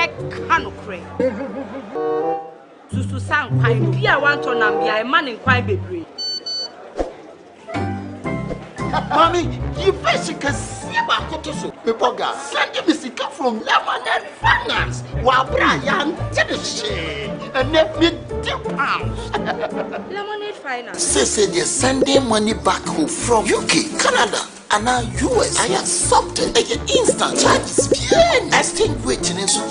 canocre. Susan, quite be a one ton and be a man in quite baby. Mommy, you basically see about Kotoso. People got sending me sick from Lemonade Finance. While Brian did the shit and let me £2. Lemonade Finance. Say they're sending money back home from UK, Canada, and now US. I accepted a instant charges. Exchange waiting in so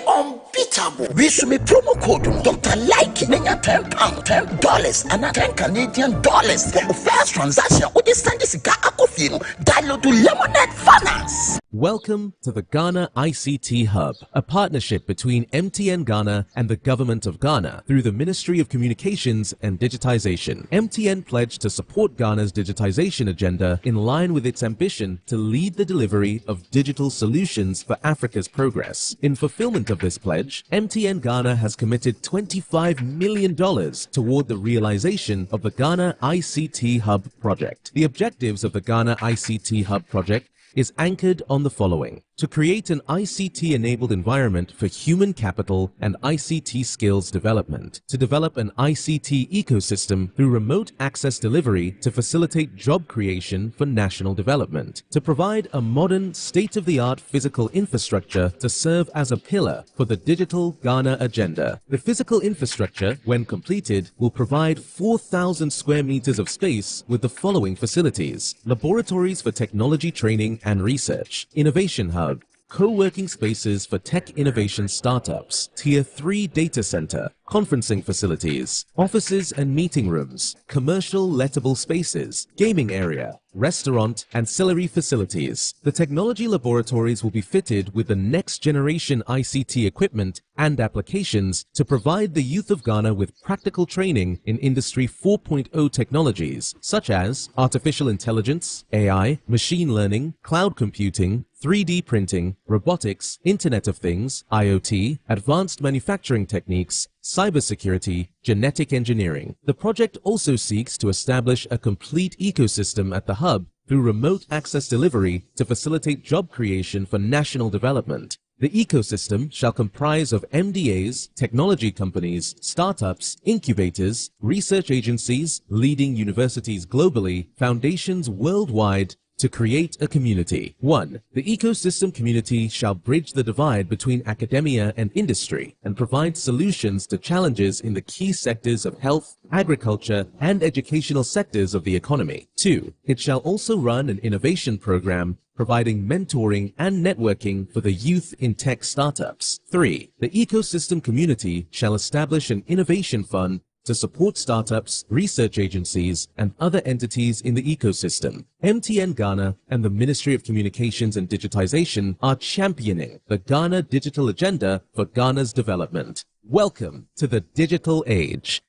unbeatable. We should be promo code Dr. Like £10, $10, and $10 Canadian for the first transaction. What is this download to Lemonade Finance. Welcome to the Ghana ICT Hub, a partnership between MTN Ghana and the Government of Ghana through the Ministry of Communications and Digitization. MTN pledged to support Ghana's digitization agenda in line with its ambition to lead the delivery of digital solutions for Africa's progress. In fulfillment of this pledge, MTN Ghana has committed $25 million toward the realization of the Ghana ICT Hub project. The objectives of the Ghana ICT Hub project is anchored on the following: to create an ICT-enabled environment for human capital and ICT skills development, to develop an ICT ecosystem through remote access delivery to facilitate job creation for national development, to provide a modern, state-of-the-art physical infrastructure to serve as a pillar for the digital Ghana agenda. The physical infrastructure, when completed, will provide 4,000 square meters of space with the following facilities: laboratories for technology training and research, innovation hub, co-working spaces for tech innovation startups, Tier 3 data center, conferencing facilities, offices and meeting rooms, commercial lettable spaces, gaming area, restaurant, ancillary facilities. The technology laboratories will be fitted with the next generation ICT equipment and applications to provide the youth of Ghana with practical training in Industry 4.0 technologies such as artificial intelligence, AI, machine learning, cloud computing, 3D printing, robotics, Internet of Things, IoT, advanced manufacturing techniques, cybersecurity, genetic engineering. The project also seeks to establish a complete ecosystem at the hub through remote access delivery to facilitate job creation for national development. The ecosystem shall comprise of MDAs, technology companies, startups, incubators, research agencies, leading universities globally, foundations worldwide, to create a community. 1. The ecosystem community shall bridge the divide between academia and industry and provide solutions to challenges in the key sectors of health, agriculture, and educational sectors of the economy. 2. It shall also run an innovation program providing mentoring and networking for the youth in tech startups. 3. The ecosystem community shall establish an innovation fund to support startups, research agencies, and other entities in the ecosystem. MTN Ghana and the Ministry of Communications and Digitization are championing the Ghana Digital Agenda for Ghana's development. Welcome to the digital age.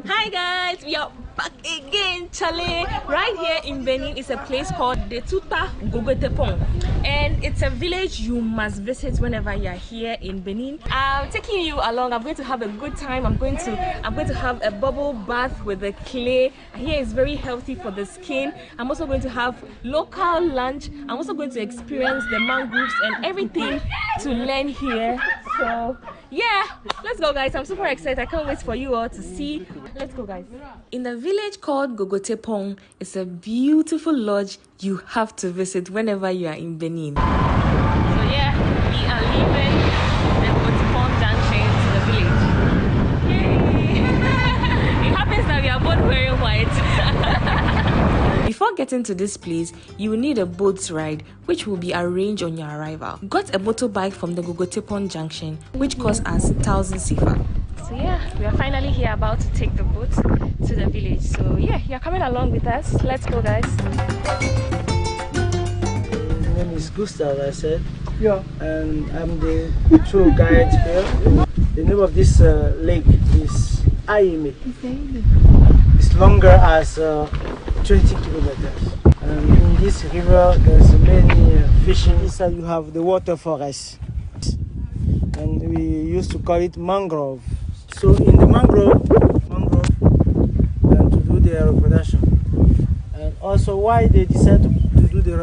Hi guys, we are back again, Charlie. Right here in Benin is a place called the Tuta Gogotepong, and it's a village you must visit whenever you are here in Benin. I'm taking you along. I'm going to have a good time. I'm going to have a bubble bath with the clay. Here is very healthy for the skin. I'm also going to have local lunch. I'm also going to experience the mangroves and everything to learn here. So yeah, let's go guys. I'm super excited. I can't wait for you all to see. Let's go guys. In the village called Gogotepong, it's a beautiful lodge you have to visit whenever you are in Benin. So yeah, we are leaving the Gogotepong junction to the village. Yay! It happens that we are both wearing white. Before getting to this place, you will need a boat ride, which will be arranged on your arrival. Got a motorbike from the Gogotepong junction, which cost us 1,000 CFA. So yeah, we are finally here about to take the boat to the village. So yeah, you're coming along with us. Let's go guys. My name is Gustav, I said. Yeah. And I'm the tour guide here. The name of this lake is Aime. It's longer as 20 kilometers. In this river, there's many fishing. Inside you have the water forest, and we used to call it mangrove. So in the mangrove to do their reproduction. And also why they decide to do the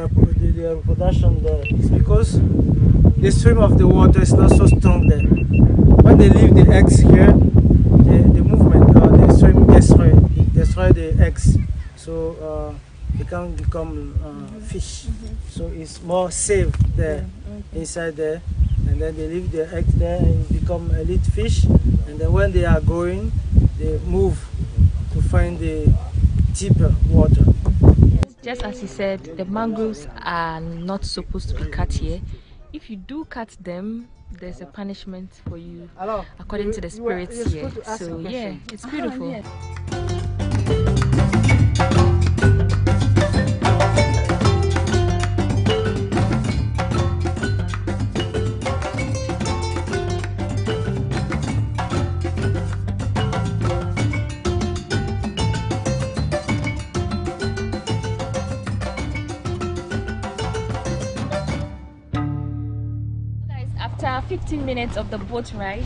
reproduction there is because the stream of the water is not so strong there. When they leave the eggs here, the movement of the stream destroy the eggs. So they can become fish. So it's more safe there, inside there. And then they leave their eggs there and become elite fish. And then when they are growing, they move to find the deeper water. Just as he said, the mangroves are not supposed to be cut here. If you do cut them, there's a punishment for you according to the spirits here. So yeah, it's beautiful. After 15 minutes of the boat ride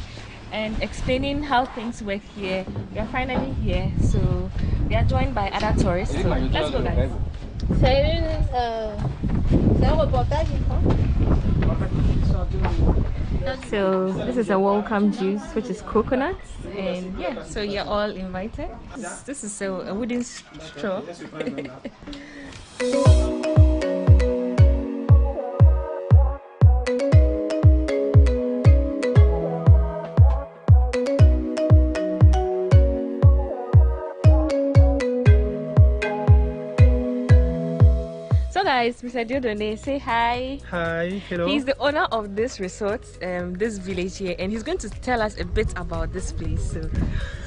and explaining how things work here, we are finally here. So we are joined by other tourists. So let's go, guys. So this is a welcome juice, which is coconut, and yeah, so you're all invited. This is a wooden straw. Guys, Mr. Diodone, say hi. Hi, hello. He's the owner of this resort, this village here, and he's going to tell us a bit about this place. So.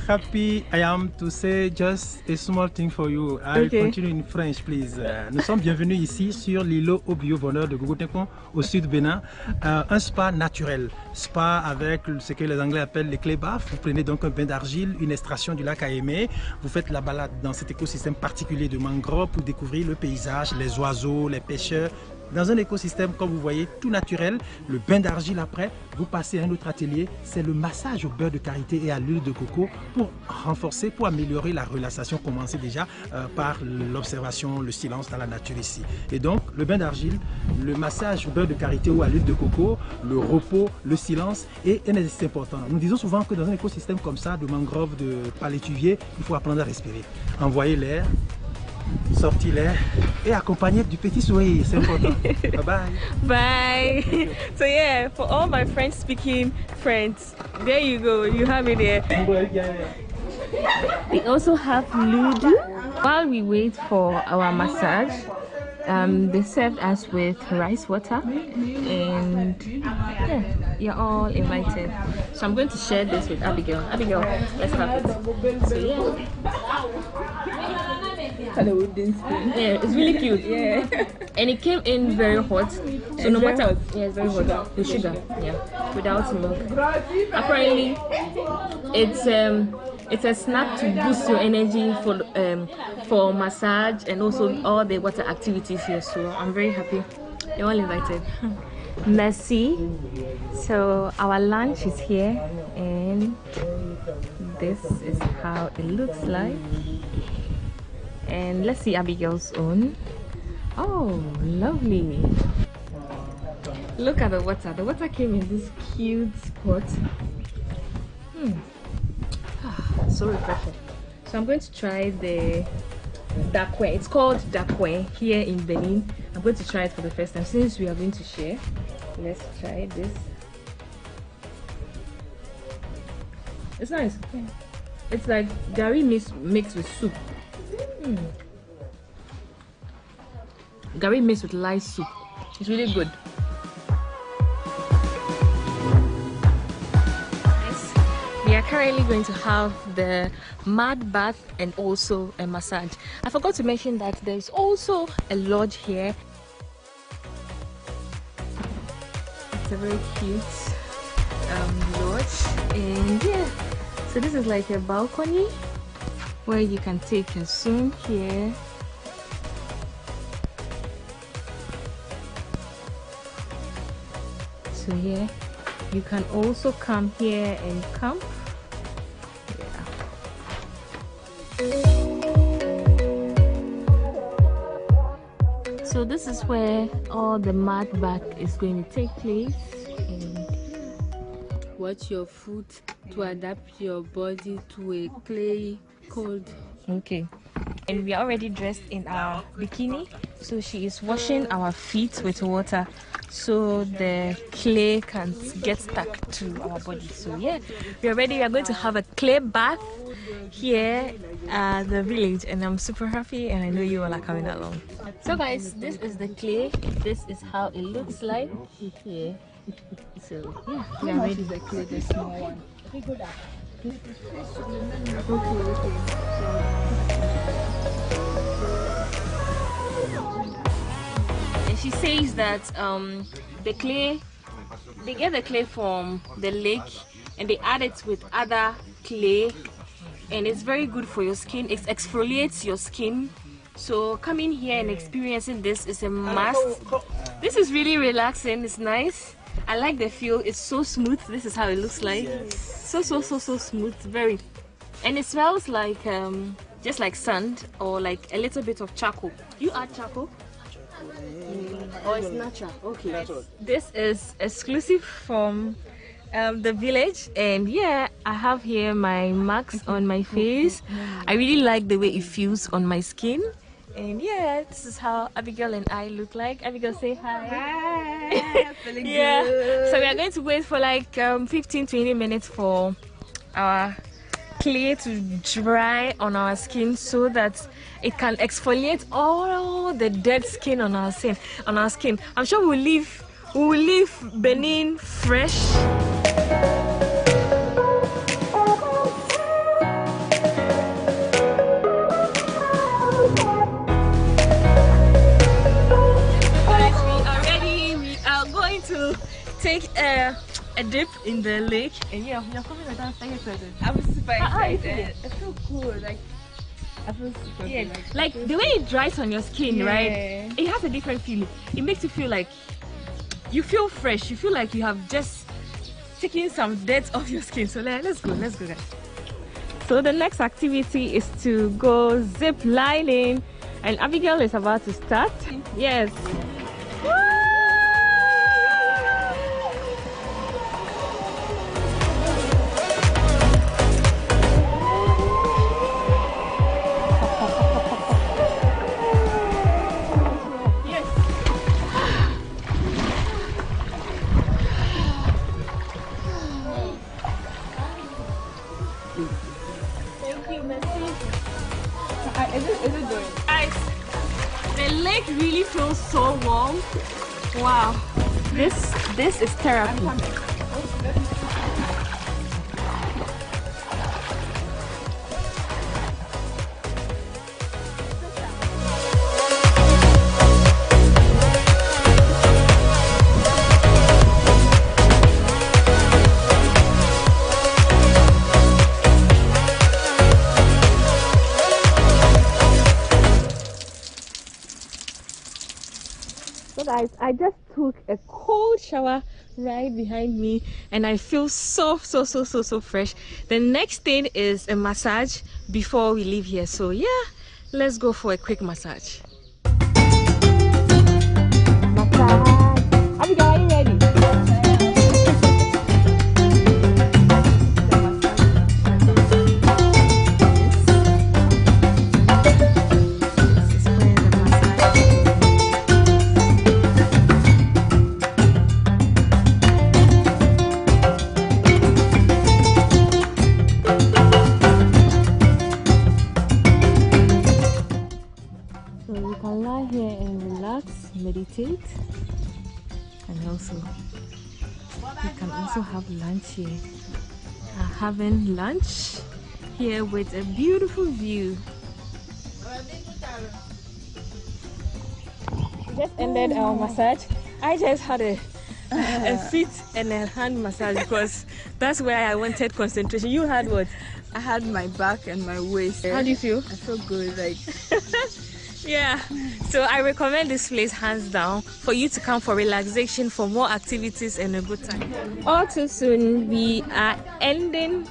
Happy I am to say just a small thing for you. I'll continue in French, please. Nous sommes bienvenus ici sur l'îlot au bio-bonheur de Gogo-Tepon, au sud Bénin. Un spa naturel. Spa avec ce que les Anglais appellent les clés baffes. Vous prenez donc un bain d'argile, une extraction du lac à aimer. Vous faites la balade dans cet écosystème particulier de mangrove pour découvrir le paysage, les oiseaux, les pêcheurs. Dans un écosystème, comme vous voyez, tout naturel, le bain d'argile après, vous passez à un autre atelier, c'est le massage au beurre de karité et à l'huile de coco pour renforcer, pour améliorer la relaxation commencée déjà par l'observation, le silence dans la nature ici. Et donc, le bain d'argile, le massage au beurre de karité ou à l'huile de coco, le repos, le silence et un exercice important. Nous disons souvent que dans un écosystème comme ça, de mangrove, de palétuvier, il faut apprendre à respirer. Envoyer l'air, sortir l'air et accompagner du petit sourire, c'est important. Bye bye. Bye. So yeah, for all my French speaking friends, there you go, you have it there. We also have Ludu. While we wait for our massage, they served us with rice water, and yeah, you're all invited. So I'm going to share this with Abigail. Abigail, let's have it. So yeah. Yeah, it's really cute. Yeah, and it came in very hot. So no matter, yeah, it's very hot. With sugar, yeah, without milk. Apparently, it's a snack to boost your energy for massage and also all the water activities here. So I'm very happy. You're all invited. Merci. So our lunch is here, and this is how it looks like. And let's see Abigail's own. Oh, lovely. Look at the water. The water came in this cute spot. So refreshing. So I'm going to try the dakwe. It's called dakwe here in Benin. I'm going to try it for the first time since we are going to share. Let's try this. It's nice. It's like gari mixed with soup. Gari mixed with light soup. It's really good. Yes, we are currently going to have the mud bath and also a massage. I forgot to mention that there's also a lodge here. It's a very cute lodge, and yeah, so this is like a balcony where you can take a swim here So yeah, you can also come here and camp. So this is where all the mat bath is going to take place. And watch your foot to adapt your body to a clay cold. okay, and we are already dressed in our bikini, so she is washing our feet with water so the clay can get stuck to our body. So yeah, we are ready. We are going to have a clay bath here at the village, and I'm super happy, and I know you all are coming along. So guys, this is the clay. This is how it looks like. Yeah. So yeah, we are ready. The clay, the small one. And she says that the clay, they get the clay from the lake and they add it with other clay, and it's very good for your skin. It exfoliates your skin. So coming here and experiencing this is a must. This is really relaxing. It's nice. I like the feel. It's so smooth. This is how it looks like. So smooth, very. And it smells like just like sand or like a little bit of charcoal. You add charcoal? Or it's natural? Okay. Natural. This is exclusive from the village, and yeah, I have here my marks on my face. I really like the way it feels on my skin. And yeah, this is how Abigail and I look like. Abigail, say hi. Hi, feeling yeah. good. So we are going to wait for like 15-20 minutes for our clay to dry on our skin so that it can exfoliate all the dead skin on our skin. I'm sure we will leave Benin fresh. To take a dip in the lake, and yeah, you're coming with us. I'm super excited. I feel good. Like I feel super good. Like the way it dries on your skin, right? It has a different feeling. It makes you feel like you feel fresh. You feel like you have just taken some dirt off your skin. So let's go guys. So the next activity is to go zip lining, and Abigail is about to start. Yes. Guys, the lake really feels so warm. Wow, this is therapy. So guys, I just took a cold shower right behind me, and I feel so fresh. The next thing is a massage before we leave here. So yeah, let's go for a quick massage. Abigail, are you ready? Meditate, and also you can also have lunch here. Having lunch here with a beautiful view. We just ended our massage. I just had a feet and a hand massage because that's where I wanted concentration. You had what? I had my back and my waist. How do you feel? I feel good. Like Yeah, so I recommend this place hands down for you to come for relaxation, for more activities and a good time. All too soon, we are ending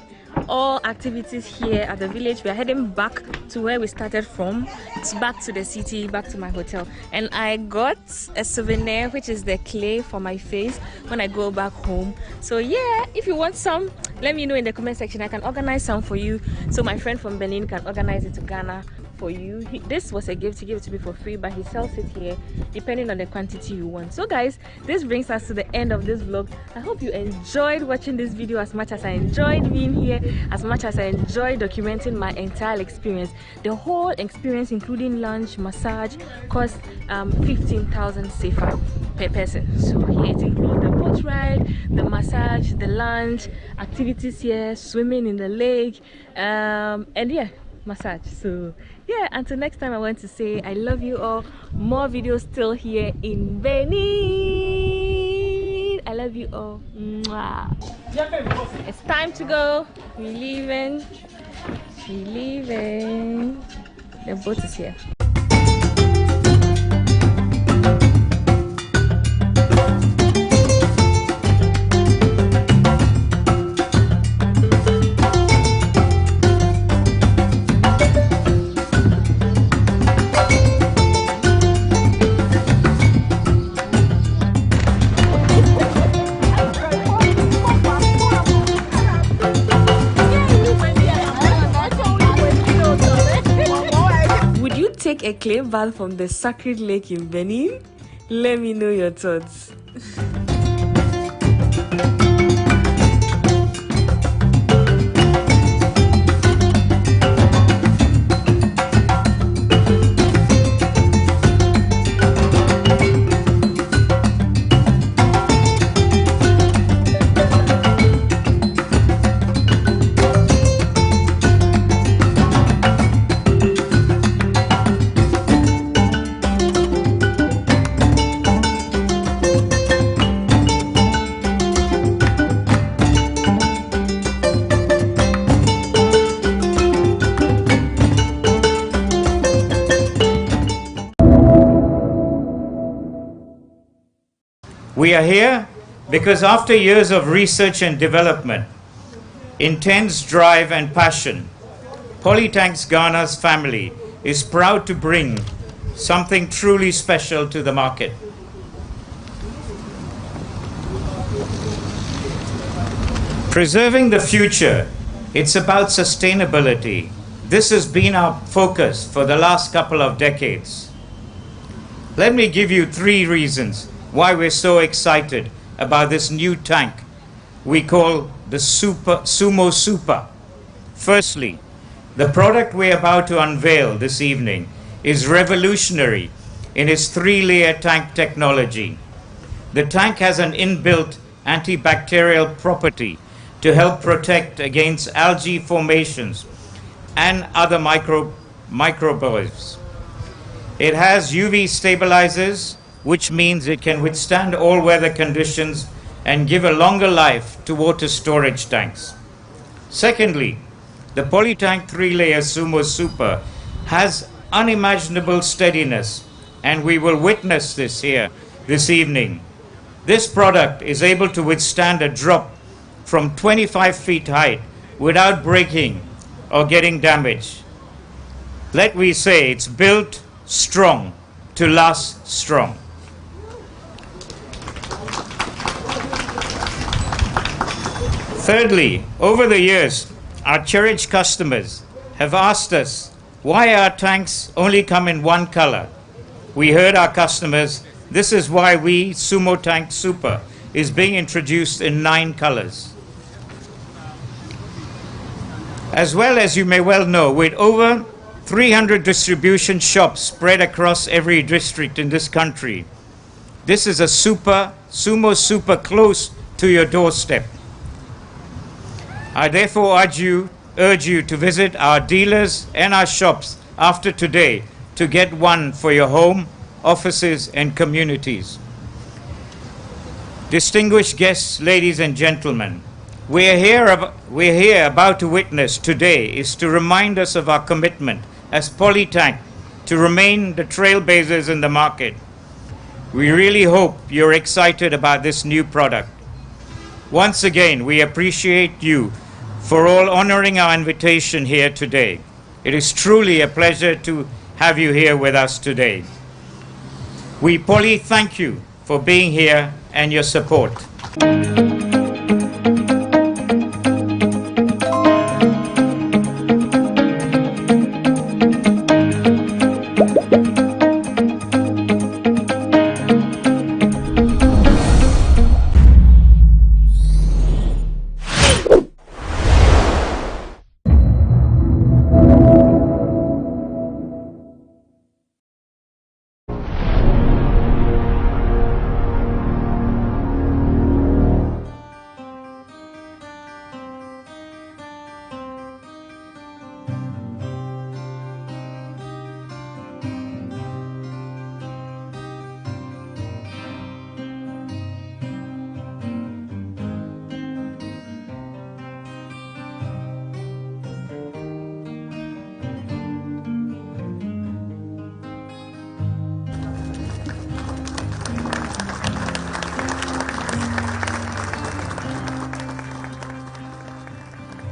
all activities here at the village. We are heading back to where we started from. It's back to the city, back to my hotel. And I got a souvenir, which is the clay for my face when I go back home. So yeah, if you want some, let me know in the comment section. I can organize some for you, so my friend from Benin can organize it to Ghana for you. This was a gift. He gave it to me for free, but he sells it here depending on the quantity you want. So guys, this brings us to the end of this vlog. I hope you enjoyed watching this video as much as I enjoyed being here, as much as I enjoyed documenting my entire experience. The whole experience, including lunch, massage, cost 15,000 CFA per person. So here it includes the boat ride, the massage, the lunch, activities here, swimming in the lake, and yeah, massage. So yeah, until next time, I want to say I love you all. More videos still here in Benin. I love you all. Mwah. It's time to go. We're leaving. The boat is here. Take a clay bath from the sacred lake in Benin? Let me know your thoughts. We are here because after years of research and development, intense drive and passion, Polytanks Ghana's family is proud to bring something truly special to the market. Preserving the future, it's about sustainability. This has been our focus for the last couple of decades. Let me give you 3 reasons why we're so excited about this new tank we call the Sumo Super. Firstly, the product we're about to unveil this evening is revolutionary in its 3-layer tank technology. The tank has an inbuilt antibacterial property to help protect against algae formations and other microbes. It has UV stabilizers, which means it can withstand all weather conditions and give a longer life to water storage tanks. Secondly, the Polytank 3-layer Sumo Super has unimaginable steadiness, and we will witness this here this evening. This product is able to withstand a drop from 25 feet height without breaking or getting damaged. Let me say it's built strong to last strong. Thirdly, over the years, our cherished customers have asked us why our tanks only come in one color. We heard our customers. This is why we, Sumo Tank Super, is being introduced in 9 colors. As well as you may well know, with over 300 distribution shops spread across every district in this country, this is a Sumo Super close to your doorstep. I therefore urge you to visit our dealers and our shops after today to get one for your home, offices, and communities. Distinguished guests, ladies and gentlemen, we're here about to witness today is to remind us of our commitment as Polytank to remain the trailblazers in the market. We really hope you're excited about this new product. Once again, we appreciate you for all honoring our invitation here today. It is truly a pleasure to have you here with us today. We Poly thank you for being here and your support.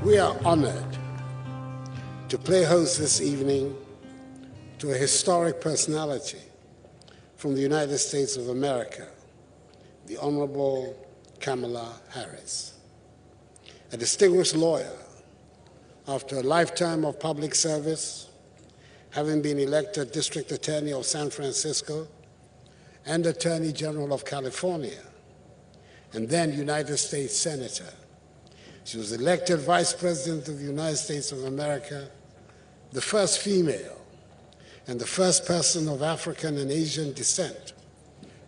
We are honored to play host this evening to a historic personality from the United States of America, the Honorable Kamala Harris, a distinguished lawyer after a lifetime of public service, having been elected District Attorney of San Francisco and Attorney General of California, and then United States Senator. She was elected Vice President of the United States of America, the first female and the first person of African and Asian descent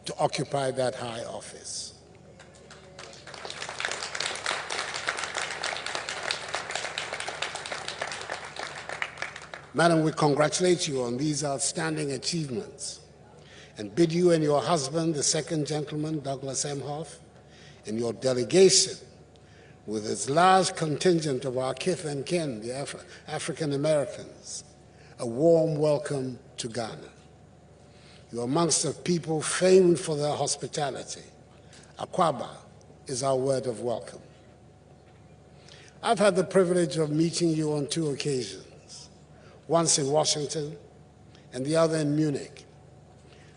to occupy that high office. Madam, we congratulate you on these outstanding achievements and bid you and your husband, the second gentleman, Douglas Emhoff, and your delegation with its large contingent of our kith and kin, the African Americans, a warm welcome to Ghana. You're amongst a people famed for their hospitality. Akwaba is our word of welcome. I've had the privilege of meeting you on 2 occasions, once in Washington and the other in Munich.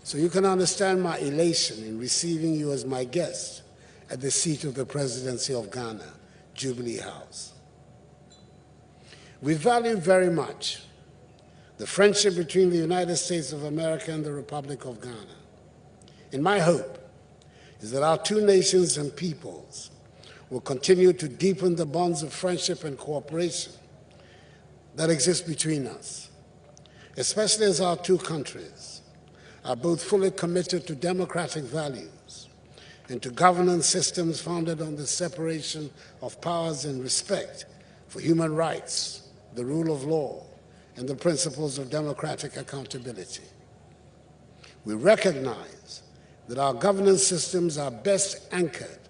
So you can understand my elation in receiving you as my guest at the seat of the presidency of Ghana, Jubilee House. We value very much the friendship between the United States of America and the Republic of Ghana. And my hope is that our two nations and peoples will continue to deepen the bonds of friendship and cooperation that exist between us, especially as our two countries are both fully committed to democratic values and to governance systems founded on the separation of powers and respect for human rights, the rule of law, and the principles of democratic accountability. We recognize that our governance systems are best anchored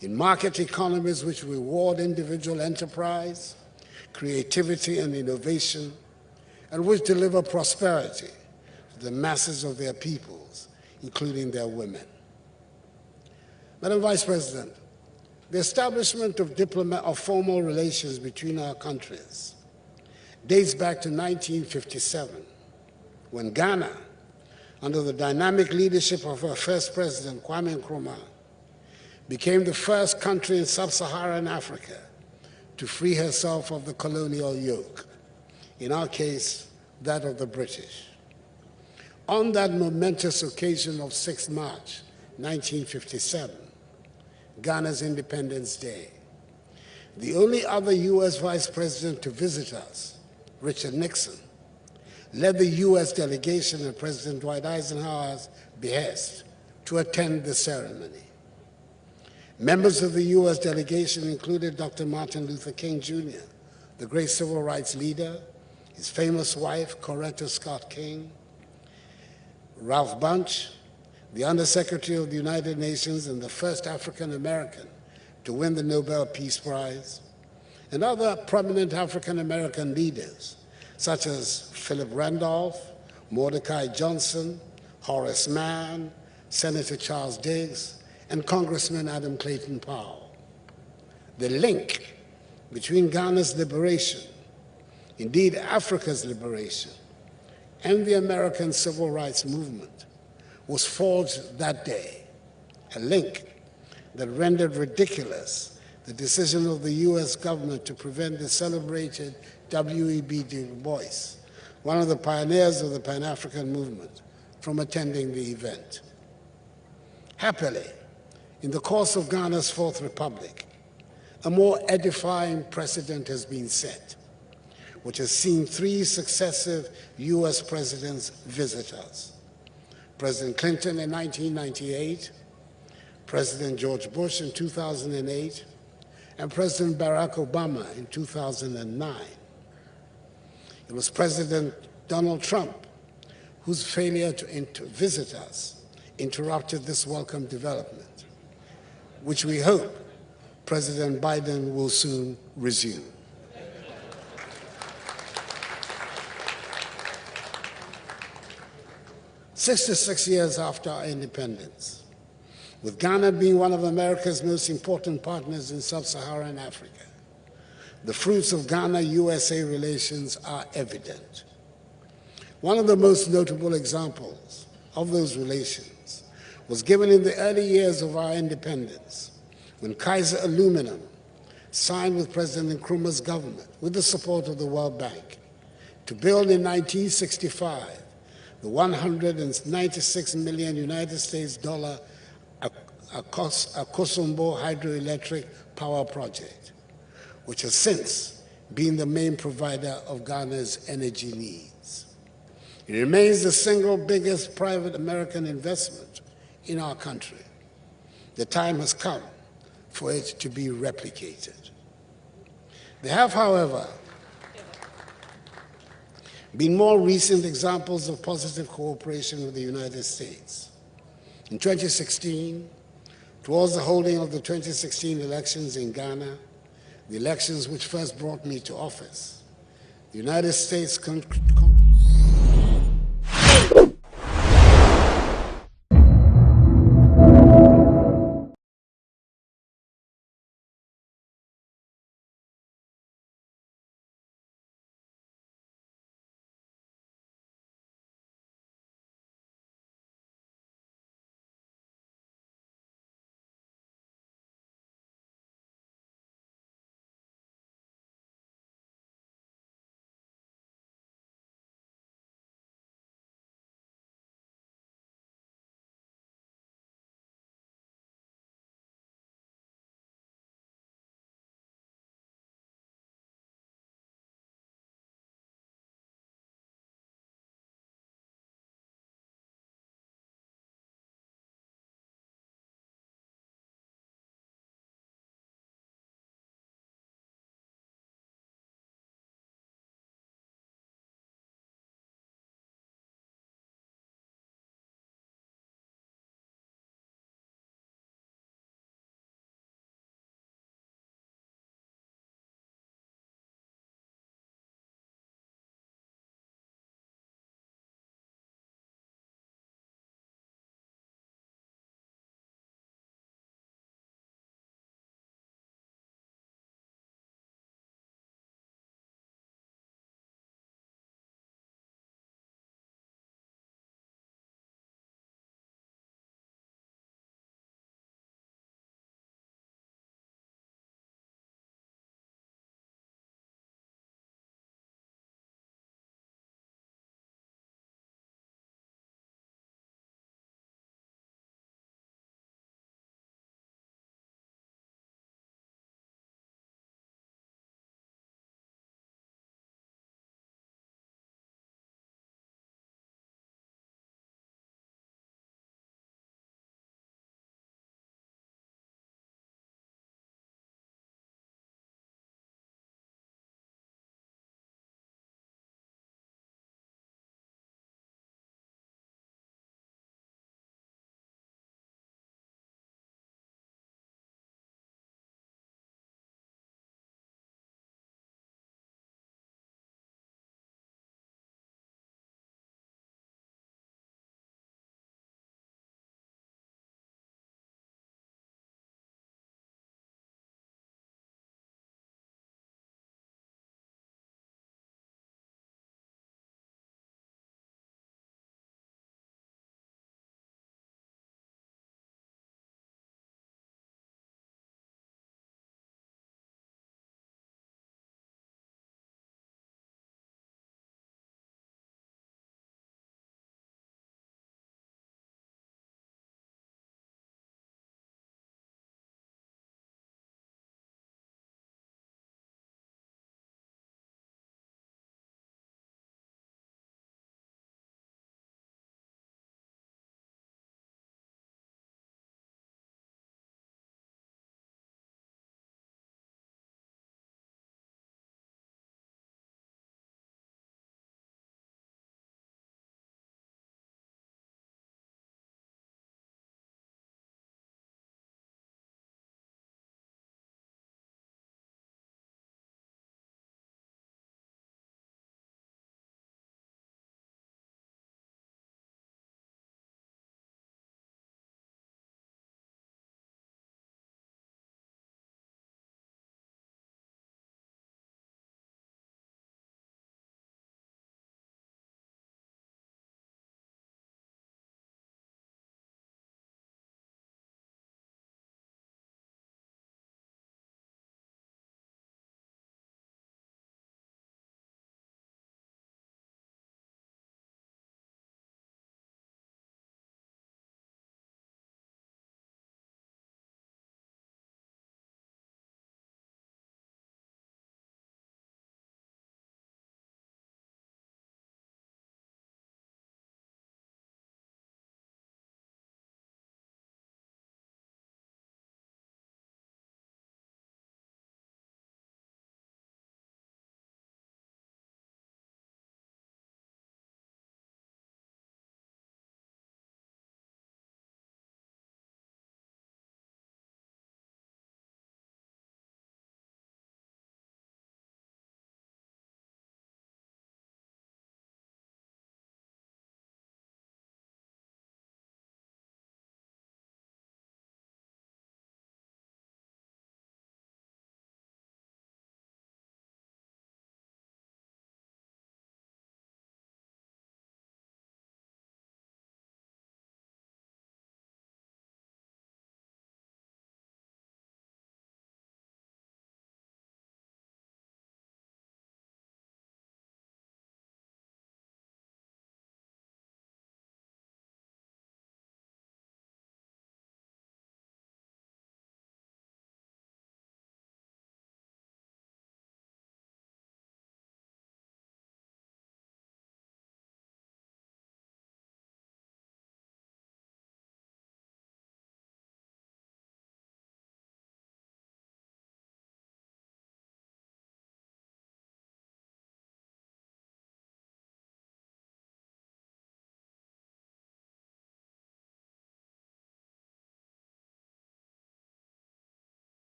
in market economies which reward individual enterprise, creativity, and innovation, and which deliver prosperity to the masses of their peoples, including their women. Madam Vice President, the establishment of formal relations between our countries dates back to 1957, when Ghana, under the dynamic leadership of our first president, Kwame Nkrumah, became the first country in sub-Saharan Africa to free herself of the colonial yoke, in our case, that of the British. On that momentous occasion of 6 March 1957, Ghana's Independence Day, the only other U.S. Vice President to visit us, Richard Nixon, led the U.S. delegation at President Dwight Eisenhower's behest to attend the ceremony. Members of the U.S. delegation included Dr. Martin Luther King, Jr., the great civil rights leader, his famous wife, Coretta Scott King, Ralph Bunche, the Undersecretary of the United Nations and the first African American to win the Nobel Peace Prize, and other prominent African American leaders, such as Philip Randolph, Mordecai Johnson, Horace Mann, Senator Charles Diggs, and Congressman Adam Clayton Powell. The link between Ghana's liberation, indeed Africa's liberation, and the American civil rights movement was forged that day, a link that rendered ridiculous the decision of the US government to prevent the celebrated W.E.B. Du Bois, one of the pioneers of the Pan-African movement, from attending the event. Happily, in the course of Ghana's Fourth Republic, a more edifying precedent has been set, which has seen 3 successive US presidents visit us. President Clinton in 1998, President George Bush in 2008, and President Barack Obama in 2009. It was President Donald Trump whose failure to visit us interrupted this welcome development, which we hope President Biden will soon resume. "66 years after our independence, with Ghana being one of America's most important partners in sub-Saharan Africa, the fruits of Ghana-USA relations are evident. One of the most notable examples of those relations was given in the early years of our independence, when Kaiser Aluminum signed with President Nkrumah's government, with the support of the World Bank, to build in 1965 the $196 million United States Akosombo hydroelectric power project, which has since been the main provider of Ghana's energy needs. It remains the single biggest private American investment in our country. The time has come for it to be replicated. There have, however, been more recent examples of positive cooperation with the United States. In 2016, towards the holding of the 2016 elections in Ghana, the elections which first brought me to office, the United States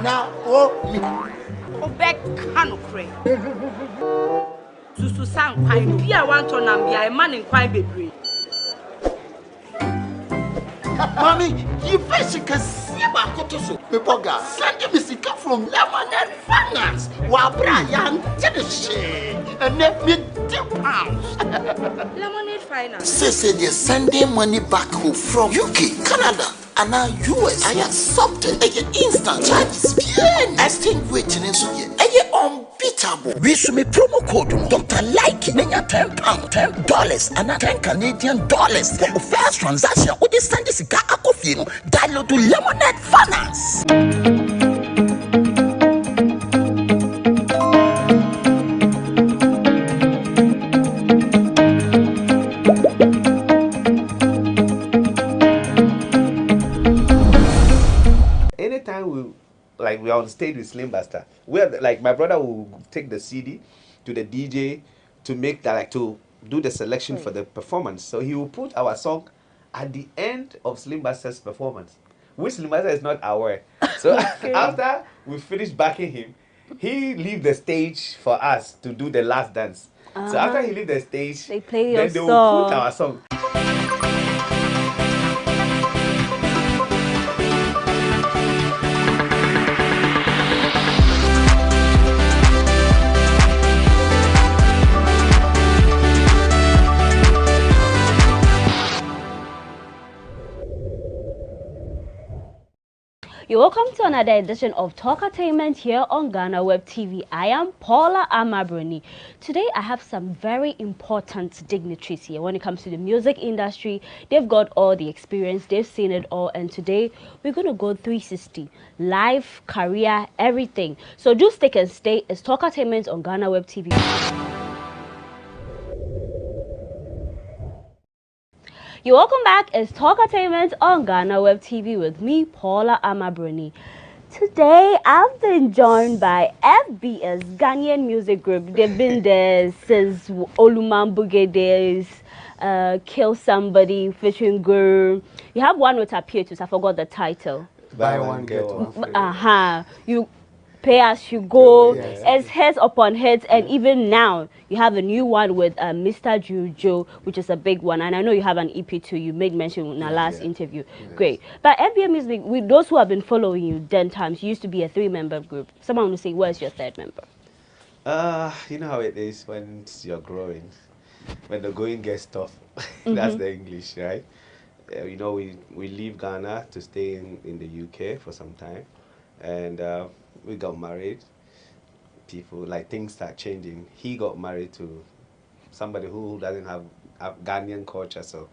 Now, oh, me. Obeka no kre. Susu san kwan bia wan to nam bia e ma ne kwan bebre. Mommy, you fish can see my cotoso. Me boga, send me sika from Lemonade Finance. Wa Brian, tell the shit. And let me £10. Lemonade finance. Say they're sending money back home from UK, Canada, and now US. I accepted a instant charges. Exchange rate in Suya. Unbeatable. We should me promo code Dr. Like £10, $10, and $10 for the first transaction. With this Sunday cigar coffee, download to Lemonade Finance. Anytime we are on stage with Slim Buster, we're like my brother will take the CD to the DJ to make that, like, to do the selection for the performance. So he will put our song at the end of Slim Buster's performance, which Slim Buster is not aware. So after we finish backing him, he leave the stage for us to do the last dance. So after he leave the stage, they play your then they will put our song. You're welcome to another edition of Talkatainment here on GhanaWeb TV. I am Paula Amabroni. Today I have some very important dignitaries here when it comes to the music industry. They've got all the experience, they've seen it all, and today we're going to go 360. Life, career, everything. So do stick and stay. It's Talkatainment on GhanaWeb TV. You're welcome back. It's Talkatainment on GhanaWeb TV with me, Paula Amabroni. Today, I've been joined by FBS, Ghanaian music group. They've been there since Olumambuge days, Kill Somebody, featuring Guru. You have one with Apietus, I forgot the title. Buy one, get one. You pay as you go, as heads upon heads, and even now you have a new one with Mr. Jujo, which is a big one, and I know you have an EP too. You made mention in our last interview. Great. But FBM Music, with those who have been following you 10 times, you used to be a 3-member group. Someone will say, where's your 3rd member? You know how it is when you're growing, when the going gets tough. That's the English, right? You know, we leave Ghana to stay in the UK for some time, and we got married. People, like, things start changing. He got married to somebody who doesn't have Ghanaian culture, so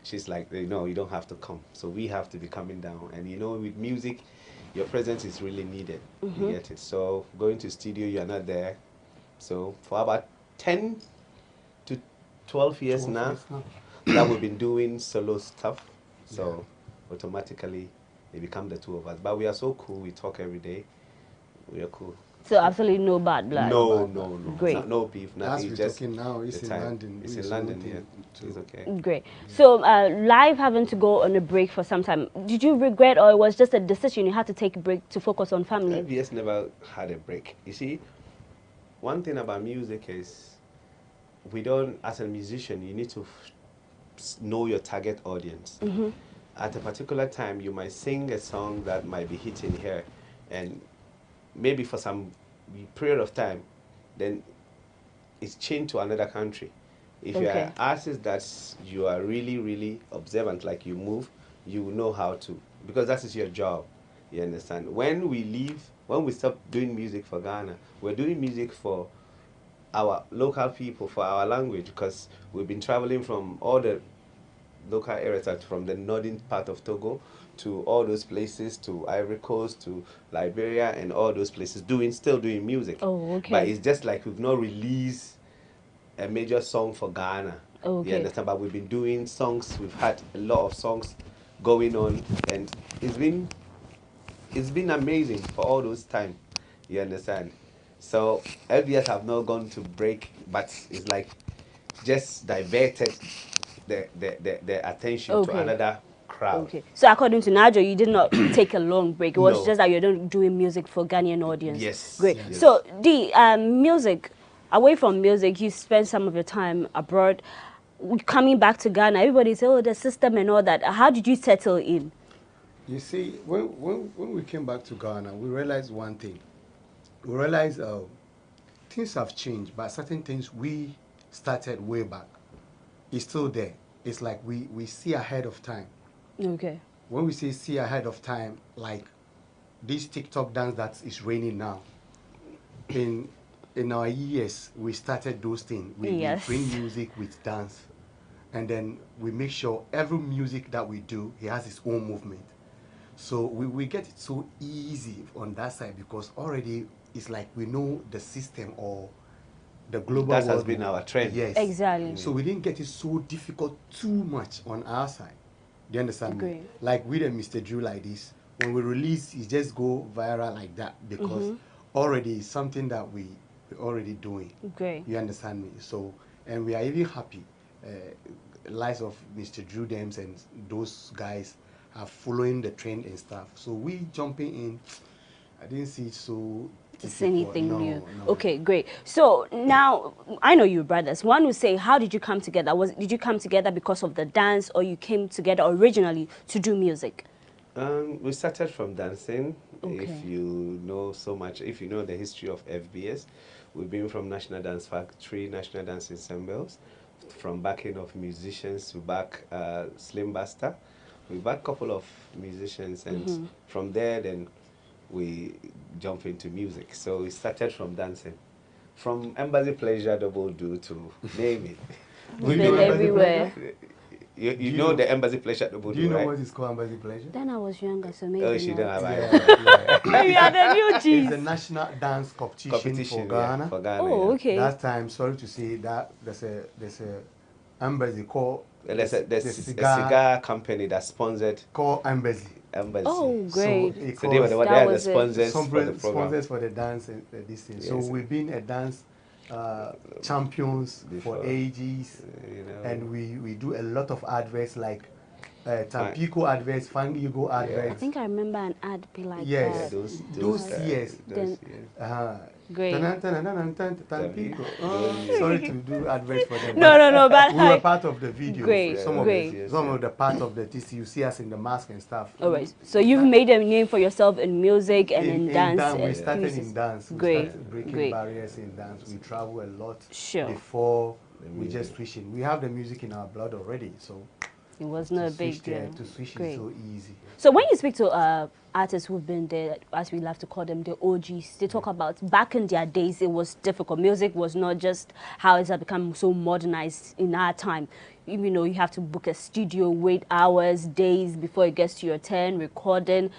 she's like, you know, you don't have to come. So we have to be coming down. And you know, with music, your presence is really needed. You get it? So going to studio, you're not there. So for about 10 to 12 years now, that we've been doing solo stuff. So automatically, they become the two of us. But we are so cool. We talk every day. We are cool. So absolutely no bad blood. No. Great. No beef. Nothing. As we're talking now, it's in London. It's in London. Yeah, it's okay. Great. So live having to go on a break for some time. Did you regret, or it was just a decision you had to take a break to focus on family? FBS never had a break. You see, one thing about music is we don't, as a musician, you need to know your target audience. At a particular time, you might sing a song that might be hitting here, and maybe for some period of time, then it's changed to another country. If you're an artist that you are really, really observant, like you move, you know how to, because that is your job. You understand? When we leave, when we stop doing music for Ghana, we're doing music for our local people, for our language, because we've been traveling from all the local areas, from the northern part of Togo to all those places, to Ivory Coast, to Liberia, and all those places, still doing music. Oh, okay. But it's just like we've not released a major song for Ghana. Okay. You understand? But we've been doing songs. We've had a lot of songs going on, and it's been amazing for all those time. You understand? So FBS have not gone to break, but it's like just diverted the attention to another crowd. Okay. So according to Najo, you did not take a long break. It was No. just that you're doing music for Ghanaian audience. Yes. Great. Yes. So music, away from music, you spend some of your time abroad. Coming back to Ghana, everybody say, oh, the system and all that. How did you settle in? You see, when we came back to Ghana, we realized one thing. We realized things have changed, but certain things we started way back, it's still there. It's like we see ahead of time. Okay. When we say see ahead of time, like this TikTok dance that is raining now, in our years, we started those things. We bring music with dance, and then we make sure every music that we do, it has its own movement. So we get it so easy on that side because already it's like we know the system or the global That world. has been our trend. Yes. Exactly. So we didn't get it so difficult too much on our side. Do you understand me? Agree. Like with a Mr. Drew like this, when we release, it just go viral like that because already it's something that we're already doing. Great. You understand me? So, and we are even happy. Likes of Mr. Drew Dems and those guys are following the trend and stuff. So we jumping in, I didn't see it so It's anything new. No. Okay, great. So now, I know you brothers. One would say, how did you come together? Did you come together because of the dance, or you came together originally to do music? We started from dancing. Okay. If you know so much, if you know the history of FBS, we've been from National Dance Factory, National Dance Ensembles, from backing of musicians to back Slim Buster. We back a couple of musicians, and from there then we jump into music. So we started from dancing, from Embassy Pleasure Double Do to name it. We've been everywhere. You know the Embassy Pleasure Double Do, Do you know right? what is called Embassy Pleasure? Then I was younger, so maybe Oh, she not. don't have Yeah. Maybe are the new It's G's. the national dance competition for Ghana. Yeah, for Ghana. Oh, okay. That time, sorry to say that there's a embassy called There's a cigar company that sponsored called Embassy. Oh, great. So they were the one that was the sponsors for the program. Sponsors for the dance and this thing. So Yes. we've been a dance champions Before. for ages, You know. and we do a lot of adverts like Tampico adverts, Fangigo I adverts. think I remember an ad be like Yes, that. those years. Then- Uh-huh. Great. Tampico. Sorry to do adverts for them. No, but we were part of the video. Great, Some great. of the part of the TC, you see us in the mask and stuff. All right. So you've made a name for yourself in music and in dance. We started in dance. We Great, started breaking great. barriers in dance. We travel a lot Sure. before we just switch in. We have the music in our blood already, so It was not a big deal. to switch Great. is so easy. So when you speak to artists who've been there, as we love to call them, the OGs, they talk about back in their days, it was difficult. Music was not just how it has become so modernized in our time. You know, you have to book a studio, wait hours, days before it gets to your turn, recording.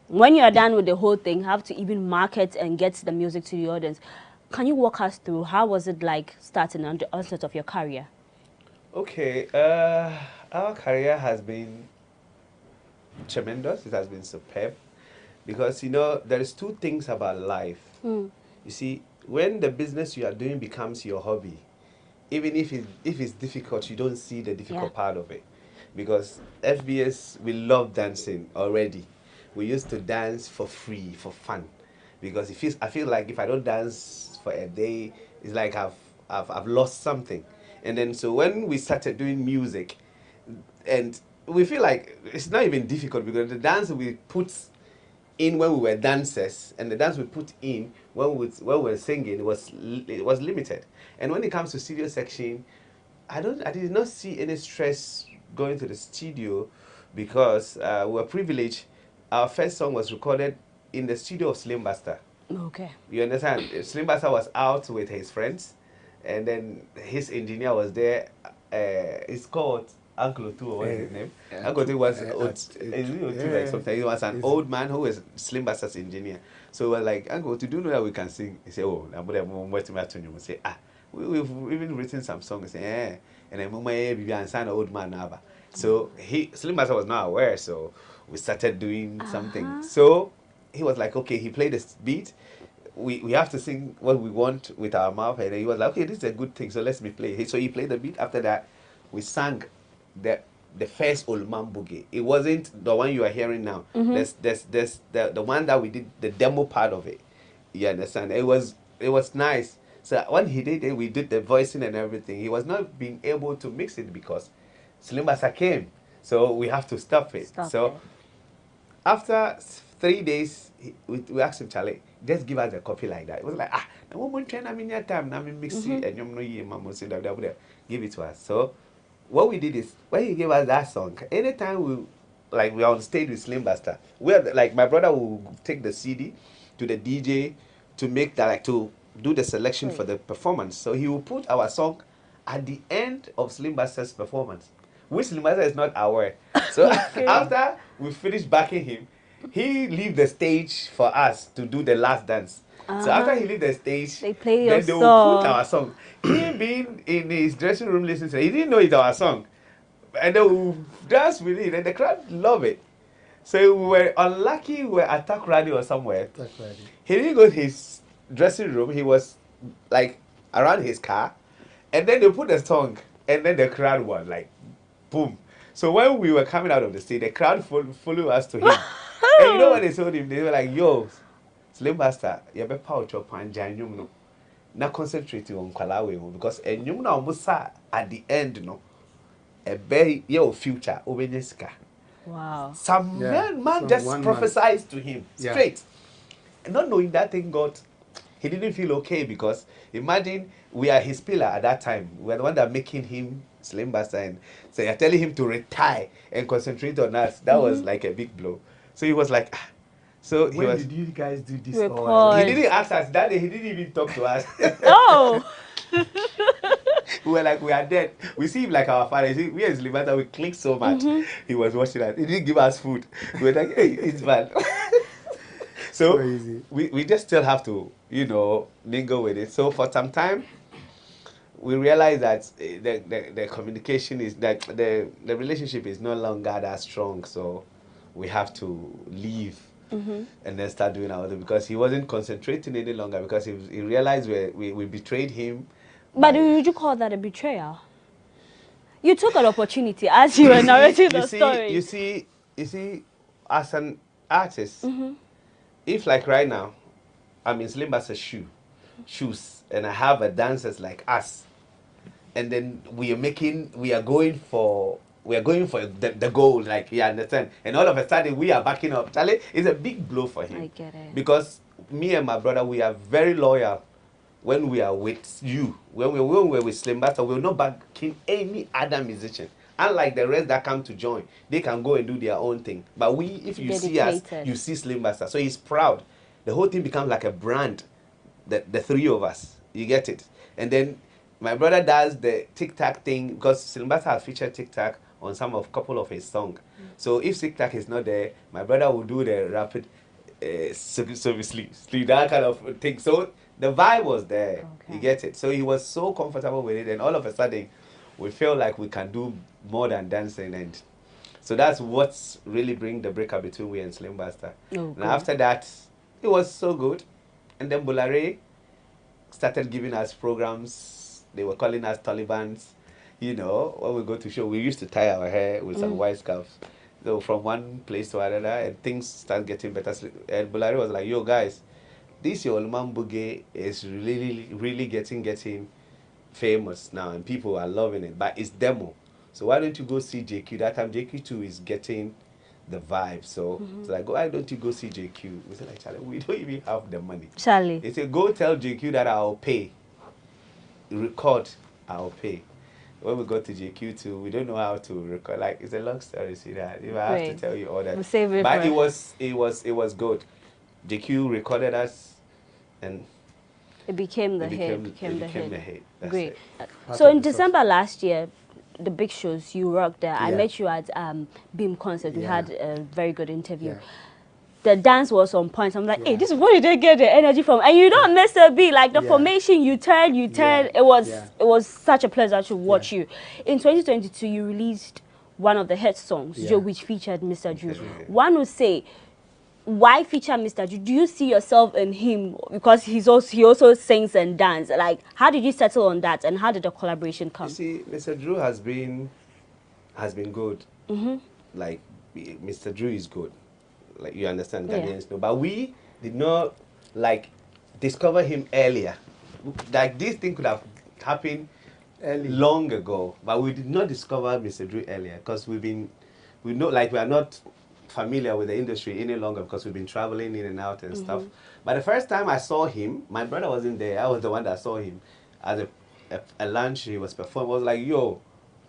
When you're done with the whole thing, you have to even market and get the music to the audience. Can you walk us through how was it like starting on the onset of your career? Okay, our career has been tremendous. It has been superb because, you know, there is two things about life. You see, when the business you are doing becomes your hobby, even if it's difficult, you don't see the difficult part of it. Because FBS, we love dancing already. We used to dance for free, for fun. Because I feel like if I don't dance for a day, it's like I've lost something. And then so when we started doing music, and we feel like it's not even difficult because the dance we put in when we were dancers and the dance we put in when we were singing it was limited. And when it comes to studio section, I did not see any stress going to the studio because we were privileged. Our first song was recorded in the studio of Slim Buster. Okay. You understand? Slim Buster was out with his friends, and then his engineer was there. It's called Uncle Otu, or what's his name? Uncle Otu was like something. He was an old man who was Slim Basta's engineer. So we were like, Uncle Otu, do you know that we can sing? He said, oh, I'm going to say, we've even written some songs. He said, yeah. And then Mama and an old man now. So Slim Basta was not aware, so we started doing something. So he was like, okay, he played this beat. We have to sing what we want with our mouth, and he was like, okay, this is a good thing, so let me play. So he played the beat. After that, we sang the first Old Man Boogie. It wasn't the one you are hearing now. There's the one that we did the demo part of it. You understand? It was nice. So when he did it, we did the voicing and everything. He was not being able to mix it because Slim Basta came, so we have to stop it. After 3 days, we asked him, Charlie, just give us a copy like that. It was like, the moment train I'm in your time, now I'm mix it, and you know, give it to us. So what we did is, when he gave us that song, anytime we're on stage with Slim Basta, like my brother will take the CD to the DJ to make that, like to do the selection for the performance. So he will put our song at the end of Slim Basta's performance, which Slim Basta is not aware. So after we finish backing him, he leave the stage for us to do the last dance. So after he leave the stage, they play then they will put our song. He being in his dressing room listening to it, he didn't know it's our song. And they will dance with it, and the crowd love it. So we were unlucky, we were at Tac Radio or somewhere. He didn't go to his dressing room, he was like around his car, and then they put the song, and then the crowd was like, boom. So when we were coming out of the stage, the crowd followed us to him. And you know what they told him? They were like, yo, Slim Basta, you better power chop and janyum no. Now concentrate on Kwalawe because enyum na almost at the end no. A very your future obeneska. Wow. Some man just prophesied to him straight. And not knowing that thing God, he didn't feel okay because imagine we are his pillar at that time. We are the one that making him Slim Basta, and so you're telling him to retire and concentrate on us. That was like a big blow. So he was like, so he when did you guys do this? He didn't ask us that day. He didn't even talk to us. Oh. We were like, we are dead. We see him like our father. We as Slim Basta, we clicked so much. He was watching us. He didn't give us food. We were like, hey, it's bad. So we just still have to, you know, mingle with it. So for some time, we realized that the communication is that the relationship is no longer that strong. So we have to leave and then start doing our other, because he wasn't concentrating any longer, because he realized we betrayed him. But would you call that a betrayal? You took an opportunity as you were narrating the story. You see, as an artist, if like right now, I'm in Slim Basta's shoes, and I have a dancers like us, and then we are going for the goal, like, you understand? And all of a sudden we are backing up. Charlie, it's a big blow for him. I get it. Because me and my brother, we are very loyal when we are with you. When we're with Slim Basta, we will not backing any other musician. Unlike the rest that come to join, they can go and do their own thing. But if you see us, you see Slim Basta. So he's proud. The whole thing becomes like a brand, the three of us. You get it? And then my brother does the TikTok thing, because Slim Basta has featured TikTok on couple of his songs. So if TikTok is not there, my brother will do the rapid sleep, that kind of thing. So the vibe was there. You get it? So he was so comfortable with it, and all of a sudden we feel like we can do more than dancing, and so that's what's really bring the breakup between we and Slim Basta. And after that, it was so good. And then Bulare started giving us programs. They were calling us Talibans. You know, when we go to show, we used to tie our hair with some white scarves. So from one place to another, and things start getting better. And Bulare was like, yo guys, this your man Boogie is really getting famous now, and people are loving it, but it's demo. So why don't you go see JQ? That time JQ2 is getting the vibe. So it's like, why don't you go see JQ? We said, like, Charlie, we don't even have the money. Charlie. They said, go tell JQ that I'll pay. Record, I'll pay. When we got to JQ2, we don't know how to record. Like, it's a long story, see that. If I have to tell you all that. We'll save it. But it was good. JQ recorded us, and it became the hit. Became the hit. Great. So in December last year, the big shows, you rocked there. I met you at Beam concert. We had a very good interview. The dance was on point. I'm like, hey, this is where did they get the energy from? And you don't miss a beat. Like the formation, you turn. It was such a pleasure to watch you. In 2022, you released one of the hit songs, Joe, which featured Mr. Drew. One would say, why feature Mr. Drew? Do you see yourself in him? Because he also sings and dances. Like, how did you settle on that, and how did the collaboration come? You see, Mr. Drew has been good. Like, Mr. Drew is good. Like, you understand, Ghanaians know. But we did not, like, discover him earlier. Like, this thing could have happened long ago. But we did not discover Mr. Drew earlier because we are not familiar with the industry any longer because we've been traveling in and out and stuff. But the first time I saw him, my brother wasn't there. I was the one that saw him at a lunch he was performing. I was like, yo,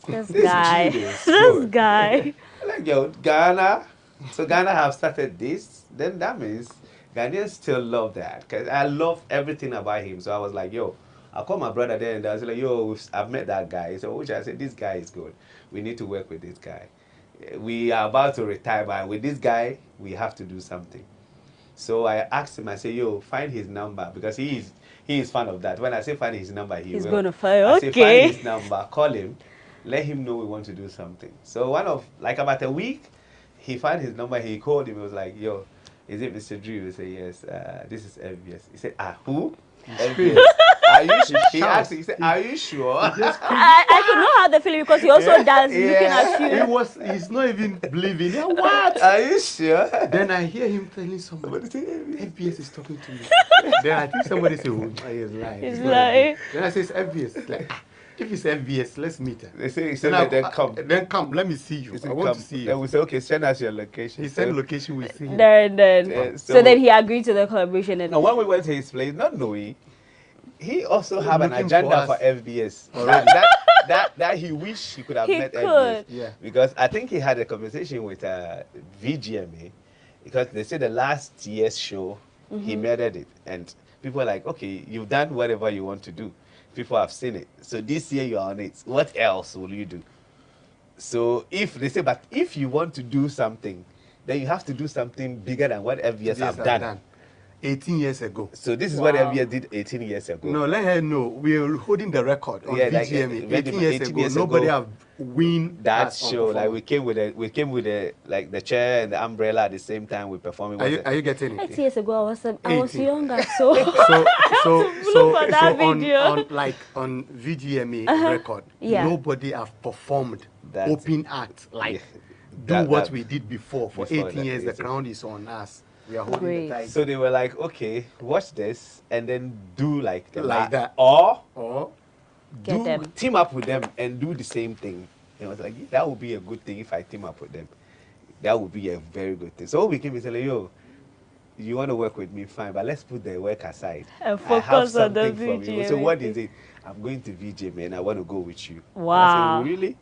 this guy. This guy. Like, yo, Ghana. So Ghana have started this, then that means Ghanaians still love that. Because I love everything about him. So I was like, yo, I'll call my brother there and I was like, yo, I've met that guy. So which I said, this guy is good. We need to work with this guy. We are about to retire, but with this guy, we have to do something. So I asked him, I said, yo, find his number, because he is fan of that. When I say find his number, he's going to find, I say, find his number, call him, let him know we want to do something. So about a week, he found his number, he called him, he was like, yo, is it Mr. Drew? He said, yes, this is FBS. He said, who? FBS. Are you sure? He asked, he said, are you sure? I could know how they feel because he also does looking at you. He's not even believing. Yeah, what? Are you sure? Then I hear him telling somebody, FBS is talking to me. Then I think somebody said, oh, he's lying. He's lying. Then I say, it's FBS. Like, if it's FBS, let's meet her. They say then come. Then come, let me see you. I want to see you. Then we say, okay, send us your location. He sent location, we see him. Then. So then he agreed to the collaboration. And when we went to his place, not knowing, he also have an agenda for FBS. Already. that he wished he could have met FBS. Yeah. Because I think he had a conversation with VGMA, because they said the last year's show, he murdered it. And people were like, okay, you've done whatever you want to do. People have seen it. So this year you are on it. What else will you do? So but if you want to do something, then you have to do something bigger than what FBS have done. 18 years ago. So this is what FBS did 18 years ago. No, let her know. We are holding the record on VGMA. 18 years ago, nobody have win that show. Like we came with the chair and the umbrella at the same time. We performing. Are you getting it? 8 years ago, I was younger, so on VGMA record, nobody have performed open act what we did before. For 18 years, the crown is on us. We are holding the title. So they were like, okay, watch this and then do like that. Or team up with them and do the same thing. And I was like, that would be a good thing if I team up with them. That would be a very good thing. So we came and said, yo, you want to work with me, fine, but let's put the work aside. And focus on the VGMA. So what is it? I'm going to VGMA and I want to go with you. Wow. I said, really?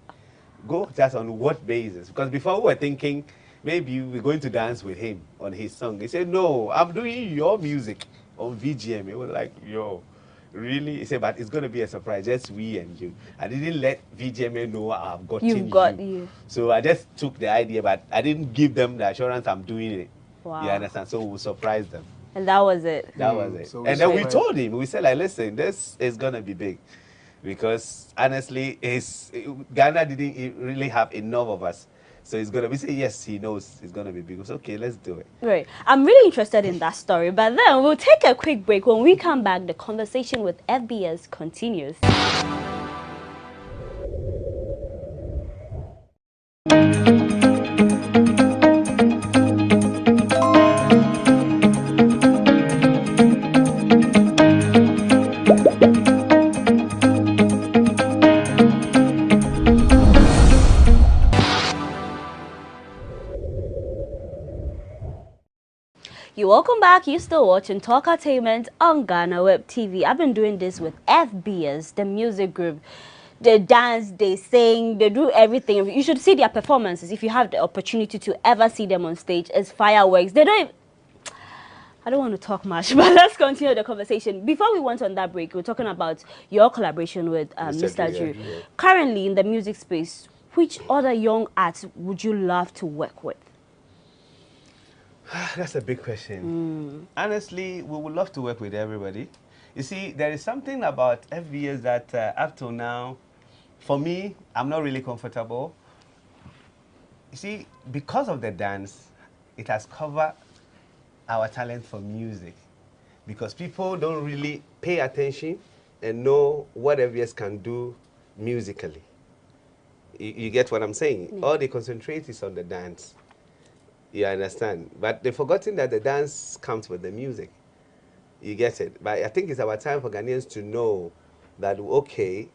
Go just on what basis? Because before we were thinking, maybe we're going to dance with him on his song. He said, no, I'm doing your music on VGM. It was like, yo, really? He said, but it's going to be a surprise, just we and you. I didn't let VGM know I've gotten you. So I just took the idea, but I didn't give them the assurance I'm doing it. Wow. You understand? So we surprised them. And that was it. That was it. So and then we told him, we said, like, listen, this is going to be big. Because honestly, Ghana didn't really have enough of us. So it's going to be, say, yes, he knows it's going to be big. It's okay, let's do it. Right. I'm really interested in that story. But then we'll take a quick break. When we come back, the conversation with FBS continues. Welcome back. You're still watching Talkatainment on GhanaWeb TV. I've been doing this with FBS, the music group. They dance, they sing, they do everything. You should see their performances if you have the opportunity to ever see them on stage. It's fireworks. They don't. I don't want to talk much, but let's continue the conversation. Before we went on that break, we were talking about your collaboration with Mr. Drew. Yeah. Currently, in the music space, which other young artists would you love to work with? That's a big question. Honestly, we would love to work with everybody. You see, there is something about FBS that up till now, for me, I'm not really comfortable. You see, because of the dance, it has covered our talent for music. Because people don't really pay attention and know what FBS can do musically. You get what I'm saying? Yeah. All they concentrate is on the dance. You understand? But they've forgotten that the dance comes with the music. You get it? But I think it's our time for Ghanaians to know that, okay,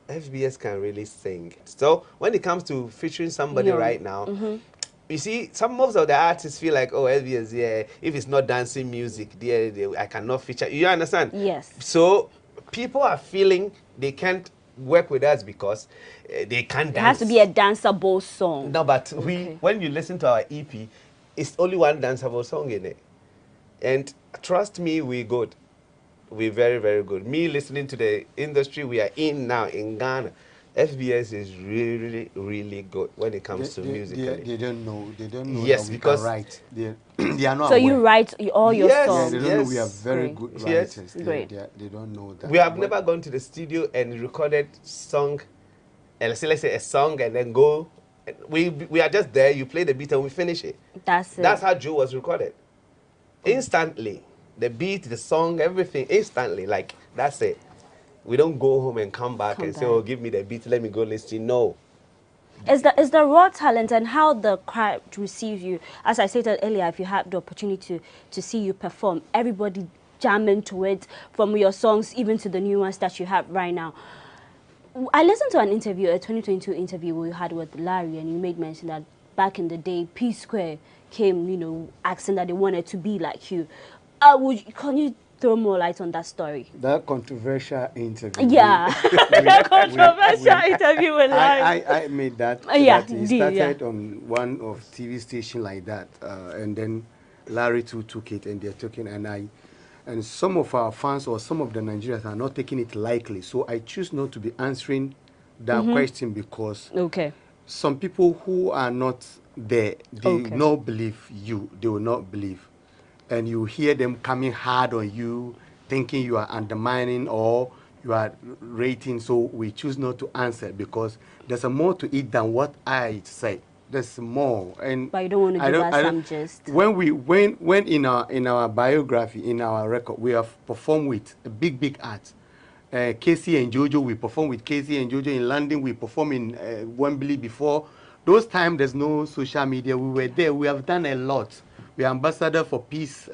FBS can really sing. So when it comes to featuring somebody right now, you see, most of the artists feel like, oh, FBS, yeah, if it's not dancing music, I cannot feature. You understand? Yes. So people are feeling they can't work with us because they can't dance. It has to be a danceable song. No, but when you listen to our EP, it's only one danceable song in it. And trust me, we're good. We're very, very good. Me listening to the industry we are in now in Ghana, FBS is really, really good when it comes to music. They don't know. They don't know. Yes, that we because can write. They are not. So aware. you write all your songs. Yeah, they don't know we are very good writers. Great. They don't know that. We have never gone to the studio and recorded song, and let's say a song, and then go. We are just there. You play the beat and we finish it. That's it. That's how Joe was recorded. Instantly, the beat, the song, everything instantly. Like that's it. We don't go home and come back and say, "Oh, give me the beat. Let me go listen." No. Is the raw talent and how the crowd receives you. As I stated earlier, if you have the opportunity to see you perform, everybody jam into it, from your songs even to the new ones that you have right now. I listened to an interview, a 2022 interview we had with Larry, and you made mention that back in the day, P Square came, asking that they wanted to be like you. Can you throw more light on that story? That controversial interview. Yeah, that controversial interview with Larry. I made that. Yeah, that he started on one of TV station like that, and then Larry too took it, and they're talking, and some of our fans or some of the Nigerians are not taking it lightly. So I choose not to be answering that question because some people who are not there, they will not believe you. They will not believe. And you hear them coming hard on you, thinking you are undermining or you are rating. So we choose not to answer because there's more to it than what I say. There's more. And but you don't want to give us some gist. When in our biography, in our record, we have performed with a big art. Casey and Jojo, we perform with Casey and Jojo in London. We perform in Wembley before. Those times there's no social media. We were there. We have done a lot. We are ambassador for peace.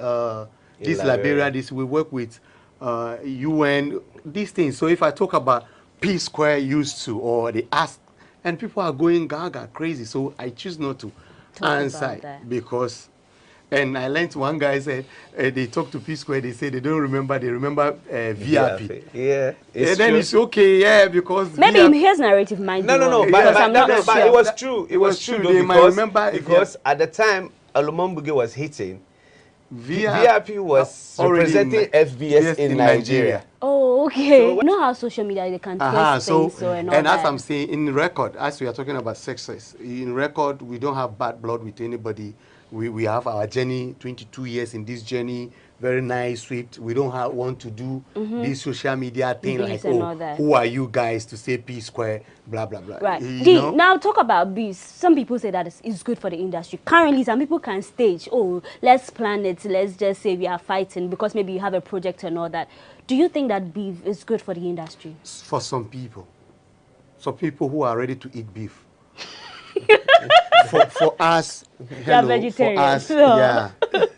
This Liberia. This we work with UN. These things. So if I talk about P Square used to or they ask, and people are going gaga crazy. So I choose not to answer because. And I learned one guy said they talk to P Square. They say they don't remember. They remember VIP. Yeah, and then it's okay. Yeah, because maybe in his narrative mind. No. But it was true. It was true. They might remember because at the time Alumambuge was hitting. VIP was representing FBS in Nigeria. Oh, okay. So, you know how social media they can twist things and all and that. As I'm saying, in record, as we are talking about success, in record we don't have bad blood with anybody. We have our journey, 22 years in this journey, very nice, sweet. We don't want to do this social media thing like, who are you guys to say P Square, blah, blah, blah. Right. Now talk about beats. Some people say that it's good for the industry. Currently, some people can stage, let's plan it. Let's just say we are fighting because maybe you have a project and all that. Do you think that beef is good for the industry? For some people who are ready to eat beef. for us,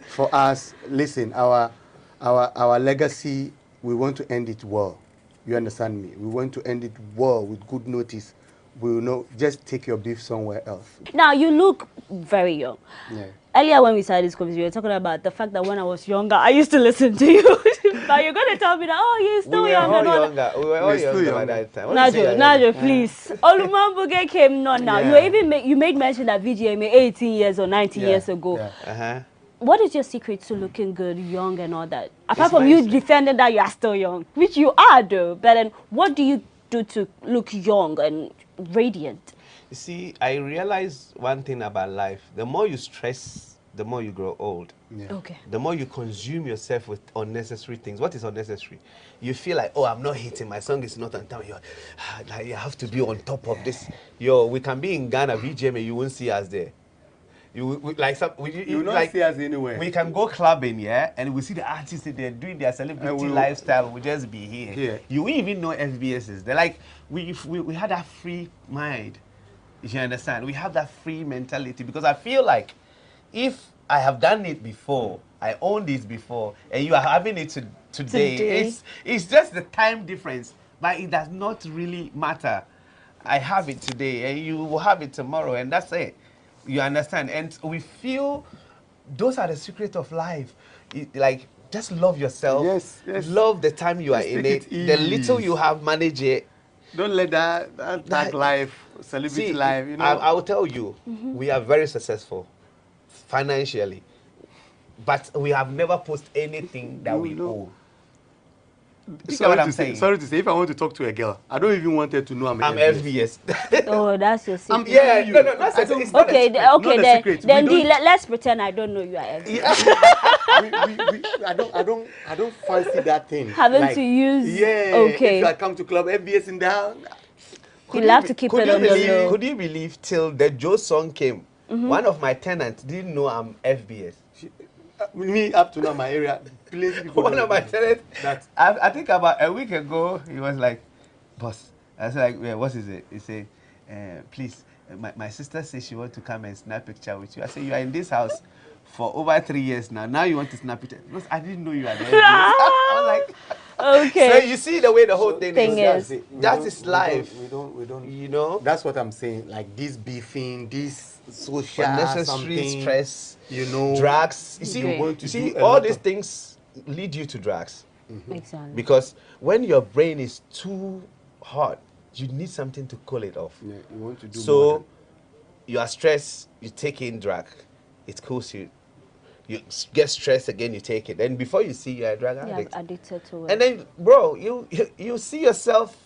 for us, listen, our legacy, we want to end it well. You understand me? We want to end it well with good notice. We will not just take your beef somewhere else. Now you look very young. Yeah. Earlier when we started this conversation, we were talking about the fact that when I was younger, I used to listen to you. But you're going to tell me that, you're still young. We were all younger by that time. Najo, please. Olumambuge came not now. Yeah. You made mention that VGA made 18 years or 19 years ago. Yeah. What is your secret to looking good, young and all that? Apart from you defending that you are still young, which you are though, but then what do you do to look young and radiant? You see, I realize one thing about life. The more you stress, the more you grow old. Yeah. Okay. The more you consume yourself with unnecessary things. What is unnecessary? You feel like, oh, I'm not hitting, my song is not on time. Like, you have to be on top of this. We can be in Ghana, VGMA, you won't see us there. You will not like, see us anywhere. We can go clubbing, yeah, and we see the artists that they're doing their celebrity lifestyle. We'll just be here. You won't even know FBS is. They're like, we had that free mind. You understand? We have that free mentality because I feel like if I have done it before, I owned it before, and you are having it today. It's just the time difference, but it does not really matter. I have it today, and you will have it tomorrow, and that's it. You understand? And we feel those are the secrets of life. Like, just love yourself. Yes. Love the time you are in it. The little you have, manage it. Don't let that life, celebrity life, you know. I will tell you, we are very successful financially, but we have never posted anything that we owe. Sorry to say, if I want to talk to a girl, I don't even want her to know I'm FBS. Oh, that's your secret. Let's pretend I don't know you are FBS. I don't fancy that thing. Having to use. Yeah. Okay. If I come to club, FBS in down. You'll have to keep it on the low. Could you believe till the Joe song came, one of my tenants didn't know I'm FBS. Me up to now, my area. One of my tenants, I think about a week ago, he was like, boss. I was like, yeah, what is it? He said, please, my sister says she wants to come and snap a picture with you. I said, you are in this house for over 3 years now. Now you want to snap picture. Because I didn't know you are there. I was like, okay. So you see the way the whole thing is. That is life. We don't. You know? That's what I'm saying. Like this beefing, this social unnecessary stress, you know, drugs. You see, all these things lead you to drugs. Exactly. Because when your brain is too hot, you need something to cool it off. Yeah, you want to do so you are stressed, you take in drug, it cools you. You get stressed again, you take it. And before you see, you're a drug addict. Yeah, addicted to it. And then, bro, you see yourself.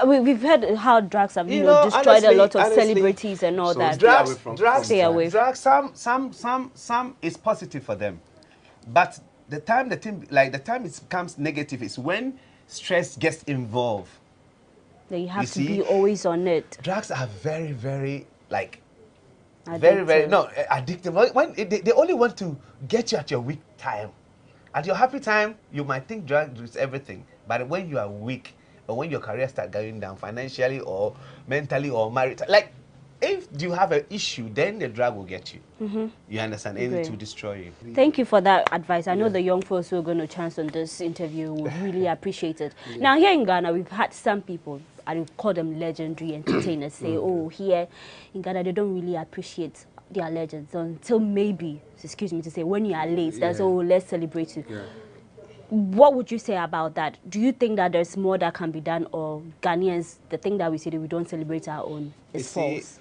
We've heard how drugs have destroyed a lot of celebrities and all that. Drugs, stay away. Drugs, some is positive for them, but the time it becomes negative is when stress gets involved. Then you have to be always on it. Drugs are very, very addictive. When they only want to get you at your weak time. At your happy time, you might think drugs is everything, but when you are weak, or when your career starts going down financially or mentally or marital, like if you have an issue, then the drug will get you. You understand? And it will destroy you. Thank you for that advice. I know the young folks who are going to chance on this interview will really appreciate it. Now, here in Ghana, we've had some people, I would call them legendary entertainers, say, oh, here in Ghana, they don't really appreciate their legends until maybe, excuse me to say, when you are late, that's, oh, let's celebrate you. What would you say about that? Do you think that there's more that can be done, or Ghanaians, the thing that we say that we don't celebrate our own is false?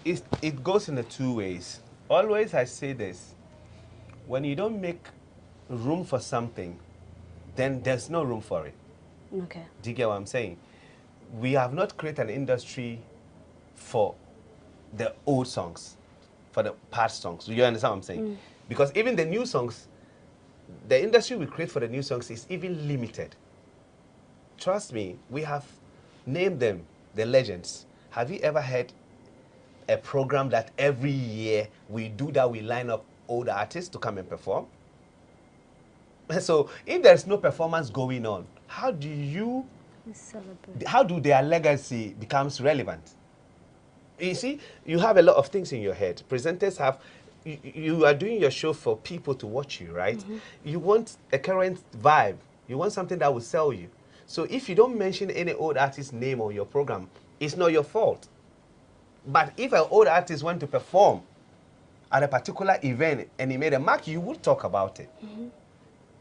It goes in the two ways. Always I say this, when you don't make room for something, then there's no room for it. Okay. Do you get what I'm saying? We have not created an industry for the old songs, for the past songs. Do you understand what I'm saying? Because even the new songs, the industry we create for the new songs is even limited. Trust me, we have named them the legends. Have you ever heard a program that every year we do that, we line up old artists to come and perform? So if there's no performance going on, how do their legacy becomes relevant? You see, you have a lot of things in your head. Presenters have, you are doing your show for people to watch you, right? You want a current vibe. You want something that will sell you. So if you don't mention any old artist's name on your program, it's not your fault. But if an old artist went to perform at a particular event and he made a mark, you would talk about it. Do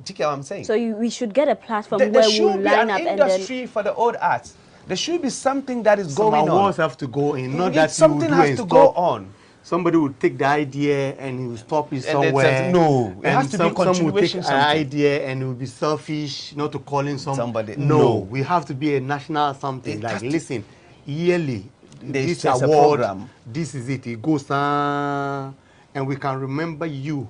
you get what I'm saying? So we should get a platform where we'll line up and then... There should be an industry for the old arts. There should be something that is going on. Some awards have to go in, not that something has to go on. somebody would take the idea and he will stop it somewhere. No, it has to be some will take continuation. an idea and it will be selfish, not to call in somebody. No, we have to be a national something. Like, listen, yearly, this award, this is it. It goes on, and we can remember you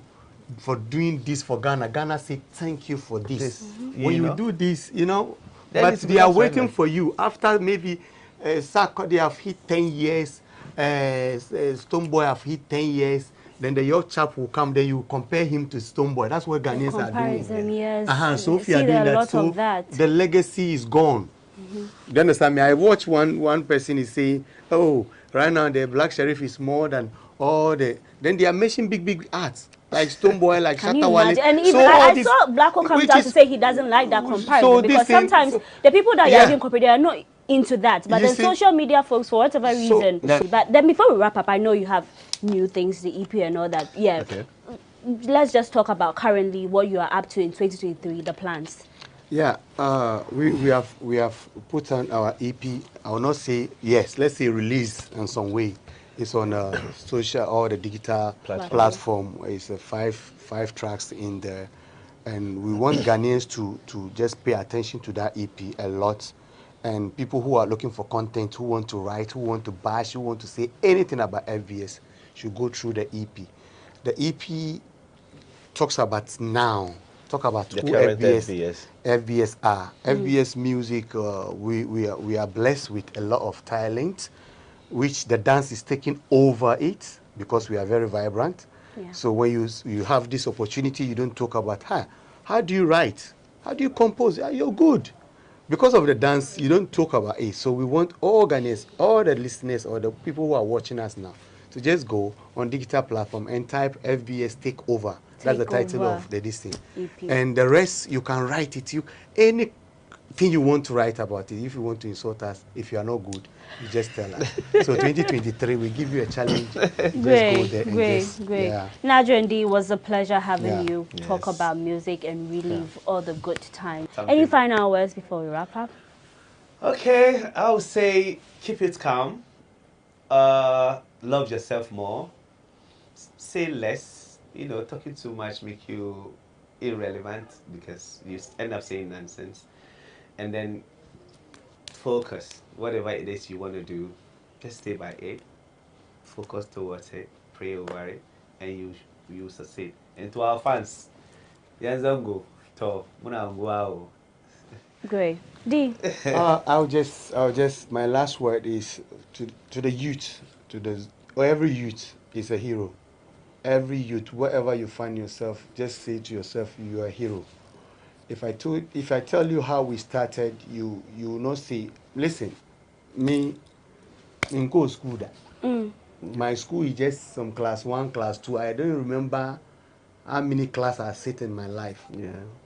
for doing this for Ghana. Ghana say thank you for this. When you do this, you know, but they are waiting for you after maybe they have hit 10 years. Stoneboy have hit 10 years, then the young chap will come, then you compare him to Stoneboy. That's what Ghanaians are doing. Yes. So if you are doing that, so the legacy is gone. Do you understand me? I watch one person is saying, oh, right now the Black Sheriff is more than all the... Then they are making big arts. Like Stoneboy, like Shatawale. And even I saw Blacko come out to say he doesn't like that comparison, because sometimes the people that are even compared, they are not into that, but then social media folks, for whatever reason. But then before we wrap up, I know you have new things, the EP and all that. Let's just talk about currently what you are up to in 2023, the plans. We have put on our EP. I will not say let's say release in some way. It's on social or the digital platform. It's a five tracks in there, and we want Ghanaians to just pay attention to that EP a lot. And people who are looking for content, who want to write, who want to bash, who want to say anything about FBS, should go through the EP. The EP talks about now, talk about who FBS are. FBS music, we are blessed with a lot of talent, which the dance is taking over it because we are very vibrant. So when you have this opportunity, you don't talk about, how do you write? How do you compose? You're good. Because of the dance, you don't talk about it. So we want all Ghanaians, all the listeners or the people who are watching us now, to just go on digital platform and type FBS Takeover. That's the title of the listing. And the rest, you can write it. Anything you want to write about it. If you want to insult us, if you are not good, you just tell us. So 2023, we give you a challenge. Great. Najo and D, it was a pleasure having you talk about music and relive all the good times. Any final words before we wrap up? Okay, I would say keep it calm. Love yourself more. Say less. You know, talking too much make you irrelevant because you end up saying nonsense. And then focus. Whatever it is you want to do, just stay by it. Focus towards it. Pray over it, and you succeed. And to our fans, Yanzango, to Munanguao. Great. D. I'll just my last word is to the youth, every youth is a hero. Every youth, wherever you find yourself, just say to yourself, you are a hero. If I tell you how we started, you will not say, listen, me in go school that. My school is just some class 1, class 2. I don't remember how many classes I sit in my life.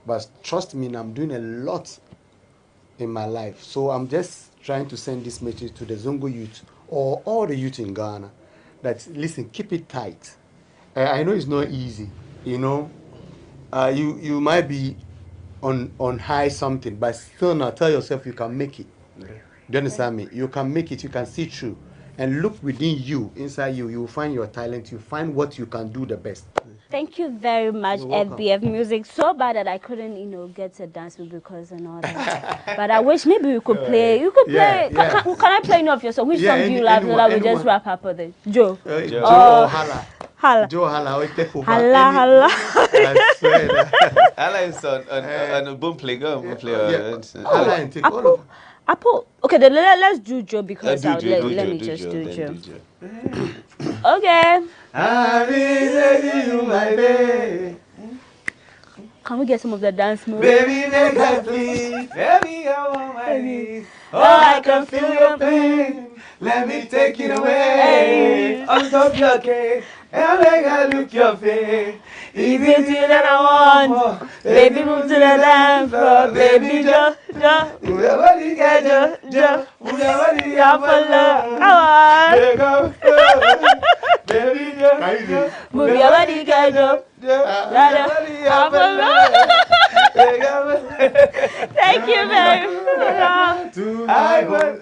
But trust me, I'm doing a lot in my life. So I'm just trying to send this message to the Zongo youth or all the youth in Ghana that, listen, keep it tight. I know it's not easy, you know. You might be on high something, but still now tell yourself you can make it. Do you understand me? You can make it, you can see through. And look within you, inside you, you will find your talent, you find what you can do the best. Thank you very much, FBF Music. So bad that I couldn't, get to dance with because and all that. But I wish maybe we could play. You could play. Can I play any of your songs? Which song do you love? We just wrap up with it. Joe. Joe or Hala. Hala. Joe Hala. Hala. I swear. Hala is on a boom play. Go boom play. Hala and take all of Apple. Okay, then let's do Joe because let me just do Joe. Okay. You, my baby. Can we get some of the dance moves? Baby, make I please. Baby, I want my knees. Oh, I can feel your pain. Let me take it away. On top your cake. And make I look your face. Easy to that I want more. Baby, move to the dance floor. Baby, just. Move your body, just. Move your body, I'm for love. Come on. Baby, just. Move your body, just. I'm for love. Thank you very much.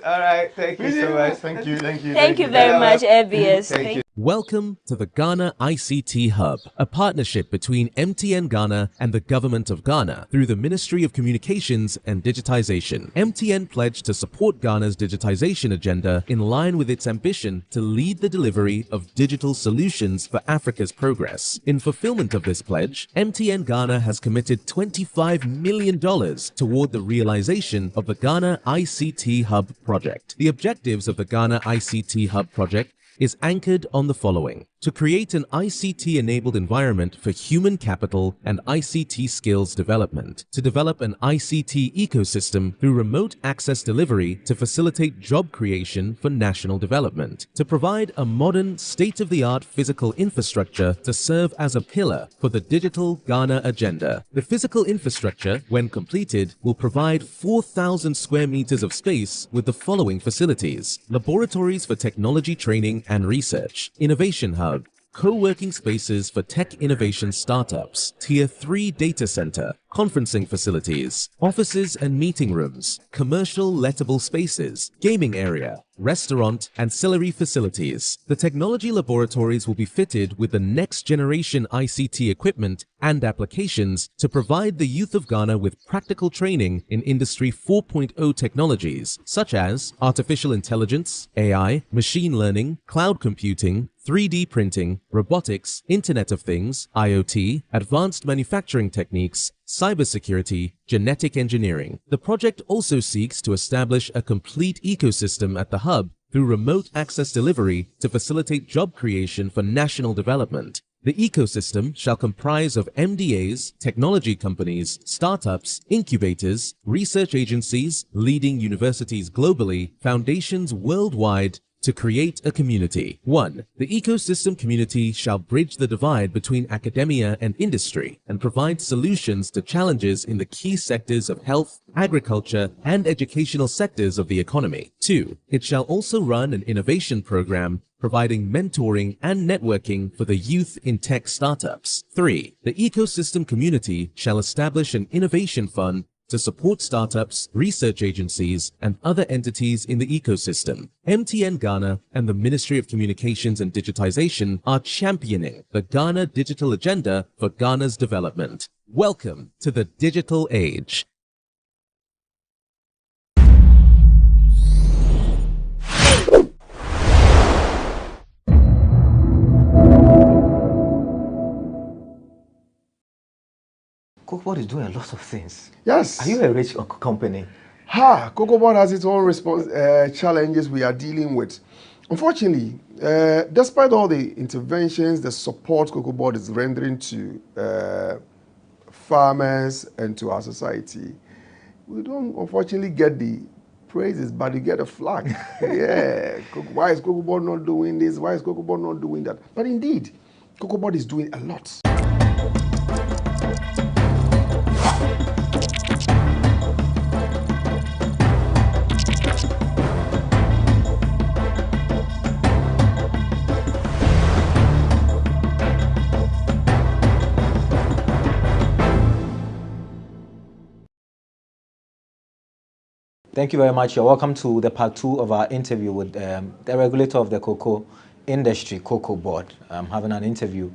All right, thank you so much. Thank you. Thank you very much, FBS. Welcome to the Ghana ICT Hub, a partnership between MTN Ghana and the Government of Ghana through the Ministry of Communications and Digitization. MTN pledged to support Ghana's digitization agenda in line with its ambition to lead the delivery of digital solutions for Africa's progress. In fulfillment of this pledge, MTN Ghana has committed $25 million toward the realization of the Ghana ICT Hub project. The objectives of the Ghana ICT Hub project is anchored on the following: to create an ICT-enabled environment for human capital and ICT skills development, to develop an ICT ecosystem through remote access delivery to facilitate job creation for national development, to provide a modern, state-of-the-art physical infrastructure to serve as a pillar for the digital Ghana agenda. The physical infrastructure, when completed, will provide 4,000 square meters of space with the following facilities: laboratories for technology training and research, innovation hub, co-working spaces for tech innovation startups, Tier 3 data center, conferencing facilities, offices and meeting rooms, commercial lettable spaces, gaming area, restaurant, ancillary facilities. The technology laboratories will be fitted with the next generation ICT equipment and applications to provide the youth of Ghana with practical training in Industry 4.0 technologies such as artificial intelligence, AI, machine learning, cloud computing, 3D printing, robotics, Internet of Things, IoT, advanced manufacturing techniques, cybersecurity, genetic engineering. The project also seeks to establish a complete ecosystem at the hub through remote access delivery to facilitate job creation for national development. The ecosystem shall comprise of MDAs, technology companies, startups, incubators, research agencies, leading universities globally, foundations worldwide, to create a community. 1. The ecosystem community shall bridge the divide between academia and industry and provide solutions to challenges in the key sectors of health, agriculture, and educational sectors of the economy. 2. It shall also run an innovation program providing mentoring and networking for the youth in tech startups. 3. The ecosystem community shall establish an innovation fund to support startups, research agencies, and other entities in the ecosystem. MTN Ghana and the Ministry of Communications and Digitization are championing the Ghana digital agenda for Ghana's development. Welcome to the digital age. CocoaBoard is doing a lot of things. Yes. Are you a rich company? CocoaBoard has its own challenges we are dealing with. Unfortunately, despite all the interventions, the support CocoaBoard is rendering to farmers and to our society, we don't unfortunately get the praises, but we get a flag. Yeah, why is CocoaBoard not doing this? Why is CocoaBoard not doing that? But indeed, CocoaBoard is doing a lot. Thank you very much. You're welcome to the part 2 of our interview with the regulator of the cocoa industry, CocoaBoard. I'm having an interview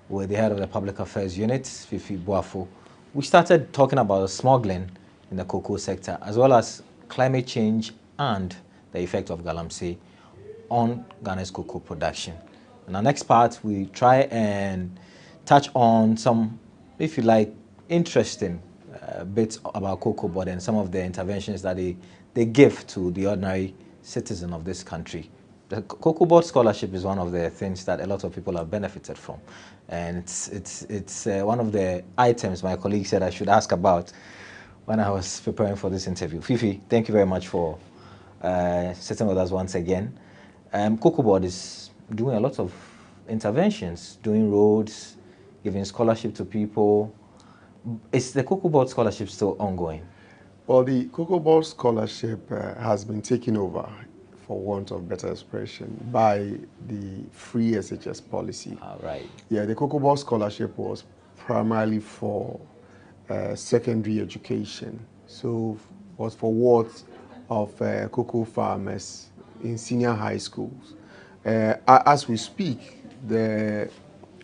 with the head of the Public Affairs Unit, Fifi Boafo. We started talking about smuggling in the cocoa sector, as well as climate change and the effect of galamsey on Ghana's cocoa production. In our next part, we try and touch on some, if you like, interesting bits about CocoaBoard and some of the interventions that they give to the ordinary citizen of this country. The CocoaBoard scholarship is one of the things that a lot of people have benefited from, and it's one of the items my colleague said I should ask about when I was preparing for this interview. Fifi, thank you very much for sitting with us once again. CocoaBoard is doing a lot of interventions, doing roads, giving scholarship to people. Is the CocoaBoard scholarship still ongoing? Well, the CocoaBoard scholarship has been taken over, for want of better expression, by the free SHS policy. All right. Yeah, the CocoaBoard scholarship was primarily for secondary education. So it was for wards of cocoa farmers in senior high schools. as we speak, the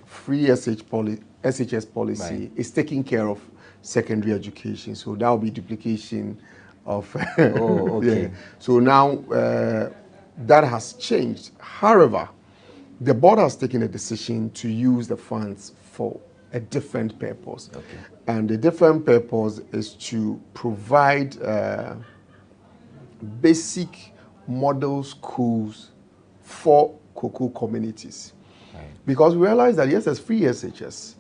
free SHS policy is taking care of secondary education. So that will be duplication of. Oh, okay. Yeah. So now that has changed. However, the board has taken a decision to use the funds for a different purpose. Okay. And the different purpose is to provide basic model schools for cocoa communities. Right. Because we realize that yes, there's free SHS,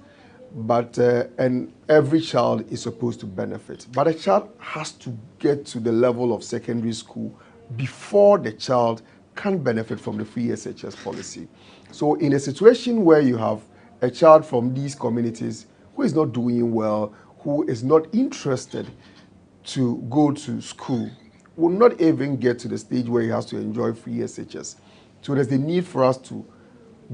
but and every child is supposed to benefit. But a child has to get to the level of secondary school before the child can benefit from the free SHS policy. So in a situation where you have a child from these communities who is not doing well, who is not interested to go to school, will not even get to the stage where he has to enjoy free SHS. So there's the need for us to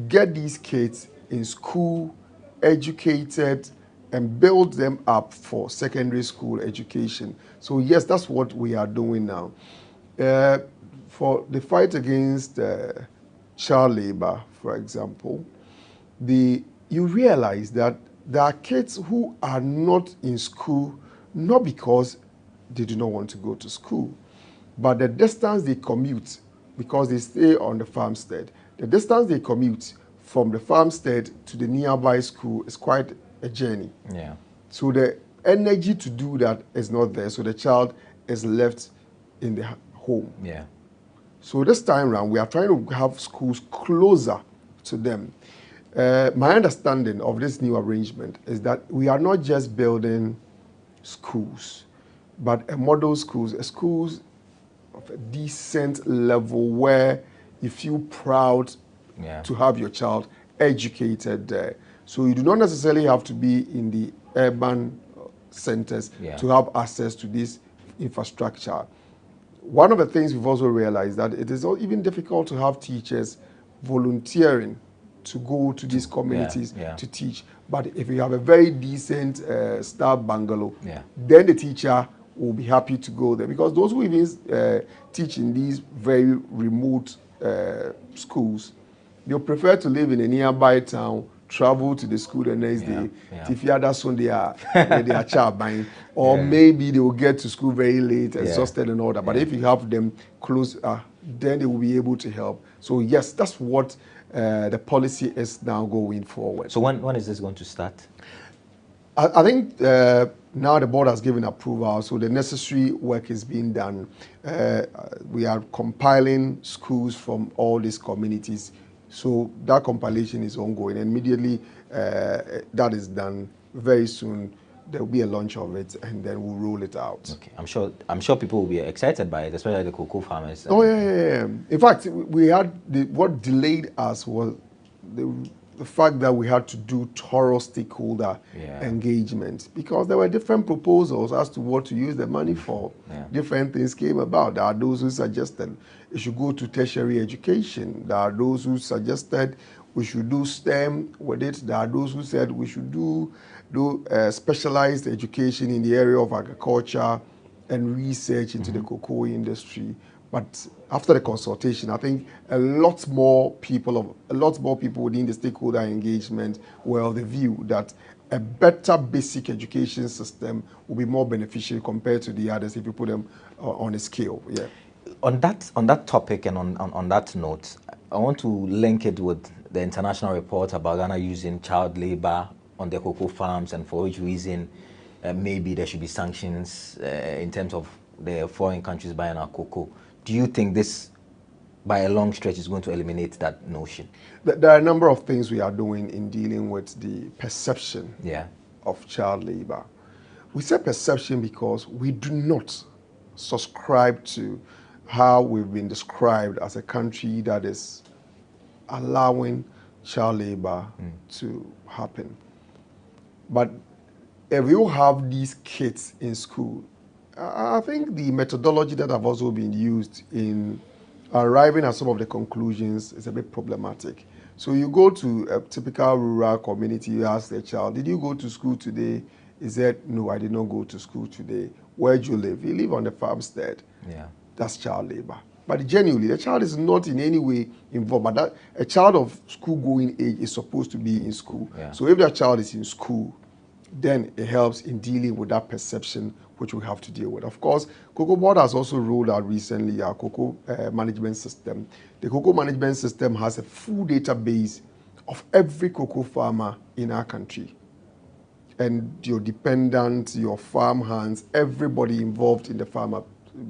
get these kids in school, educated, and build them up for secondary school education. So yes, that's what we are doing now. For the fight against child labor, for example, you realize that there are kids who are not in school, not because they do not want to go to school, but the distance they commute, because they stay on the farmstead, the distance they commute from the farmstead to the nearby school is quite a journey. Yeah. So the energy to do that is not there, so the child is left in the home. Yeah. So this time around, we are trying to have schools closer to them. My understanding of this new arrangement is that we are not just building schools, but a model schools, schools of a decent level where you feel proud to have your child educated there. So you do not necessarily have to be in the urban centers to have access to this infrastructure. One of the things we've also realized that it is even difficult to have teachers volunteering to go to these communities to teach. But if you have a very decent staff bungalow, then the teacher will be happy to go there. Because those who even teach in these very remote schools, they'll prefer to live in a nearby town, travel to the school the next day. If you that's when they are child buying, or maybe they will get to school very late, exhausted and all that. But if you have them close, then they will be able to help. So yes, that's what the policy is now going forward. So when is this going to start? I think now the board has given approval, so the necessary work is being done. We are compiling schools from all these communities. So that compilation is ongoing, and immediately that is done, very soon there will be a launch of it, and then we'll roll it out. Okay, I'm sure people will be excited by it, especially the cocoa farmers. Oh yeah. In fact, we had what delayed us was the fact that we had to do thorough stakeholder engagement, because there were different proposals as to what to use the money for. Different things came about. There are those who suggested it should go to tertiary education. There are those who suggested we should do STEM with it. There are those who said we should do specialized education in the area of agriculture and research into the cocoa industry. But after the consultation, I think a lot more people within the stakeholder engagement were of the view that a better basic education system will be more beneficial compared to the others if you put them on a scale. Yeah. On that topic and on that note, I want to link it with the international report about Ghana using child labor on the cocoa farms, and for which reason maybe there should be sanctions in terms of the foreign countries buying our cocoa. Do you think this, by a long stretch, is going to eliminate that notion? There are a number of things we are doing in dealing with the perception of child labor. We say perception because we do not subscribe to how we've been described as a country that is allowing child labor to happen. But if you have these kids in school, I think the methodology that have also been used in arriving at some of the conclusions is a bit problematic. So you go to a typical rural community, you ask the child, did you go to school today? He said, no, I did not go to school today. Where do you live? You live on the farmstead. Yeah. That's child labor. But genuinely, the child is not in any way involved. But that a child of school-going age is supposed to be in school. Yeah. So if that child is in school, then it helps in dealing with that perception which we have to deal with. Of course, Cocoa Board has also rolled out recently our cocoa management system. The cocoa management system has a full database of every cocoa farmer in our country. And your dependents, your farm hands, everybody involved in the farmer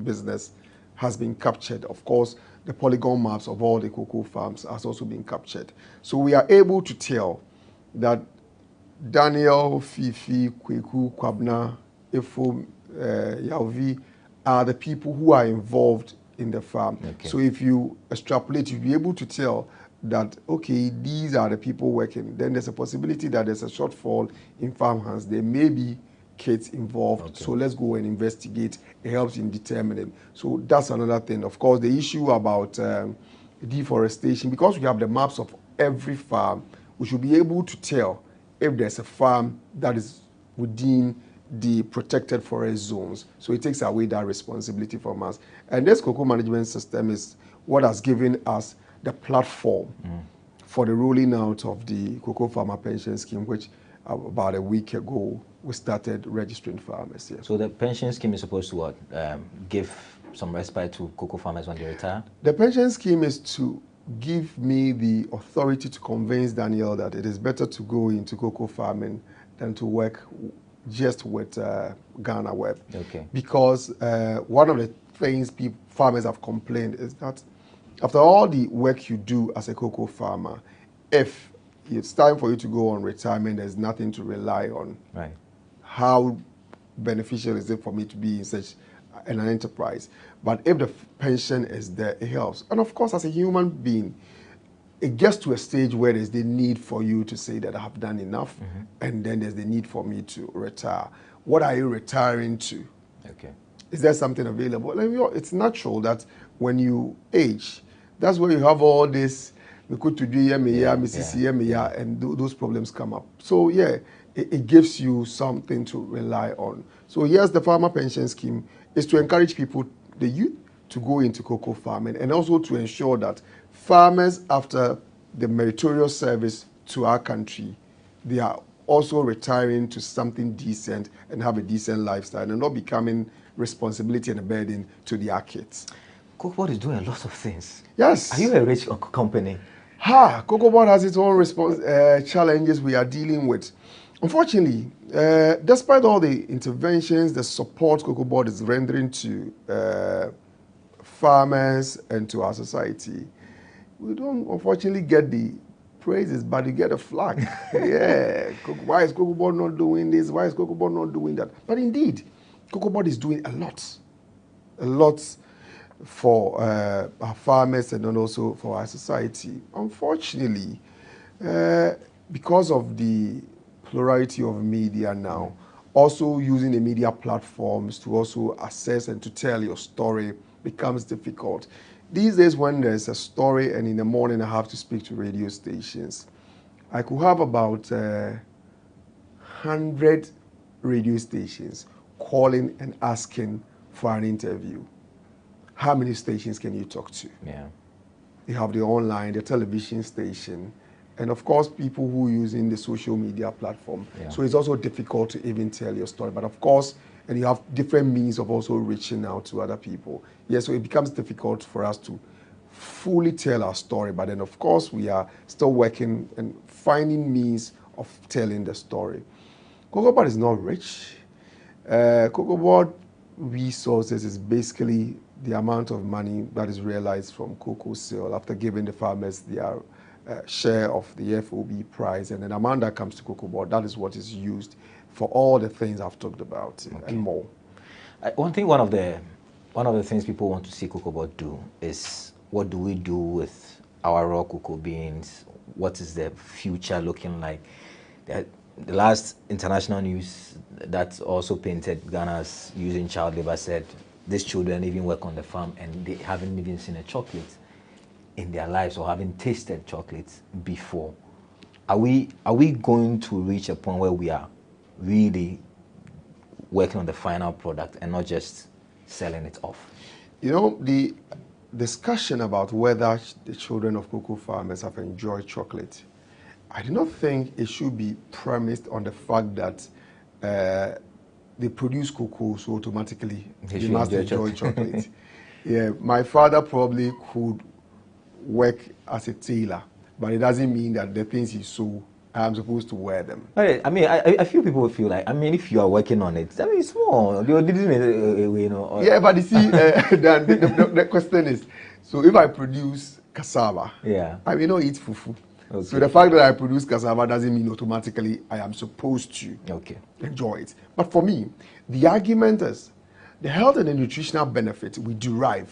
business has been captured. Of course, the polygon maps of all the cocoa farms has also been captured. So we are able to tell that Daniel, Fifi, Kweku, Kwabna, Efo, Yauvi are the people who are involved in the farm. Okay. So if you extrapolate, you'll be able to tell that, okay, these are the people working. Then there's a possibility that there's a shortfall in farm hands. There may be kids involved. Okay. So let's go and investigate. It helps in determining. So that's another thing. Of course, the issue about deforestation, because we have the maps of every farm, we should be able to tell if there's a farm that is within the protected forest zones. So it takes away that responsibility from us. And this cocoa management system is what has given us the platform for the rolling out of the Cocoa Farmer Pension Scheme, which about a week ago we started registering farmers here. So the pension scheme is supposed to what? Give some respite to cocoa farmers when they retire? The pension scheme is to give me the authority to convince Daniel that it is better to go into cocoa farming than to work just with GhanaWeb. Okay. Because one of the things farmers have complained is that after all the work you do as a cocoa farmer, if it's time for you to go on retirement, there's nothing to rely on. Right. How beneficial is it for me to be in such an enterprise? But if the pension is there, it helps. And of course, as a human being, it gets to a stage where there's the need for you to say that I have done enough, and then there's the need for me to retire. What are you retiring to? Okay. Is there something available? And it's natural that when you age, that's where you have all this, and those problems come up. So yeah, it gives you something to rely on. So yes, the farmer pension scheme is to encourage people, the youth, to go into cocoa farming, and also to ensure that farmers, after the meritorious service to our country, they are also retiring to something decent and have a decent lifestyle and not becoming responsibility and a burden to their kids. Cocoa Board is doing a lot of things. Yes. Are you a rich company? Cocoa Board has its own challenges we are dealing with. Unfortunately, despite all the interventions, the support Cocoa Board is rendering to farmers and to our society, we don't unfortunately get the praises, but we get a flag. Yeah, why is Cocoa Board not doing this? Why is Cocoa Board not doing that? But indeed, Cocoa Board is doing a lot for our farmers and then also for our society. Unfortunately, because of the plurality of media now, also using the media platforms to also assess and to tell your story becomes difficult. These days when there's a story and in the morning I have to speak to radio stations, I could have about 100 radio stations calling and asking for an interview. How many stations can you talk to? Yeah. You have the online, the television station, and of course people who are using the social media platform. Yeah. So it's also difficult to even tell your story. But of course, and you have different means of also reaching out to other people. Yeah, so it becomes difficult for us to fully tell our story. But then of course we are still working and finding means of telling the story. Cocoa Board is not rich. Cocoa Board resources is basically the amount of money that is realized from cocoa sale after giving the farmers their share of the FOB price, and an amount that comes to Cocoa Board, that is what is used for all the things I've talked about and more. One of the things people want to see Cocoa Board do is, what do we do with our raw cocoa beans? What is the future looking like? The last international news that also painted Ghana as using child labor said these children even work on the farm and they haven't even seen a chocolate in their lives or haven't tasted chocolates before. Are we going to reach a point where we are really working on the final product and not just selling it off? You know, discussion about whether the children of cocoa farmers have enjoyed chocolate, I do not think it should be premised on the fact that they produce cocoa, so automatically they must enjoy chocolate. Yeah, my father probably could work as a tailor, but it doesn't mean that the things he sew, I'm supposed to wear them. Okay, I mean, I feel people feel like, I mean, if you are working on it, I mean, it's small. You know. Yeah, but you see, the question is, so if I produce cassava, I may not eat fufu. Okay. So the fact that I produce cassava doesn't mean automatically I am supposed to enjoy it. But for me, the argument is the health and the nutritional benefit we derive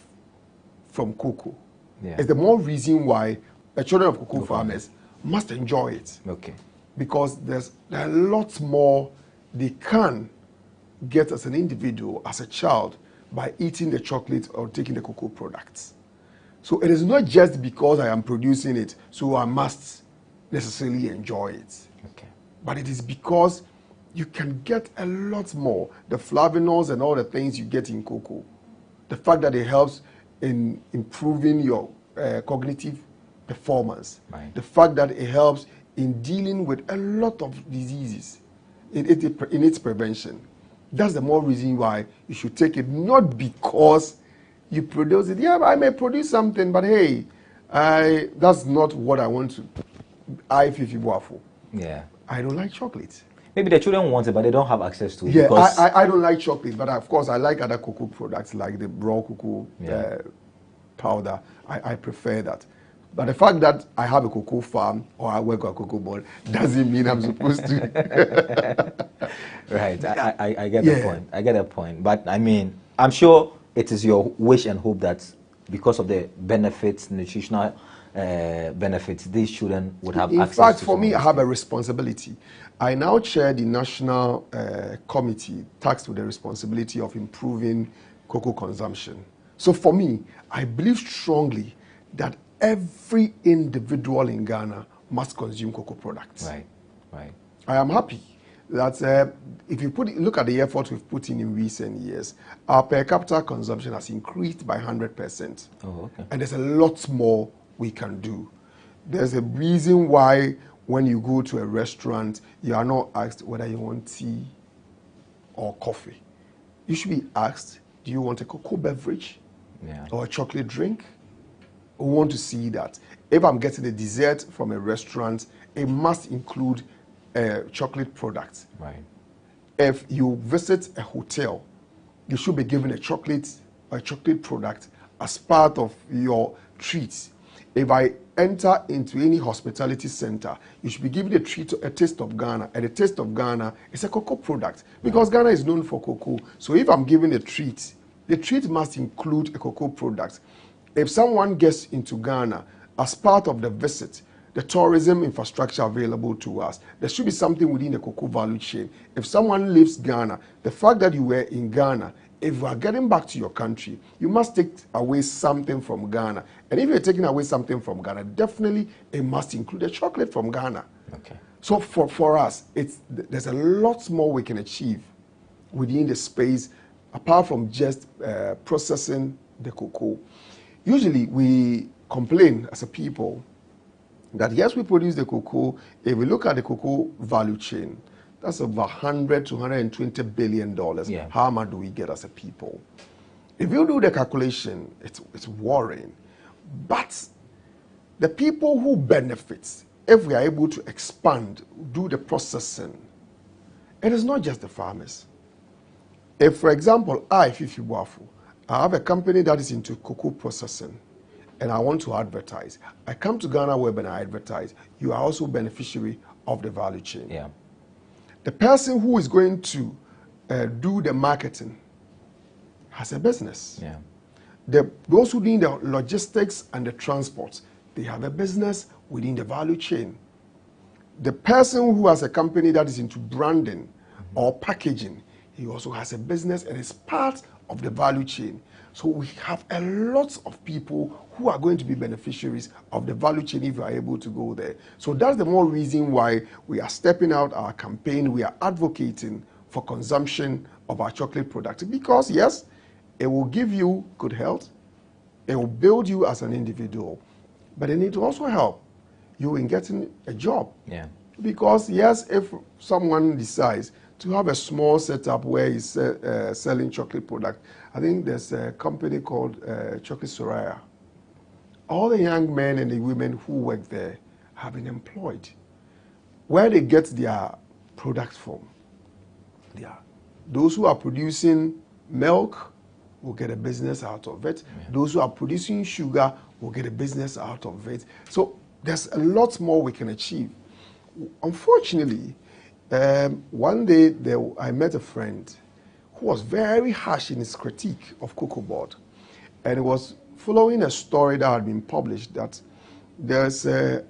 from cocoa is the more reason why the children of cocoa farmers must enjoy it. Okay. Because there are lots more they can get as an individual, as a child, by eating the chocolate or taking the cocoa products. So it is not just because I am producing it, so I must necessarily enjoy it. Okay. But it is because you can get a lot more. The flavanols and all the things you get in cocoa. The fact that it helps in improving your cognitive performance. Right. The fact that it helps in dealing with a lot of diseases in its prevention. That's the more reason why you should take it, not because you produce it. Yeah, I may produce something, but hey, that's not what I want to. Yeah. I don't like chocolate. Maybe the children want it, but they don't have access to it. Yeah, I don't like chocolate, but of course I like other cocoa products like the raw cocoa powder. I prefer that. But the fact that I have a cocoa farm or I work on a cocoa board doesn't mean I'm supposed to. Right, I get the point. I get the point. But I mean, I'm sure it is your wish and hope that because of the benefits, nutritional benefits, these children would have access to. In fact, for me, I have a responsibility. I now chair the national committee tasked with the responsibility of improving cocoa consumption. So for me, I believe strongly that every individual in Ghana must consume cocoa products. Right, right. I am happy that if you look at the effort we've put in recent years, our per capita consumption has increased by 100%. Oh, okay. And there's a lot more we can do. There's a reason why when you go to a restaurant, you are not asked whether you want tea or coffee. You should be asked, do you want a cocoa beverage or a chocolate drink? We want to see that. If I'm getting a dessert from a restaurant, it must include chocolate products. Right. If you visit a hotel, you should be given a chocolate or a chocolate product as part of your treats. If I enter into any hospitality center, you should be given a treat, a taste of Ghana. And the taste of Ghana is a cocoa product because Ghana is known for cocoa. So if I'm given a treat, the treat must include a cocoa product. If someone gets into Ghana as part of the visit, the tourism infrastructure available to us, there should be something within the cocoa value chain. If someone leaves Ghana, the fact that you were in Ghana, if you are getting back to your country, you must take away something from Ghana. And if you're taking away something from Ghana, definitely it must include a chocolate from Ghana. Okay. So for us, there's a lot more we can achieve within the space, apart from just processing the cocoa. Usually we complain as a people that yes, we produce the cocoa. If we look at the cocoa value chain, that's over $100 to $120 billion. Yeah. How much do we get as a people? If you do the calculation, it's worrying. But the people who benefit, if we are able to expand, do the processing, it is not just the farmers. If, for example, Fifi Boafo, I have a company that is into cocoa processing, and I want to advertise. I come to GhanaWeb and I advertise. You are also beneficiary of the value chain. Yeah. The person who is going to do the marketing has a business. Yeah. Those who do the logistics and the transport, they have a business within the value chain. The person who has a company that is into branding or packaging, he also has a business and is part of the value chain. So we have a lot of people who are going to be beneficiaries of the value chain if we are able to go there. So that's the more reason why we are stepping out our campaign. We are advocating for consumption of our chocolate product because yes, it will give you good health, It will build you as an individual, but it will also help you in getting a job. Yeah. Because yes, if someone decides to have a small setup where he's selling chocolate product, I think there's a company called Chocolate Soraya. All the young men and the women who work there have been employed. Where they get their products from, those who are producing milk will get a business out of it. Yeah. Those who are producing sugar will get a business out of it. So there's a lot more we can achieve. Unfortunately, one day I met a friend who was very harsh in his critique of Cocoa Board. And it was following a story that had been published that there's a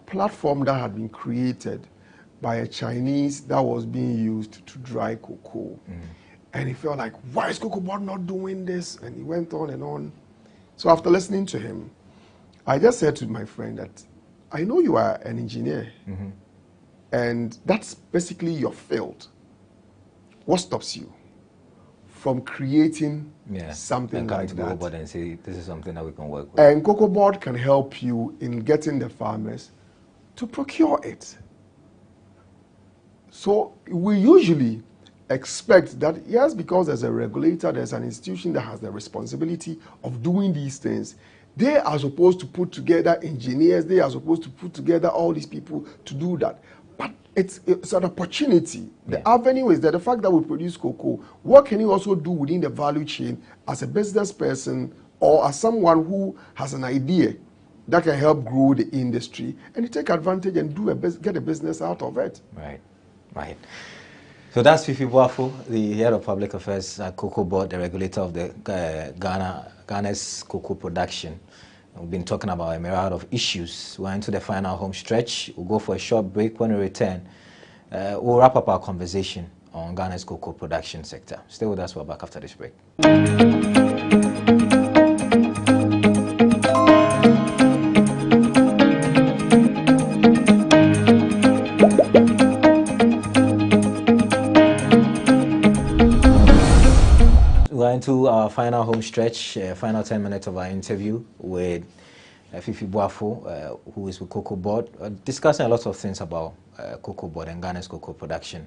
platform that had been created by a Chinese that was being used to dry cocoa. And he felt like, why is Cocoa Board not doing this? And he went on and on. So after listening to him, I just said to my friend that, I know you are an engineer, and that's basically your field. What stops you from creating something like that? Cocoa Board and say, this is something that we can work with. And Cocoa Board can help you in getting the farmers to procure it. So we usually expect that, yes, because there's a regulator, there's an institution that has the responsibility of doing these things. They are supposed to put together engineers, they are supposed to put together all these people to do that. But it's an opportunity. The avenue is that the fact that we produce cocoa, what can you also do within the value chain as a business person or as someone who has an idea that can help grow the industry, and you take advantage and get a business out of it. Right, right. So that's Fifi Boafo, the head of public affairs at Cocoa Board, the regulator of the Ghana's cocoa production. We've been talking about a myriad of issues. We're into the final home stretch. We'll go for a short break. When we return, we'll wrap up our conversation on Ghana's cocoa production sector. Stay with us. We're back after this break. Into our final home stretch, final 10 minutes of our interview with Fifi Boafo, who is with Cocoa Board, discussing a lot of things about Cocoa Board and Ghana's cocoa production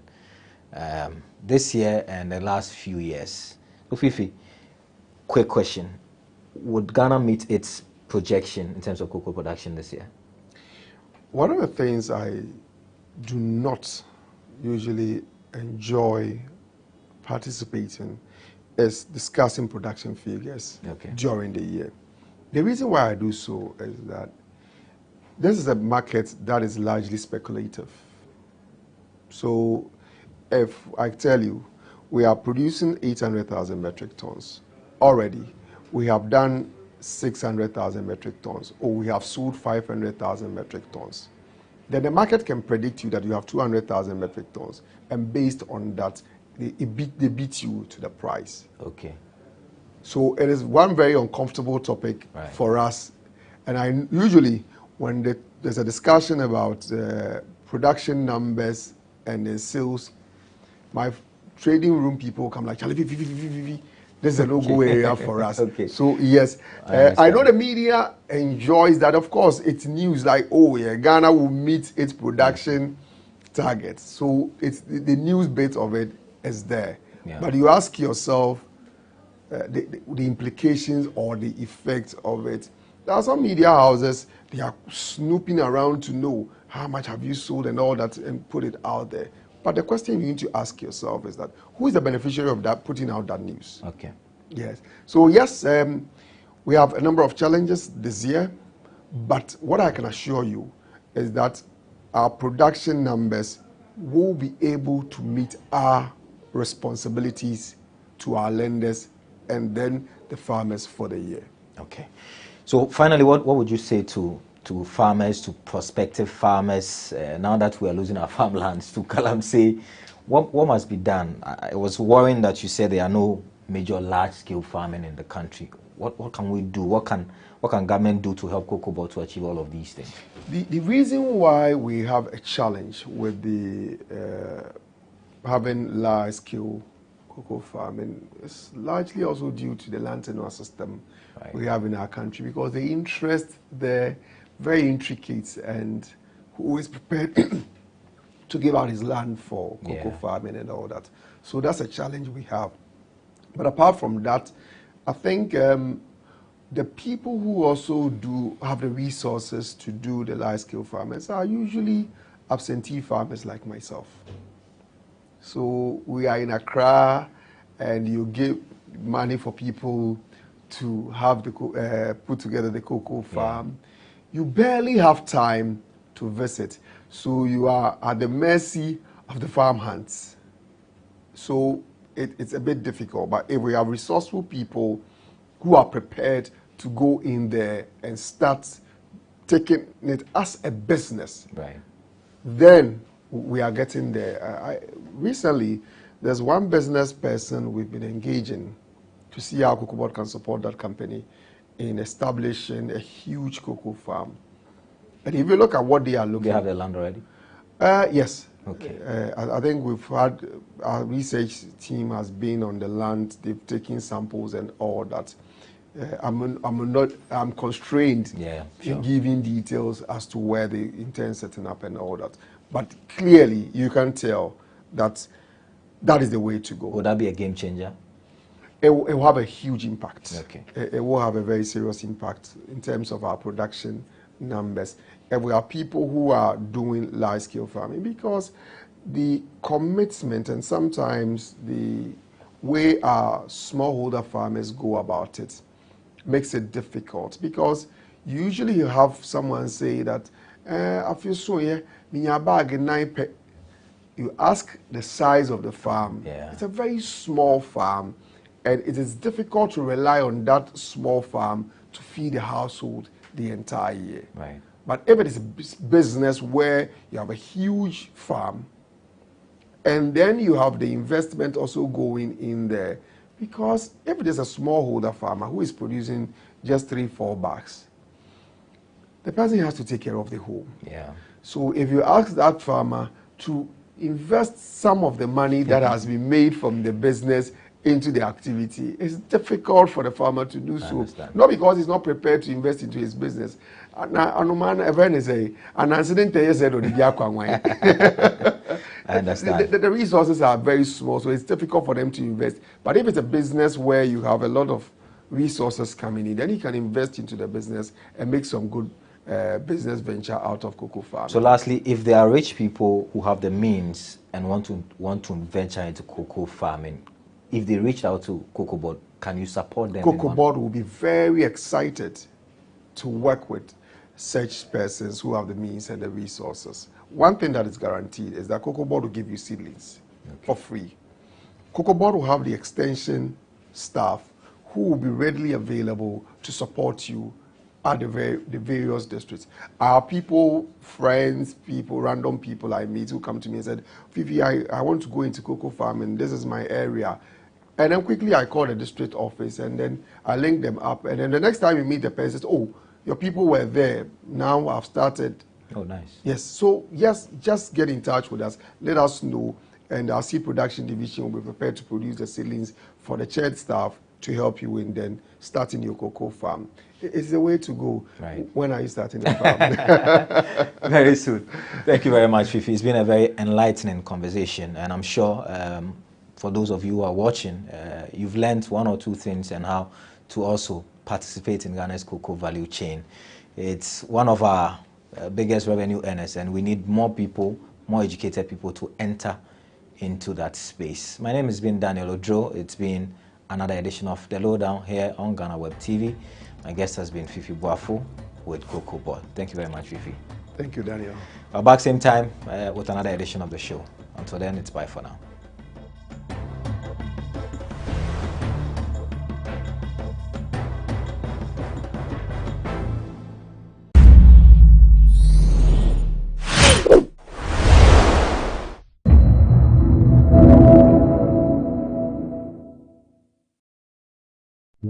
this year and the last few years. So Fifi, quick question. Would Ghana meet its projection in terms of cocoa production this year? One of the things I do not usually enjoy participating is discussing production figures during the year. The reason why I do so is that this is a market that is largely speculative. So if I tell you we are producing 800,000 metric tons already, we have done 600,000 metric tons, or we have sold 500,000 metric tons, then the market can predict you that you have 200,000 metric tons, and based on that, they beat you to the price. Okay. So it is one very uncomfortable topic for us. And I usually, when there's a discussion about production numbers and the sales, my trading room people come like, Charlie, this is a no-go area for us. So yes, I know the media enjoys that. Of course, it's news like, oh yeah, Ghana will meet its production targets. So it's the news bit of it is there. But you ask yourself the implications or the effects of it. There are some media houses, they are snooping around to know how much have you sold and all that and put it out there. But the question you need to ask yourself is that, who is the beneficiary of that, putting out that news? Okay. Yes. So yes, we have a number of challenges this year, but what I can assure you is that our production numbers will be able to meet our responsibilities to our lenders and then the farmers for the year. Okay. So finally, what would you say to farmers, to prospective farmers, now that we are losing our farmlands to Galamsey? What must be done? I was worrying that you said there are no major large-scale farming in the country. What can we do? What can government do to help Cocoa Board to achieve all of these things? The reason why we have a challenge with the having large-scale cocoa farming is largely also due to the land tenure system we have in our country, because the interest there very intricate, and who is prepared to give out his land for cocoa farming and all that. So that's a challenge we have. But apart from that, I think the people who also do have the resources to do the large-scale farmers are usually absentee farmers like myself. So we are in Accra, and you give money for people to have the put together the cocoa farm. You barely have time to visit, so you are at the mercy of the farm hands. So it's a bit difficult, but if we have resourceful people who are prepared to go in there and start taking it as a business, then we are getting there. Recently, there's one business person we've been engaging to see how Cocoa Board can support that company in establishing a huge cocoa farm. And if you look at what they are looking... They have the land already? Yes. Okay. I think we've had, our research team has been on the land, they've taken samples and all that. I'm constrained in giving details as to where they intend setting up and all that. But clearly, you can tell that that is the way to go. Would that be a game changer? It will have a huge impact. Okay. It will have a very serious impact in terms of our production numbers. And we have people who are doing large-scale farming, because the commitment and sometimes the way our smallholder farmers go about it makes it difficult, because usually you have someone say that, I feel so, you ask the size of the farm. It's a very small farm, and it is difficult to rely on that small farm to feed the household the entire year. But if it is a business where you have a huge farm, and then you have the investment also going in there, because if it is a smallholder farmer who is producing just 3-4 bags, the person has to take care of the home. So if you ask that farmer to invest some of the money that has been made from the business into the activity, it's difficult for the farmer to do so. Not because he's not prepared to invest into his business. I understand. The resources are very small, so it's difficult for them to invest. But if it's a business where you have a lot of resources coming in, then you can invest into the business and make some good business venture out of cocoa farming. So lastly, if there are rich people who have the means and want to venture into cocoa farming, if they reach out to Cocoa Board, can you support them? Cocoa Board will be very excited to work with such persons who have the means and the resources. One thing that is guaranteed is that Cocoa Board will give you seedlings for free. Cocoa Board will have the extension staff who will be readily available to support you at the various districts. Our people, friends, people, random people I meet who come to me and said, Fifi, I want to go into cocoa farming, this is my area. And then quickly I call the district office, and then I link them up. And then the next time you meet the person, says, oh, your people were there, now I've started. Oh, nice. Yes, so yes, just get in touch with us, let us know, and our seed production division will be prepared to produce the seedlings for the church staff to help you in then starting your cocoa farm. It's the way to go. When are you starting the farm? Very soon. Thank you very much, Fifi. It's been a very enlightening conversation, and I'm sure for those of you who are watching, you've learned one or two things and how to also participate in Ghana's cocoa value chain. It's one of our biggest revenue earners, and we need more people, more educated people to enter into that space. My name has been Daniel Odro. It's been another edition of The Lowdown here on GhanaWeb TV. My guest has been Fifi Boafo with Cocoa Board. Thank you very much, Fifi. Thank you, Daniel. We're back same time with another edition of the show. Until then, it's bye for now.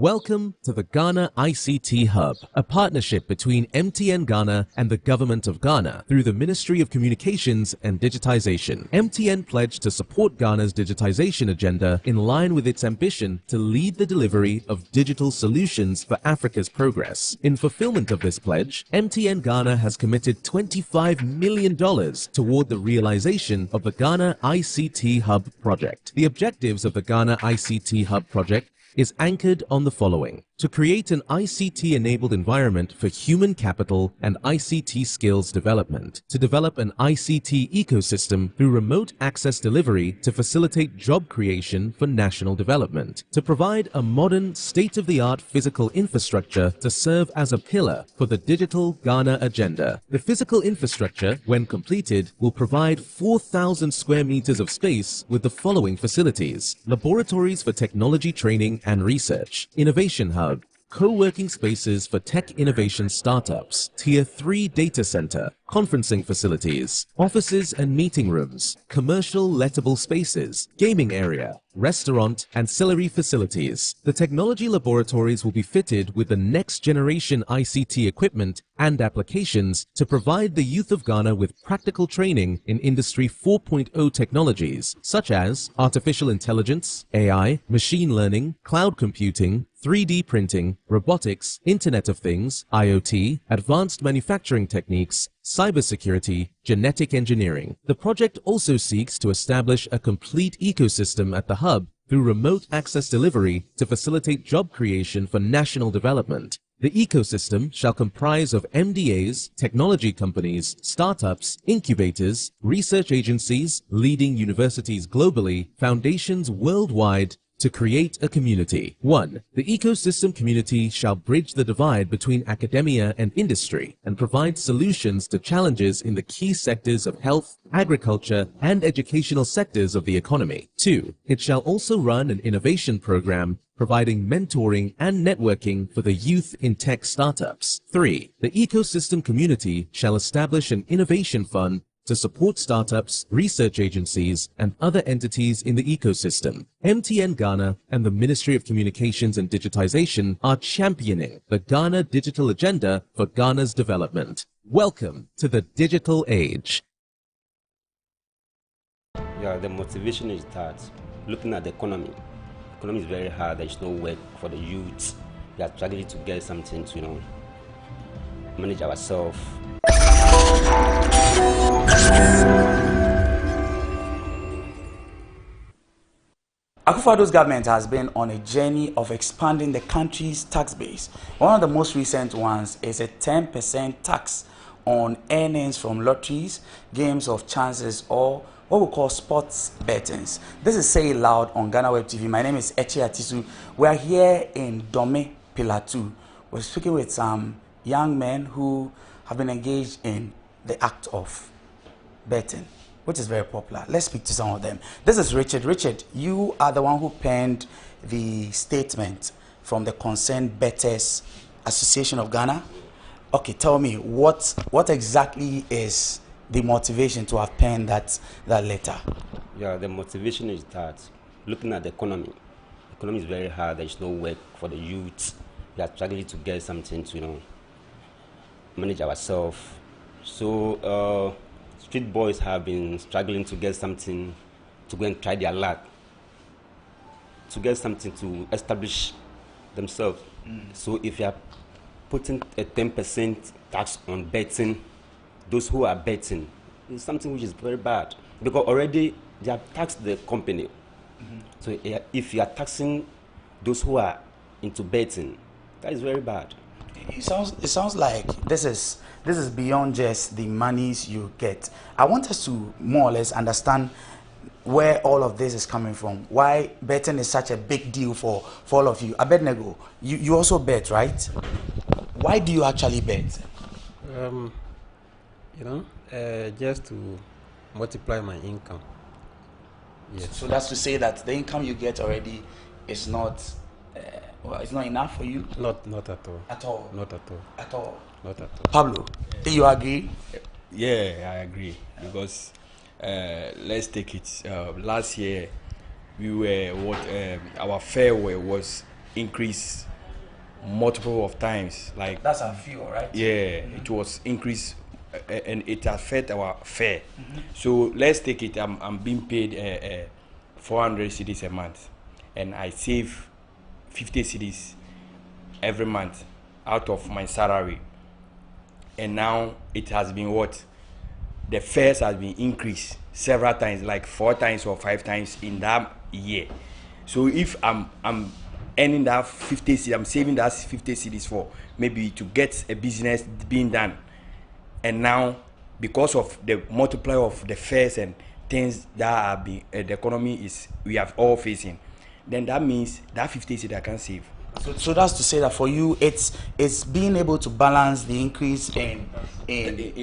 Welcome to the Ghana ICT Hub, a partnership between MTN Ghana and the Government of Ghana through the Ministry of Communications and Digitization. MTN pledged to support Ghana's digitization agenda in line with its ambition to lead the delivery of digital solutions for Africa's progress. In fulfillment of this pledge, MTN Ghana has committed $25 million toward the realization of the Ghana ICT Hub project. The objectives of the Ghana ICT Hub project is anchored on the following: to create an ICT-enabled environment for human capital and ICT skills development, to develop an ICT ecosystem through remote access delivery to facilitate job creation for national development, to provide a modern, state-of-the-art physical infrastructure to serve as a pillar for the digital Ghana agenda. The physical infrastructure, when completed, will provide 4,000 square meters of space with the following facilities: laboratories for technology training and research, innovation hub, co-working spaces for tech innovation startups, Tier 3 data center, conferencing facilities, offices and meeting rooms, commercial lettable spaces, gaming area, restaurant, ancillary facilities. The technology laboratories will be fitted with the next generation ICT equipment and applications to provide the youth of Ghana with practical training in Industry 4.0 technologies such as artificial intelligence, AI, machine learning, cloud computing, 3D printing, robotics, Internet of Things, IoT, advanced manufacturing techniques, cybersecurity, genetic engineering. The project also seeks to establish a complete ecosystem at the hub through remote access delivery to facilitate job creation for national development. The ecosystem shall comprise of MDAs, technology companies, startups, incubators, research agencies, leading universities globally, foundations worldwide, to create a community. 1. The ecosystem community shall bridge the divide between academia and industry and provide solutions to challenges in the key sectors of health, agriculture, and educational sectors of the economy. 2. It shall also run an innovation program providing mentoring and networking for the youth in tech startups. 3. The ecosystem community shall establish an innovation fund to support startups, research agencies, and other entities in the ecosystem. MTN Ghana and the Ministry of Communications and Digitization are championing the Ghana digital agenda for Ghana's development. Welcome to the digital age. Yeah, the motivation is that looking at the economy is very hard. There's no work for the youth. We are struggling to get something to, manage ourselves. Akufo-Addo's government has been on a journey of expanding the country's tax base. One of the most recent ones is a 10% tax on earnings from lotteries, games of chances, or what we call sports bettings. This is Say It Loud on GhanaWeb TV. My name is Echi Atisu. We are here in Dome, Pillar 2. We're speaking with some young men who have been engaged in the act of betting, which is very popular. Let's speak to some of them. This is Richard. Richard, you are the one who penned the statement from the Concerned Bettors Association of Ghana. Okay, tell me, what exactly is the motivation to have penned that letter? Yeah, the motivation is that looking at the economy is very hard. There's no work for the youth. We are struggling to get something to, manage ourselves. So street boys have been struggling to get something to go and try their luck, to get something to establish themselves. So if you are putting a 10% tax on betting, those who are betting, it's something which is very bad, because already they have taxed the company. So if you are taxing those who are into betting, that is very bad. It sounds like this is beyond just the monies you get. I want us to more or less understand where all of this is coming from. Why betting is such a big deal for all of you. Abednego, you also bet, right? Why do you actually bet? Just to multiply my income. Yes. So that's to say that the income you get already is not it's not enough for you? Not at all. At all? Not at all. At all? Not at all. Pablo, do you agree? Yeah, I agree. Because let's take it. Last year, we were our fare was increased multiple of times. Like that's our fuel, right? Yeah, it was increased, and it affect our fare. So let's take it. I'm being paid 400 cedis a month, and I save 50 cedis every month out of my salary. And now it has been what? The fares has been increased several times, like 4 times or 5 times in that year. So if I'm earning that 50 cedis, I'm saving that 50 cedis for maybe to get a business being done. And now, because of the multiplier of the fares and things that are being, the economy is, we have all facing, then that means that 50 cedis I can save. So that's to say that for you, it's being able to balance the increase in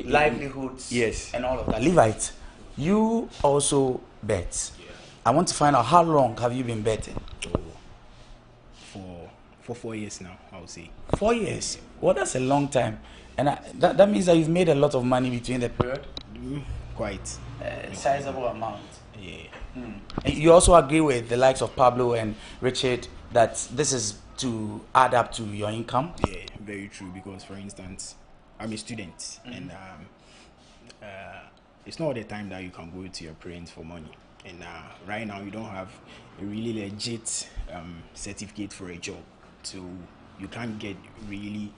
livelihoods, yes, and all of that. Levite, you also bet. I want to find out, how long have you been betting? For 4 years now, I would say. 4 years? Well, that's a long time. And that means that you've made a lot of money between the period? Quite. Sizable amount. Yeah. And you also agree with the likes of Pablo and Richard that this is to add up to your income? Yeah, very true. Because, for instance, I'm a student, and it's not all the time that you can go to your parents for money. And right now, you don't have a really legit certificate for a job, so you can't get really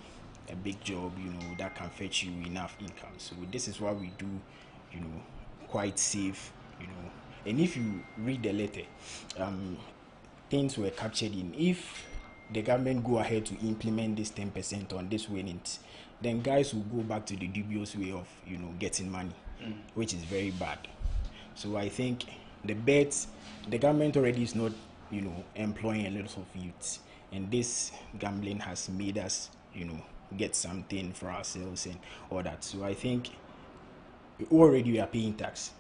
a big job, that can fetch you enough income. So this is what we do, quite safe, And if you read the letter, things were captured in, if the government go ahead to implement this 10% on this winnings, then guys will go back to the dubious way of, getting money, which is very bad. So I think the government already is not, employing a lot of youths, and this gambling has made us, get something for ourselves and all that. So I think already we are paying tax.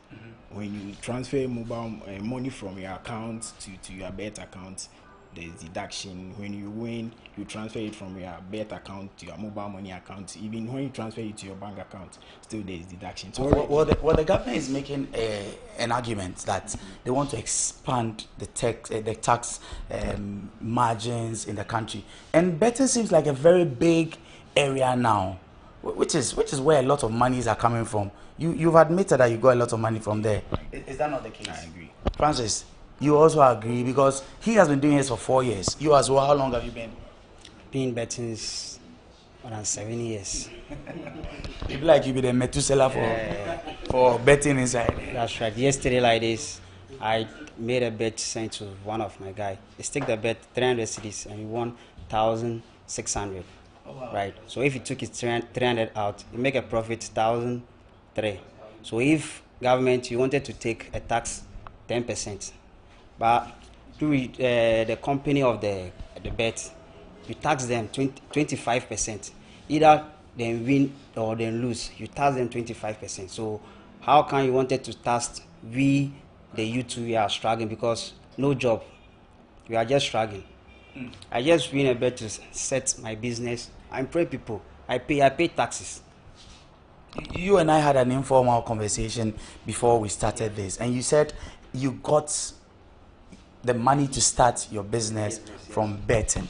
When you transfer mobile money from your account to your bet account, there's deduction. When you win, you transfer it from your bet account to your mobile money account. Even when you transfer it to your bank account, still there's deduction. So the government is making an argument that they want to expand the tax margins in the country, and betting seems like a very big area now, which is where a lot of monies are coming from. You've admitted that you got a lot of money from there. Is that not the case? I agree. Francis, you also agree, because he has been doing this for 4 years. You as well, how long have you been? Been betting around 7 years. You like you be the Methuselah for betting inside. That's right. Yesterday like this, I made a bet sent to one of my guys. He stick the bet 300 cedis and he won 1,600. Oh, wow. Right. So if he took his 300 out, he make a profit 1,003. So if government you wanted to take a tax 10%, but through the company of the bet, you tax them 25%. Either they win or they lose, you tax them 25%. So how can you wanted to tax we, the youth, we are struggling because no job. We are just struggling. I just win a bet to set my business. I employ people. I pay taxes. You and I had an informal conversation before we started this, and you said you got the money to start your business from betting.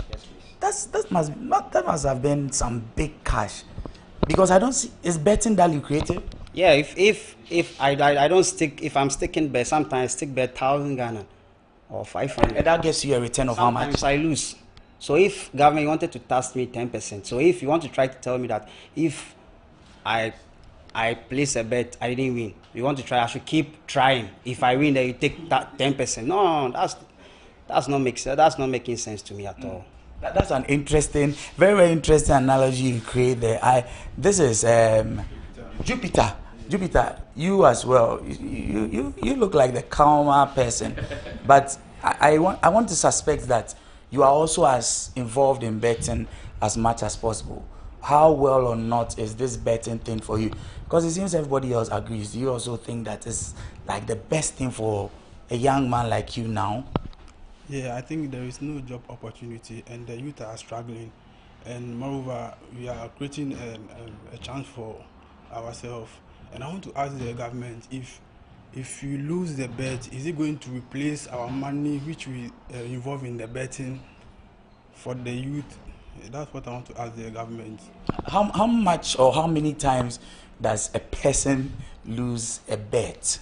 That must have been some big cash, because I don't see, is betting that lucrative? Yeah, if I don't stick, if I'm sticking bet, sometimes I stick bet 1,000 Ghana or 500. And that gives you a return of sometimes how much? I lose. So if government wanted to tax me 10%, so if you want to try to tell me that if I place a bet, I didn't win, you want to try, I should keep trying. If I win, then you take that 10%. No, that's not making sense to me at all. That's an interesting, very, very interesting analogy you create there. This is Jupiter. Jupiter, you as well. You look like the calmer person, but I want to suspect that you are also as involved in betting as much as possible. How well or not is this betting thing for you? Because it seems everybody else agrees. Do you also think that it's like the best thing for a young man like you now? Yeah, I think there is no job opportunity and the youth are struggling. And moreover, we are creating a chance for ourselves. And I want to ask the government, if you lose the bet, is it going to replace our money which we involve in the betting For the youth, that's what I want to ask the government. How much or how many times does a person lose a bet?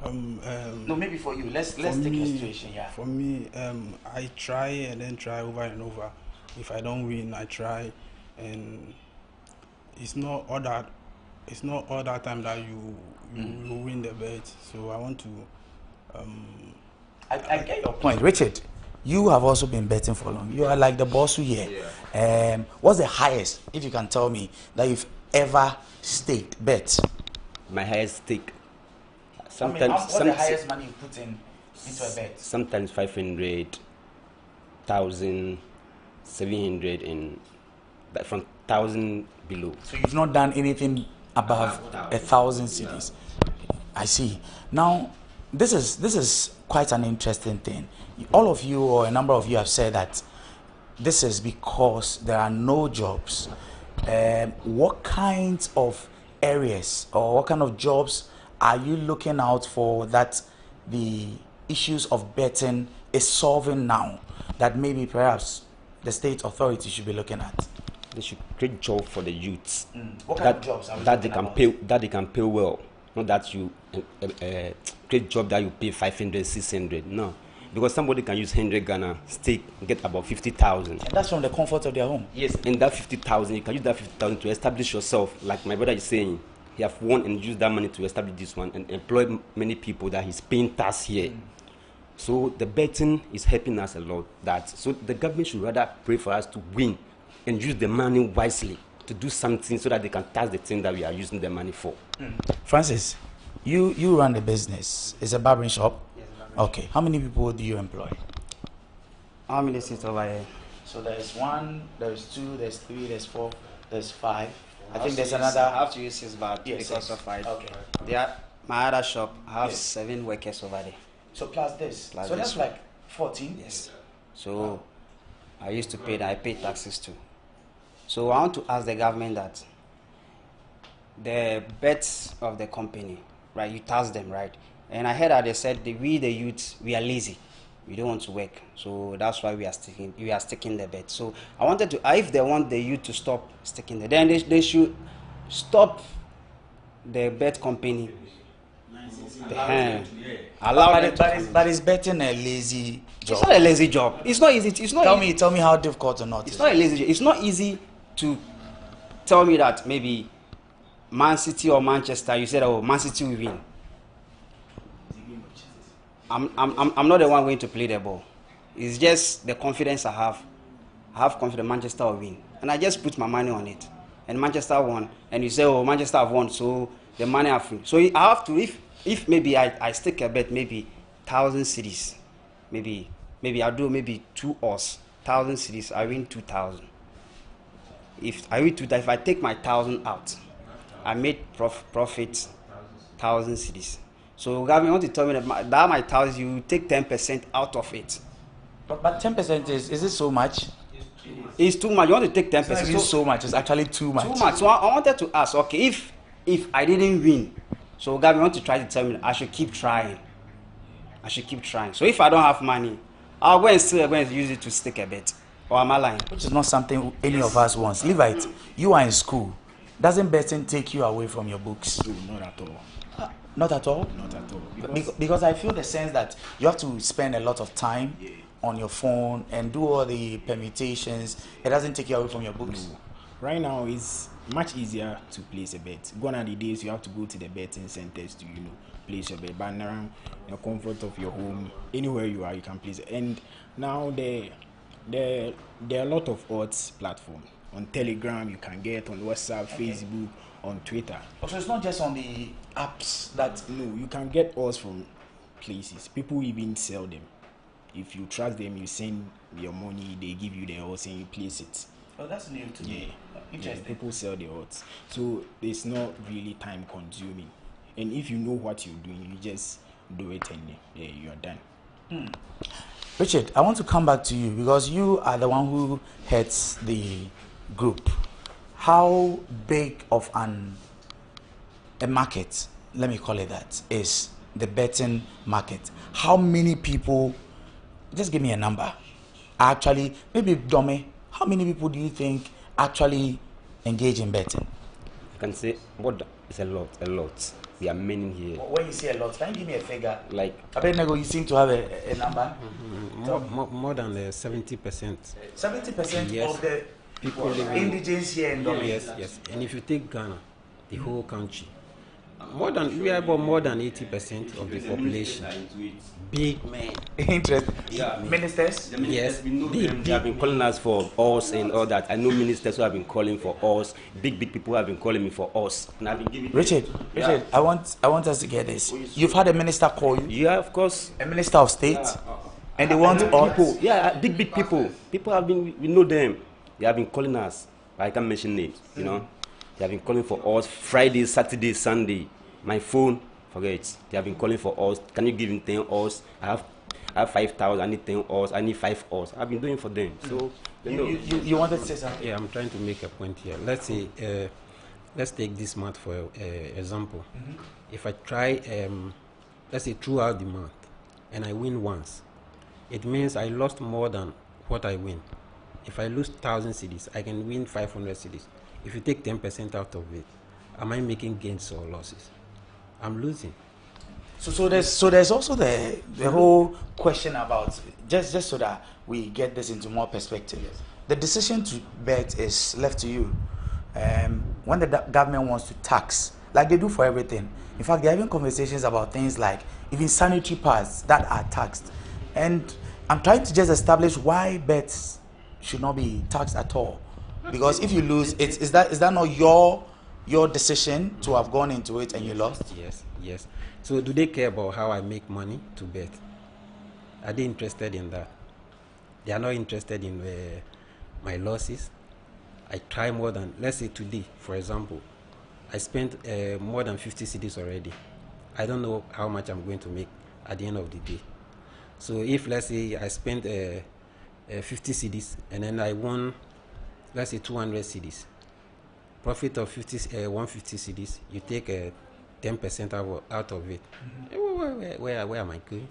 No, maybe for you. Let's take a situation. Yeah. For me, I try and then try over and over. If I don't win, I try, and it's not all that time that you win the bet. So I want to. I get your point, Richard. You have also been betting for long. You are like the boss here. Yeah. What's the highest, if you can tell me, that you've ever staked bet? My highest stake. Sometimes. What's the highest money you put into a bet? Sometimes 500, 1,000, 700, and from 1,000 below. So you've not done anything above 1,000 cedis. I see. Now, this is quite an interesting thing. All of you, or a number of you, have said that this is because there are no jobs. What kinds of areas or what kind of jobs are you looking out for that the issues of betting is solving now, that maybe perhaps the state authority should be looking at? They should create job for the youths. What kind of jobs are we that they talking can about? pay well, not that you create job that you pay 500, 600. No, because somebody can use 100 Ghana stake, get about 50,000. And that's from the comfort of their home. Yes, and that 50,000, you can use that 50,000 to establish yourself. Like my brother is saying, he have won and used that money to establish this one and employ many people that he's paying tax here. So the betting is helping us a lot. So the government should rather pray for us to win and use the money wisely to do something so that they can tax the thing that we are using the money for. Francis, you run the business. It's a barbering shop? Yes, okay. How many people do you employ? How many seats over here? So there's 1, there's 2, there's 3, there's 4, there's 5. I think there's I another. have to use 6 bags because of I. Okay. My other shop, I have 7 workers over there. So plus this. So that's like 14? Yes. So I used to pay that. I pay taxes too. So I want to ask the government that the bets of the company, right? You tax them, right? And I heard that they said we the youth, we are lazy. We don't want to work. So that's why we are sticking the bet. So I wanted to, if they want the youth to stop sticking the, then they should stop the bet company. But is betting a lazy job? It's not a lazy job. It's not easy. Tell me how difficult or not. It's not a lazy job. It's not easy to tell me that maybe Man City or Manchester, you said, oh, Man City will win. I'm not the one going to play the ball. It's just the confidence I have. I have confidence Manchester will win. And I just put my money on it. And Manchester won. And you say, oh, Manchester have won, so the money are free. So I have to, if maybe I stick a bet, maybe 1,000 cedis. Maybe I'll do maybe 2 odds. 1,000 cedis, I win 2,000. If I win 2,000, if I take my 1,000 out, I made profit 1,000 cedis. So government want to tell me that my 1,000, you take 10% out of it. But 10% is it so much? It's too much. You want to take 10%. It's not so much. It's actually too much. Too much. So I wanted to ask, okay, if I didn't win, so government want to try to tell me that I should keep trying. So if I don't have money, I'll go and use it to stick a bet. Or am I lying? Which is not something any of us wants. Levite, you are in school. Doesn't betting take you away from your books? No, not at all. Not at all? Not at all. Because I feel the sense that you have to spend a lot of time on your phone and do all the permutations. It doesn't take you away from your books. No. Right now, it's much easier to place a bet. Gone are the days you have to go to the betting centers to, place your bet. But now, in the comfort of your home, anywhere you are, you can place it. And now there are a lot of odds platforms. On Telegram, you can get on WhatsApp, Facebook, on Twitter. So it's not just on the apps that... No, you can get odds from places. People even sell them. If you trust them, you send your money, they give you the odds and you place it. Oh, that's new to me. Interesting. People sell the odds. So it's not really time consuming. And if you know what you're doing, you just do it and you're done. Richard, I want to come back to you because you are the one who heads the group. How big of a market, let me call it that, is the betting market? How many people, just give me a number, actually, maybe Dome, how many people do you think actually engage in betting? I can say it's a lot. We are many here. When you say a lot, can you give me a figure? Like, Abednego, you seem to have a number. More than 70%. 70% yes. of the people living indigents here in Dome. Yes. And if you take Ghana, the whole country, we are about more than 80% of the population. Big men. Interesting. Yeah, ministers? Yes. They have been calling us for us and all that. I know ministers who have been calling for us. Big people have been calling me for us. And I've been giving Richard, I want us to get this. You've had a minister call you? Yeah, of course. A minister of state? And they want all people. Yeah, big people. People have been, we know them. They have been calling us. I can't mention names, you know. They have been calling for us Friday, Saturday, Sunday. My phone, forget it. They have been calling for us. Can you give him 10 us? I have 5,000. I need 10 us. I need 5 us. I've been doing for them. So you wanted to say something? Yeah, I'm trying to make a point here. Let's say, let's take this month for example. If I try, let's say throughout the month, and I win once, it means I lost more than what I win. If I lose 1,000 cedis, I can win 500 cedis. If you take 10% out of it, am I making gains or losses? I'm losing. So there's also the whole question about, just so that we get this into more perspective. The decision to bet is left to you. When the government wants to tax, like they do for everything. In fact, they're having conversations about things like even sanitary pads that are taxed. And I'm trying to just establish why bets should not be taxed at all. Because if you lose, is that not your decision to have gone into it and you lost? Yes. So do they care about how I make money to bet? Are they interested in that? They are not interested in my losses. I try more than, let's say today, for example, I spent more than 50 cedis already. I don't know how much I'm going to make at the end of the day. So if, let's say, I spent 50 cedis and then I won, let's say 200 cedis. Profit of 150 cedis, you take 10% out of it. Where am I going?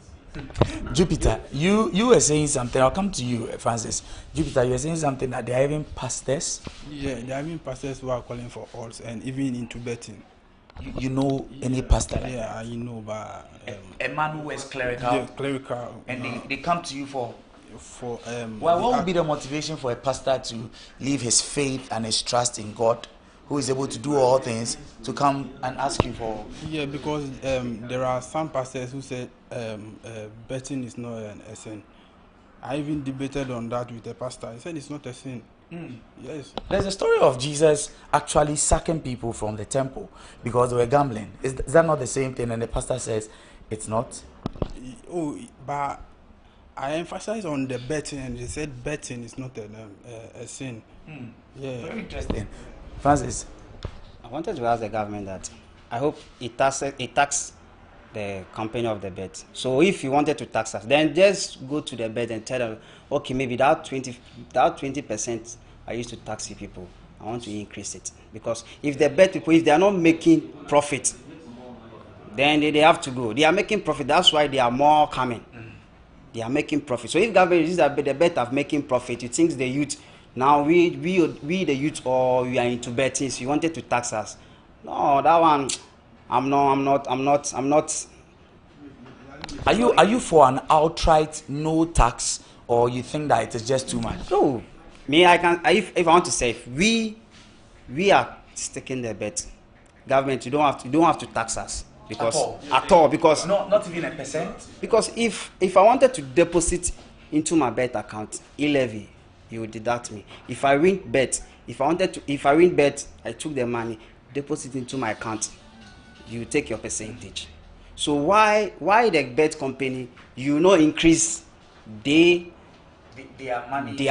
Jupiter, you were saying something. I'll come to you, Francis. Jupiter, you were saying something that they're having pastors. Yeah, they're having pastors who are calling for odds and even into betting. You know any pastor? Yeah, I know, but a man who is clerical. Yeah, clerical. And they come to you for. Well, what would be the motivation for a pastor to leave his faith and his trust in God, who is able to do all things, to come and ask you for? Yeah, because there are some pastors who said betting is not a sin. I even debated on that with a pastor. He said it's not a sin. Yes. There's a story of Jesus actually sacking people from the temple because they were gambling. Is that not the same thing? And the pastor says it's not. Oh, but I emphasize on the betting, and they said betting is not a sin. Yeah. Very interesting. Francis, I wanted to ask the government that I hope it tax the company of the bet. So if you wanted to tax us, then just go to the bet and tell them, okay, maybe that 20% I used to tax you people, I want to increase it. Because if the bet people, if they are not making profit, then they have to go. They are making profit, that's why they are more coming. They are making profit. So if government is the bet of making profit, you think the youth, now we the youth, or we are into betting, so you wanted to tax us. No, that one, I'm not. Are you for an outright no tax, or you think that it is just too much? No, me, I can. If I want to say, if we are sticking the bet, government, you don't have to tax us. Because at all, because not even a percent. Because if I wanted to deposit into my bet account, e-levy, you would deduct me. If I win bet, if I win bet, I took the money, deposit into my account, you take your percentage. So why the bet company you not increase their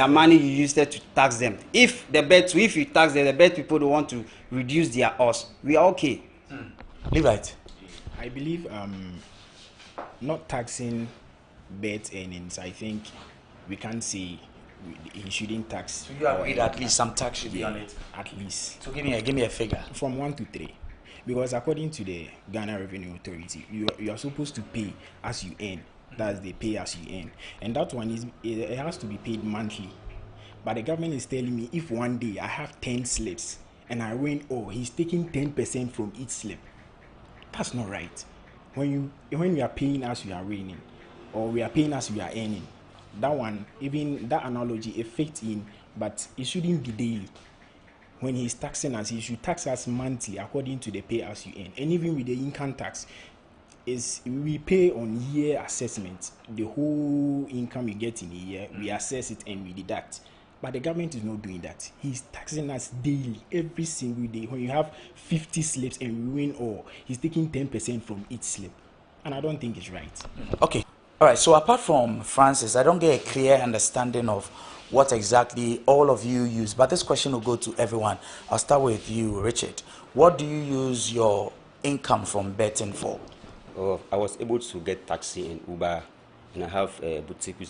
money you used it to tax them? If you tax them, the bet people don't want to reduce their odds, we are okay. Levite. I believe not taxing bet earnings, I think we can say he shouldn't tax. So you agree that at least some tax should be on it? At least. So give me a figure. From 1 to 3. Because according to the Ghana Revenue Authority, you are supposed to pay as you earn That's the pay as you earn. And that one it has to be paid monthly. But the government is telling me if one day I have 10 slips and I win, he's taking 10% from each slip. That's not right. When you are paying as you are winning, or we are paying as we are earning, that one, even that analogy, it fits in, but it shouldn't be daily. When he's taxing us, he should tax us monthly according to the pay as you earn. And even with the income tax, we pay on year assessment. The whole income you get in a year, we assess it and we deduct. But the government is not doing that. He's taxing us daily, every single day. When you have 50 slips and we win all, he's taking 10% from each slip. And I don't think it's right. Okay. All right. So apart from Francis, I don't get a clear understanding of what exactly all of you use. But this question will go to everyone. I'll start with you, Richard. What do you use your income from betting for? I was able to get taxi and Uber, and I have a boutique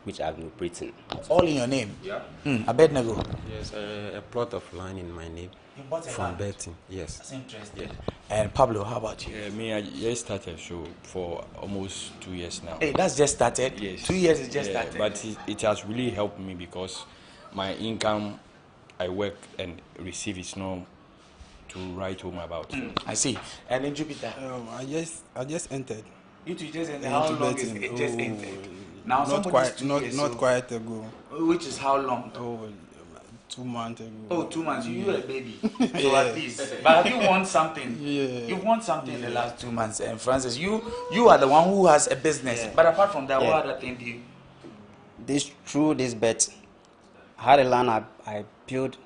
which I've been operating. All in your name? Yeah. I bet never. Yes, a plot of land in my name. You bought a from land? betting, yes. That's interesting. Yeah. And Pablo, how about you? Me, I just started show for almost 2 years now. Hey, that's just started? Yes. 2 years is just started? But it has really helped me because my income, I work and receive is not to write home about. I see. And then Jupiter? I just entered. You two just entered? How long is it just entered? Now not quite ago. Which is how long? 2 months ago. Oh, 2 months. You were a baby. So at least. But have you won something? Yeah. You've won something in the last 2 months. And Francis, you are the one who has a business. Yeah. But apart from that, what other thing do you? Through this bet, I had a land I built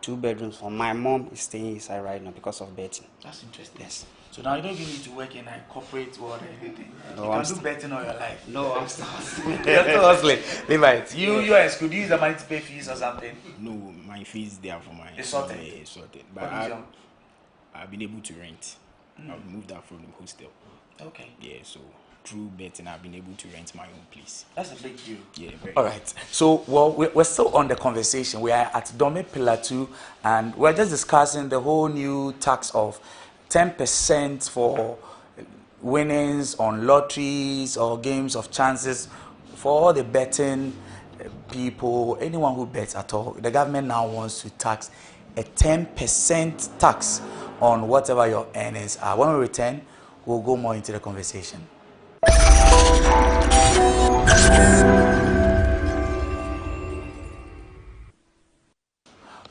2 bedrooms for my mom is staying inside right now because of betting. That's interesting. Yes. So now you don't even need to work in a corporate world or anything. No, you can do betting all your life. No, I'm still hustling. You're still hustling. Levites, you are in school. Do you use the money to pay fees or something? No, my fees they are for my. It's sorted. It's sorted. But What is I've been able to rent. I've moved out from the hostel. Okay. Yeah, so through betting, I've been able to rent my own place. That's a big deal. Yeah, very. All right. So, well, we're still on the conversation. We are at Dome Pillar 2, and we're just discussing the whole new tax of 10% for winnings on lotteries or games of chances for all the betting people, anyone who bets at all. The government now wants to tax a 10% tax on whatever your earnings are. When we return, we'll go more into the conversation.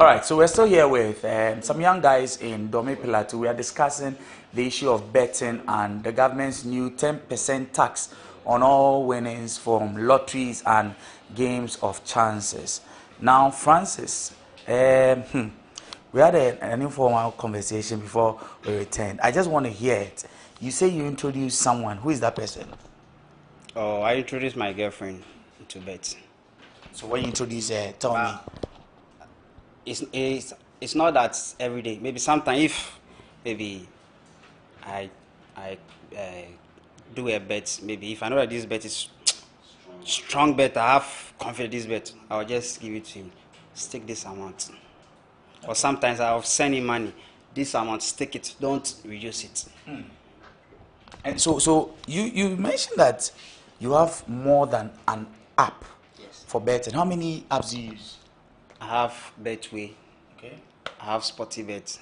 All right, so we're still here with some young guys in Dome Pillar 2. We are discussing the issue of betting and the government's new 10% tax on all winnings from lotteries and games of chances. Now, Francis, we had an informal conversation before we returned. I just want to hear it. You say you introduced someone. Who is that person? Oh, I introduced my girlfriend to bet. So when you introduce her, tell me. It's not that every day. Maybe sometimes if maybe I do a bet, maybe if I know that this bet is strong bet, I have confidence this bet, I'll just give it to him. Stick this amount. Okay. Or sometimes I'll send him money. This amount, stick it. Don't reduce it. And so you mentioned that you have more than an app for betting. How many apps do you use? I have Betway. Okay. I have SportyBet.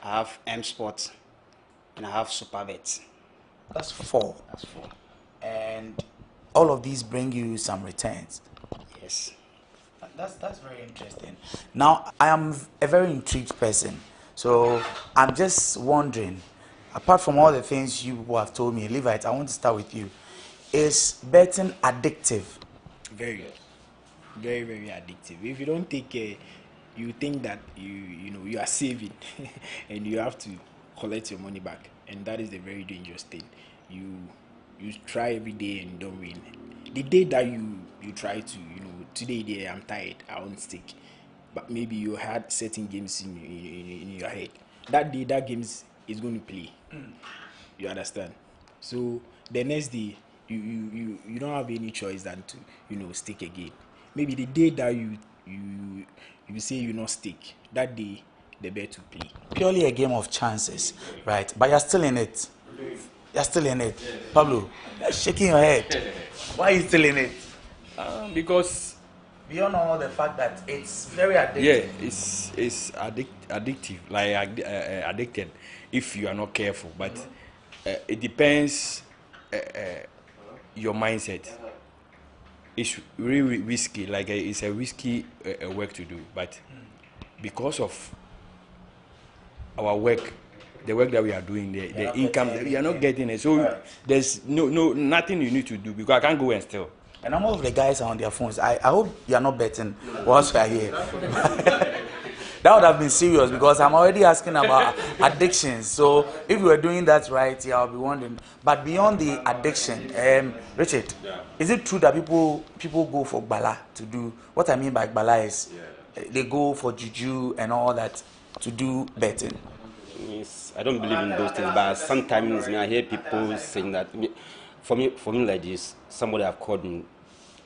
I have M-Sport. And I have SuperBet. That's 4. That's 4. And all of these bring you some returns. Yes. That's very interesting. Now, I am a very intrigued person. So I'm just wondering, apart from all the things you have told me, Levite, I want to start with you. Is betting addictive? Very. Very, very addictive. If you don't take care, you think that you are saving and you have to collect your money back, and that is a very dangerous thing. You try every day and you don't win. The day that you try to, today I'm tired, I won't stick, but maybe you had certain games in your head. That day that games is going to play. You understand? So the next day you don't have any choice than to stick again. Maybe the day that you say you not stick, that day the bet to play. Purely a game of chances, right? But you're still in it. You're still in it. Yeah. Pablo, you're shaking your head. Why are you still in it? Because beyond all the fact that it's very addictive. Yeah, it's addictive, like addicted if you are not careful. But it depends your mindset. It's really risky, like it's a risky work to do. But because of our work, the work that we are doing, the income, we are not getting it. So there's nothing you need to do, because I can't go and steal. And all of the guys are on their phones. I hope you are not betting whilst we are here. That would have been serious, because I'm already asking about addictions. So if we were doing that right, yeah, I'll be wondering. But beyond the addiction, Richard, is it true that people go for Bala to do? What I mean by Bala is they go for juju and all that to do betting. Yes, I don't believe in those things, but sometimes I hear people saying that. For me like this, somebody have called me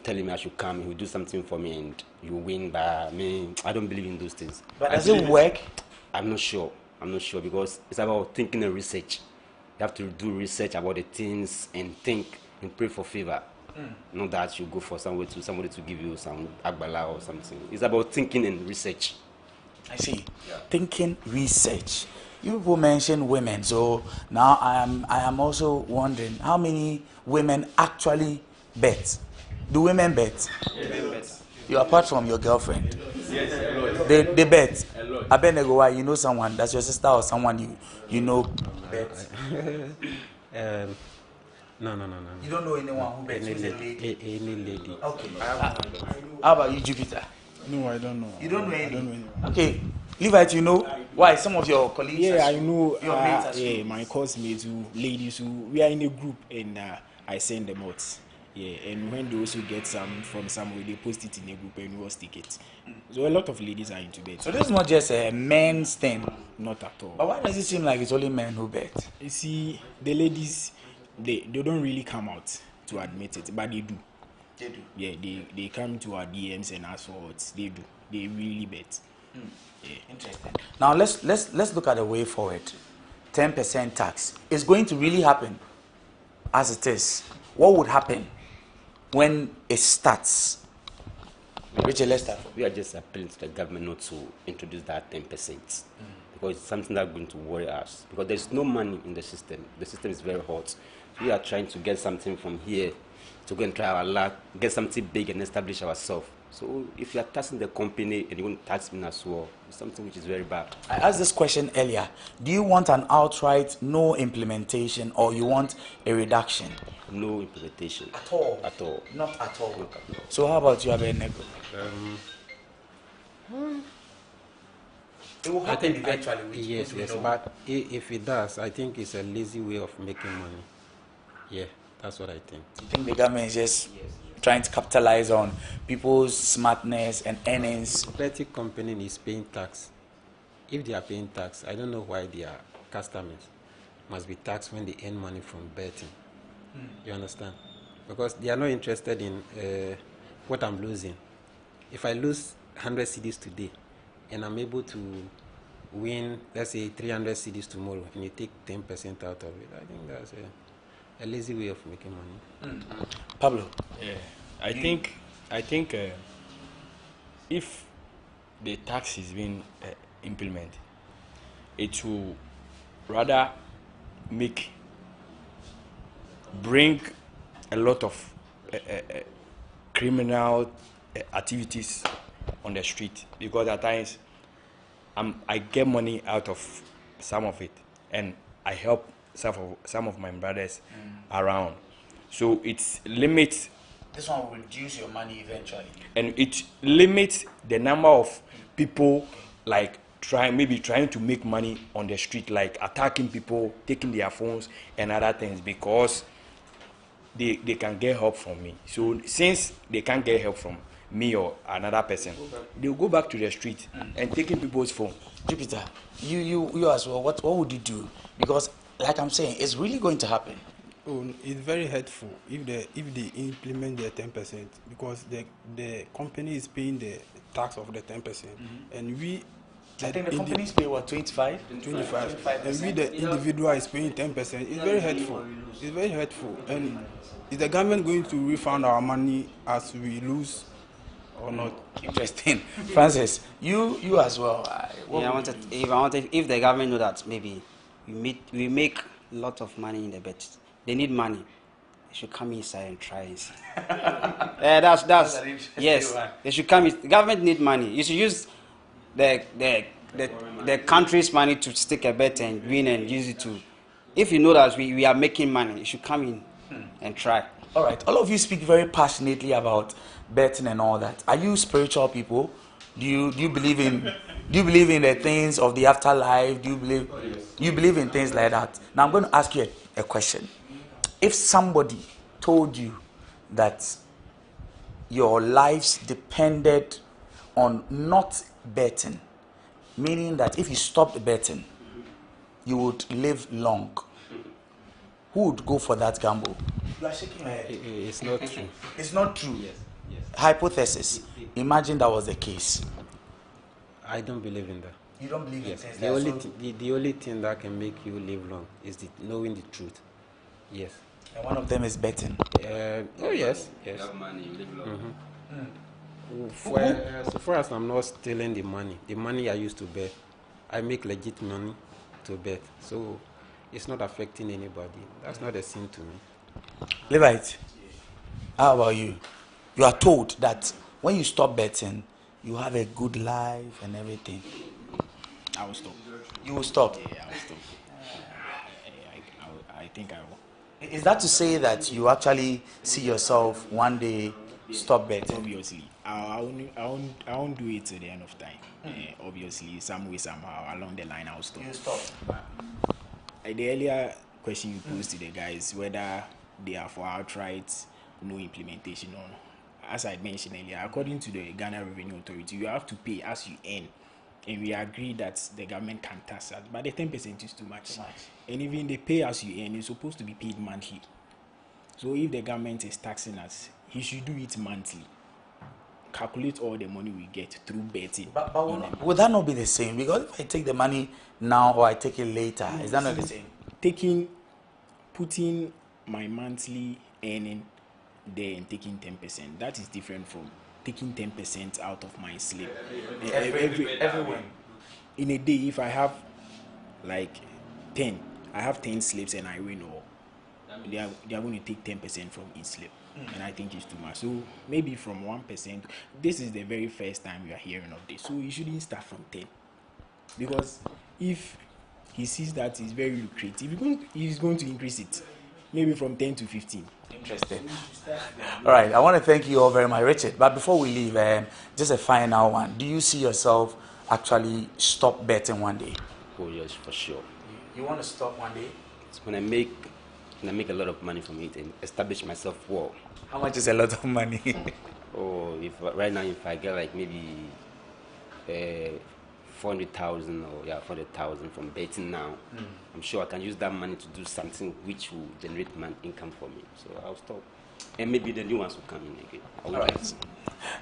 telling me I should come, he will do something for me and you win. By me, I don't believe in those things. But does it work? I'm not sure, because it's about thinking and research. You have to do research about the things and think and pray for favor. Not that you go for somebody to give you some agbala or something. It's about thinking and research. I see. Yeah. Thinking, research. You people mentioned women, so now I am also wondering how many women actually bet. Do women bet? Yes. You apart from your girlfriend? Yes. They bet. I bet they go, why? You know someone, that's your sister or someone you know bet. No. You don't know anyone who bets? Any lady. Okay. How about you, Jupiter? No, I don't know. You don't know any? I don't know anyone. Okay. Levite, you know why? Some of your colleagues. Yeah, I know. Your mates. Yeah, my classmates who ladies who we are in a group and I send them out. Yeah, and when they also get some from somewhere, they post it in a group and we all stick it. So a lot of ladies are into bet. So this is not just a men's thing. Not at all. But why does it seem like it's only men who bet? You see, the ladies, they don't really come out to admit it, but they do. They do. Yeah, they come to our DMs and ask for what they do. They really bet. Yeah. Interesting. Now let's look at the way forward. 10% tax is going to really happen as it is. What would happen when it starts? Richard, let's start. We are just appealing to the government not to introduce that 10%, because it's something that's going to worry us. Because there's no money in the system. The system is very hot. We are trying to get something from here to go and try our luck, get something big and establish ourselves. So if you are taxing the company and you want to tax me as well, it's something which is very bad. I asked this question earlier. Do you want an outright no implementation, or you want a reduction? No implementation. At all? At all. Not at all? Not at all. So how about you, Abenego? It will happen eventually. Yes, but if it does, I think it's a lazy way of making money. Yeah, that's what I think. You think the government is just trying to capitalize on people's smartness and earnings? Plenty company is paying tax. If they are paying tax, I don't know why their customers must be taxed when they earn money from betting. You understand? Because they are not interested in what I'm losing. If I lose 100 cedis today and I'm able to win, let's say 300 cedis tomorrow, and you take 10% out of it, I think that's a lazy way of making money. Pablo? Yeah, I think if the tax is being implemented, it will rather bring a lot of criminal activities on the street, because at times I get money out of some of it and I help some of my brothers around. So it limits. This one will reduce your money eventually. And it limits the number of people like trying to make money on the street, like attacking people, taking their phones and other things, because they can get help from me. So since they can't get help from me or another person, they'll go back to the street and taking people's phone. Jupiter, you as well, what would you do? Because like I'm saying, it's really going to happen. Oh, it's very hurtful if they implement the 10%, because the company is paying the tax of the 10%, and we I think the companies pay what, 25? 25. And we, the individual, is paying 10%. It's very hurtful. It's very hurtful. And is the government going to refund our money as we lose or not? Interesting. Francis, you as well. If the government know that maybe we make a lot of money in the bet, they need money. They should come inside and try it. That's yes. They should come. The government need money. You should use the country's money to stick a bet and win and use it to. If you know that we are making money, you should come in and try. All right. All of you speak very passionately about betting and all that. Are you spiritual people? Do you believe in the things of the afterlife? Do you believe in things like that? Now I'm going to ask you a question. If somebody told you that your lives depended on not betting, meaning that if you stopped betting, you would live long, who would go for that gamble? You are shaking your head. It's not true. It's not true. Yes. Hypothesis. Imagine that was the case. I don't believe in that. You don't believe in things that? The only thing that can make you live long is knowing the truth. Yes. And one of them is betting. Oh yes. You have money, you live long. So far as I'm not stealing the money I used to bet, I make legit money to bet. So it's not affecting anybody. That's not a sin to me. Levite, how about you? You are told that when you stop betting, you have a good life and everything. I will stop. You will stop? Yeah, I will stop. I think I will. Is that to say that you actually see yourself one day stop betting? Obviously. I won't do it to the end of time. Obviously, some way, somehow, along the line, I'll stop. You stop. The earlier question you posed to the guys, whether they are for outright no implementation on. As I mentioned earlier, according to the Ghana Revenue Authority, you have to pay as you earn. And we agree that the government can tax us, but the 10% is too much. And even the pay as you earn is supposed to be paid monthly. So if the government is taxing us, he should do it monthly. Calculate all the money we get through betting. But would that not be the same? Because if I take the money now or I take it later, is that not the same? Putting my monthly earning there and taking 10%, that is different from taking 10% out of my slip. Everyone. In a day, if I have like 10, I have 10 slips and I win all, they are going to take 10% from each slip. And I think it's too much. So maybe from 1%, this is the very first time you are hearing of this. So you shouldn't start from 10. Because if he sees that it's very lucrative, he's going to increase it. Maybe from 10 to 15. Interesting. All right, I want to thank you all very much, Richard. But before we leave, just a final one. Do you see yourself actually stop betting one day? Oh yes, for sure. You want to stop one day? It's when I make a lot of money from it and establish myself well. How much is a lot of money? Right now, if I get like maybe 400,000 or 400,000 from betting now, I'm sure I can use that money to do something which will generate income for me. So I'll stop. And maybe the new ones will come in again. All right.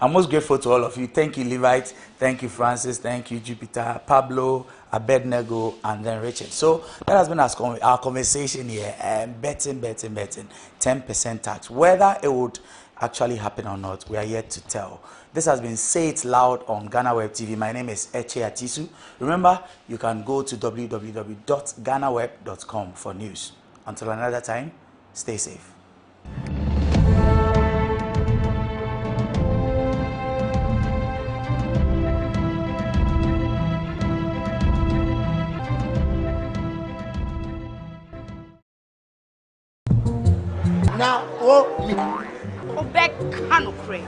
I'm most grateful to all of you. Thank you, Levite. Thank you, Francis. Thank you, Jupiter, Pablo, Abednego, and then Richard. So that has been our conversation here. Betting, 10% tax. Whether it would actually happen or not, we are yet to tell. This has been Say It Loud on GhanaWeb TV. My name is Eche Atisu. Remember, you can go to www.ghanaweb.com for news. Until another time, stay safe. Now, Obek kano kre.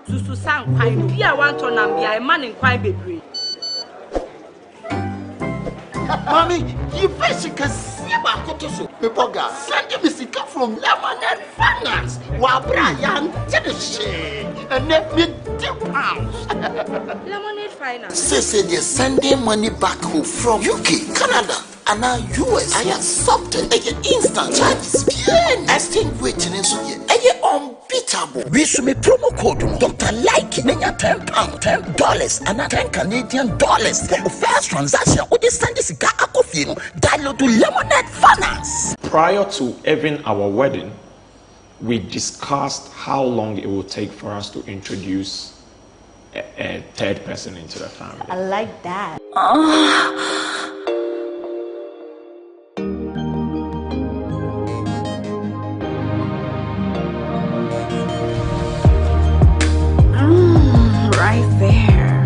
Susu san kwai no. Bia wan to nam bia e man kwai bebre. Mommy, you fish can see about Kotoso. Biboga, send me sika from Lemonade Finance. Wabra yan Tennessee. And let me £10. Lemonade Finance. Say they're sending money back home from UK, Canada, and now US. I accepted. Instant charges. Exchange waiting in so unbeatable. unbeatable. We should me promo code Dr. Like Nenya £10, $10 and $10 Canadian dollars for the first transaction. What is send this guy download to Lemonade Finance. Prior to even our wedding, we discussed how long it will take for us to introduce a third person into the family. I like that. Right there.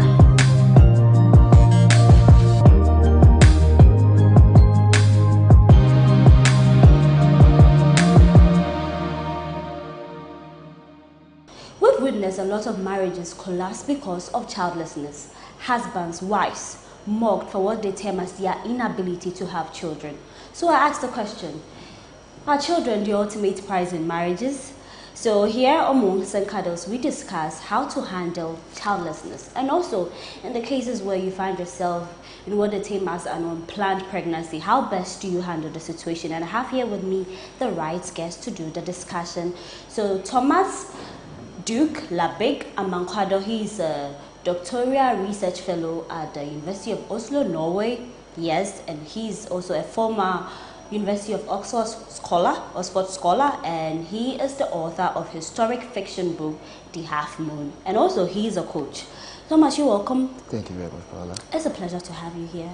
We've witnessed a lot of marriages collapse because of childlessness. Husbands, wives, mocked for what they term as their inability to have children. So I asked the question, are children the ultimate prize in marriages? So here among St. Cuddles, we discuss how to handle childlessness, and also in the cases where you find yourself in what they term as an unplanned pregnancy, how best do you handle the situation? And I have here with me the right guest to do the discussion. So Thomas Duke Labig Amankado, he's a doctoral research fellow at the University of Oslo, Norway. Yes, and he's also a former University of Oxford scholar, and he is the author of historic fiction book The Half Moon, and also he's a coach. Thomas, you're welcome. Thank you very much, Paula. It's a pleasure to have you here.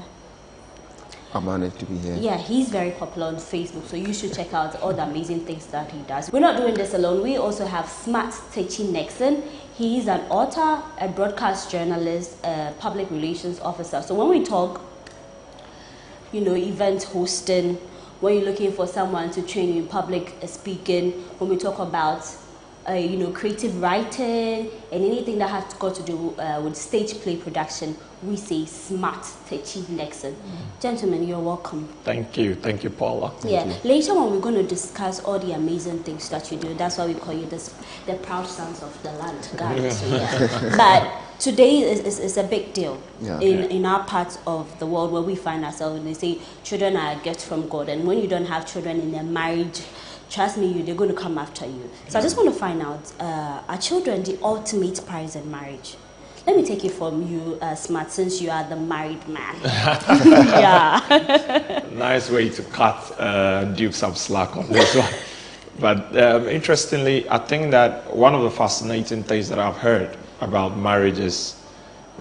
I'm honored to be here. Yeah, he's very popular on Facebook, so you should check out all the amazing things that he does. We're not doing this alone. We also have Smart Techi Nixon. He's an author, a broadcast journalist, a public relations officer. So when we talk, event hosting, when you're looking for someone to train you in public speaking, when we talk about creative writing and anything that has got to do with stage play production, we say Smart Techi Nixon. Gentlemen, you're welcome. Thank you, Paula. Later on we're going to discuss all the amazing things that you do. That's why we call you the proud sons of the land, Ghana. So, but today is a big deal in our part of the world where we find ourselves. And they say children are a gift from God, and when you don't have children in a marriage, trust me, they're going to come after you. So I just want to find out, are children the ultimate prize in marriage? Let me take it from you, Smart, since you are the married man. Nice way to cut Duke some slack on this one. But interestingly, I think that one of the fascinating things that I've heard about marriage is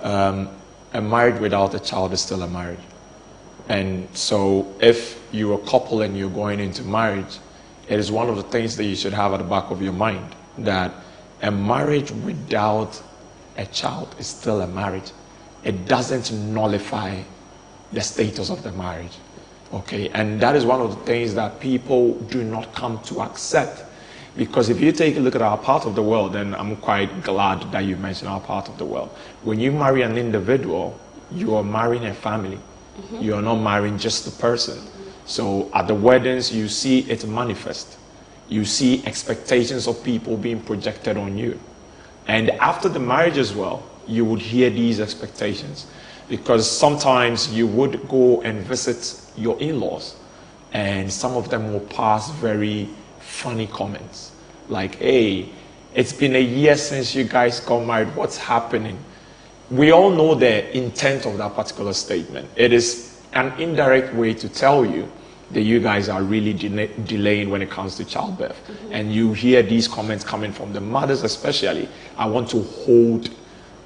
a marriage without a child is still a marriage. And so if you're a couple and you're going into marriage, it is one of the things that you should have at the back of your mind, that a marriage without a child is still a marriage. It doesn't nullify the status of the marriage. Okay, and that is one of the things that people do not come to accept. Because if you take a look at our part of the world, and I'm quite glad that you mentioned our part of the world, when you marry an individual, you are marrying a family. You are not marrying just a person. So at the weddings, you see it manifest. You see expectations of people being projected on you. And after the marriage as well, you would hear these expectations. Because sometimes you would go and visit your in-laws, and some of them will pass very funny comments. Like, hey, it's been a year since you guys got married. What's happening? We all know the intent of that particular statement. It is an indirect way to tell you that you guys are really delaying when it comes to childbirth. And you hear these comments coming from the mothers especially. I want to hold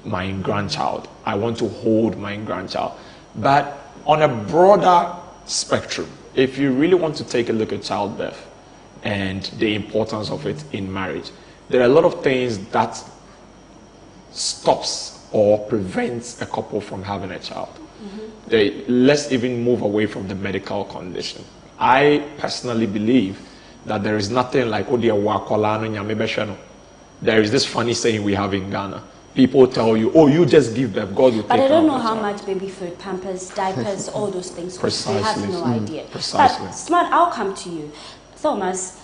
my grandchild. I want to hold my grandchild. But on a broader spectrum, if you really want to take a look at childbirth and the importance of it in marriage, there are a lot of things that stops or prevents a couple from having a child. Let's even move away from the medical condition. I personally believe that there is nothing like there is this funny saying we have in Ghana. People tell you, oh, you just give birth, God will take care of it. But I don't know how much baby food, pampers, diapers, all those things. Precisely. They have no idea. Precisely. But Smart, I'll come to you. Thomas,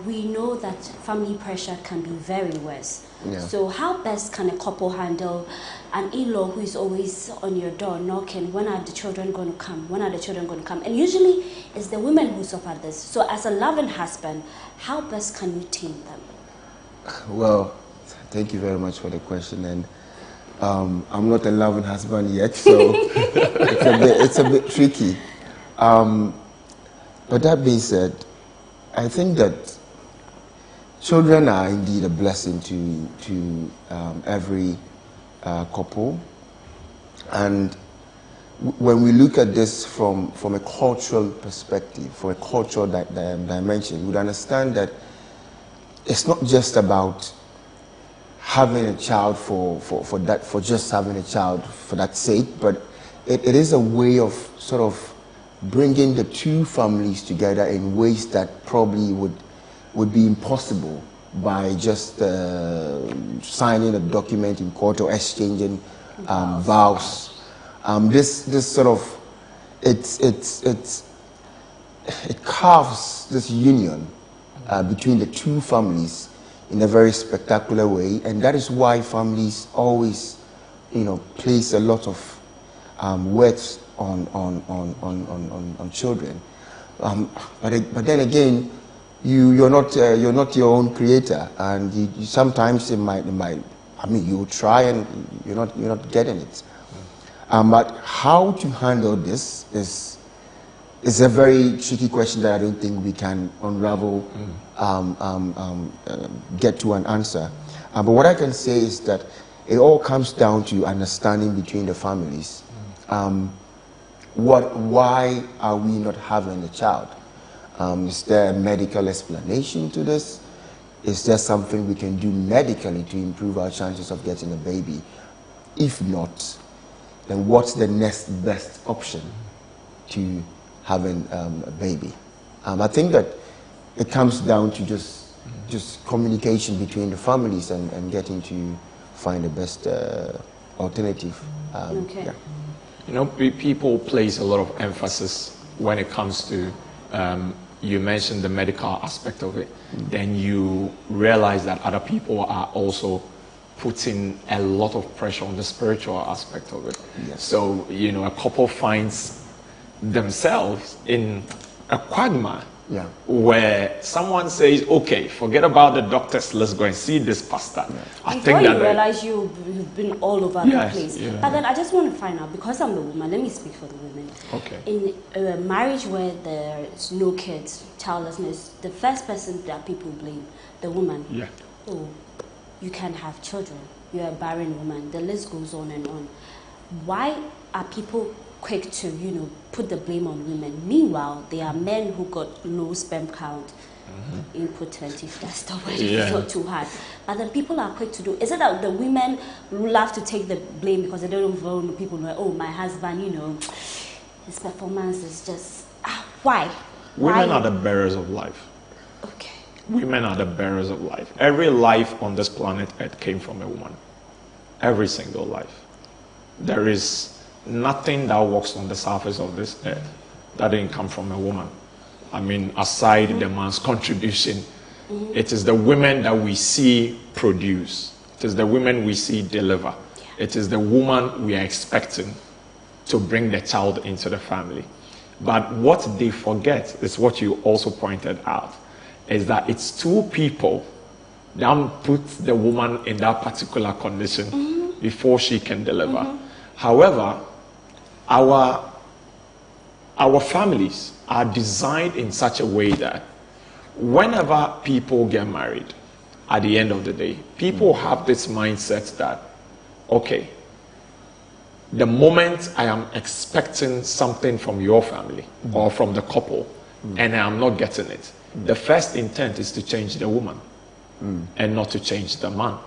we know that family pressure can be very worse. So how best can a couple handle an in-law who is always on your door knocking, when are the children going to come? When are the children going to come? And usually it's the women who suffer this. So as a loving husband, how best can you tame them? Well, thank you very much for the question, and I'm not a loving husband yet, so it's a bit tricky. But that being said, I think that children are indeed a blessing to every couple, and when we look at this from a cultural perspective, from a cultural dimension, we would understand that it's not just about having a child for just having a child for that sake, but it is a way of sort of bringing the two families together in ways that probably would be impossible by just signing a document in court or exchanging vows. This sort of it carves this union between the two families in a very spectacular way, and that is why families always, place a lot of weight on children. But then again, you're not your own creator, and you sometimes it might. I mean, you try and you're not getting it. But how to handle this is a very tricky question that I don't think we can unravel, get to an answer. But what I can say is that it all comes down to understanding between the families. Why are we not having a child? Is there a medical explanation to this? Is there something we can do medically to improve our chances of getting a baby? If not, then what's the next best option to having a baby? I think that it comes down to just communication between the families and getting to find the best alternative. Okay. Yeah. People place a lot of emphasis when it comes to, you mentioned the medical aspect of it, then you realize that other people are also putting a lot of pressure on the spiritual aspect of it. Yes. So, a couple finds themselves in a quagmire where someone says, okay, forget about the doctors, let's go and see this pastor. Before you realize you've been all over the place. Yeah. But then I just want to find out, because I'm the woman, let me speak for the women. Okay. In a marriage where there's no kids, childlessness, the first person that people blame, the woman. Yeah. Oh, you can't have children, you're a barren woman, the list goes on and on. Why are people quick to, put the blame on women? Meanwhile, there are men who got low sperm count, impotent, that's the word, it's not too hard. But then people are quick to do, is it that the women love to take the blame because they don't know people know, oh, my husband, his performance is just, why? Women are the bearers of life. Okay. Women are the bearers of life. Every life on this planet Earth came from a woman. Every single life. There is nothing that walks on the surface of this earth that didn't come from a woman. I mean, aside the man's contribution, it is the women that we see produce. It is the women we see deliver. It is the woman we are expecting to bring the child into the family. But what they forget is what you also pointed out, is that it's two people that put the woman in that particular condition before she can deliver. However, our families are designed in such a way that whenever people get married, at the end of the day, people have this mindset that, okay, the moment I am expecting something from your family or from the couple and I am not getting it, the first intent is to change the woman and not to change the man.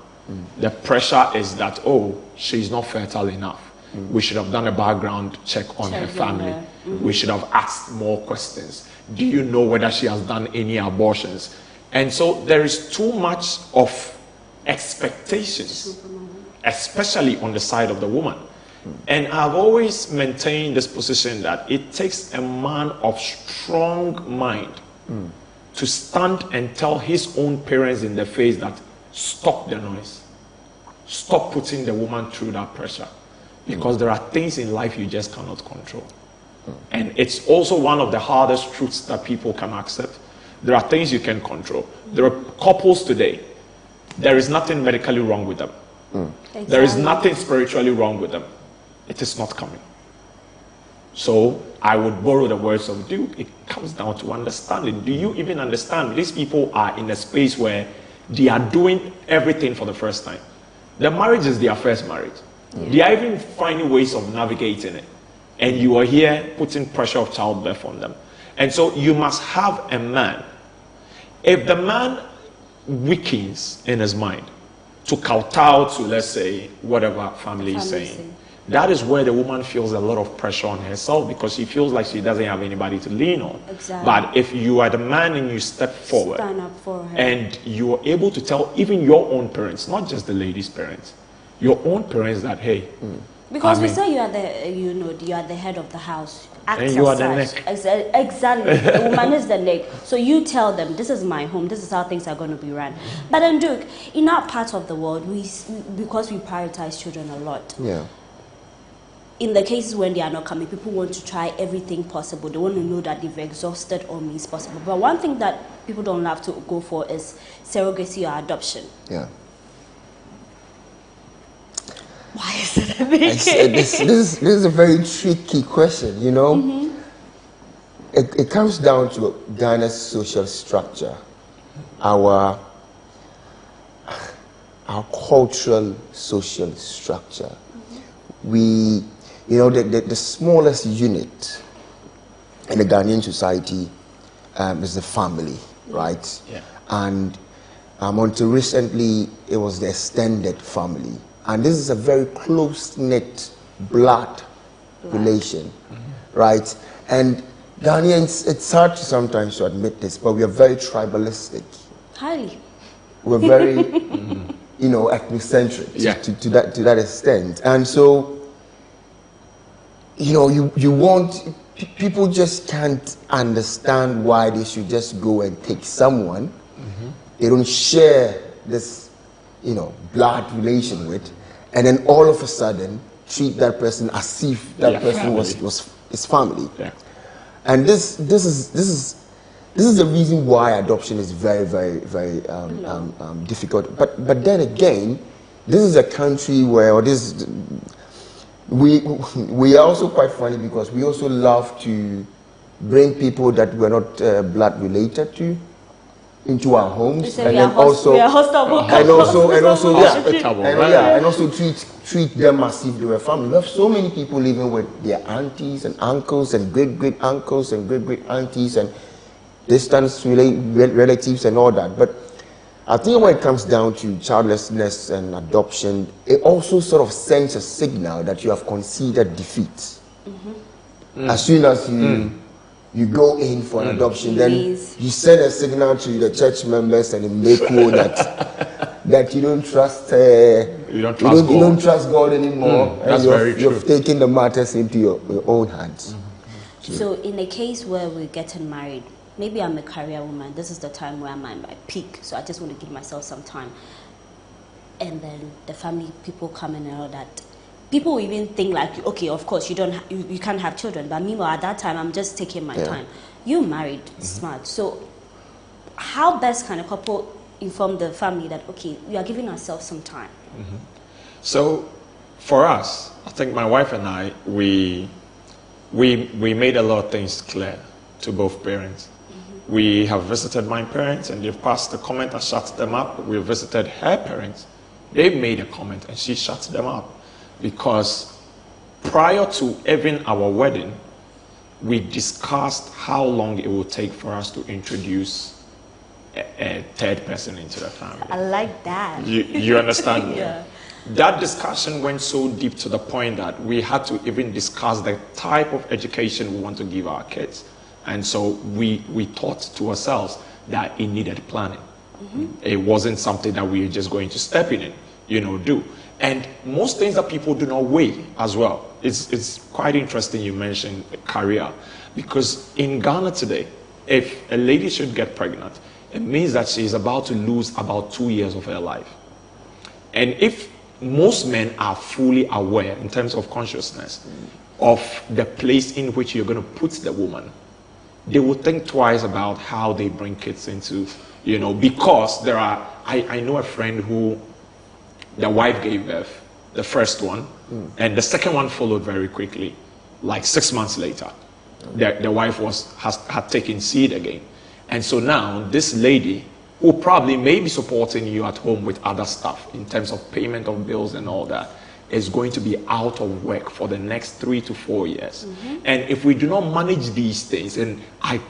The pressure is that, oh, she's not fertile enough. We should have done a background check on her family. We should have asked more questions. Do you know whether she has done any abortions? And so there is too much of expectations, especially on the side of the woman. And I've always maintained this position that it takes a man of strong mind to stand and tell his own parents in the face that stop the noise. Stop putting the woman through that pressure. Because there are things in life you just cannot control. And it's also one of the hardest truths that people can accept. There are things you can control. There are couples today, there is nothing medically wrong with them. Exactly. There is nothing spiritually wrong with them. It is not coming. So I would borrow the words of Duke. It comes down to understanding. Do you even understand? These people are in a space where they are doing everything for the first time. The marriage is their first marriage. They are even finding ways of navigating it. And you are here putting pressure of childbirth on them. And so you must have a man. If the man weakens in his mind to kowtow to, let's say, whatever family is saying, that is where the woman feels a lot of pressure on herself, because she feels like she doesn't have anybody to lean on. Exactly. But if you are the man and you step forward, stand up for her, and you are able to tell even your own parents, not just the lady's parents, your own parents that, hey, because we say you are the, you are the head of the house. Act and you are as the such. neck. Exactly. The woman is the neck. So you tell them, this is my home, this is how things are going to be run. But then, Duke, in our part of the world, because we prioritize children a lot. Yeah. In the cases when they are not coming, people want to try everything possible. They want to know that they've exhausted all means possible. But one thing that people don't love to go for is surrogacy or adoption. Yeah. Why is it a big this is a very tricky question, you know. It comes down to Ghana's social structure, our cultural social structure. We, the smallest unit in the Ghanaian society is the family, right? Yeah. And until recently, it was the extended family. And this is a very close-knit blood relation, right? And Ghanaians, it's hard to sometimes to admit this, but we are very tribalistic. Highly. We're very, ethnocentric to that extent. And so, you want, people just can't understand why they should just go and take someone they don't share this blood relation with, and then all of a sudden treat that person as if that person was his family. Yeah. And this is the reason why adoption is very, very, very difficult. But then again, this is a country where we are also quite funny, because we also love to bring people that we're not blood related to into our homes, and then also treat them as if they were family. We have so many people living with their aunties and uncles and great uncles and great aunties and distant relatives and all that. But I think when it comes down to childlessness and adoption, it also sort of sends a signal that you have conceded defeat. As soon as you go in for an adoption, then you send a signal to the church members and the Meko that you don't trust you don't trust God anymore, and you've taken the matters into your own hands. So in a case where we're getting married, maybe I'm a career woman, this is the time where I'm at my peak, so I just want to give myself some time, and then the family people come in and all that. People will even think like, okay, of course you can't have children, but meanwhile at that time I'm just taking my time. You married, smart. So how best can a couple inform the family that, okay, we are giving ourselves some time? So for us, I think my wife and I, we made a lot of things clear to both parents. We have visited my parents and they've passed the comment and shut them up. We visited her parents. They've made a comment and she shuts them up. Because prior to even our wedding, we discussed how long it will take for us to introduce a third person into the family. I like that. You understand? Yeah. That discussion went so deep to the point that we had to even discuss the type of education we want to give our kids. And so we thought to ourselves that it needed planning. It wasn't something that we were just going to step in and, do. And most things that people do not weigh as well. It's quite interesting you mentioned career, because in Ghana today, if a lady should get pregnant, it means that she is about to lose about 2 years of her life. And if most men are fully aware in terms of consciousness of the place in which you're going to put the woman, they will think twice about how they bring kids into, you know, because there are, I know a friend who, the wife gave birth, the first one, and the second one followed very quickly, like 6 months later. The wife had taken seed again. And so now this lady, who probably may be supporting you at home with other stuff in terms of payment of bills and all that, is going to be out of work for the next 3 to 4 years. And if we do not manage these things, and I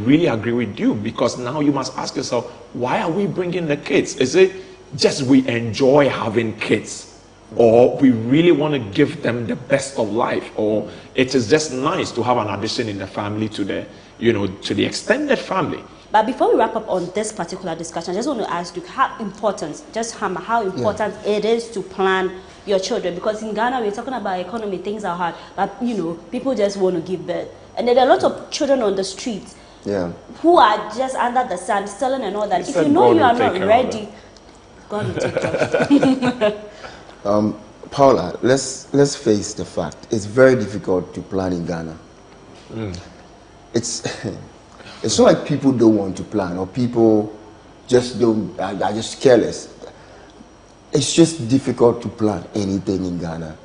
really agree with you, because now you must ask yourself, why are we bringing the kids? Is it just we enjoy having kids, or we really want to give them the best of life, or it is just nice to have an addition in the family to the, you know, to the extended family? But before we wrap up on this particular discussion, I just want to ask you how important, how important it is to plan your children, because in Ghana we're talking about economy, things are hard, but you know, people just want to give birth, and there are a lot of children on the streets who are just under the sun selling and all that. If you know you are not ready, God will take care. Paula, let's face the fact. It's very difficult to plan in Ghana. It's not like people don't want to plan, or people just are just careless. It's just difficult to plan anything in Ghana.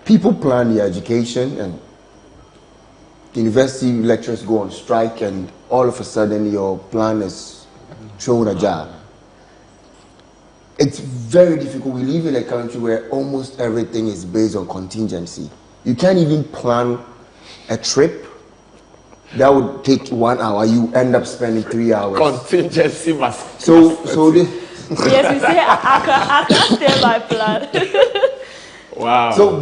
People plan their education, and university lecturers go on strike, and all of a sudden your plan is thrown ajar. It's very difficult. We live in a country where almost everything is based on contingency. You can't even plan a trip that would take 1 hour. You end up spending 3 hours. Contingency must. Yes, you say I can stay my plan. Wow. So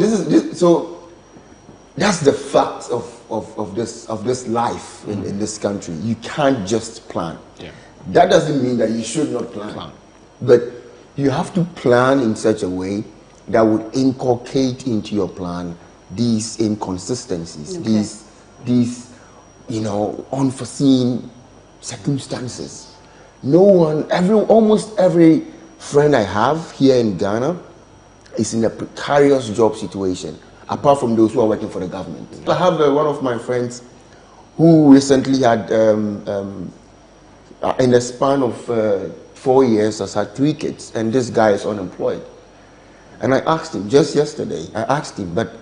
that's the fact of this life in this country. You can't just plan. That doesn't mean that you should not plan. But you have to plan in such a way that would inculcate into your plan these inconsistencies, these unforeseen circumstances. Almost every friend I have here in Ghana is in a precarious job situation, apart from those who are working for the government. I have one of my friends who recently had, in the span of 4 years, has had 3 kids, and this guy is unemployed. And I asked him, just yesterday, but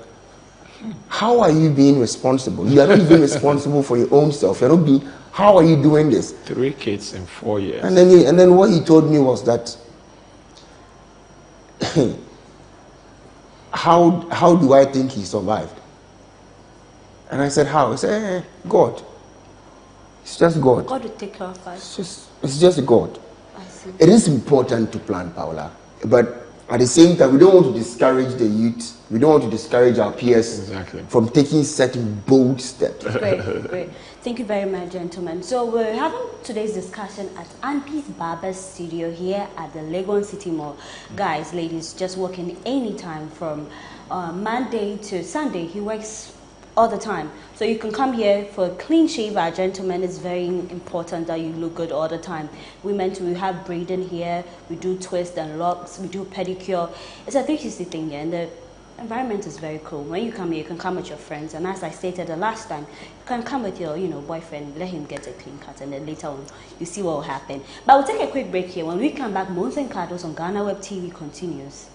how are you being responsible? You are not even responsible for your own self. How are you doing this? 3 kids in 4 years. And then what he told me was that, how do I think he survived? And I said, how? He said, God. It's just God. God will take care of us. It's just God. I see. It is important to plan, Paula, but at the same time, we don't want to discourage the youth. We don't want to discourage our peers from taking certain bold steps. Great. Thank you very much, gentlemen. So we're having today's discussion at Anpi's Barber Studio here at the Legon City Mall. Guys, ladies, just working anytime from Monday to Sunday. He works all the time. So you can come here for a clean shave. Our gentlemen, it's very important that you look good all the time. Women too, we have braiding here, we do twist and locks, we do pedicure. It's a 360 thing here, and the environment is very cool. When you come here, you can come with your friends, and as I stated the last time, you can come with your boyfriend, let him get a clean cut, and then later on you see what will happen. But we'll take a quick break here. When we come back, Mons and Cardos on GhanaWeb TV continues.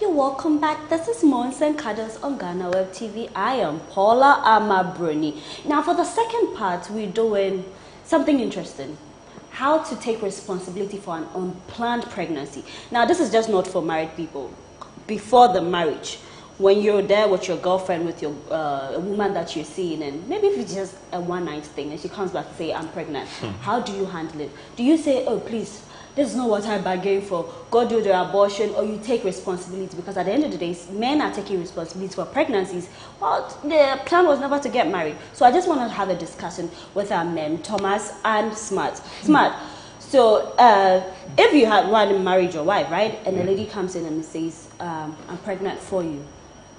Welcome back. This is Mons and Cardos on GhanaWeb TV. I am Paula Amabroni. Now for the second part, we're doing something interesting. How to take responsibility for an unplanned pregnancy. Now this is just not for married people. Before the marriage, when you're there with your girlfriend, with your a woman that you're seeing, and maybe if it's just a one-night thing and she comes back to say, I'm pregnant, how do you handle it? Do you say, oh please, this is not what I bargained for, go do the abortion, or you take responsibility? Because at the end of the day, men are taking responsibility for pregnancies. Well, the plan was never to get married. So I just want to have a discussion with our men, Thomas and Smart. Smart, So if you had one married your wife, right, and the lady comes in and says, I'm pregnant for you,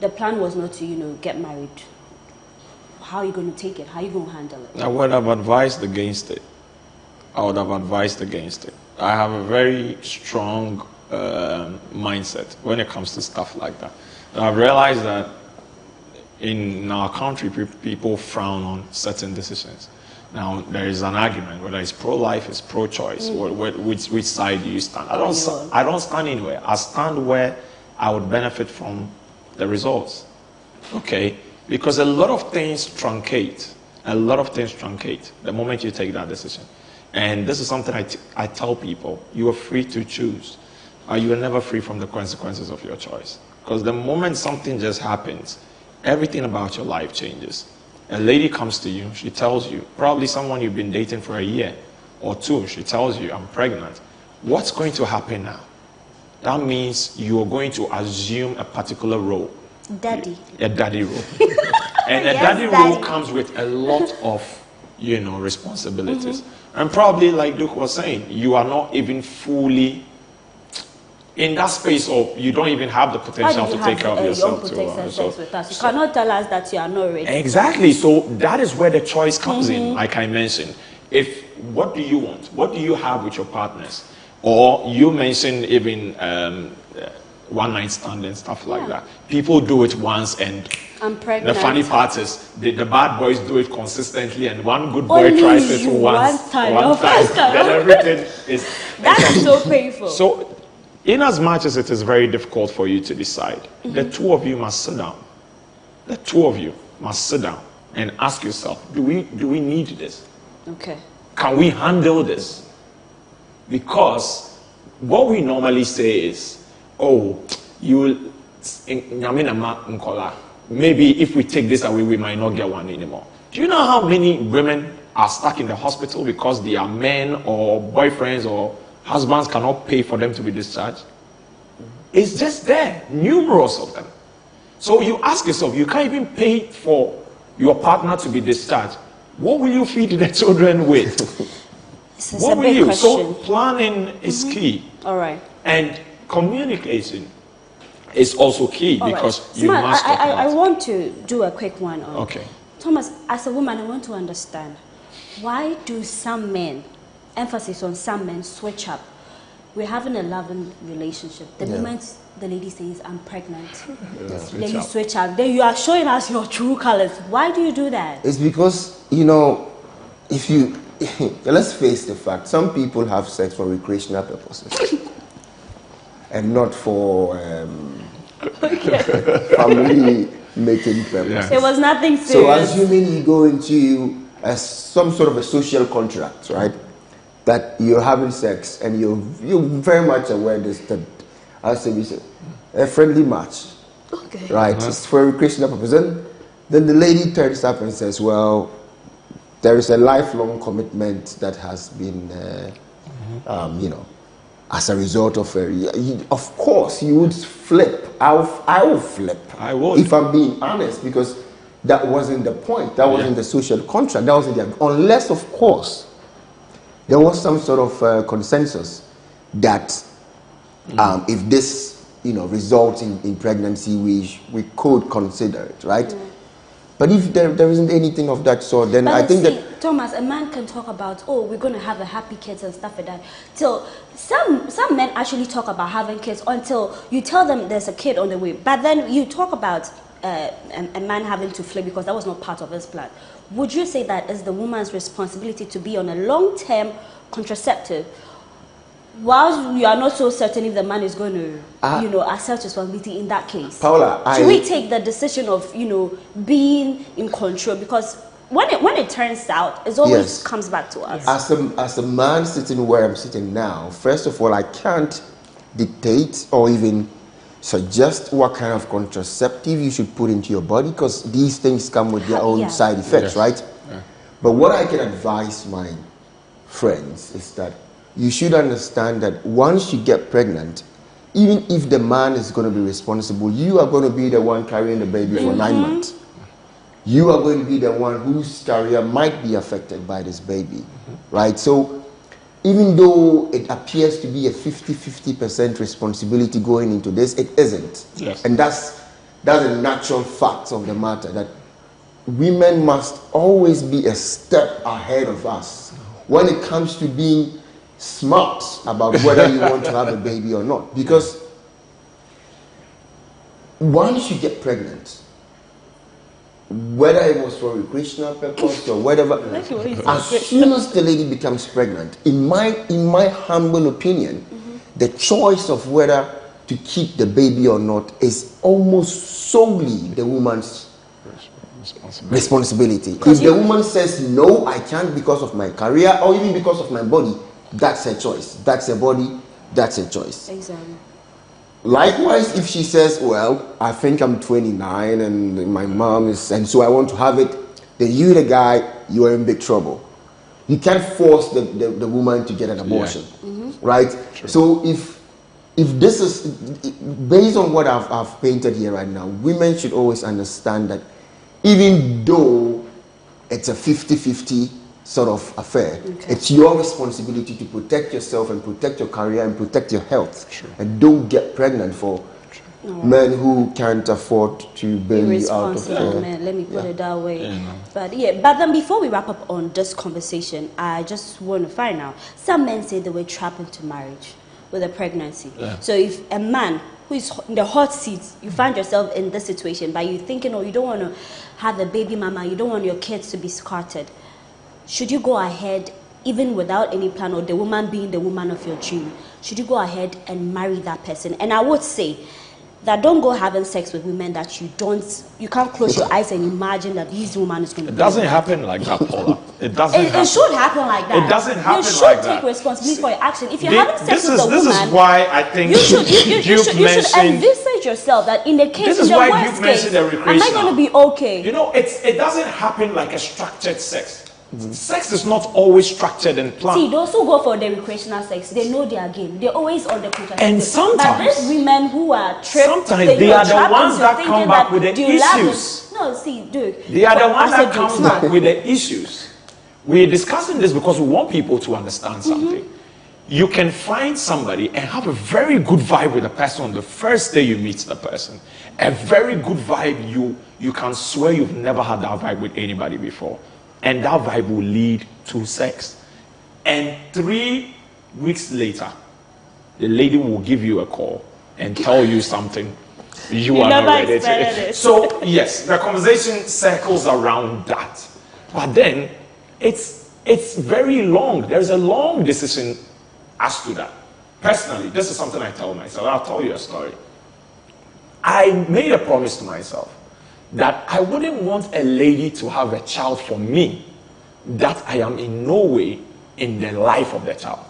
the plan was not to, get married. How are you going to take it? How are you going to handle it? I would have advised against it. I have a very strong mindset when it comes to stuff like that. And I've realized that in our country, people frown on certain decisions. Now, there is an argument, whether it's pro-life, it's pro-choice, which side do you stand? I don't stand anywhere. I stand where I would benefit from the results. Okay? Because a lot of things truncate. The moment you take that decision. And this is something I tell people. You are free to choose. You are never free from the consequences of your choice. Because the moment something just happens, everything about your life changes. A lady comes to you, she tells you, probably someone you've been dating for a year or two, she tells you, I'm pregnant. What's going to happen now? That means you are going to assume a particular role. Daddy. A daddy role. And a daddy role comes with a lot of, responsibilities. And probably, like Duke was saying, you are not even fully in that space, or you don't even have the potential to take care of yourself. You cannot tell us that you are not ready. Exactly. So that is where the choice comes in, like I mentioned. What do you want? What do you have with your partners? Or you mentioned even one night stand and stuff like that. People do it once, and I'm pregnant. The funny part is the bad boys do it consistently, and one good boy tries it once, one time, then everything is. That's so painful. So, in as much as it is very difficult for you to decide, the two of you must sit down. The two of you must sit down and ask yourself, do we need this? Okay. Can we handle this? Because what we normally say is, maybe if we take this away, we might not get one anymore. Do you know how many women are stuck in the hospital because their men or boyfriends or husbands cannot pay for them to be discharged? It's just there, numerous of them. So you ask yourself, you can't even pay for your partner to be discharged. What will you feed the children with? What will you? So planning is key. All right. And communication is also key, because you must talk about I want to do a quick one on. Okay. Thomas, as a woman, I want to understand, why do some men, emphasis on some men, switch up? We're having a loving relationship. The moment the lady says, I'm pregnant, then you switch up. Then you are showing us your true colors. Why do you do that? It's because, if you, let's face the fact, some people have sex for recreational purposes and not for family making purposes. It was nothing serious. So assuming you go into some sort of a social contract, right? That you're having sex and you're very much aware that, I'll say, a friendly match, right? It's for recreational purposes. Then the lady turns up and says, well, there is a lifelong commitment that has been, as a result of of course, you would flip. I would flip. I would. If I'm being honest, because that wasn't the point. That wasn't the social contract. That wasn't unless, of course, there was some sort of consensus that if this, results in pregnancy, we could consider it, right? But if there isn't anything of that sort, then I think that Thomas, a man can talk about, we're going to have a happy kids and stuff like that. Till some men actually talk about having kids until you tell them there's a kid on the way. But then you talk about a man having to flip because that was not part of his plan. Would you say that it's the woman's responsibility to be on a long-term contraceptive, while you are not so certain if the man is going to, accept responsibility in that case? Paula, should we take the decision of, being in control? Because when it turns out, it always comes back to us. As a man sitting where I'm sitting now, first of all, I can't dictate or even suggest what kind of contraceptive you should put into your body, because these things come with their own side effects, right? But what I can advise my friends is that you should understand that once you get pregnant, even if the man is going to be responsible, you are going to be the one carrying the baby for 9 months. You are going to be the one whose career might be affected by this baby, right? So even though it appears to be a 50% responsibility going into this, it isn't. Yes. And that's a natural fact of the matter, that women must always be a step ahead of us when it comes to being smart about whether you want to have a baby or not. Because once you get pregnant, whether it was for recreational purpose or whatever, as soon as the lady becomes pregnant, in my humble opinion, the choice of whether to keep the baby or not is almost solely the woman's responsibility. If the woman says, no, I can't because of my career or even because of my body, that's her choice. That's her body, that's her choice. Exactly. Likewise, if she says, well, I think I'm 29 and my mom is, and so I want to have it, then you, the guy, you are in big trouble. You can't force the woman to get an abortion, right? True. So if this is, based on what I've painted here right now, women should always understand that even though it's a 50-50 sort of affair, it's your responsibility to protect yourself and protect your career and protect your health. True. And don't get pregnant for men who can't afford to bail you out of men, let me put it that way. But then before we wrap up on this conversation, I just want to find out, some men say they were trapped into marriage with a pregnancy. So if a man who is in the hot seat, you find yourself in this situation, but you're thinking, oh, you don't want to have a baby mama, you don't want your kids to be scattered, should you go ahead, even without any plan, or the woman being the woman of your dream, should you go ahead and marry that person? And I would say that don't go having sex with women that you can't close your eyes and imagine that this woman is going to be. It doesn't happen like that, Paula. It doesn't happen. It should happen like that. It doesn't happen like that. You should take responsibility for your action. If you're having sex with a woman, this is why I think you should envisage yourself that in the case of the worst case, am I going to be okay? You know, it doesn't happen like a structured sex. Sex is not always structured and planned. See, those who go for the recreational sex, they know their game. They're always on the contraceptive. And sometimes, but these women who are tripped, sometimes they are the ones that come back with the issues. No, see, Duke. They are the ones that come back with the issues. We're discussing this because we want people to understand something. You can find somebody and have a very good vibe with the person on the first day you meet the person. A very good vibe, you can swear you've never had that vibe with anybody before. And that vibe will lead to sex. And 3 weeks later, the lady will give you a call and tell you something you are not ready to. So, yes, the conversation circles around that. But then, it's very long. There's a long decision as to that. Personally, this is something I tell myself. I'll tell you a story. I made a promise to myself that I wouldn't want a lady to have a child for me that I am in no way in the life of the child.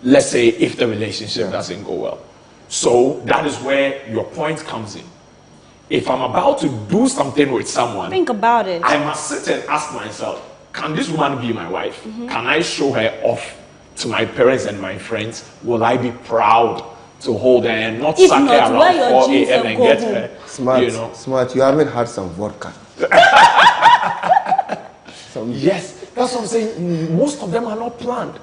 Let's say if the relationship doesn't go well. So that is where your point comes in. If I'm about to do something with someone, think about it. I must sit and ask myself, can this woman be my wife? Can I show her off to my parents and my friends? Will I be proud to hold her and not suck her around 4 a.m. and get her? Smart, you know? Smart. You haven't had some vodka. Yes, that's what I'm saying. Most of them are not planned.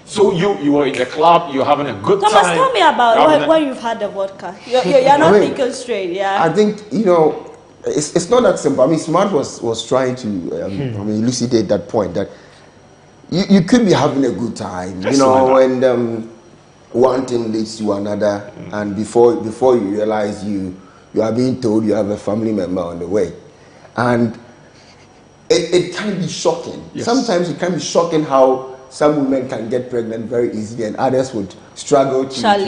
So you are in the club, you're having a good time. Thomas, tell me about when you've had the vodka. You're not thinking straight, yeah? I think, it's not that simple. I mean, Smart was trying to elucidate that point, that you could be having a good time, and one thing leads to another, and before you realize you are being told you have a family member on the way. And it can be shocking. Yes. Sometimes it can be shocking how some women can get pregnant very easily and others would struggle to but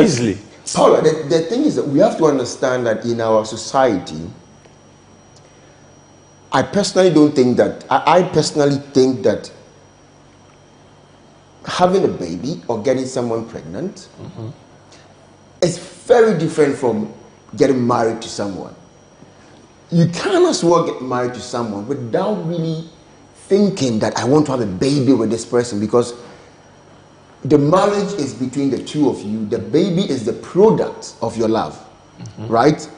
easily. Paula, the thing is that we have to understand that in our society, I personally think that having a baby or getting someone pregnant is very different from getting married to someone. You can't as well get married to someone without really thinking that I want to have a baby with this person, because the marriage is between the two of you. The baby is the product of your love, right?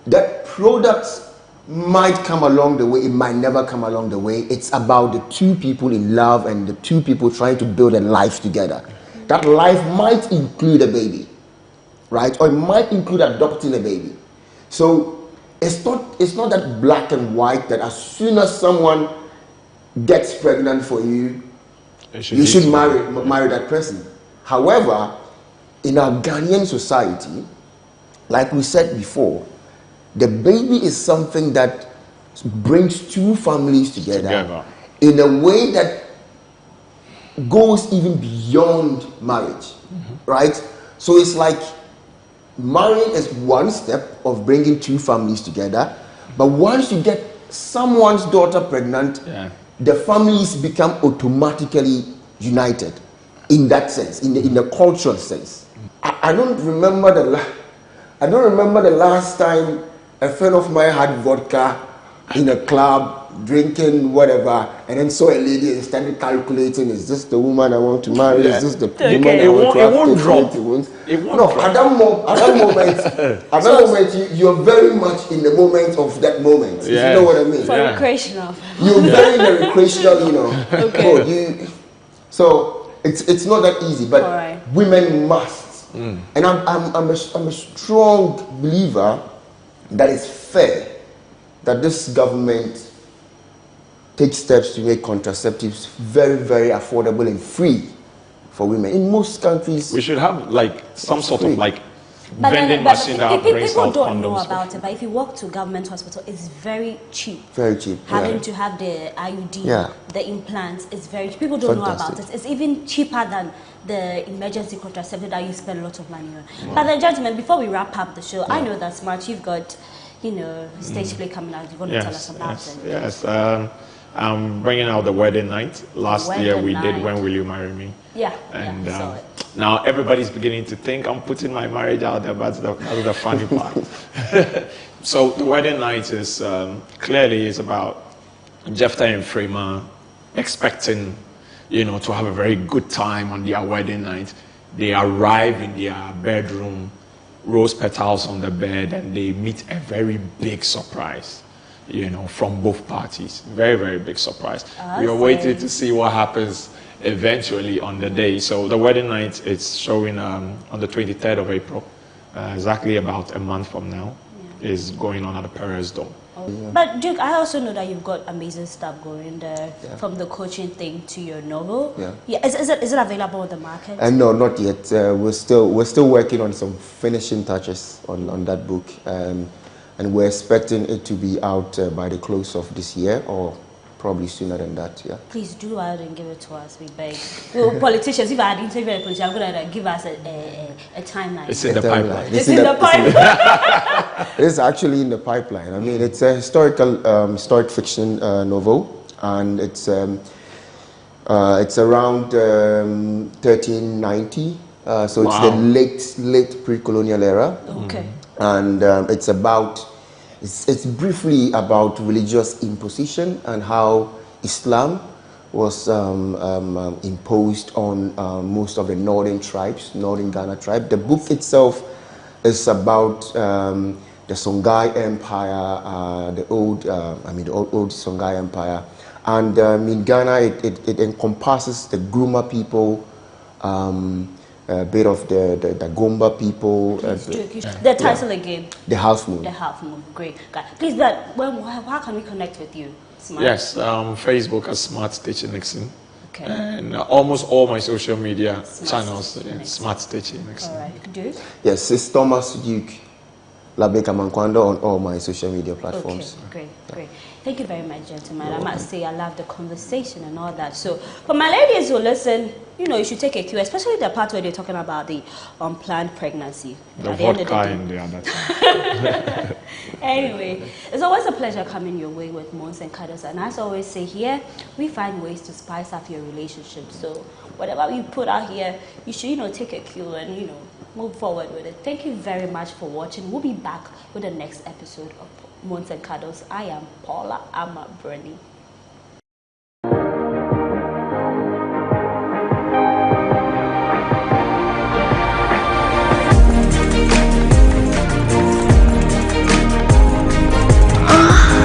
That product might come along the way, it might never come along the way. It's about the two people in love and the two people trying to build a life together. That life might include a baby, right? Or it might include adopting a baby. So it's not that black and white that as soon as someone gets pregnant for you, you should marry that person. However, in our Ghanaian society, like we said before, the baby is something that brings two families together in a way that goes even beyond marriage, right? So it's like marrying is one step of bringing two families together, but once you get someone's daughter pregnant, the families become automatically united in that sense, in the cultural sense. I don't remember the last time a friend of mine had vodka in a club, drinking whatever, and then saw a lady and started calculating, is this the woman I want to marry? Is this the woman I want to have? It won't drop. At that moment, you're very much in the moment of that moment. If you know what I mean? For recreational. You're very in the recreational, you know. Okay. So it's not that easy, but women must. And I'm a strong believer that it's fair that this government takes steps to make contraceptives very, very affordable and free for women. In most countries, we should have like some sort of like vending machine that brings people out don't know condoms. about it, but if you walk to government hospital, it's very cheap. Very cheap. Having to have the IUD, the implants, is very cheap. People don't know about it. It's even cheaper than the emergency contraceptive that you spend a lot of money on. But then, gentlemen, before we wrap up the show, I know that Smart, you've got, you know, stage play coming out. You want to tell us about it? Yes. I'm bringing out the wedding night. Last year we did When Will You Marry Me? And now everybody's beginning to think I'm putting my marriage out there, but that's the funny part. So the wedding night is clearly is about Jephthah and Freema expecting, you know, to have a very good time on their wedding night. They arrive in their bedroom, rose petals on the bed, and they meet a very big surprise, you know, from both parties. Very, very big surprise. We are waiting to see what happens eventually on the day. So the wedding night is showing on the 23rd of April, exactly about a month from now, is going on at the Perez Dome. But Duke, I also know that you've got amazing stuff going there, from the coaching thing to your novel. Is it available on the market? No, not yet. We're still working on some finishing touches on that book, and we're expecting it to be out by the close of this year, or probably sooner than that. Please do out and give it to us, we beg. Politicians, if I had interviewed a politician, I'm going to give us a timeline. It's in the pipeline. It's in the pipeline. It's actually in the pipeline. I mean, it's a historic fiction novel, and it's around 1390. So it's the late pre-colonial era. Okay. And it's briefly about religious imposition and how Islam was imposed on most of the northern Ghana tribe. The book itself is about the Songhai Empire, the old Songhai Empire, and in Ghana it encompasses the Gruma people, a bit of the Gomba people. The title again? The Half Moon. The Half Moon, great. Please, how can we connect with you? Smart? Yes, Facebook as Smart Stitching Nixon. Okay. And almost all my social media channels, Smart Stitching Nixon. All right, Duke? Yes, it's Thomas Duke Labeka Mankwando on all my social media platforms. Okay, great. Thank you very much, gentlemen. I must say I love the conversation and all that. So for my ladies who listen, you know, you should take a cue, especially the part where they're talking about the unplanned pregnancy. The vodka in the other time. Anyway, it's always a pleasure coming your way with Mons and Cuddles. And as I always say here, we find ways to spice up your relationship. So whatever you put out here, you should, you know, take a cue and, you know, move forward with it. Thank you very much for watching. We'll be back with the next episode of Mons and Cuddles. I am Paula Amabroni. Ah.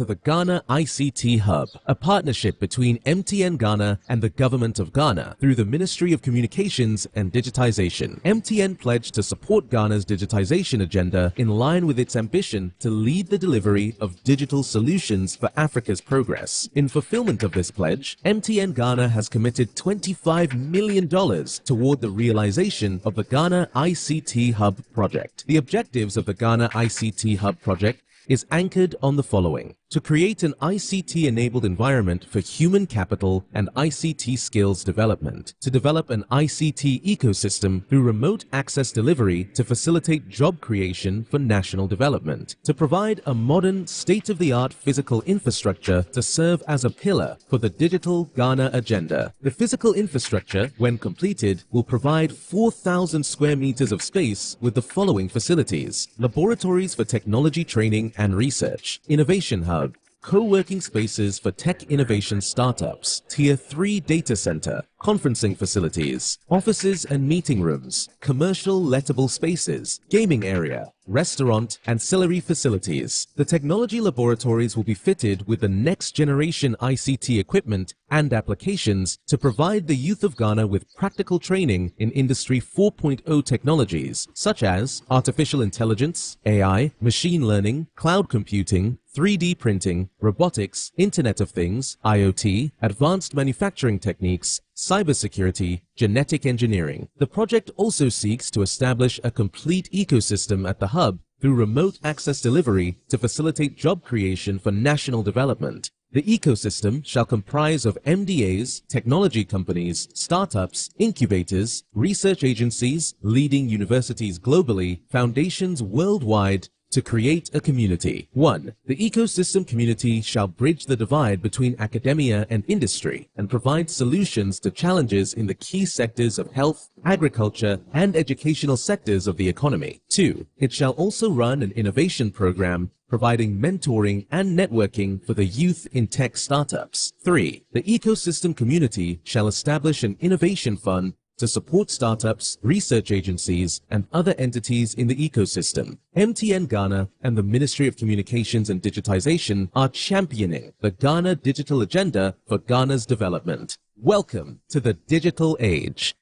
the Ghana ICT Hub, a partnership between MTN Ghana and the Government of Ghana through the Ministry of Communications and Digitization. MTN pledged to support Ghana's digitization agenda in line with its ambition to lead the delivery of digital solutions for Africa's progress. In fulfillment of this pledge, MTN Ghana has committed $25 million toward the realization of the Ghana ICT Hub project. The objectives of the Ghana ICT Hub project is anchored on the following: to create an ICT-enabled environment for human capital and ICT skills development, to develop an ICT ecosystem through remote access delivery to facilitate job creation for national development, to provide a modern, state-of-the-art physical infrastructure to serve as a pillar for the digital Ghana agenda. The physical infrastructure, when completed, will provide 4,000 square meters of space with the following facilities: laboratories for technology training and research, innovation hub, co-working spaces for tech innovation startups, Tier 3 data center, conferencing facilities, offices and meeting rooms, commercial lettable spaces, gaming area, restaurant, ancillary facilities. The technology laboratories will be fitted with the next generation ICT equipment and applications to provide the youth of Ghana with practical training in Industry 4.0 technologies such as artificial intelligence, AI, machine learning, cloud computing, 3D printing, robotics, Internet of Things, IoT, advanced manufacturing techniques, cybersecurity, genetic engineering. The project also seeks to establish a complete ecosystem at the hub through remote access delivery to facilitate job creation for national development. The ecosystem shall comprise of MDAs, technology companies, startups, incubators, research agencies, leading universities globally, foundations worldwide, to create a community. 1. The ecosystem community shall bridge the divide between academia and industry and provide solutions to challenges in the key sectors of health, agriculture, and educational sectors of the economy. 2. It shall also run an innovation program providing mentoring and networking for the youth in tech startups. 3. The ecosystem community shall establish an innovation fund to support startups, research agencies, and other entities in the ecosystem. MTN Ghana and the Ministry of Communications and Digitization are championing the Ghana digital agenda for Ghana's development. Welcome to the digital age.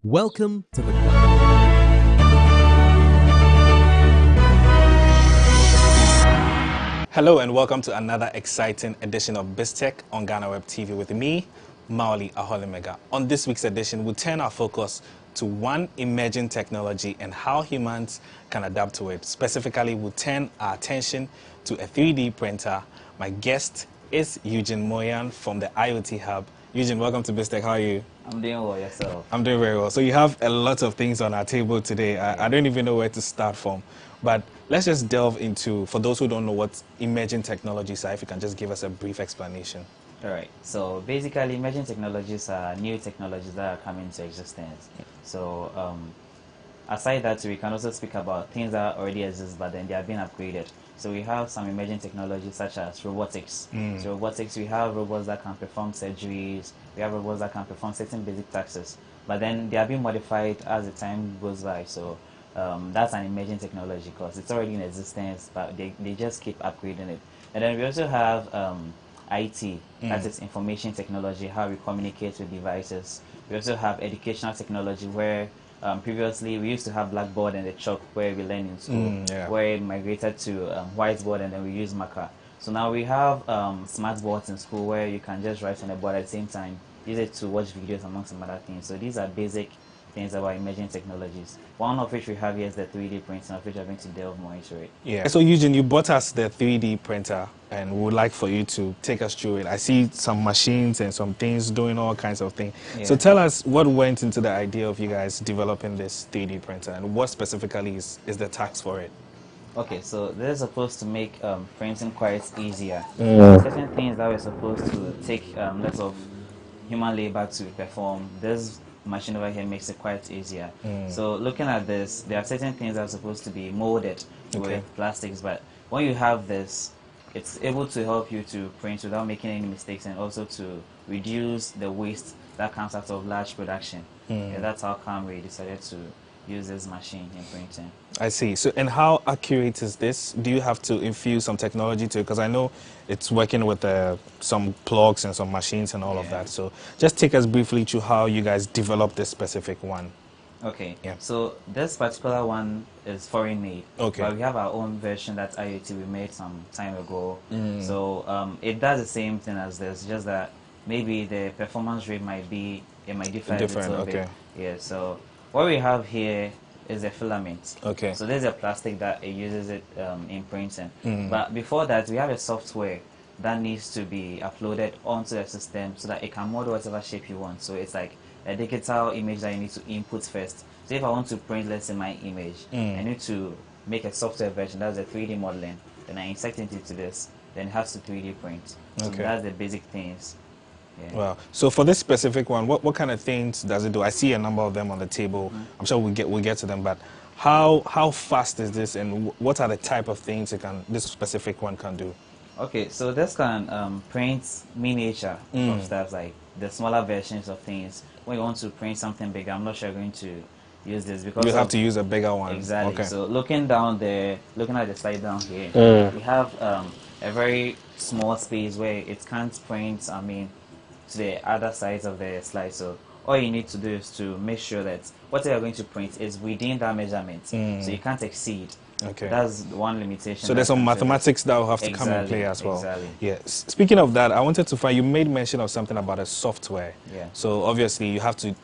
Welcome to the Hello and welcome to another exciting edition of BizTech on GhanaWeb TV with me, Maoli Aholimega. On this week's edition, we'll turn our focus to one emerging technology and how humans can adapt to it. Specifically, we'll turn our attention to a 3D printer. My guest is Eugene Moyan from the IoT Hub. Eugene, welcome to BizTech. How are you? I'm doing well, yourself? I'm doing very well. So you have a lot of things on our table today. I don't even know where to start from. But let's just delve into, for those who don't know what emerging technologies are, if you can just give us a brief explanation. All right. So basically, emerging technologies are new technologies that are coming into existence. So aside that, we can also speak about things that already exist, but then they are being upgraded. So we have some emerging technologies such as robotics. So robotics, we have robots that can perform surgeries. We have robots that can perform certain basic tasks. But then they are being modified as the time goes by. So that's an emerging technology because it's already in existence, but they just keep upgrading it. And then we also have IT, that is information technology, how we communicate with devices. We also have educational technology where previously we used to have blackboard and the chalk where we learn in school, where it migrated to whiteboard and then we use marker. So now we have smart boards in school where you can just write on the board at the same time, use it to watch videos among some other things. So these are basic things about emerging technologies. One of which we have here is the 3D printing, of which I'm going to delve more into it. Yeah. So Eugene, you bought us the 3D printer and we would like for you to take us through it. I see some machines and some things doing all kinds of things. Yeah. So tell us what went into the idea of you guys developing this 3D printer and what specifically is the task for it? Okay, so this is supposed to make printing quite easier. Certain things that we're supposed to take lots of human labor to perform, this machine over here makes it quite easier. So looking at this, there are certain things that are supposed to be molded with plastics, but when you have this, it's able to help you to print without making any mistakes and also to reduce the waste that comes out of large production. Yeah, that's how come we decided to use this machine in printing. I see. So, and how accurate is this? Do you have to infuse some technology to it? Because I know it's working with some plugs and some machines and all of that. So, just take us briefly through how you guys developed this specific one. Okay. Yeah. So this particular one is foreign made. Okay. But we have our own version that IoT we made some time ago. So it does the same thing as this, just that maybe the performance rate might differ a little bit. Yeah. So what we have here is a filament. Okay. So there's a plastic that it uses it in printing. But before that, we have a software that needs to be uploaded onto the system so that it can model whatever shape you want. So it's like a digital image that you need to input first. So if I want to print, let's say, my image, I need to make a software version, that's a 3D modeling. Then I insert it into this, then it has to 3D print. So that's the basic things. Yeah. Wow. So for this specific one, what kind of things does it do? I see a number of them on the table. I'm sure we'll get to them, but how fast is this, and what are the type of things this specific one can do? Okay, so this can print miniature of stuff, like the smaller versions of things. When you want to print something bigger, I'm not sure you're going to use this because you have to use a bigger one. Exactly. Okay. So looking down there, looking at the slide down here, we have a very small space where it can't print, to the other sides of the slide. So all you need to do is to make sure that what you're going to print is within that measurement. So you can't exceed. Okay. That's one limitation. So there's some mathematics that will have to come in play as well. Exactly. Yeah. Speaking of that, I wanted to find, you made mention of something about a software. Yeah. So obviously you have to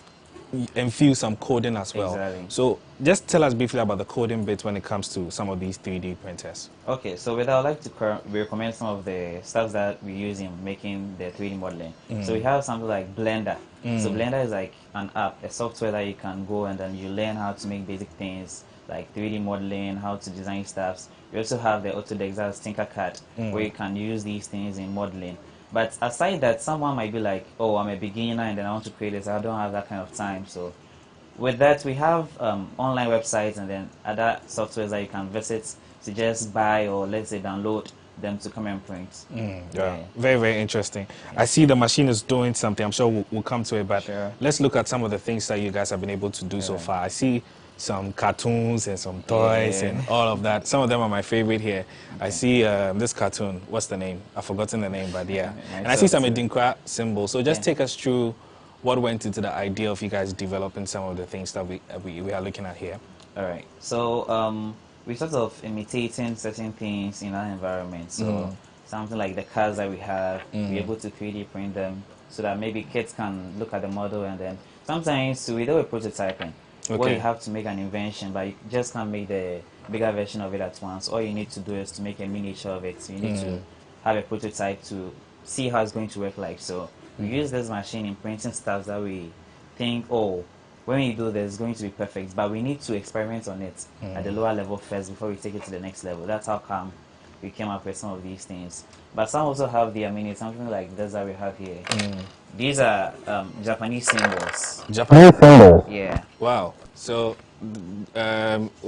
infuse some coding as well. Exactly. So just tell us briefly about the coding bit when it comes to some of these 3D printers. Okay, so I would like to recommend some of the stuff that we use in making the 3D modeling. So we have something like Blender. So Blender is like an app, a software that you can go and then you learn how to make basic things like 3D modeling, how to design stuff. We also have the Autodesk, that's Tinkercad, where you can use these things in modeling. But aside that, someone might be like, oh, I'm a beginner and then I want to create this. I don't have that kind of time. So with that, we have online websites and then other softwares that you can visit to just buy or, let's say, download them to come and print. Yeah. Very, very interesting. I see the machine is doing something. I'm sure we'll come to it, but let's look at some of the things that you guys have been able to do so far. I see some cartoons and some toys and all of that. Some of them are my favorite here. I see this cartoon. What's the name? I've forgotten the name, but yeah. And I see some Edinkra symbols. So just take us through what went into the idea of you guys developing some of the things that we are looking at here. All right. So we sort of imitating certain things in our environment. So something like the cars that we have, we're able to 3D print them so that maybe kids can look at the model and then sometimes we do a prototyping. Where you have to make an invention, but you just can't make the bigger version of it at once. All you need to do is to make a miniature of it. So you need to have a prototype to see how it's going to work like. So we use this machine in printing stuff that we think, oh, when we do this, it's going to be perfect. But we need to experiment on it at the lower level first before we take it to the next level. That's how come we came up with some of these things. But some also have something like this that we have here. These are Japanese symbols. Japanese symbols? Yeah. Wow. So,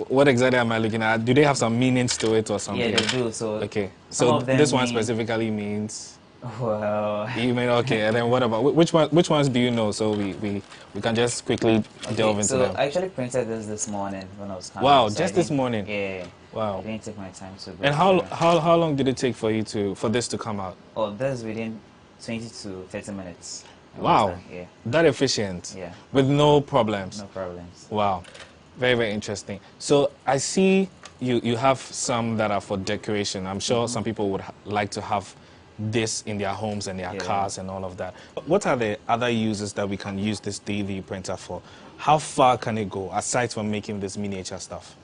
what exactly am I looking at? Do they have some meanings to it or something? Yeah, they do. So, okay. So this one specifically means. Well. You mean okay? And then what about which ones do you know? So we can just quickly delve into them. So I actually printed this morning when I was coming. Wow, so just this morning. Yeah. Wow. I didn't take my time to go. And how long did it take for you for this to come out? Oh, this within 20 to 30 minutes. Wow. Yeah. That efficient. Yeah. With no problems. No problems. Wow. Very, very interesting. So I see you have some that are for decoration. I'm sure some people would like to have this in their homes and their cars and all of that. What are the other uses that we can use this 3D printer for? How far can it go aside from making this miniature stuff?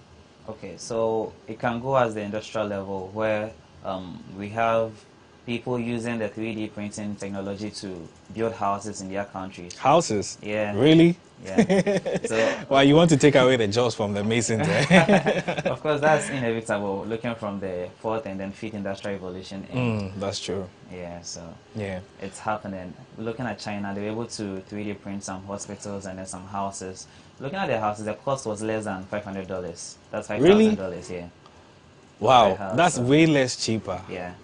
Okay, so it can go as the industrial level where we have people using the 3D printing technology to build houses in their countries. Houses? Yeah. Really? Yeah. So, well, you want to take away the jobs from the masons, eh? Of course, that's inevitable, looking from the fourth and then fifth industrial revolution. That's true. Yeah, so yeah, it's happening. Looking at China, they were able to 3D print some hospitals and then some houses. Looking at the houses, the cost was less than $500. That's $5,000, really? Yeah. Wow, that's way less cheaper. Yeah.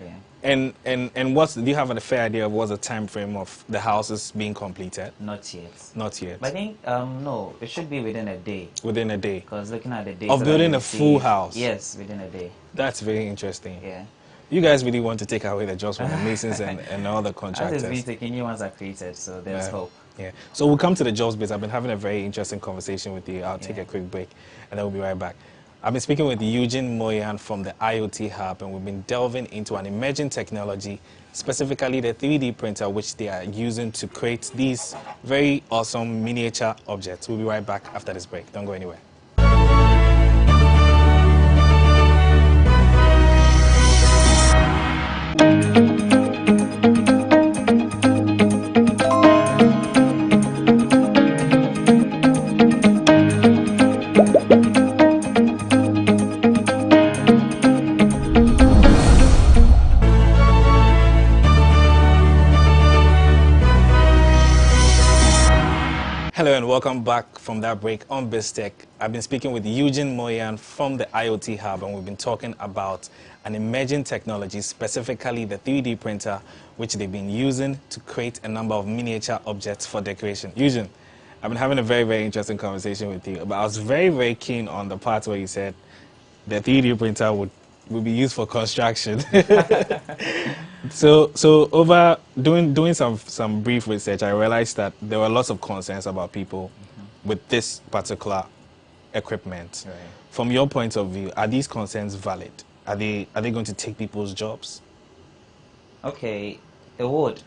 Yeah. And what's, do you have a fair idea of what's the time frame of the houses being completed? Not yet. Not yet. But I think no, it should be within a day. Within a day. Because looking at the data Of building a full house. Yes, within a day. That's very interesting. Yeah. You guys really want to take away the jobs from the masons and all the contractors. As it's been taken, new ones are created, so there's hope. Yeah. So we'll come to the jobs bit. I've been having a very interesting conversation with you. I'll take a quick break, and then we'll be right back. I've been speaking with Eugene Moyan from the IoT Hub, and we've been delving into an emerging technology, specifically the 3D printer, which they are using to create these very awesome miniature objects. We'll be right back after this break. Don't go anywhere. Hello and welcome back from that break on BizTech. I've been speaking with Eugene Moyan from the IoT Hub, and we've been talking about an emerging technology, specifically the 3D printer, which they've been using to create a number of miniature objects for decoration. Eugene, I've been having a very, very interesting conversation with you, but I was very, very keen on the part where you said the 3D printer would be used for construction. So over doing some brief research, I realized that there were lots of concerns about people with this particular equipment. Right. From your point of view, are these concerns valid? Are they going to take people's jobs? Okay, it would.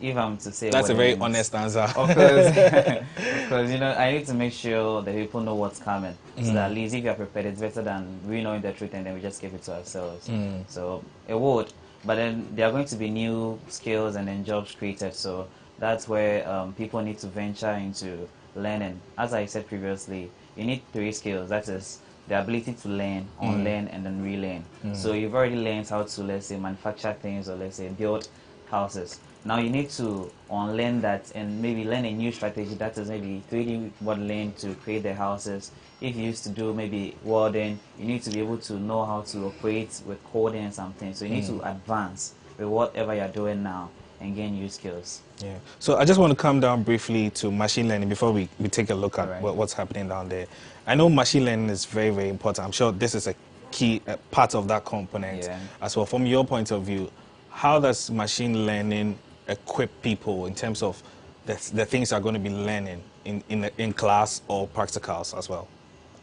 If I'm to say that's what a very honest answer. Of course, because you know I need to make sure that people know what's coming, so that at least if you're prepared, it's better than we knowing the truth and then we just keep it to ourselves. So it would, but then there are going to be new skills and then jobs created. So that's where people need to venture into learning. As I said previously, you need 3 skills. That is the ability to learn, unlearn, and then relearn. So you've already learned how to, let's say, manufacture things or let's say build houses. Now you need to unlearn that and maybe learn a new strategy, that is maybe 3D modeling to create the houses. If you used to do maybe welding, you need to be able to know how to operate with coding and something. So you need to advance with whatever you're doing now and gain new skills. Yeah. So I just want to come down briefly to machine learning before we take a look at what's happening down there. I know machine learning is very, very important. I'm sure this is a key part of that component as well. From your point of view, how does machine learning equip people in terms of the things they're going to be learning in class or practicals as well?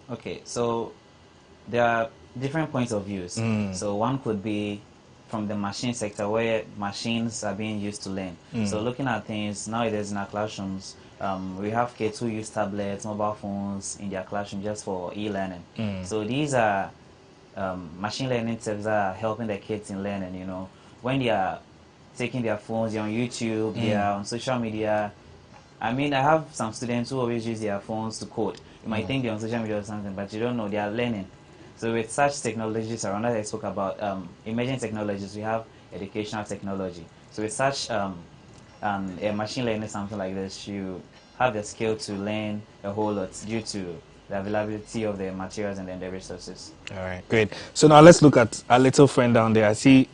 Okay, so there are different points of views. So one could be from the machine sector where machines are being used to learn. So looking at things nowadays in our classrooms, we have kids who use tablets, mobile phones in their classroom just for e-learning. So these are machine learning tips that are helping the kids in learning, you know. When they are taking their phones, they're on YouTube, they're on social media. I mean, I have some students who always use their phones to code. You might think they're on social media or something, but you don't know, they are learning. So with such technologies around, as I spoke about, emerging technologies, we have educational technology. So with such a machine learning, something like this, you have the skill to learn a whole lot due to the availability of the materials and then the resources. All right, great. So now let's look at our little friend down there. I see,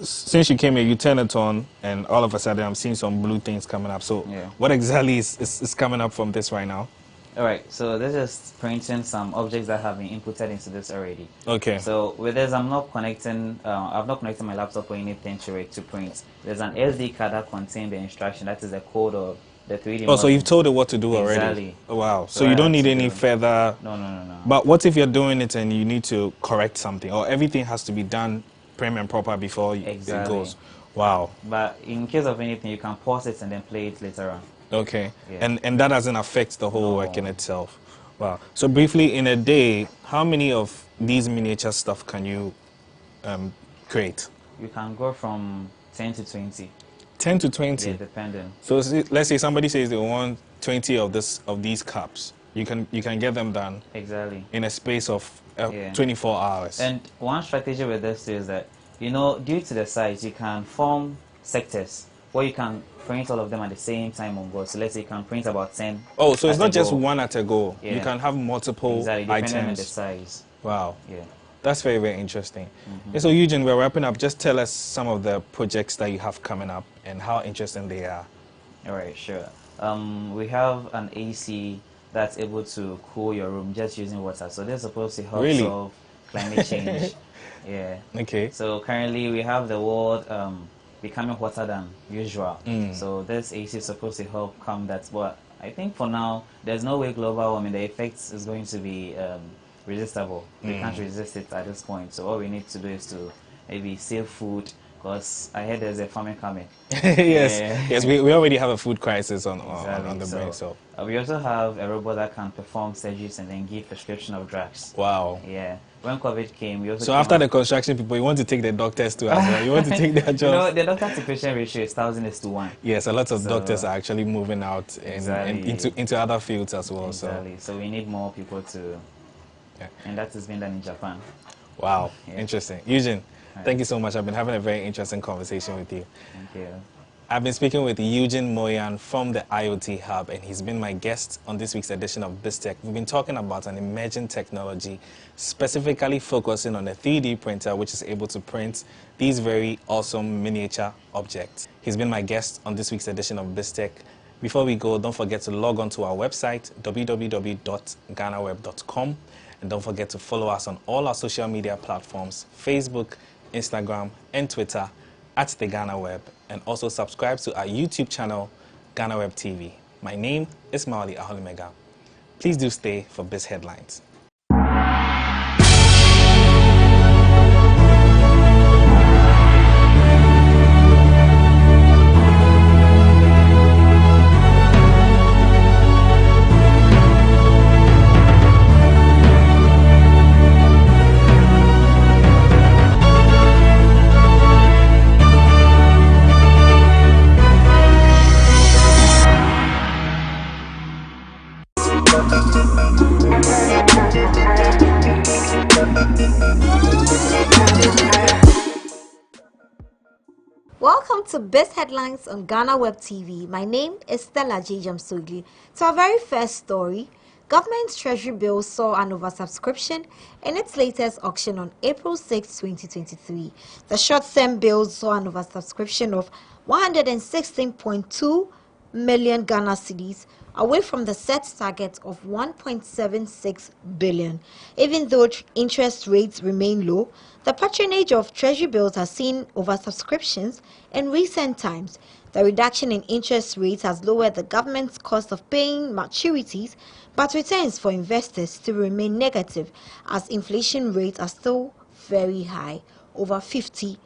since you came here, you turn it on, and all of a sudden I'm seeing some blue things coming up. So what exactly is coming up from this right now? All right, so this is printing some objects that have been inputted into this already. Okay. So with this, I'm not connecting, I've not connected my laptop or anything to it to print. There's an SD card that contains the instruction, that is the code of the 3D model. So you've told it what to do already? Exactly. Oh, wow. So you don't need any further... No. But what if you're doing it and you need to correct something, or everything has to be done prim and proper before it goes? Wow. But in case of anything, you can pause it and then play it later on. Okay. And that doesn't affect the whole work in itself. Wow. So briefly, in a day, how many of these miniature stuff can you create? You can go from 10 to 20. 10 to 20? Yeah, depending. So let's say somebody says they want 20 of these cups. You can get them done. Exactly. In a space of 24 hours. And one strategy with this is that, you know, due to the size, you can form sectors where you can print all of them at the same time on board. So let's say you can print about 10. Oh, so it's not just one at a go. You can have multiple depending items. on the size. Wow. Yeah. That's very, very interesting. So, Eugene, we're wrapping up. Just tell us some of the projects that you have coming up and how interesting they are. All right, sure. We have an AC that's able to cool your room just using water. So they're supposed to help solve climate change. Yeah. Okay. So currently we have the world becoming hotter than usual. So this AC is supposed to help calm that. But I think for now, there's no way global warming, the effects is going to be resistible. We can't resist it at this point. So all we need to do is to maybe save food, because I heard there's a famine coming. Yes, we already have a food crisis on the brain. So we also have a robot that can perform surgeries and then give prescription of drugs. Wow. Yeah. When COVID came, we also so after the construction people, you want to take the doctors too as well. You want to take their jobs. You know, the doctor to patient ratio is 1,000:1. Yes, a lot of doctors are actually moving out into other fields as well. Exactly. So we need more people to, and that has been done in Japan. Wow, interesting. Eugene, thank you so much. I've been having a very interesting conversation with you. Thank you. I've been speaking with Eugene Moyan from the IoT Hub, and he's been my guest on this week's edition of BizTech. We've been talking about an emerging technology, specifically focusing on a 3D printer, which is able to print these very awesome miniature objects. He's been my guest on this week's edition of BizTech. Before we go, don't forget to log on to our website, www.GhanaWeb.com, and don't forget to follow us on all our social media platforms, Facebook, Instagram, and Twitter, at the GhanaWeb, and also subscribe to our YouTube channel, GhanaWeb TV. My name is Maoli Aholimega. Please do stay for Biz Headlines. Welcome to Biz Headlines on GhanaWeb TV. My name is Stella J. Jamsogli. To our very first story, government treasury bill saw an oversubscription in its latest auction on April 6, 2023. The short-term bill saw an oversubscription of 116.2 million Ghana cedis, away from the set target of 1.76 billion. Even though interest rates remain low, the patronage of treasury bills has seen oversubscriptions in recent times. The reduction in interest rates has lowered the government's cost of paying maturities, but returns for investors to remain negative as inflation rates are still very high, over 50%.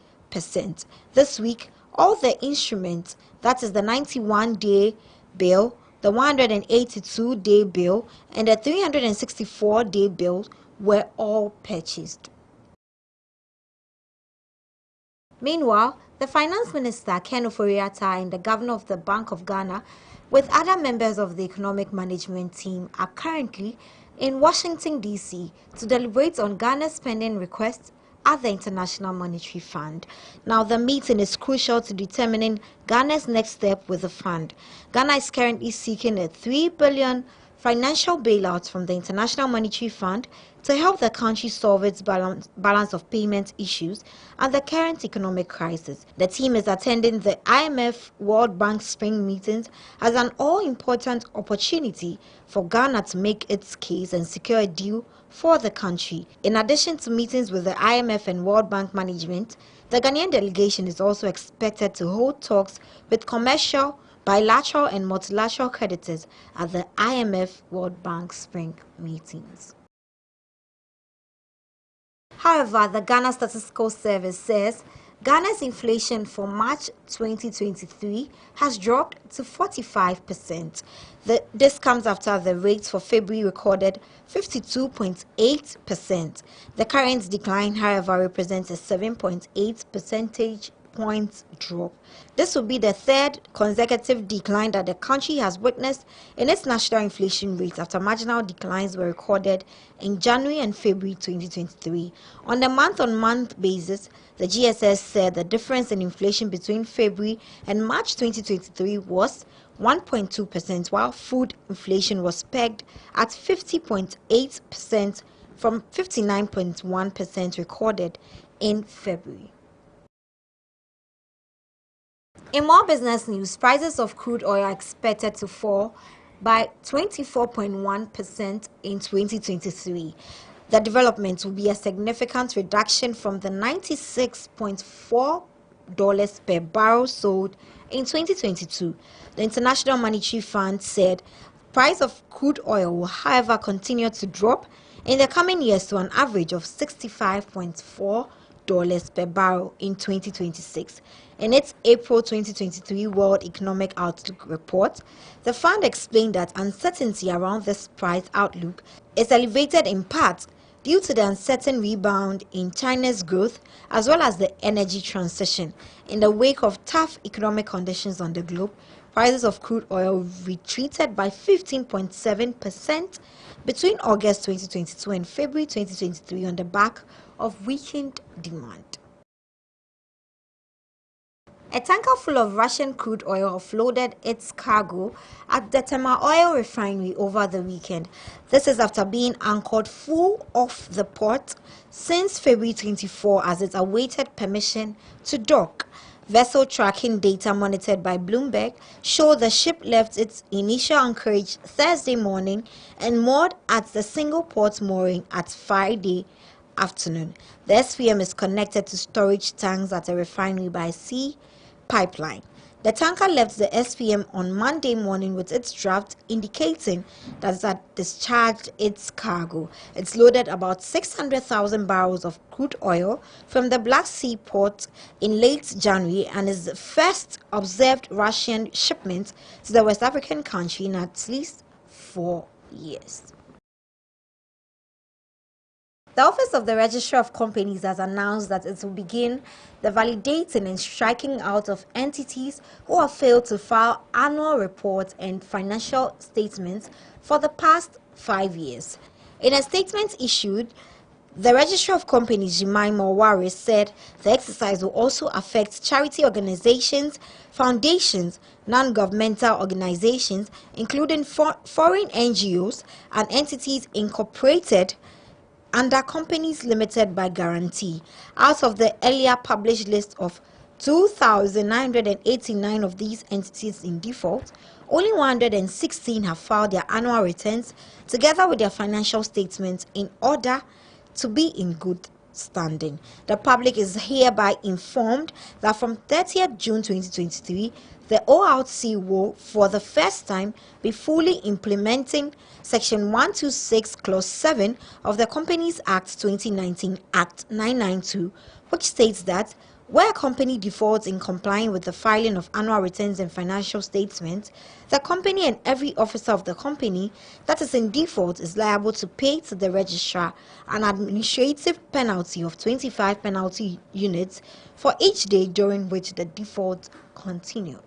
This week, all the instruments, that is the 91-day bill, the 182-day bill, and the 364-day bill, were all purchased. Meanwhile, the Finance Minister, Ken Ofori-Atta, and the Governor of the Bank of Ghana, with other members of the Economic Management team, are currently in Washington, D.C. to deliberate on Ghana's spending requests at the International Monetary Fund. Now, the meeting is crucial to determining Ghana's next step with the fund. Ghana is currently seeking a $3 billion financial bailout from the International Monetary Fund to help the country solve its balance of payment issues and the current economic crisis. The team is attending the IMF World Bank Spring meetings as an all-important opportunity for Ghana to make its case and secure a deal for the country. In addition to meetings with the IMF and World Bank management, the Ghanaian delegation is also expected to hold talks with commercial, bilateral and multilateral creditors at the IMF World Bank Spring meetings. However, the Ghana Statistical Service says Ghana's inflation for March 2023 has dropped to 45%. This comes after the rate for February recorded 52.8%. The current decline, however, represents a 7.8 percentage points drop. This will be the third consecutive decline that the country has witnessed in its national inflation rate after marginal declines were recorded in January and February 2023. On a month-on-month basis, the GSS said the difference in inflation between February and March 2023 was 1.2%, while food inflation was pegged at 50.8% from 59.1% recorded in February. In more business news, prices of crude oil are expected to fall by 24.1% in 2023. The development will be a significant reduction from the $96.4 per barrel sold in 2022. The International Monetary Fund said price of crude oil will, however, continue to drop in the coming years to an average of $65.4 per barrel in 2026. In its April 2023 World Economic Outlook report, the fund explained that uncertainty around this price outlook is elevated in part due to the uncertain rebound in China's growth as well as the energy transition. In the wake of tough economic conditions on the globe, prices of crude oil retreated by 15.7% between August 2022 and February 2023 on the back of weakened demand. A tanker full of Russian crude oil offloaded its cargo at the Tema Oil Refinery over the weekend. This is after being anchored full off the port since February 24 as it awaited permission to dock. Vessel tracking data monitored by Bloomberg show the ship left its initial anchorage Thursday morning and moored at the single port mooring at Friday afternoon. The SPM is connected to storage tanks at a refinery by sea pipeline. The tanker left the SPM on Monday morning with its draft indicating that it had discharged its cargo. It's loaded about 600,000 barrels of crude oil from the Black Sea port in late January and is the first observed Russian shipment to the West African country in at least 4 years. The Office of the Registrar of Companies has announced that it will begin the validating and striking out of entities who have failed to file annual reports and financial statements for the past 5 years. In a statement issued, the Registrar of Companies, Jemima Owari, said the exercise will also affect charity organizations, foundations, non-governmental organizations, including foreign NGOs and entities incorporated under Companies Limited by Guarantee. Out of the earlier published list of 2,989 of these entities in default, only 116 have filed their annual returns together with their financial statements in order to be in good standing. The public is hereby informed that from 30th June 2023, the ORC will, for the first time, be fully implementing Section 126, Clause 7 of the Companies Act 2019, Act 992, which states that where a company defaults in complying with the filing of annual returns and financial statements, the company and every officer of the company that is in default is liable to pay to the registrar an administrative penalty of 25 penalty units for each day during which the default continued.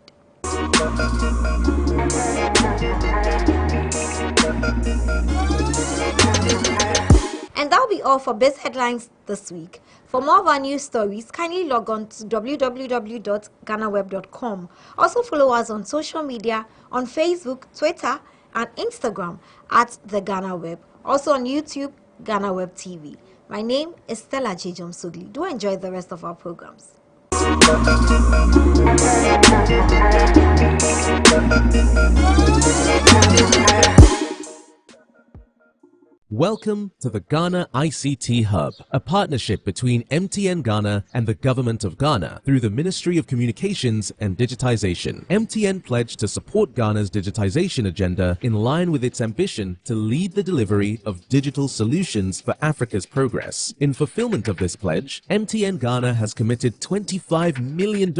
And that'll be all for Biz Headlines this week. For more of our news stories, kindly log on to www.GhanaWeb.com. Also follow us on social media on Facebook, Twitter, and Instagram at the Ghana Web. Also on YouTube, GhanaWeb TV. My name is Stella Jejom Sugli. Do enjoy the rest of our programs. Welcome to the Ghana ICT Hub, a partnership between MTN Ghana and the Government of Ghana through the Ministry of Communications and Digitization. MTN pledged to support Ghana's digitization agenda in line with its ambition to lead the delivery of digital solutions for Africa's progress. In fulfillment of this pledge, MTN Ghana has committed $25 million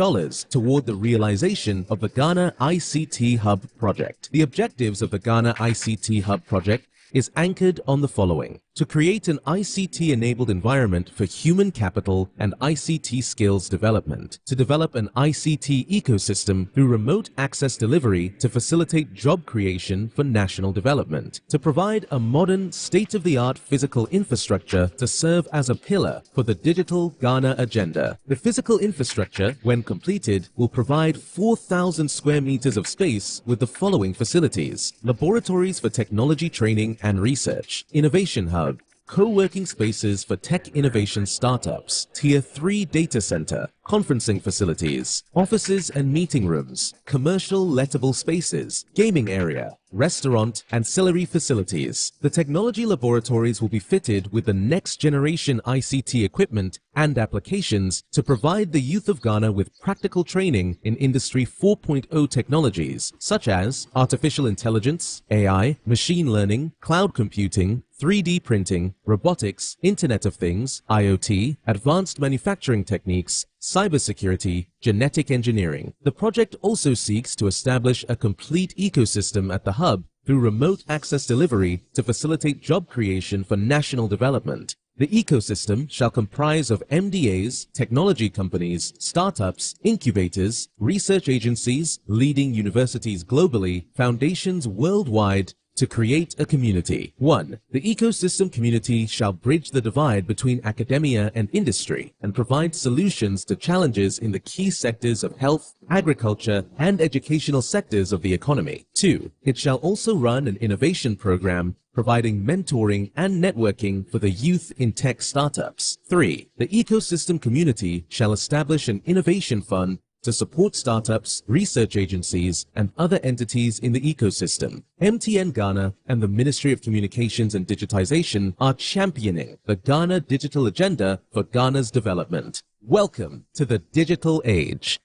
toward the realization of the Ghana ICT Hub project. The objectives of the Ghana ICT Hub project is anchored on the following: to create an ICT-enabled environment for human capital and ICT skills development, to develop an ICT ecosystem through remote access delivery to facilitate job creation for national development, to provide a modern, state-of-the-art physical infrastructure to serve as a pillar for the digital Ghana agenda. The physical infrastructure, when completed, will provide 4,000 square meters of space with the following facilities: laboratories for technology training and research, innovation hub, co-working spaces for tech innovation startups, Tier 3 data center, conferencing facilities, offices and meeting rooms, commercial lettable spaces, gaming area, restaurant, ancillary facilities. The technology laboratories will be fitted with the next generation ICT equipment and applications to provide the youth of Ghana with practical training in Industry 4.0 technologies such as artificial intelligence, AI, machine learning, cloud computing, 3D printing, robotics, Internet of Things, IoT, advanced manufacturing techniques, cybersecurity, genetic engineering. The project also seeks to establish a complete ecosystem at the hub through remote access delivery to facilitate job creation for national development. The ecosystem shall comprise of MDAs, technology companies, startups, incubators, research agencies, leading universities globally, foundations worldwide, to create a community. 1. The ecosystem community shall bridge the divide between academia and industry and provide solutions to challenges in the key sectors of health, agriculture, and educational sectors of the economy. 2. It shall also run an innovation program providing mentoring and networking for the youth in tech startups. 3. The ecosystem community shall establish an innovation fund to support startups, research agencies, and other entities in the ecosystem. MTN Ghana and the Ministry of Communications and Digitization are championing the Ghana Digital Agenda for Ghana's development. Welcome to the digital age.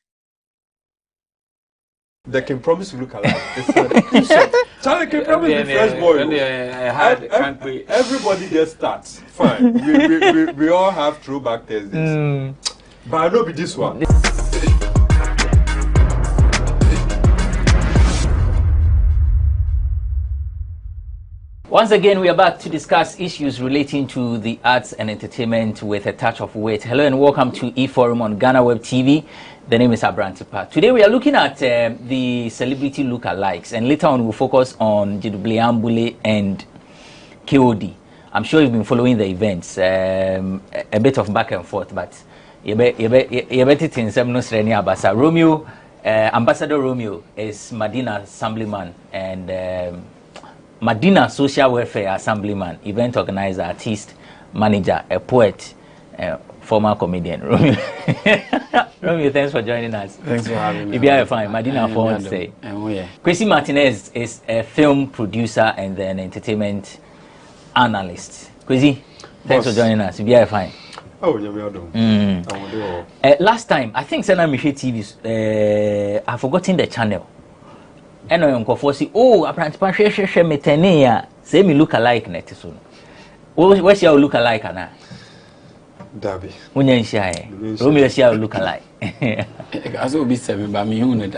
They can promise to look alike. Charlie can promise the fresh boy. Everybody just starts. Fine. We all have throwback Thursdays. But I know be this one. Once again, we are back to discuss issues relating to the arts and entertainment with a touch of wit. Hello and welcome to eForum on GhanaWeb TV. The name is Abrantipa. Today we are looking at the celebrity lookalikes, and later on we'll focus on Jidubliambule and KOD. I'm sure you've been following the events, a bit of back and forth, but Romeo, Ambassador Romeo is Medina Assemblyman and Medina Social Welfare Assemblyman, event organizer, artist, manager, a poet, former comedian. Romeo, Romeo, thanks for joining us. Thanks for having me. If you are fine, Medina for say. Kwesi Martinez is a film producer and then entertainment analyst. Kwesi, thanks for joining us. If you are fine. Oh, you're last time, I think Sena Miche TV, I've forgotten the channel. And I am say, oh, Abrantipa share me tenea. Say me look alike net soon. Where's your look alike, Anna? Dabi. Unyan shy. Romeo share look alike. As will be 7 by me, Made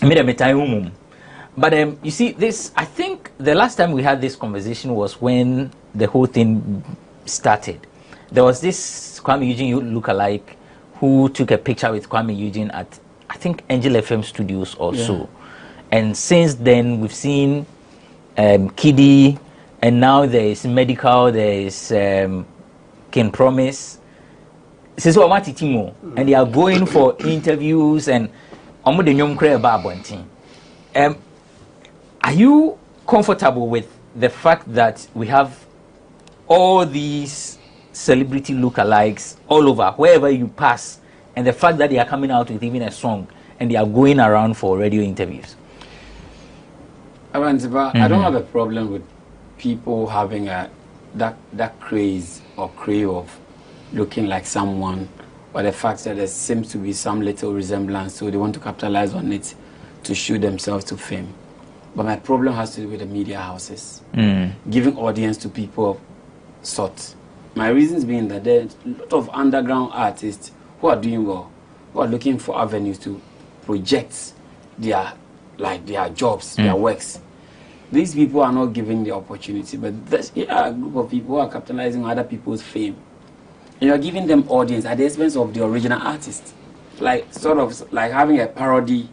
a time. But you see, this, I think the last time we had this conversation was when the whole thing started. There was this Kwame Eugene look-alike who took a picture with Kwame Eugene at, I think, Angel FM Studios or so. And since then, we've seen Kiddy, and now there is Medical, there is King Promise. And they are going for interviews and are you comfortable with the fact that we have all these celebrity lookalikes all over, wherever you pass, and the fact that they are coming out with even a song and they are going around for radio interviews? I don't have a problem with people having that craze or crave of looking like someone, or the fact that there seems to be some little resemblance, so they want to capitalize on it to show themselves to fame. But my problem has to do with the media houses, giving audience to people of sorts. My reasons being that there are a lot of underground artists who are doing well, who are looking for avenues to project their jobs, their works. These people are not given the opportunity, but there's a group of people who are capitalizing on other people's fame. And you're giving them audience at the expense of the original artist. Sort of like having a parody,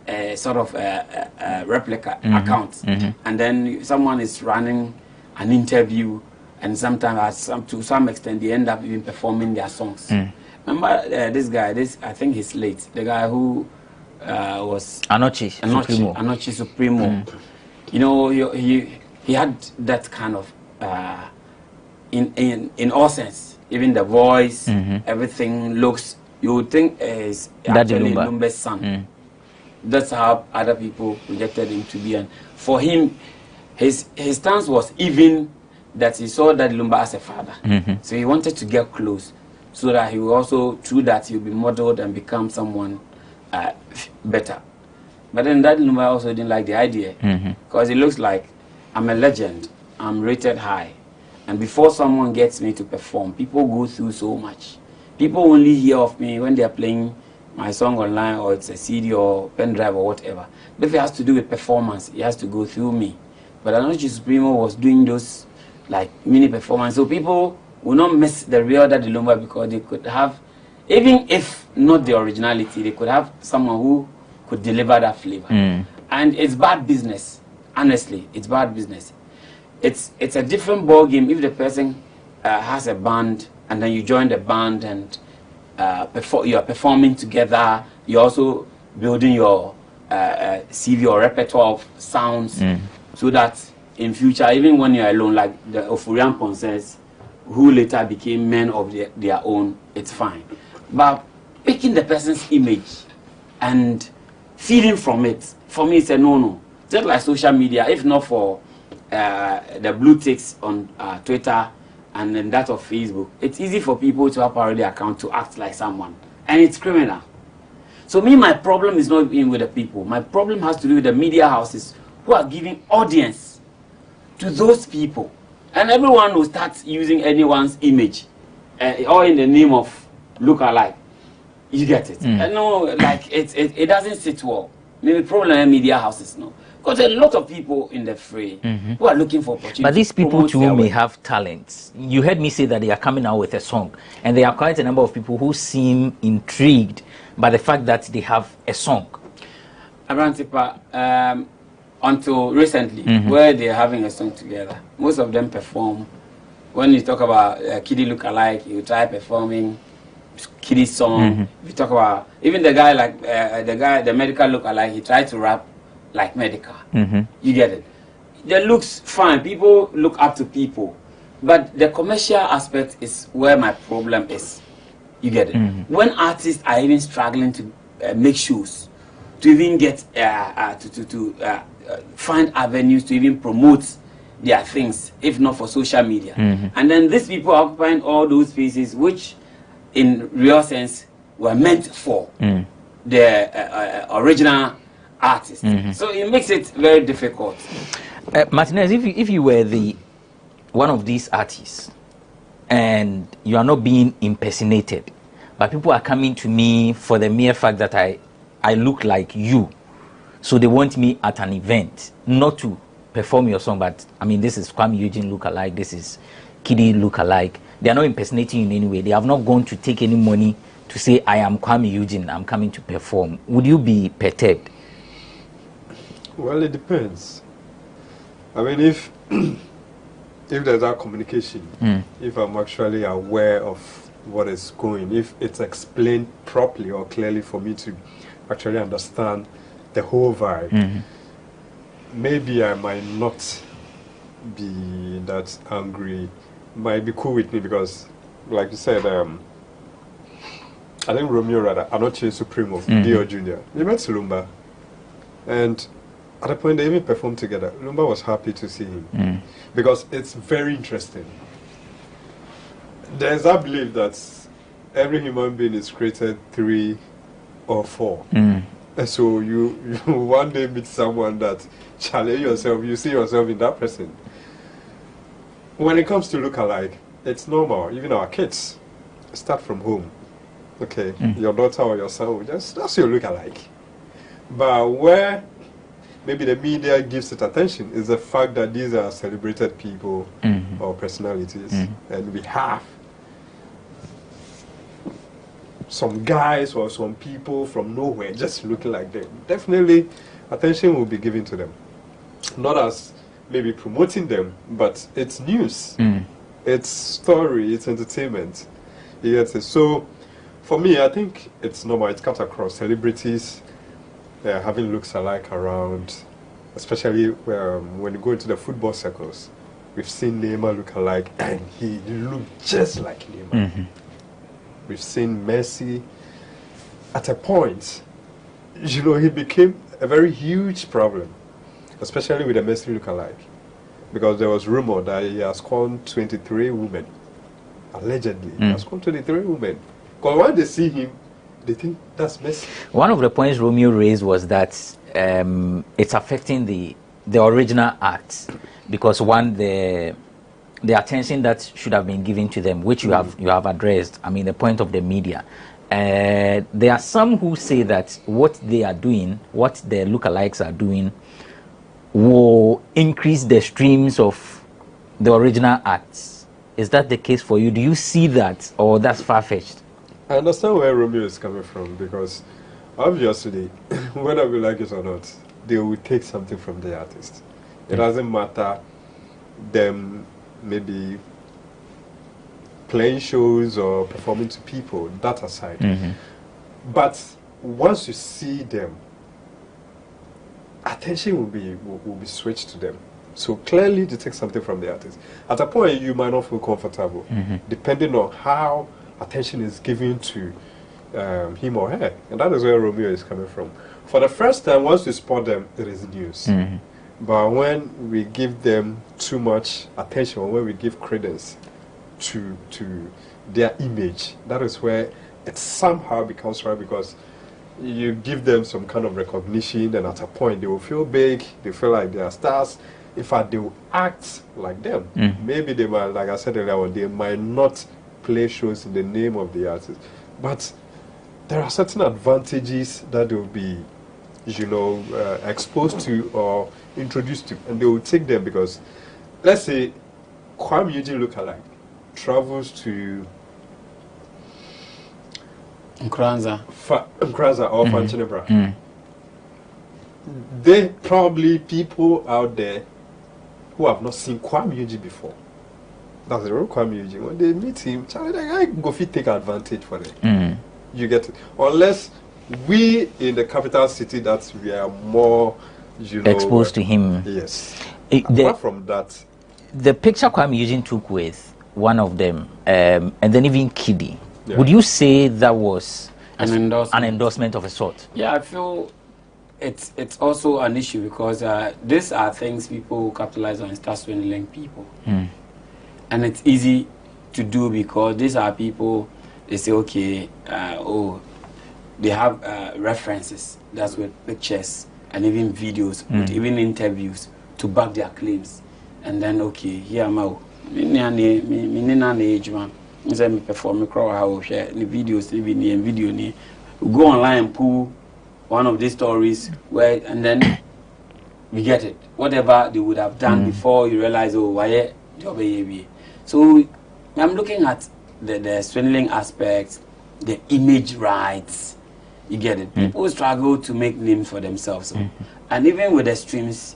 replica account. And then someone is running an interview, and sometimes to some extent they end up even performing their songs. Remember this guy, I think he's late, the guy who was Anochi Supremo. You know, he had that kind of in all sense, even the voice, everything looks. You would think is actually Lumba's son. That's how other people projected him to be, and for him, his stance was even that he saw Daddy Lumba as a father. So he wanted to get close, so that he will also, through that, he'll be modeled and become someone better. But then Daddy Lumba also didn't like the idea, because it looks like I'm a legend, I'm rated high, and before someone gets me to perform, people go through so much. People only hear of me when they are playing my song online, or it's a CD or pen drive or whatever. But if it has to do with performance, it has to go through me. But Anochi Supremo was doing those like mini performance, so people will not miss the real Daddy Lumba, because they could have, even if not the originality, they could have someone who could deliver that flavor. And it's bad business. Honestly, it's bad business. It's a different ball game if the person has a band, and then you join the band and you are performing together. You're also building your CV or repertoire of sounds, so that in future, even when you're alone, like the Ofurian Ponsers, who later became men of their own, it's fine. But picking the person's image and feeding from it, for me, it's a no-no. Just like social media, if not for the blue ticks on Twitter and then that of Facebook, it's easy for people to have a parody account to act like someone, and it's criminal. So me, my problem is not even with the people. My problem has to do with the media houses who are giving audience to those people, and everyone will start using anyone's image, or in the name of lookalike. You get it? No, like it doesn't sit well. Maybe problem in media houses, no. Because a lot of people in the fray who are looking for opportunities. But these people too may have talents. You heard me say that they are coming out with a song, and there are quite a number of people who seem intrigued by the fact that they have a song. Arantipa, until recently, where they're having a song together, most of them perform. When you talk about Kiddie Lookalike, you try performing Kiddie's song. If you talk about even the guy like the medical lookalike, he tried to rap like medical. You get it? The looks fine. People look up to people, but the commercial aspect is where my problem is. You get it? When artists are even struggling to make shows, to even get find avenues to even promote their things, if not for social media, and then these people are occupying all those spaces which, in real sense, were meant for the original artist. So it makes it very difficult. Martinez, if you were one of these artists and you are not being impersonated, but people are coming to me for the mere fact that I look like you, so they want me at an event, not to perform your song, but I mean, this is Kwame Eugene lookalike, this is Kiddie lookalike. They are not impersonating you in any way. They have not gone to take any money to say, I am Kwame Eugene, I'm coming to perform. Would you be perturbed? Well, it depends. I mean, if there's that communication, if I'm actually aware of what is going, if it's explained properly or clearly for me to actually understand the whole vibe, maybe I might not be that angry. Might be cool with me, because, like you said, I think Romeo rather, Anochi Supremo, Dio Jr. They met Lumba, and at the point they even performed together. Lumba was happy to see him because it's very interesting. There's that belief that every human being is created 3 or 4. And so you one day meet someone that challenge yourself, you see yourself in that person. When it comes to lookalike, it's normal. Even our kids start from home. Okay, your daughter or your son, that's your lookalike. But where maybe the media gives it attention is the fact that these are celebrated people or personalities, and we have some guys or some people from nowhere just looking like them. Definitely, attention will be given to them. Not as maybe promoting them, but it's news, it's story, it's entertainment. You get it? So, for me, I think it's normal. It cuts across celebrities having looks alike around, especially when you go into the football circles. We've seen Neymar look alike, and he looked just like Neymar. We've seen Messi. At a point, you know, he became a very huge problem, especially with the Messi look alike, because there was rumor that he has conned 23 women. Allegedly, he has conned 23 women. Because when they see him, they think that's Messi. One of the points Romeo raised was that it's affecting the original acts, because one, the attention that should have been given to them, which you have addressed. I mean, the point of the media. There are some who say that what they are doing, what the lookalikes are doing, will increase the streams of the original acts. Is that the case for you? Do you see that, or that's far-fetched? I understand where Romeo is coming from, because obviously, whether we like it or not, they will take something from the artist. It doesn't matter them maybe playing shows or performing to people, that aside. But once you see them, attention will be switched to them. So clearly they take something from the artist. At a point you might not feel comfortable, depending on how attention is given to him or her. And that is where Romeo is coming from. For the first time, once you spot them, it is news. But when we give them too much attention, or when we give credence to their image, that is where it somehow becomes right, because you give them some kind of recognition, and at a point they will feel big, they feel like they are stars. In fact, they will act like them. Maybe they might, like I said earlier, they might not play shows in the name of the artist, but there are certain advantages that they will be, you know, exposed to or introduced to, and they will take them. Because let's say Kwame Eugene lookalike travels to Nkranza or Fanchinebra. They probably people out there who have not seen Kwame Eugene before. That's the real Kwame Eugene. When they meet him, Charlie, that guy go fit take advantage for them. You get it. Unless we in the capital city, that we are more, you know, exposed to him. Yes. Apart from that, the picture Kwame Eugene took with one of them, and then even Kiddy, would you say that was an endorsement of a sort? Yeah, I feel it's also an issue, because these are things people capitalize on and start swindling people. And it's easy to do, because these are people, they say, okay, they have references, that's with pictures and even videos, with even interviews to back their claims. And then, okay, here am I. Perform the videos, video. Go online and pull one of these stories, where, and then we get it. Whatever they would have done before, you realize, oh, why? So I'm looking at the swindling aspects, the image rights. You get it. People struggle to make names for themselves, and even with the streams,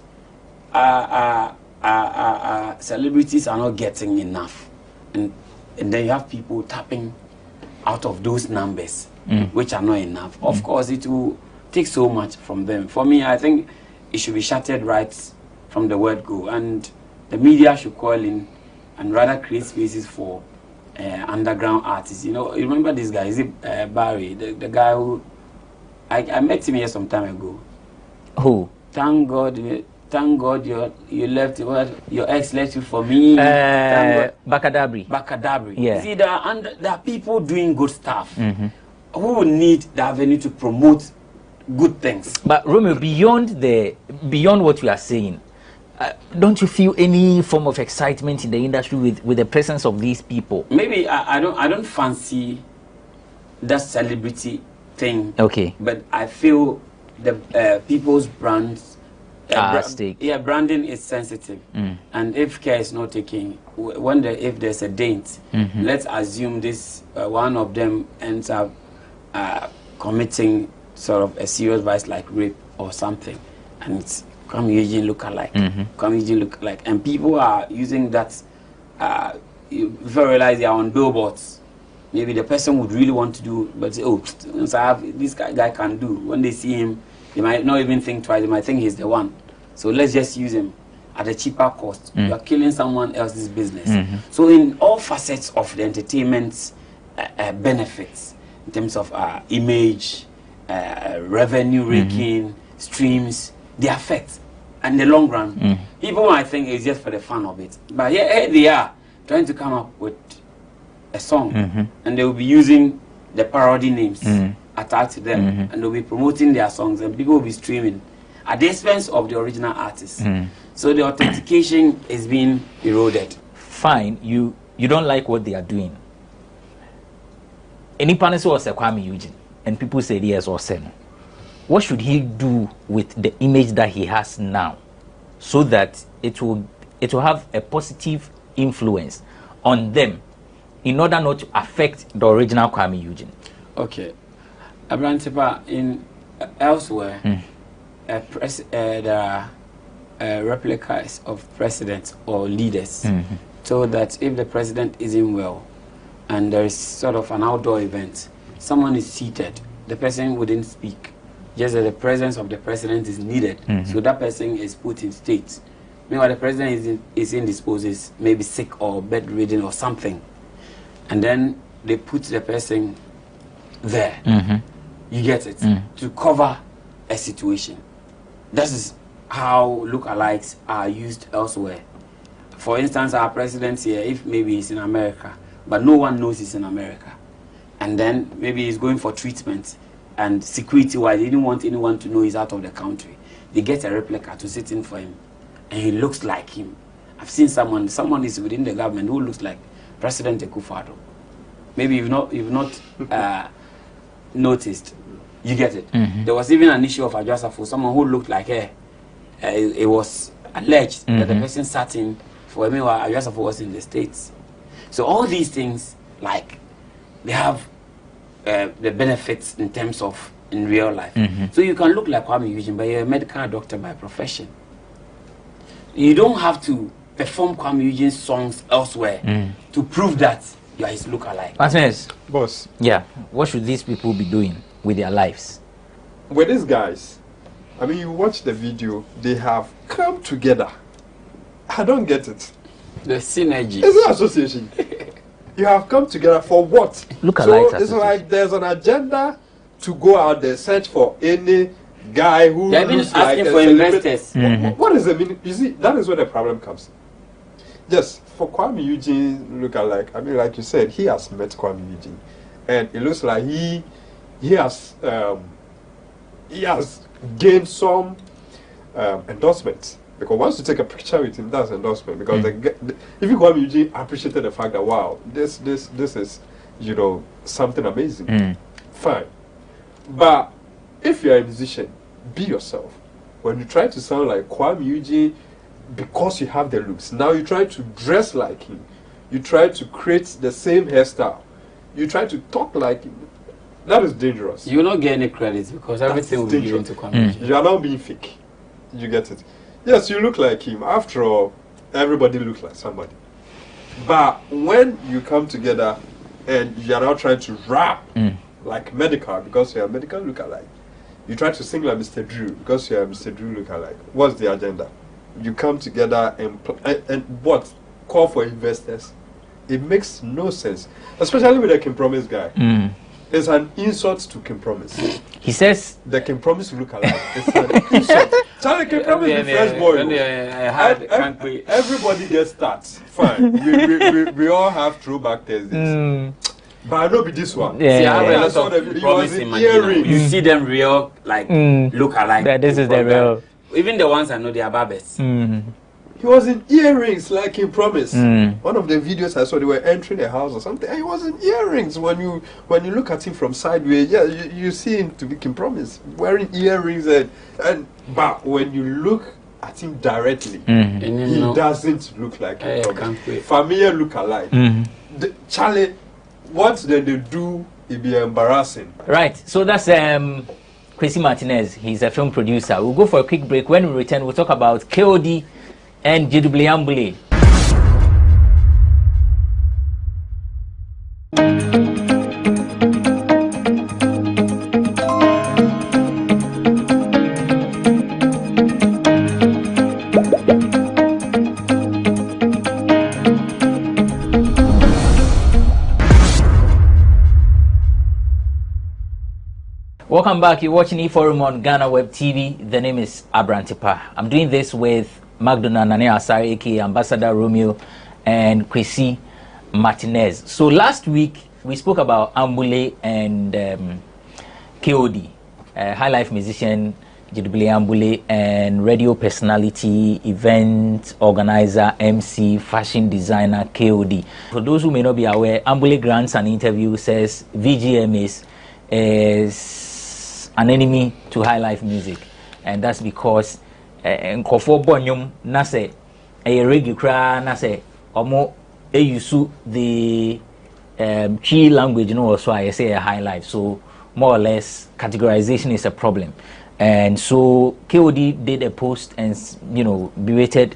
celebrities are not getting enough, and then you have people tapping out of those numbers, which are not enough. Of course, it will take so much from them. For me, I think it should be shattered right from the word go, and the media should call in and rather create spaces for underground artists. You know, you remember this guy? Is it Barry, the guy who I met him here some time ago. Who? Thank God you left. Your ex left you for me. Bakadabri. Yeah. See, there are people doing good stuff who need the avenue to promote good things. But Romeo, beyond what you are saying, don't you feel any form of excitement in the industry with the presence of these people? Maybe I don't fancy that celebrity thing. Okay. But I feel the people's brands stake. Yeah, branding is sensitive, and if care is not taken, if there's a dent, let's assume this one of them ends up committing sort of a serious vice like rape or something, and it's Kwame Eugene lookalike, Kwame Eugene lookalike, and people are using that. You realize they are on billboards. Maybe the person would really want to do, but say, oh, this guy can do. When they see him, they might not even think twice. They might think he's the one. So let's just use him. at a cheaper cost. You are killing someone else's business. So in all facets of the entertainment benefits, in terms of image, revenue raking, streams, the effect, and the long run, people might think it's just for the fun of it. But here they are trying to come up with a song, and they will be using the parody names attached to them, and they'll be promoting their songs, and people will be streaming at the expense of the original artist. So the authentication is being eroded. Fine, you don't like what they are doing. Any panel was a Kwame Eugene, and people say yes or say no. What should he do with the image that he has now, so that it will have a positive influence on them, in order not to affect the original Kwame Eugene? Okay, Abrantipa, in elsewhere, there are replicas of presidents or leaders, so that if the president isn't well and there is sort of an outdoor event, someone is seated, the person wouldn't speak, just that the presence of the president is needed, so that person is put in state. Meanwhile, the president is indisposed, maybe sick or bedridden or something, and then they put the person there. You get it? To cover a situation. That is how lookalikes are used elsewhere. For instance, our president here, if maybe he's in America, but no one knows he's in America, and then maybe he's going for treatment, and security-wise, they didn't want anyone to know he's out of the country. They get a replica to sit in for him, and he looks like him. I've seen someone is within the government who looks like President Akufo-Addo. Maybe you've not noticed. You get it? There was even an issue of Adjasa for someone who looked like her. It was alleged that the person sat in for a while Adjasa was in the States. So all these things, like, they have the benefits in terms of in real life. So you can look like Kwame Eugene, but you're a medical doctor by profession. You don't have to perform Kwame Eugene's songs elsewhere to prove that you are his lookalike. Boss. Yeah. What should these people be doing with their lives? With these guys, I mean, you watch the video, they have come together. I don't get it. The synergy. It's an association. You have come together for what? Lookalike. So it's like there's an agenda to go out there, search for any guy who looks like for investors. What is the meaning? You see, that is where the problem comes. Yes, for Kwame Eugene lookalike, I mean, like you said, he has met Kwame Eugene, and it looks like he has gained some endorsements, because once you take a picture with him, that's endorsement. Because if you Kwame Eugene appreciated the fact that, wow, this is, you know, something amazing, fine. But if you're a musician, be yourself. When you try to sound like Kwame Eugene, because you have the looks, now you try to dress like him, you try to create the same hairstyle, you try to talk like him, that is dangerous. You will not get any credit because everything will be given to Kwame Eugene. You are not being fake. You get it? Yes, you look like him. After all, everybody looks like somebody. But when you come together and you are now trying to rap like medical, because you are a medical lookalike, you try to sing like Mr. Drew because you are a Mr. Drew lookalike. What's the agenda? You come together and what? Call for investors. It makes no sense, especially with the Kim Promise guy. It's an insult to Kim Promise. He says the Kim Promise lookalike. It's an insult. Charlie Kim Promise is fresh boy. Everybody gets stats. Fine. We all have throwback Thursdays. But I know be this one. Yeah. See, I have a lot of promise in my You see them real, like, lookalike. That this is the real. Even the ones I know, they are barbers. He was in earrings like he promised. One of the videos I saw, they were entering a house or something, and he was in earrings. When you look at him from sideways, yeah, you see him to be Kim Promise wearing earrings, but when you look at him directly, he doesn't look like Kim Promise. Familiar lookalike. Charlie, what did they do? It be embarrassing. Right. So that's Kwesi Martinez. He's a film producer. We'll go for a quick break. When we return, we'll talk about KOD and Jidubliambule. Welcome back. You're watching E-Forum on GhanaWeb TV. The name is Abrantipa. I'm doing this with Magdona Nane Asari, aka Ambassador Romeo, and Kwesi Martinez. So last week we spoke about Ambule and KOD, high life musician Jidubile Ambule, and radio personality, event organizer, MC, fashion designer KOD. For those who may not be aware, Ambule grants an interview, says VGMAs is an enemy to high life music, and that's because nkofo bonyum na se reggae kra na se omo use the key language, so I say a high life, so more or less categorization is a problem. And so KOD did a post and berated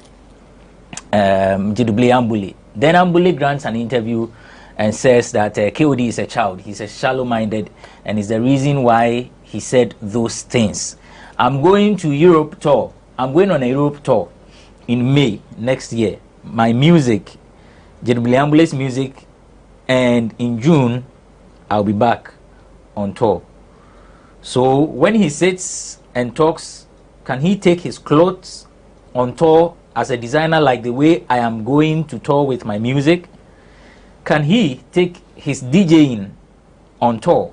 Jidubile Ambule. Then Ambule grants an interview and says that KOD is a child, he's a shallow-minded, and is the reason why he said those things. I'm going to Europe tour. I'm going on a Europe tour in May next year. My music, Jidubile Ambule's music, and in June, I'll be back on tour. So when he sits and talks, can he take his clothes on tour as a designer like the way I am going to tour with my music? Can he take his DJing on tour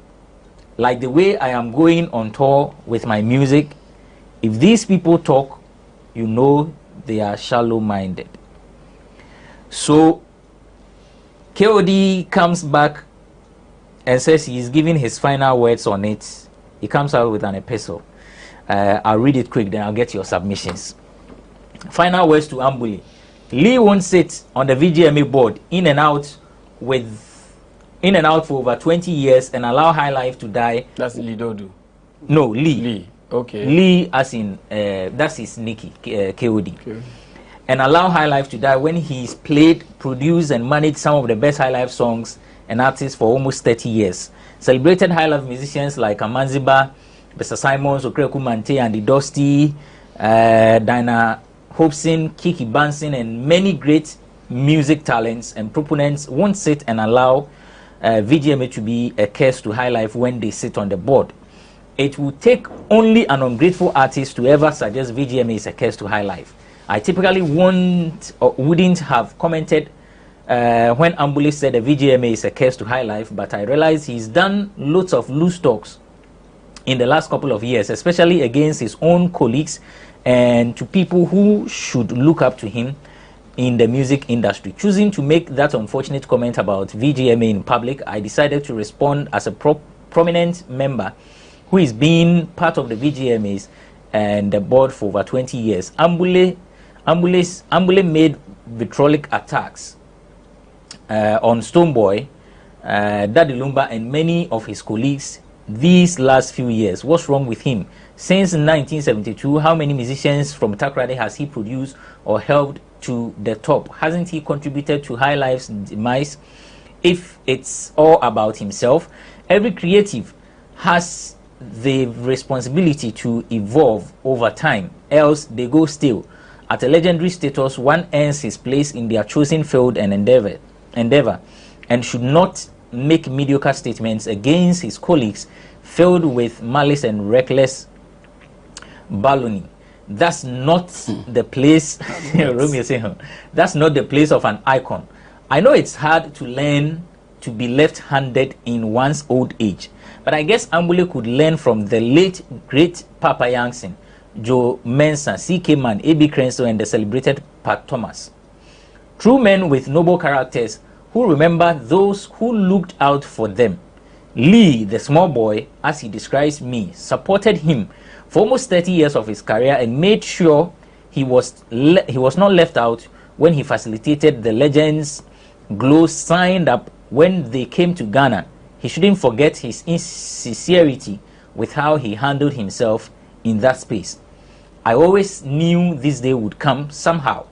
like the way I am going on tour with my music? If these people talk, you know they are shallow-minded. So KOD comes back and says he is giving his final words on it. He comes out with an epistle. I'll read it quick, then I'll get your submissions. Final words to Ambule. Lee won't sit on the VGMA board in and out for over 20 years and allow high life to die. That's Lee Dodu. No, Lee. Lee. Okay. Lee, as in that's his Nikki, KOD. Okay. And allow high life to die when he's played, produced, and managed some of the best high life songs and artists for almost 30 years. Celebrated high life musicians like Amanziba, Mr. Simons, Okreku Mante, and the Dusty, Dinah Hobson, Kiki Bansin, and many great music talents and proponents won't sit and allow VGMA to be a curse to high life when they sit on the board. It will take only an ungrateful artist to ever suggest VGMA is a curse to high life. I typically wouldn't have commented when Ambule said the VGMA is a curse to high life, but I realized he's done lots of loose talks in the last couple of years, especially against his own colleagues and to people who should look up to him in the music industry. Choosing to make that unfortunate comment about VGMA in public, I decided to respond as a prominent member who is being part of the VGMAs and the board for over 20 years. Ambule made vitriolic attacks on Stonebwoy, Daddy Lumba, and many of his colleagues these last few years. What's wrong with him? Since 1972, how many musicians from Takrade has he produced or helped to the top? Hasn't he contributed to high life's demise? If it's all about himself, every creative has the responsibility to evolve over time, else they go still. At a legendary status, one earns his place in their chosen field and endeavor, and should not make mediocre statements against his colleagues filled with malice and reckless baloney. That's not the place. Romeo saying, that's not the place of an icon. I know it's hard to learn to be left-handed in one's old age, but I guess Ambule could learn from the late great Papa Yankson, Joe Mensah, C.K. Man, A.B. Crenso, and the celebrated Pat Thomas. True men with noble characters who remember those who looked out for them. Lee, the small boy, as he describes me, supported him for almost 30 years of his career and made sure he was not left out when he facilitated the Legends Glow signed up when they came to Ghana. He shouldn't forget his insincerity with how he handled himself in that space. I always knew this day would come somehow.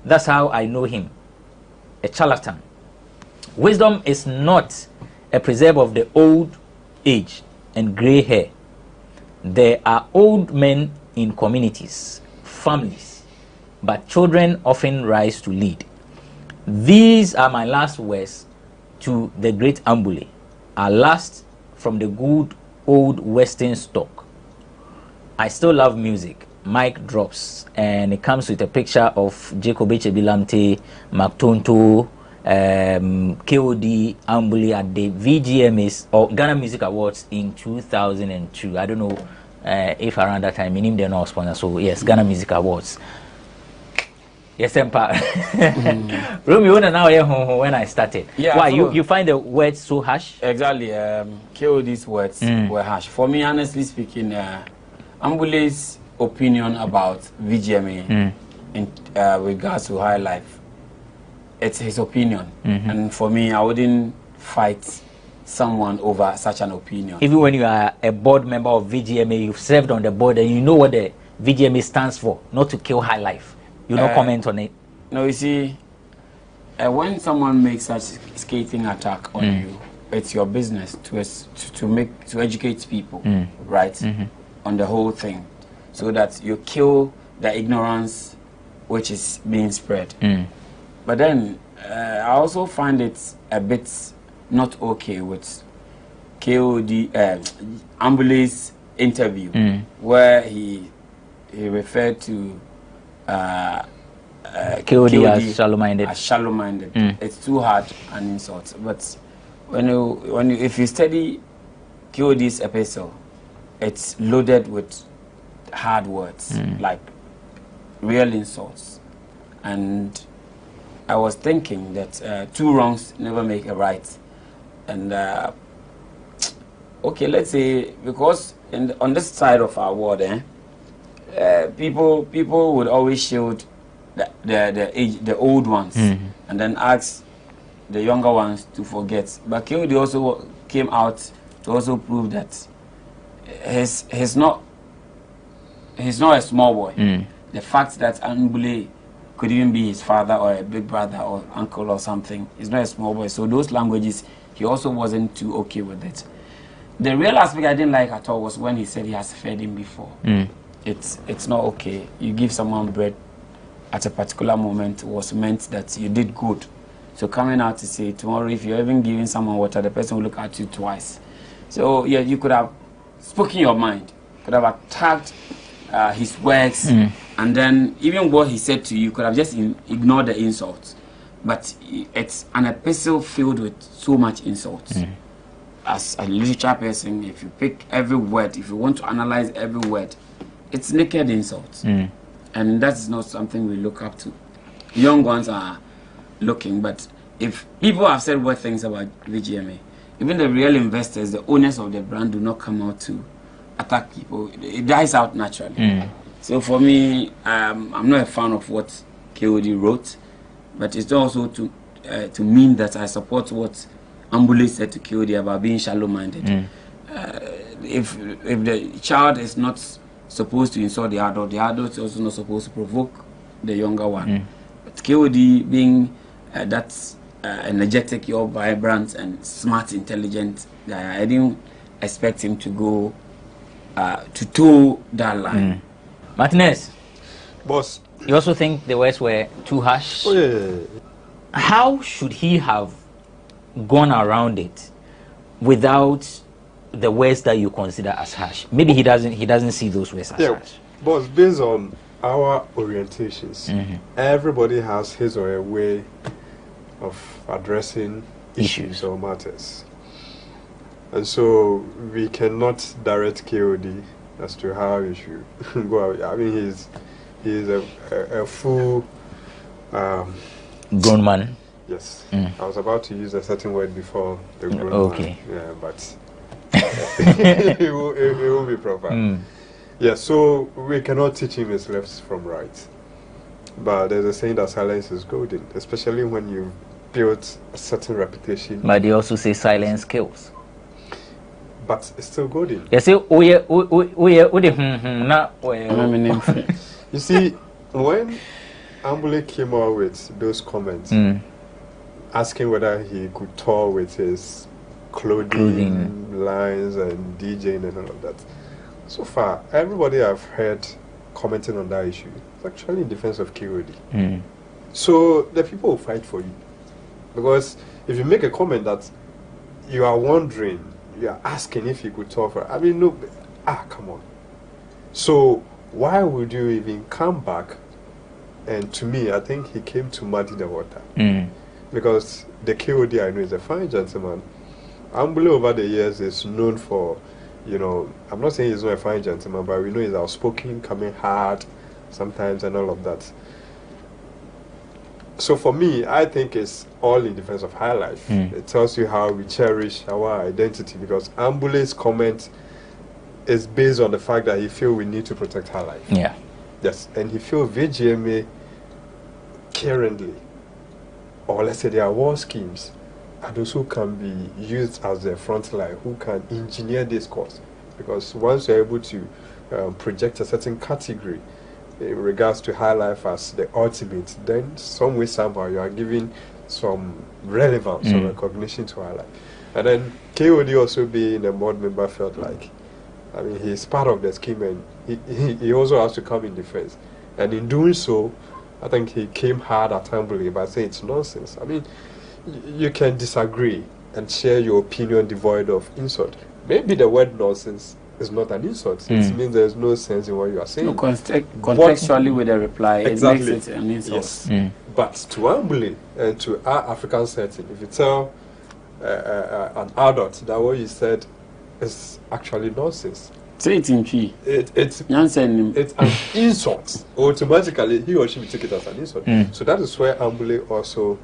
That's how I know him. A charlatan. Wisdom is not a preserve of the old age and gray hair. There are old men in communities, families, but children often rise to lead. These are my last words to the great Ambule. Our last from the good old Western stock. I still love music. Mic drops, and it comes with a picture of Jacob Echebilamte, Mactonto, KOD, Ambuli at the VGMAs or Ghana Music Awards in 2002. I don't know if around that time, meaning they're not sponsor. So yes, Ghana Music Awards. Yes, Empa. Romeo, and now when I started. Yeah, why you find the words so harsh? Exactly. KOD's words were harsh. For me, honestly speaking, Ambule's opinion about VGMA in regards to high life, it's his opinion, and for me, I wouldn't fight someone over such an opinion. Even when you are a board member of VGMA, you've served on the board and you know what the VGMA stands for, not to kill high life. You don't comment on it. No, you see, when someone makes such scathing attack on you, it's your business to educate people, right, on the whole thing, so that you kill the ignorance which is being spread. But then I also find it a bit not okay with KOD Ambule's interview, where he referred to KOD as shallow-minded. It's too hard an insult. But if you study KOD's epistle, it's loaded with hard words, like real insults. And I was thinking that two wrongs never make a right. And okay, let's say, because on this side of our world, people would always shield the old ones and then ask the younger ones to forget. But KOD also came out to also prove that he's not a small boy. The fact that Ambule could even be his father or a big brother or uncle or something, he's not a small boy. So those languages, he also wasn't too okay with it. The real aspect I didn't like at all was when he said he has fed him before. It's not okay. You give someone bread at a particular moment was meant that you did good. So coming out to say tomorrow, if you're even giving someone water, the person will look at you twice. So yeah, you could have spoken your mind, could have attacked his works, and then even what he said to you, could have just ignored the insults. But it's an epistle filled with so much insults. As a literature person, if you pick every word, if you want to analyze every word, it's naked insults. And that's not something we look up to. Young ones are looking, but if people have said what things about VGMA, even the real investors, the owners of the brand, do not come out to attack people. It dies out naturally. So for me, I'm not a fan of what KOD wrote, but it's also to mean that I support what Ambule said to KOD about being shallow-minded. If the child is not supposed to insult the adult is also not supposed to provoke the younger one. But KOD being that's energetic, you're vibrant and smart, intelligent, I didn't expect him to go to toe that line. Martinez, boss, you also think the words were too harsh? Oh yeah. How should he have gone around it without the words that you consider as harsh? Maybe he doesn't see those words as harsh. But based on our orientations, everybody has his or her way of addressing issues or matters. And so we cannot direct KOD as to how he should go. I mean, he's a full grown man. Yes. I was about to use a certain word before the grown man. Yeah, but it will be proper. Yeah, so we cannot teach him his left from right. But there's a saying that silence is golden, especially when you build a certain reputation. But they also say silence kills. But it's still golden. They say, you see, when Ambule came out with those comments, asking whether he could tour with his clothing lines and DJing and all of that. So far, everybody I've heard commenting on that issue is actually in defense of KOD. So the people will fight for you. Because if you make a comment that you are wondering, you're asking if he could talk for. I mean, no, come on. So why would you even come back? And to me, I think he came to muddy the water. Because the KOD I know is a fine gentleman. Ambule over the years is known for, you know, I'm not saying he's not a fine gentleman, but we know he's outspoken, coming hard sometimes and all of that. So for me, I think it's all in defense of high life. It tells you how we cherish our identity, because Ambule's comment is based on the fact that he feels we need to protect high life. Yeah. Yes, and he feels VGMA currently, or let's say there are war schemes, and those who can be used as the front line, who can engineer this cause. Because once you're able to project a certain category in regards to high life as the ultimate, then some way, somehow, you are giving some relevance or recognition to high life. And then KOD also being a board member felt like, I mean, he's part of the scheme, and he also has to come in defense. And in doing so, I think he came hard at Ambule by saying it's nonsense. I mean, you can disagree and share your opinion devoid of insult. Maybe the word nonsense is not an insult. It means there's no sense in what you are saying. No, contextually with the reply, exactly. It makes it an insult. Yes. But to Ambule and to our African setting, if you tell an adult that what you said is actually nonsense, say it in Chi. It's an insult. Automatically, he or she will take it as an insult. So that is where Ambule also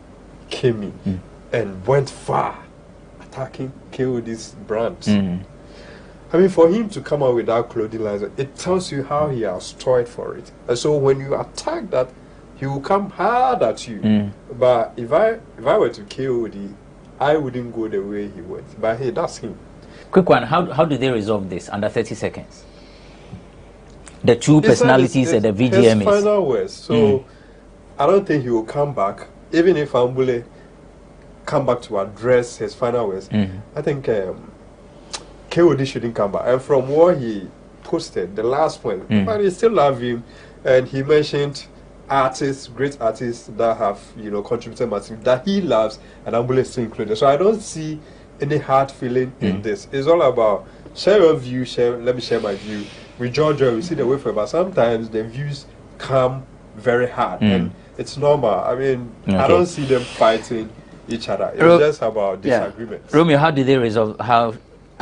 came in and went far, attacking KOD's brands. I mean, for him to come out with that clothing line, it tells you how he has toiled for it. And so when you attack that, he will come hard at you. But if I were to KOD, I wouldn't go the way he went. But hey, that's him. Quick one, how do they resolve this under 30 seconds? The two personalities at the VGMs. His final words. So I don't think he will come back, even if Ambule come back to address his final words. I think KOD shouldn't come back. And from what he posted, the last point, but he still love him, and he mentioned artists, great artists that have, you know, contributed massively that he loves, and Ambule is still included. So I don't see any hard feeling in this. It's all about share your view, let me share my view. With Georgia, we see the way forward, but sometimes the views come very hard, and it's normal. I mean, I don't see them fighting each other. It's just about disagreements. Romeo, how do they resolve? How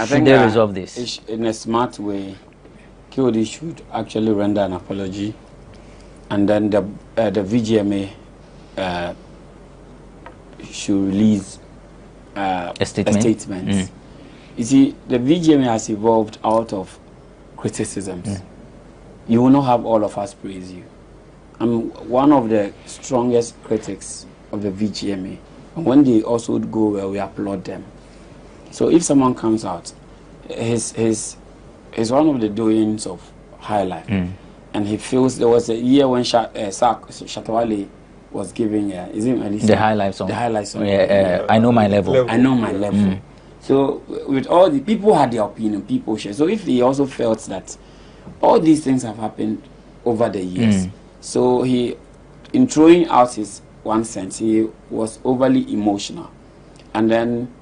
should they resolve this? In a smart way, KOD should actually render an apology, and then the VGMA should release a statement. You see, the VGMA has evolved out of criticisms. You will not have all of us praise you. I'm one of the strongest critics of the VGMA. And when they also go well, we applaud them. So if someone comes out, he's one of the doings of high life. And he feels there was a year when Shatawale was giving the highlight song. The highlight song. I know my level. I know my level. So with all the people had their opinion, people share. So if he also felt that all these things have happened over the years, so he, in throwing out his 1 cent, he was overly emotional, and then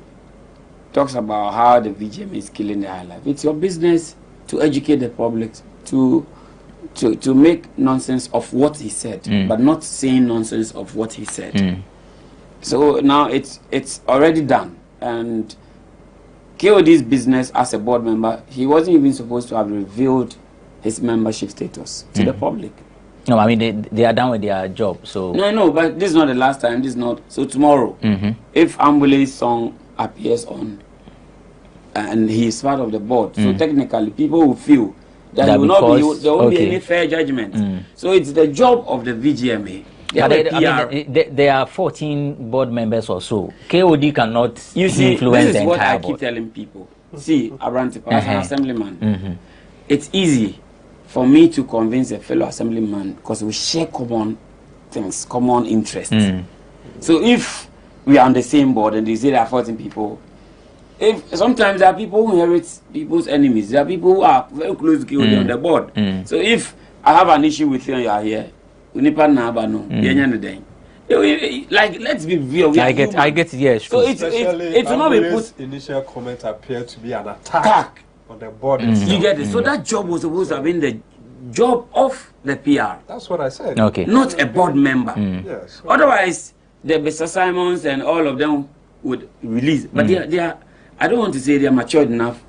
talks about how the VGM is killing the high life. It's your business to educate the public, to make nonsense of what he said, but not saying nonsense of what he said. So now it's already done, and KOD's business as a board member, he wasn't even supposed to have revealed his membership status to the public. No, I mean they are done with their job. So no, but this is not the last time. This is not. So tomorrow, if Ambule's song appears on, and he is part of the board, so technically people will feel that there won't be any fair judgment. So it's the job of the VGMA. There are 14 board members or so. KOD cannot influence the entire board. This is what I keep telling people. See, Abrantipa, as an assemblyman, it's easy for me to convince a fellow assemblyman because we share common things, common interests. So if we are on the same board and they say there are 14 people, if sometimes there are people who inherit people's enemies, there are people who are very close to KOD on the board. So if I have an issue with you and you are here, Like, let's be real. I get, yes. So it will not be put. Initial comment appeared to be an attack on the board itself. You get it. So that job was supposed to have been the job of the PR. That's what I said. Okay. Not a board member. Yes. Otherwise, the Mr. Simons and all of them would release. But they are. I don't want to say they are matured enough.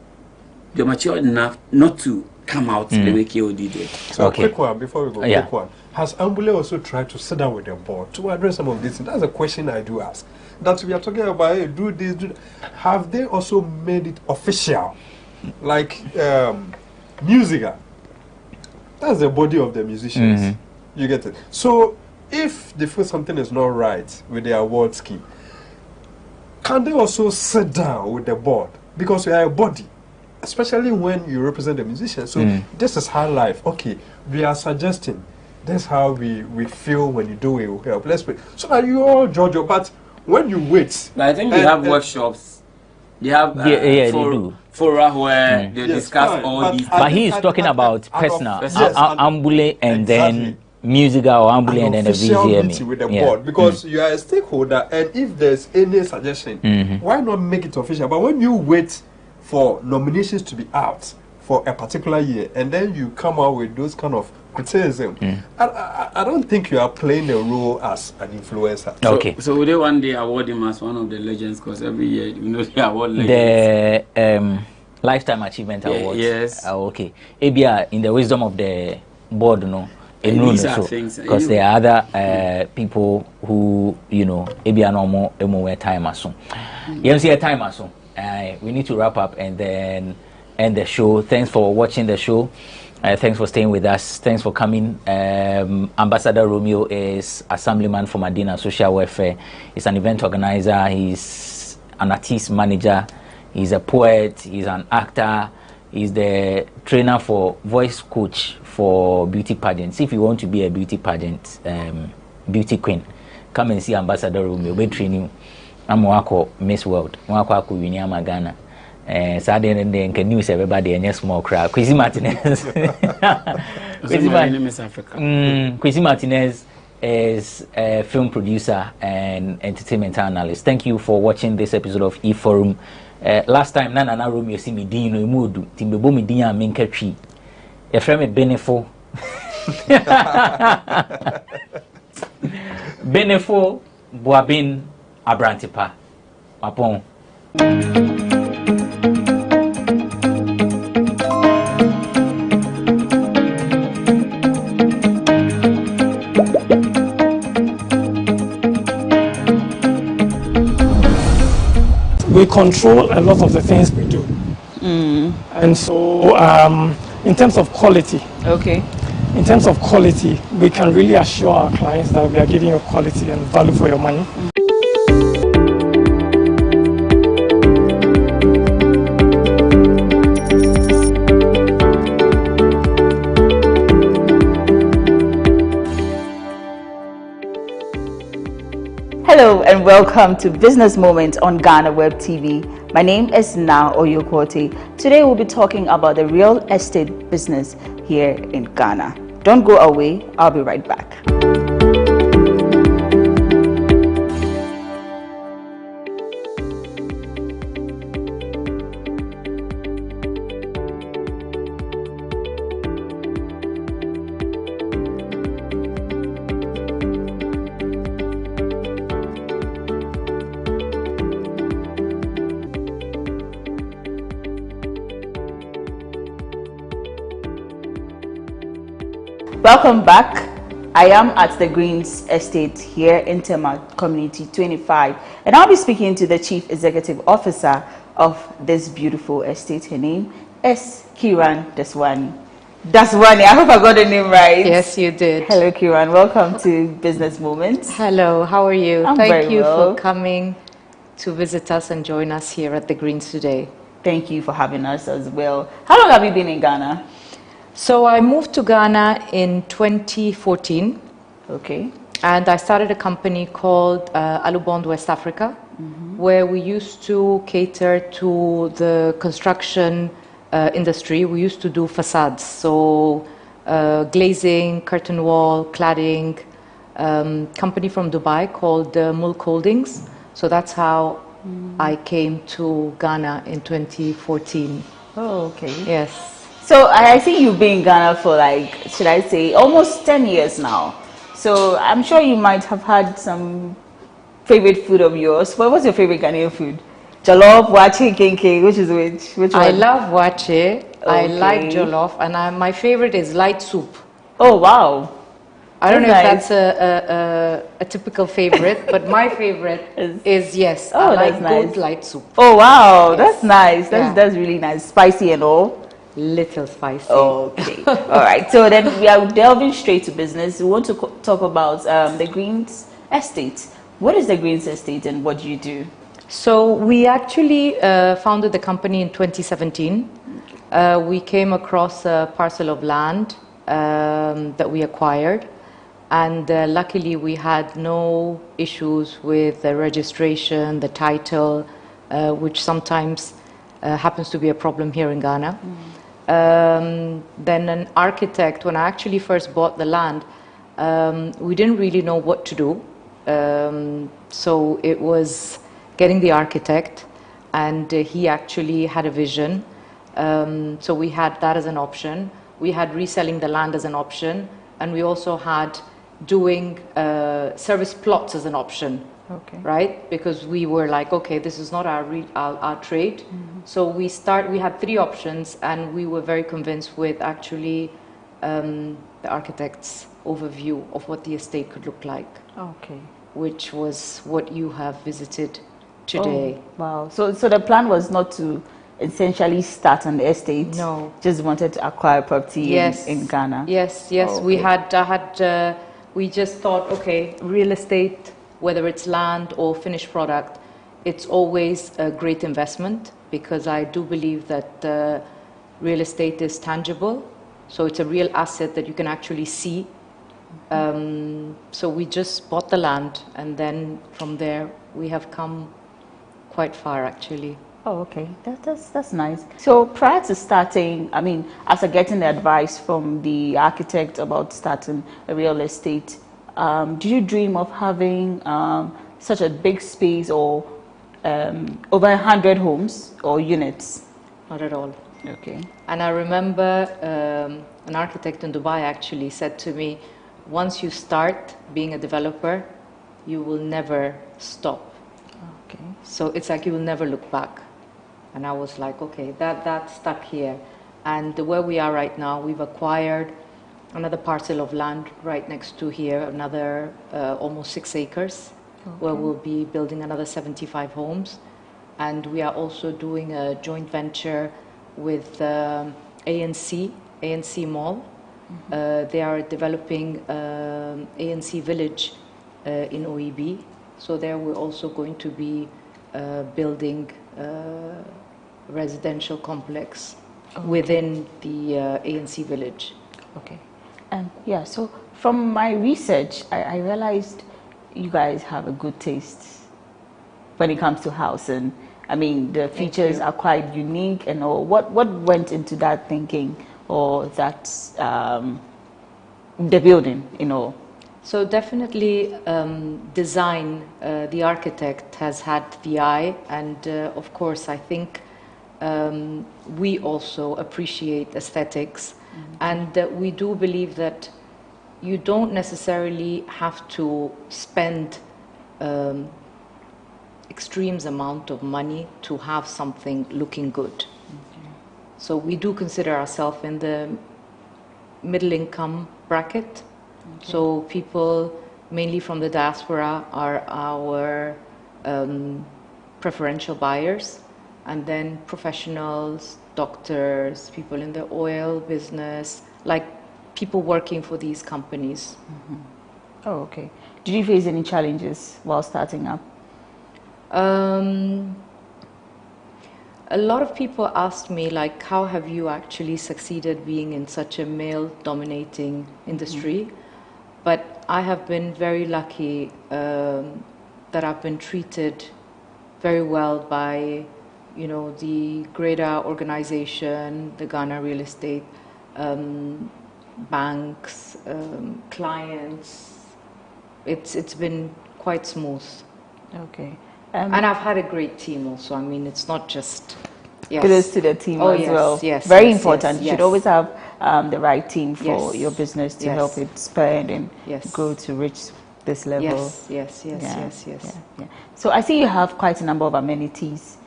They're matured enough not to come out the way KOD did. So quick one before we go. Quick one. Has Ambule also tried to sit down with the board to address some of this? That's a question I do ask. That we are talking about, hey, do this, do that. Have they also made it official? Like Musica. That's the body of the musicians. You get it? So if they feel something is not right with the award scheme, can they also sit down with the board? Because we are a body, especially when you represent the musicians. So this is high life. Okay, we are suggesting that's how we feel when you do it will help. Let's wait. So that you all judge your, but when you wait. But I think they have workshops. They have they do. Fora where they discuss all these. But he is talking about personal, Ambule and then Musica or Ambule and then the VZME. With the board, because you are a stakeholder, and if there's any suggestion, why not make it official? But when you wait for nominations to be out for a particular year, and then you come out with those kind of criticism, I don't think you are playing a role as an influencer. Okay. So would they one day award him as one of the legends? Because every year, you know, they award legends. The Lifetime Achievement Award. Yes. Okay. ABR, in the wisdom of the board, no. These are things. Because there are other people who, you know, ABR no more time as soon. You see a time as soon. We need to wrap up and then end the show. Thanks for watching the show. Thanks for staying with us. Thanks for coming. Ambassador Romeo is Assemblyman for Medina Social Welfare. He's an event organizer. He's an artist manager. He's a poet. He's an actor. He's the trainer for voice coach for beauty pageants. If you want to be a beauty pageant, beauty queen, come and see Ambassador Romeo. We train you. I'm Wako Miss World. Wako Winyama Ghana. Saturday and then can news everybody and small crowd. Quizzy Martinez. Quizzy Martinez is a film producer and entertainment analyst. Thank you for watching this episode of E-Forum. Last time, Nana Room, you see me Dino Mudu, Timbo Media, Minka Tree. A friend of Benefo. Benefo Boabin Abrantipa. Mapon. We control a lot of the things we do. And so in terms of quality, we can really assure our clients that we are giving you quality and value for your money. Hello and welcome to Business Moments on GhanaWeb TV. My name is Na Oyokote. Today we'll be talking about the real estate business here in Ghana. Don't go away, I'll be right back. Welcome back. I am at the Greens Estate here in Tema Community 25, and I'll be speaking to the Chief Executive Officer of this beautiful estate. Her name is Kiran Daswani. Daswani, I hope I got the name right. Yes, you did. Hello, Kiran. Welcome to Business Moments. Hello, how are you? I'm Thank very you well. for coming to visit us and join us here at the Greens today. Thank you for having us as well. How long have you been in Ghana? So I moved to Ghana in 2014. Okay. And I started a company called Alubond West Africa, where we used to cater to the construction industry. We used to do facades, so glazing, curtain wall, cladding, company from Dubai called Mulk Holdings. So that's how I came to Ghana in 2014. Oh, okay. Yes. So I see you've been in Ghana for like, should I say, almost 10 years now. So I'm sure you might have had some favorite food of yours. What was your favorite Ghanaian food? Jollof, wache, kenke, which is which one? I love wache. Okay. I like jollof, and my favorite is light soup. Oh, wow. I don't know That's if that's a typical favorite, but my favorite is yes. Oh, I like that's nice. good light soup. Oh, wow. Yes. That's nice. Yeah. That's really nice. Spicy and all? Little spicy. Okay. All right. So then we are delving straight to business. We want to talk about the Greens Estate. What is the Greens Estate and what do you do? So we actually founded the company in 2017. We came across a parcel of land that we acquired, and luckily we had no issues with the registration, the title, which sometimes happens to be a problem here in Ghana. Then an architect, when I actually first bought the land, we didn't really know what to do. So it was getting the architect, and he actually had a vision. So we had that as an option. We had reselling the land as an option, and we also had doing service plots as an option. Okay. Right? Because we were like, okay, this is not our trade. So we had three options, and we were very convinced with actually the architect's overview of what the estate could look like. Okay. Which was what you have visited today. Oh, wow. So the plan was not to essentially start on the estate. No. Just wanted to acquire property in Ghana. Yes. Oh, okay. We just thought, okay, real estate, whether it's land or finished product, it's always a great investment, because I do believe that real estate is tangible. So it's a real asset that you can actually see. So we just bought the land, and then from there we have come quite far actually. Oh, okay. That's nice. So prior to starting, I mean, after getting the advice from the architect about starting a real estate, do you dream of having such a big space or over 100 homes or units? Not at all. Okay. And I remember an architect in Dubai actually said to me, once you start being a developer, you will never stop. Okay. So it's like you will never look back. And I was like, okay, that stuck here. And where we are right now, we've acquired another parcel of land right next to here, another almost 6 acres, where we'll be building another 75 homes. And we are also doing a joint venture with ANC Mall. They are developing ANC Village in OEB. So there we're also going to be building residential complex within the ANC Village. Okay. And yeah, so from my research, I realized you guys have a good taste when it comes to housing. I mean, the features are quite unique and all. What went into that thinking, or that the building, you know? So definitely design, the architect has had the eye, and of course I think we also appreciate aesthetics, and we do believe that you don't necessarily have to spend extremes amount of money to have something looking good. So we do consider ourselves in the middle income bracket. So people mainly from the diaspora are our preferential buyers, and then professionals, doctors, people in the oil business, like people working for these companies. Oh, okay. Did you face any challenges while starting up? A lot of people asked me, like, how have you actually succeeded being in such a male-dominating industry? But I have been very lucky that I've been treated very well by, you know, the greater organization, the Ghana Real Estate, banks, clients, it's been quite smooth. Okay. And I've had a great team also. I mean, it's not just... Yes. Kudos to the team as well. Yes, very yes, important. Yes, you should always have the right team for your business to yes. help it expand and yes. grow to reach this level. Yes. Yeah. So I see you have quite a number of amenities.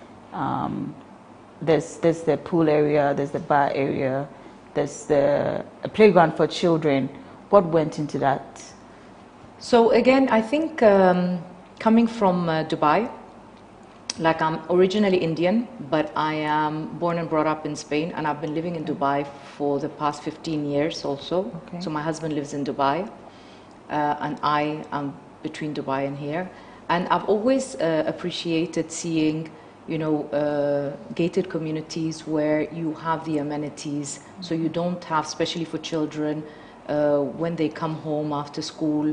There's the pool area, there's the bar area, there's a playground for children. What went into that? So again, I think coming from Dubai, like I'm originally Indian, but I am born and brought up in Spain, and I've been living in Dubai for the past 15 years also. Okay. So my husband lives in Dubai, and I am between Dubai and here. And I've always appreciated seeing, you know, gated communities where you have the amenities, so you don't have, especially for children, when they come home after school,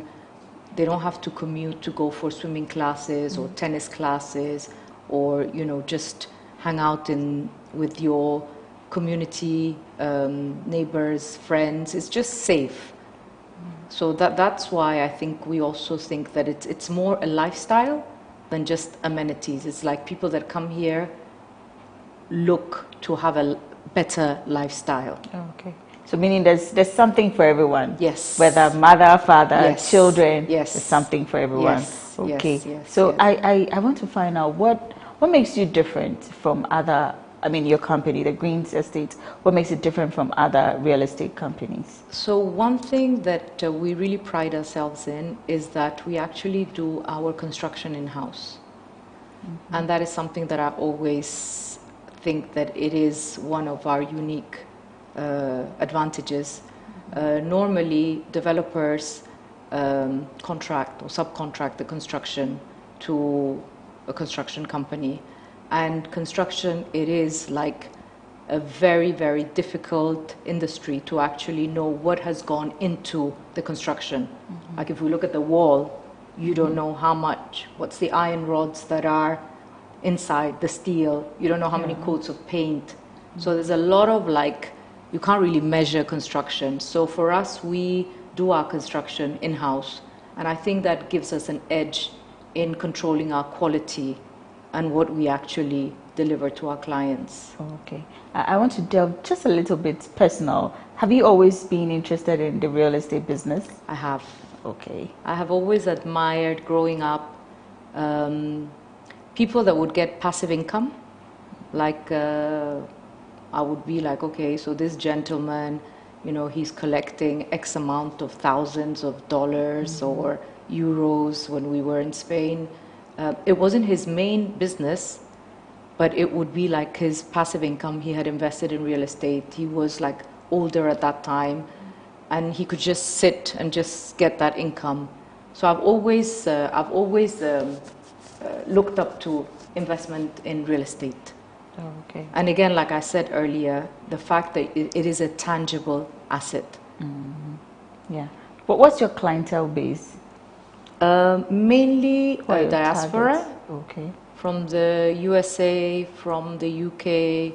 they don't have to commute to go for swimming classes or tennis classes, or, you know, just hang out with your community, neighbors, friends. It's just safe. So that's why I think we also think that it's more a lifestyle than just amenities. It's like people that come here look to have a better lifestyle. Okay. So meaning there's something for everyone. Yes. Whether mother, father, yes. children, yes. there's something for everyone. Yes. Okay. Yes. So I want to find out what makes you different from other, I mean your company, the Greens Estate, what makes it different from other real estate companies? So one thing that we really pride ourselves in is that we actually do our construction in-house. Mm-hmm. And that is something that I always think that it is one of our unique advantages. Normally, developers contract or subcontract the construction to a construction company, and construction, it is like a very, very difficult industry to actually know what has gone into the construction. Mm-hmm. Like if we look at the wall, you don't know how much, what's the iron rods that are inside the steel, you don't know how many coats of paint. Mm-hmm. So there's a lot of like, you can't really measure construction. So for us, we do our construction in-house, and I think that gives us an edge in controlling our quality and what we actually deliver to our clients. Okay. I want to delve just a little bit personal. Have you always been interested in the real estate business? I have. Okay. I have always admired, growing up, people that would get passive income. Like, I would be like, okay, so this gentleman, you know, he's collecting X amount of thousands of dollars or euros when we were in Spain. It wasn't his main business, but it would be like his passive income. He had invested in real estate. He was like older at that time, and he could just sit and just get that income. So I've always looked up to investment in real estate. Oh, okay. And again, like I said earlier, the fact that it is a tangible asset. Mm-hmm. Yeah. But what's your clientele base? Mainly diaspora. Targets? Okay. From the USA, from the UK.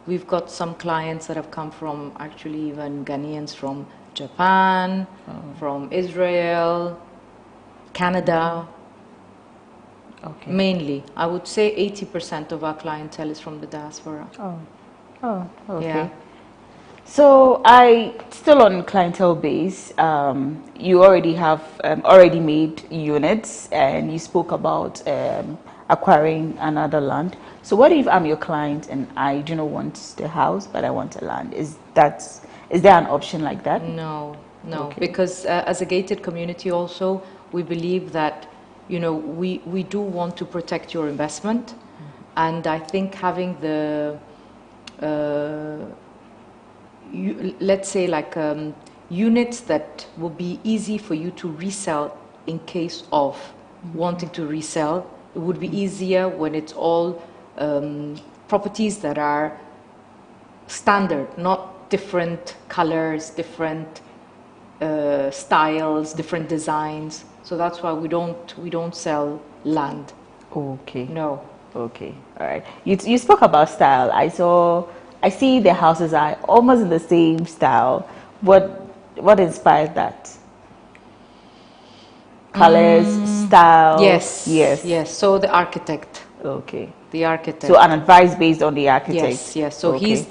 We've got some clients that have come from, actually even Ghanaians from Japan, from Israel, Canada. Okay. Mainly. I would say 80% of our clientele is from the diaspora. Oh, okay. Yeah. So still on clientele base, you already have already made units, and you spoke about acquiring another land. So what if I'm your client and I do not want the house, but I want a land? Is there an option like that? No, Okay. because as a gated community also, we believe that, you know, we do want to protect your investment, and I think having the let's say like units that will be easy for you to resell in case of wanting to resell. It would be easier when it's all properties that are standard, not different colors, different styles, different designs. So that's why we don't sell land. Okay. No. Okay. All right. You spoke about style. I see the houses are almost in the same style. What inspired that? colors, style? Yes. Yes. Yes. So the architect. Okay. The architect. So an advice based on the architect. Yes. Yes. So okay. he's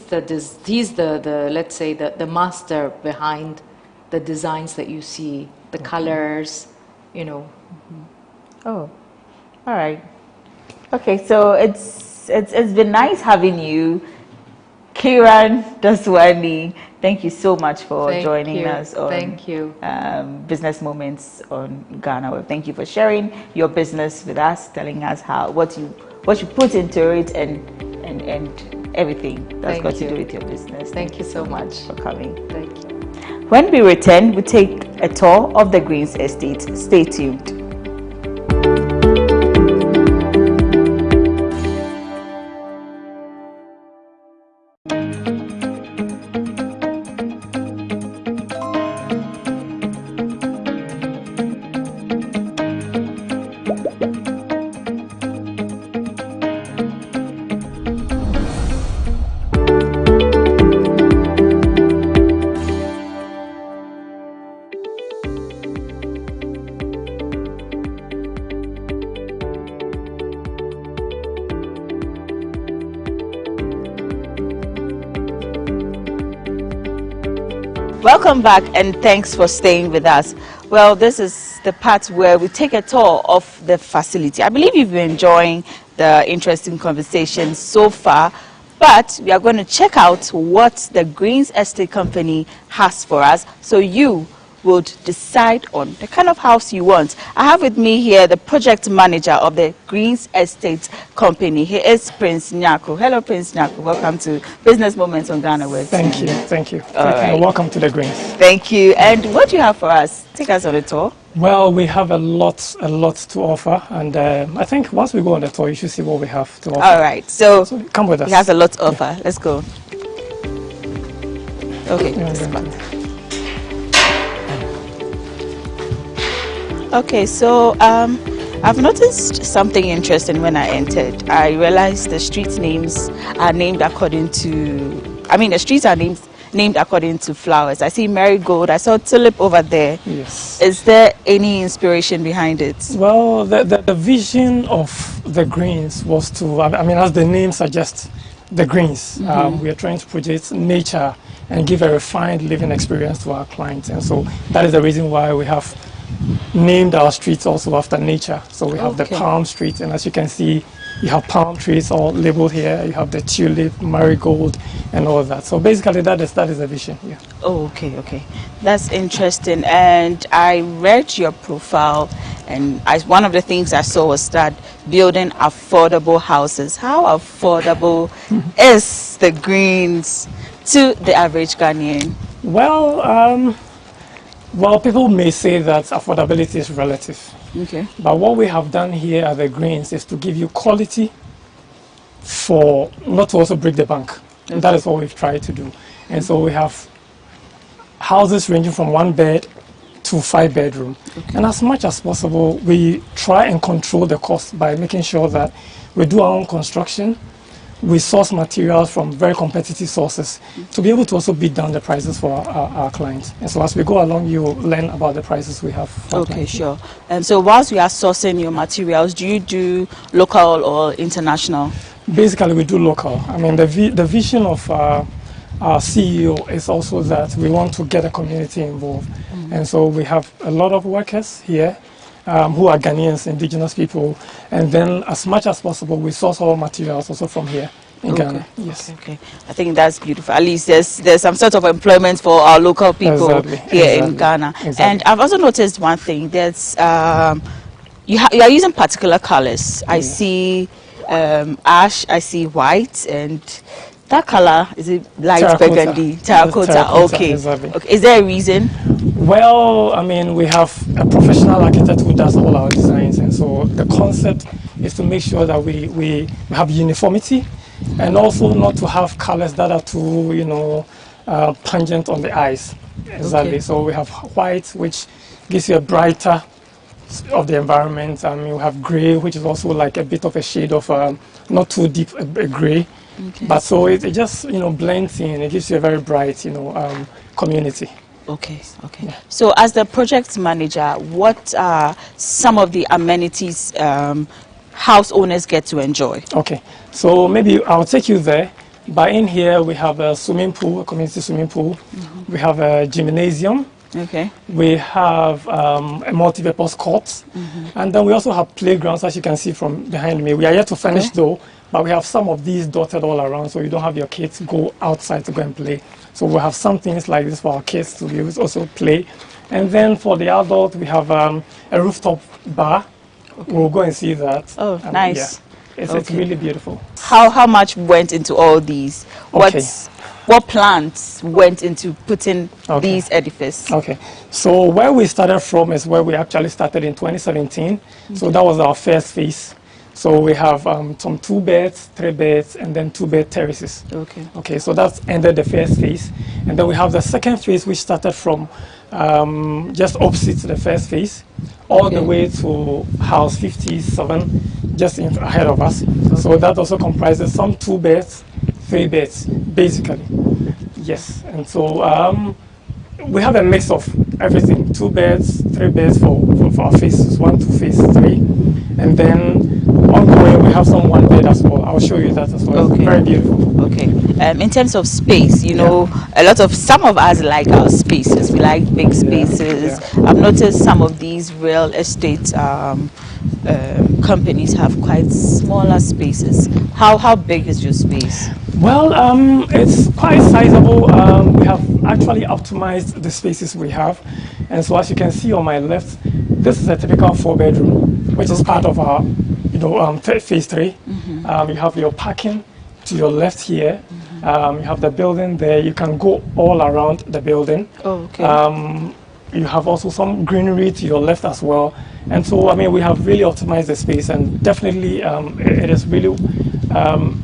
the let's say the master behind the designs that you see, the colors, you know. Oh, all right. Okay, so it's been nice having you, Kiran Daswani. Thank you so much for joining us on Business Moments on GhanaWeb. Thank you for sharing your business with us, telling us what you put into it and everything that's got to do with your business. Thank you so much for coming. Thank you. When we return, we take a tour of the Greens Estate. Stay tuned. Welcome back and thanks for staying with us. Well, this is the part where we take a tour of the facility. I believe you've been enjoying the interesting conversation so far, but we are going to check out what the Greens Estate Company has for us so you would decide on the kind of house you want. I have with me here the project manager of the Greens Estate Company. He is Prince Nyako. Hello, Prince Nyako. Welcome to Business Moments on GhanaWeb. Thank you. Thank you. Right. Welcome to the Greens. Thank you. And what do you have for us? Take us on a tour. Well, we have a lot to offer, and I think once we go on the tour, you should see what we have to offer. All right. So come with us. He has a lot to offer. Yeah. Let's go. Okay. Okay, so I've noticed something interesting when I entered. I realized the street names are named according to, the streets are named according to flowers. I see marigold, I saw tulip over there. Yes. Is there any inspiration behind it? Well, the vision of the Greens was to, as the name suggests, the Greens. We are trying to project nature and give a refined living experience to our clients. And so that is the reason why we have named our streets also after nature. So we have the palm street, and as you can see, you have palm trees all labeled here. You have the tulip, marigold, and all of that. So basically, that is the vision. Yeah. Oh, okay. That's interesting. And I read your profile, and one of the things I saw was that building affordable houses. How affordable is the Greens to the average Ghanaian? Well, people may say that affordability is relative. Okay. But what we have done here at the Greens is to give you quality for not to also break the bank. Okay. And that is what we've tried to do. And so we have houses ranging from 1 bed to 5 bedroom. Okay. And as much as possible, we try and control the cost by making sure that we do our own construction. We source materials from very competitive sources to be able to also beat down the prices for our clients. And so as we go along, you will learn about the prices we have. Okay, sure. And so whilst we are sourcing your materials, do you do local or international? Basically, we do local. The vision of our CEO is also that we want to get the community involved. And so we have a lot of workers here who are Ghanaians, indigenous people, and then as much as possible we source all materials also from here in Ghana. Yes. Okay. I think that's beautiful. At least there's some sort of employment for our local people here in Ghana. Exactly. And I've also noticed one thing. There's you are using particular colors. I see ash, I see white, and that color, is it light burgundy? Terracotta. Okay. Is there a reason? Well, we have a professional architect who does all our designs, and so the concept is to make sure that we have uniformity and also not to have colors that are too, pungent on the eyes. Exactly. Okay. So we have white, which gives you a brighter of the environment. We have gray, which is also like a bit of a shade of not too deep a gray. Okay. But so it just blends in. It gives you a very bright community. Okay, okay. Yeah. So as the project manager, what are some of the amenities house owners get to enjoy? Okay, so maybe I'll take you there. But in here we have a swimming pool, a community swimming pool. We have a gymnasium. Okay. We have a multi-purpose court. And then we also have playgrounds, as you can see from behind me. We are yet to finish though, but we have some of these dotted all around, so you don't have your kids go outside to go and play. So we have some things like this for our kids to be able to also play. And then for the adult, we have a rooftop bar. We'll go and see that. Oh, nice. Yeah. It's really beautiful. How much went into all these? What plans went into putting these edifices? Okay, so where we started from is where we actually started in 2017. So that was our first phase. So we have some 2 beds, 3 beds, and then 2 bed terraces. Okay. Okay, so that's ended the first phase. And then we have the second phase, which started from just opposite the first phase, all the way to house 57, just ahead of us. So that also comprises some 2 beds, 3 beds, basically. Yes, and so we have a mix of everything: 2 beds, 3 beds for our phases 1 to phase 3, and then on the way we have some 1 bed as well. I'll show you that as well. It's very beautiful. Okay. In terms of space, you know, some of us like our spaces. We like big spaces. I've noticed some of these real estate companies have quite smaller spaces. How big is your space? Well, it's quite sizable. We have actually optimized the spaces we have, and so as you can see on my left, this is a typical 4-bedroom, which is part of our, phase 3. You have your parking to your left here. You have the building there. You can go all around the building. Oh, okay. You have also some greenery to your left as well. And so, I mean, we have really optimized the space, and definitely it is really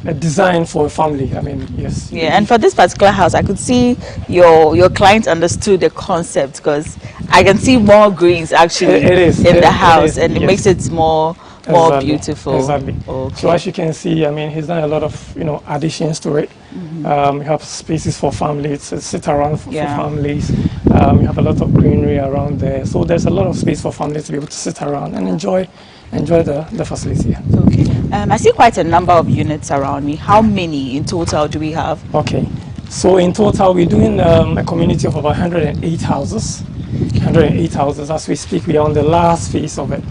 a design for a family. I mean, yes. Yeah, and for this particular house, I could see your client understood the concept, because I can see more greens actually in the house, and it makes it more beautiful. Exactly. Okay. So as you can see, I mean, he's done a lot of additions to it. You have spaces for families to sit around for families. You have a lot of greenery around there, so there's a lot of space for families to be able to sit around and enjoy the facility. Okay. I see quite a number of units around me. How many in total do we have? Okay. So in total, we're doing a community of about 108 houses. 108 houses as we speak. We are on the last phase of it.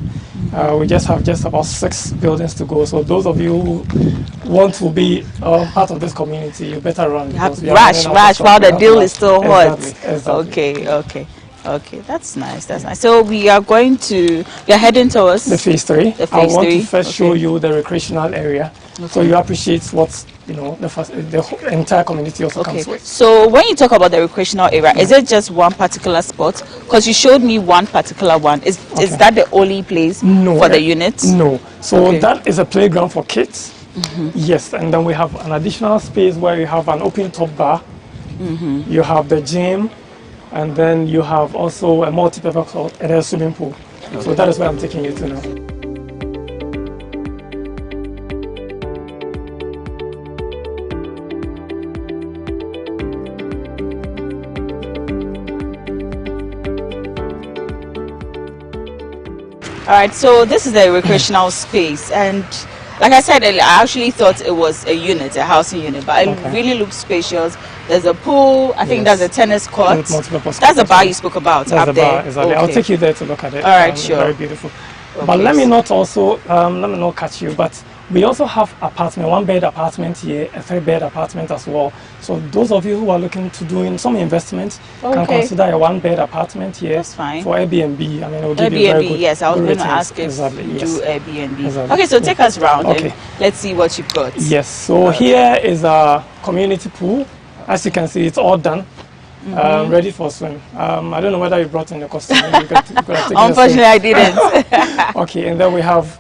We just have about 6 buildings to go. So those of you who want to be part of this community, you better run. You have to rush while the deal is still hot. Exactly. Okay, that's nice. So we are heading towards the phase 3. I want to first show you the recreational area, so you appreciate what the entire community also comes with. So when you talk about the recreational area, is it just one particular spot? Because you showed me one particular one. Is that the only place for the units? No. So that is a playground for kids. Yes, and then we have an additional space where you have an open top bar. You have the gym, and then you have also a multi-purpose court and a swimming pool. So that is where I'm taking you to now. All right, so this is the recreational space, and like I said, I actually thought it was a unit, a housing unit, but it really looks spacious. There's a pool. I think there's a tennis court. That's the bar you spoke about. That's up the bar, there. exactly. I'll take you there to look at it. All right, sure. Very beautiful. But let me not catch you, but we also have apartment, 1-bed apartment here, a 3-bed apartment as well. So those of you who are looking to doing some investment can consider a 1-bed apartment here. That's fine. For Airbnb. I mean, it will give you very good. Yes, I was going to ask if you do Airbnb. Okay, so take us around and let's see what you've got. Yes, so here is a community pool. As you can see, it's all done. Ready for swim. I don't know whether you brought in the costume. Unfortunately, I didn't. Okay, and then we have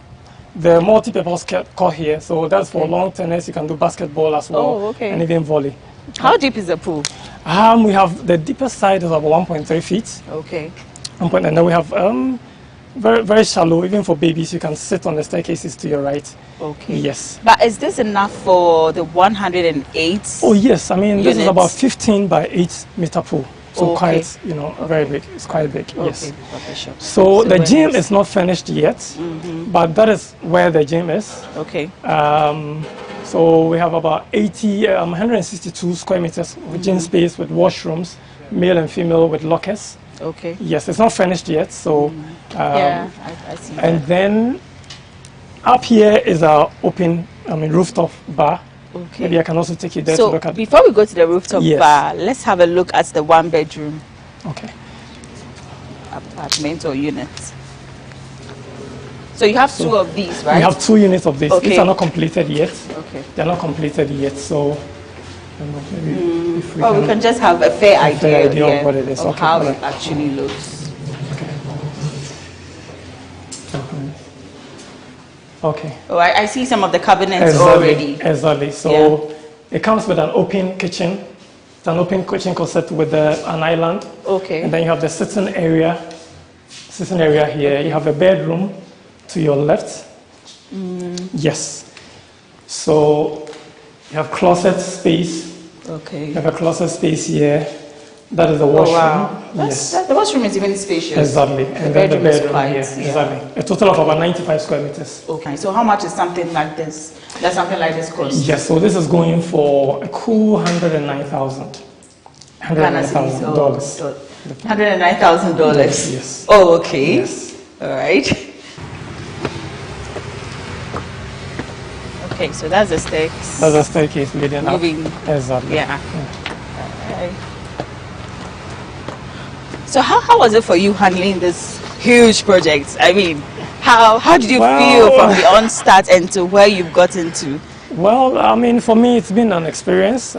the multi-purpose court here. So that's for long tennis. You can do basketball as well, and even volley. How deep is the pool? We have the deepest side is about 1.3 feet. Okay. And then we have very, very shallow. Even for babies, you can sit on the staircases to your right. Okay. Yes. But is this enough for the 108? Oh yes. I mean, this is about 15 by 8 meter pool. So quite, you know, very big. It's quite big, yes. Okay, sure. So the gym is not finished yet, but that is where the gym is. Okay. So we have about 162 square meters with gym space, with washrooms, male and female, with lockers. Okay. Yes, it's not finished yet. So yeah, I see. And then up here is our open, rooftop bar. Okay. Maybe I can also take you there so to look at. Before we go to the rooftop Yes. bar, let's have a look at the 1-bedroom. Okay. Apartment or unit. So you have two of these, right? We have 2 units of this. Okay. These are not completed yet. Okay. They're not completed yet, so I don't know, maybe if we can just have a fair idea of what it is. Of how it actually looks. Okay. Oh, I see some of the cabinets already. Exactly. So it comes with an open kitchen. It's an open kitchen concept with an island. Okay. And then you have the sitting area here. You have a bedroom to your left. Yes. So you have closet space. Okay. You have a closet space here. That is the washroom. Oh, wow. Yes. The washroom is even spacious. Exactly. And then the bedroom here. Exactly. A total of about 95 square meters. Okay. So how much is something like this? Does something like this cost? Yes. So this is going for a cool $109,000. $109,000. $109,000. Yes. Oh, okay. Yes. All right. Okay, so that's the steps. That's a staircase leading up. Moving. Exactly. Yeah. Alright. So how was it for you handling this huge project? I mean, how did you feel from the onstart and to where you've gotten to? Well, I mean, for me, it's been an experience.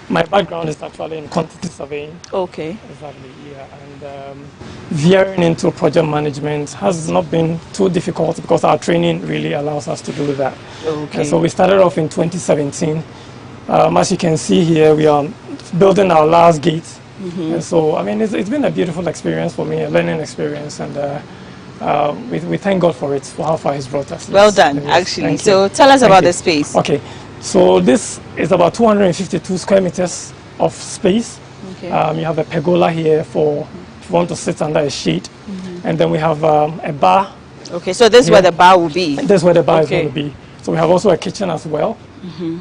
My background is actually in quantity surveying. Okay. Exactly, yeah. And veering into project management has not been too difficult because our training really allows us to do that. Okay. And so we started off in 2017. As you can see here, we are building our last gate. And so, I mean, it's been a beautiful experience for me, a learning experience, and we thank God for it, for how far He's brought us. Well done, actually. So tell us about the space. Okay, so this is about 252 square meters of space. Okay. You have a pergola here for if you want to sit under a shade, and then we have a bar. Okay, so this is where the bar will be. This is where the bar is going to be. So we have also a kitchen as well,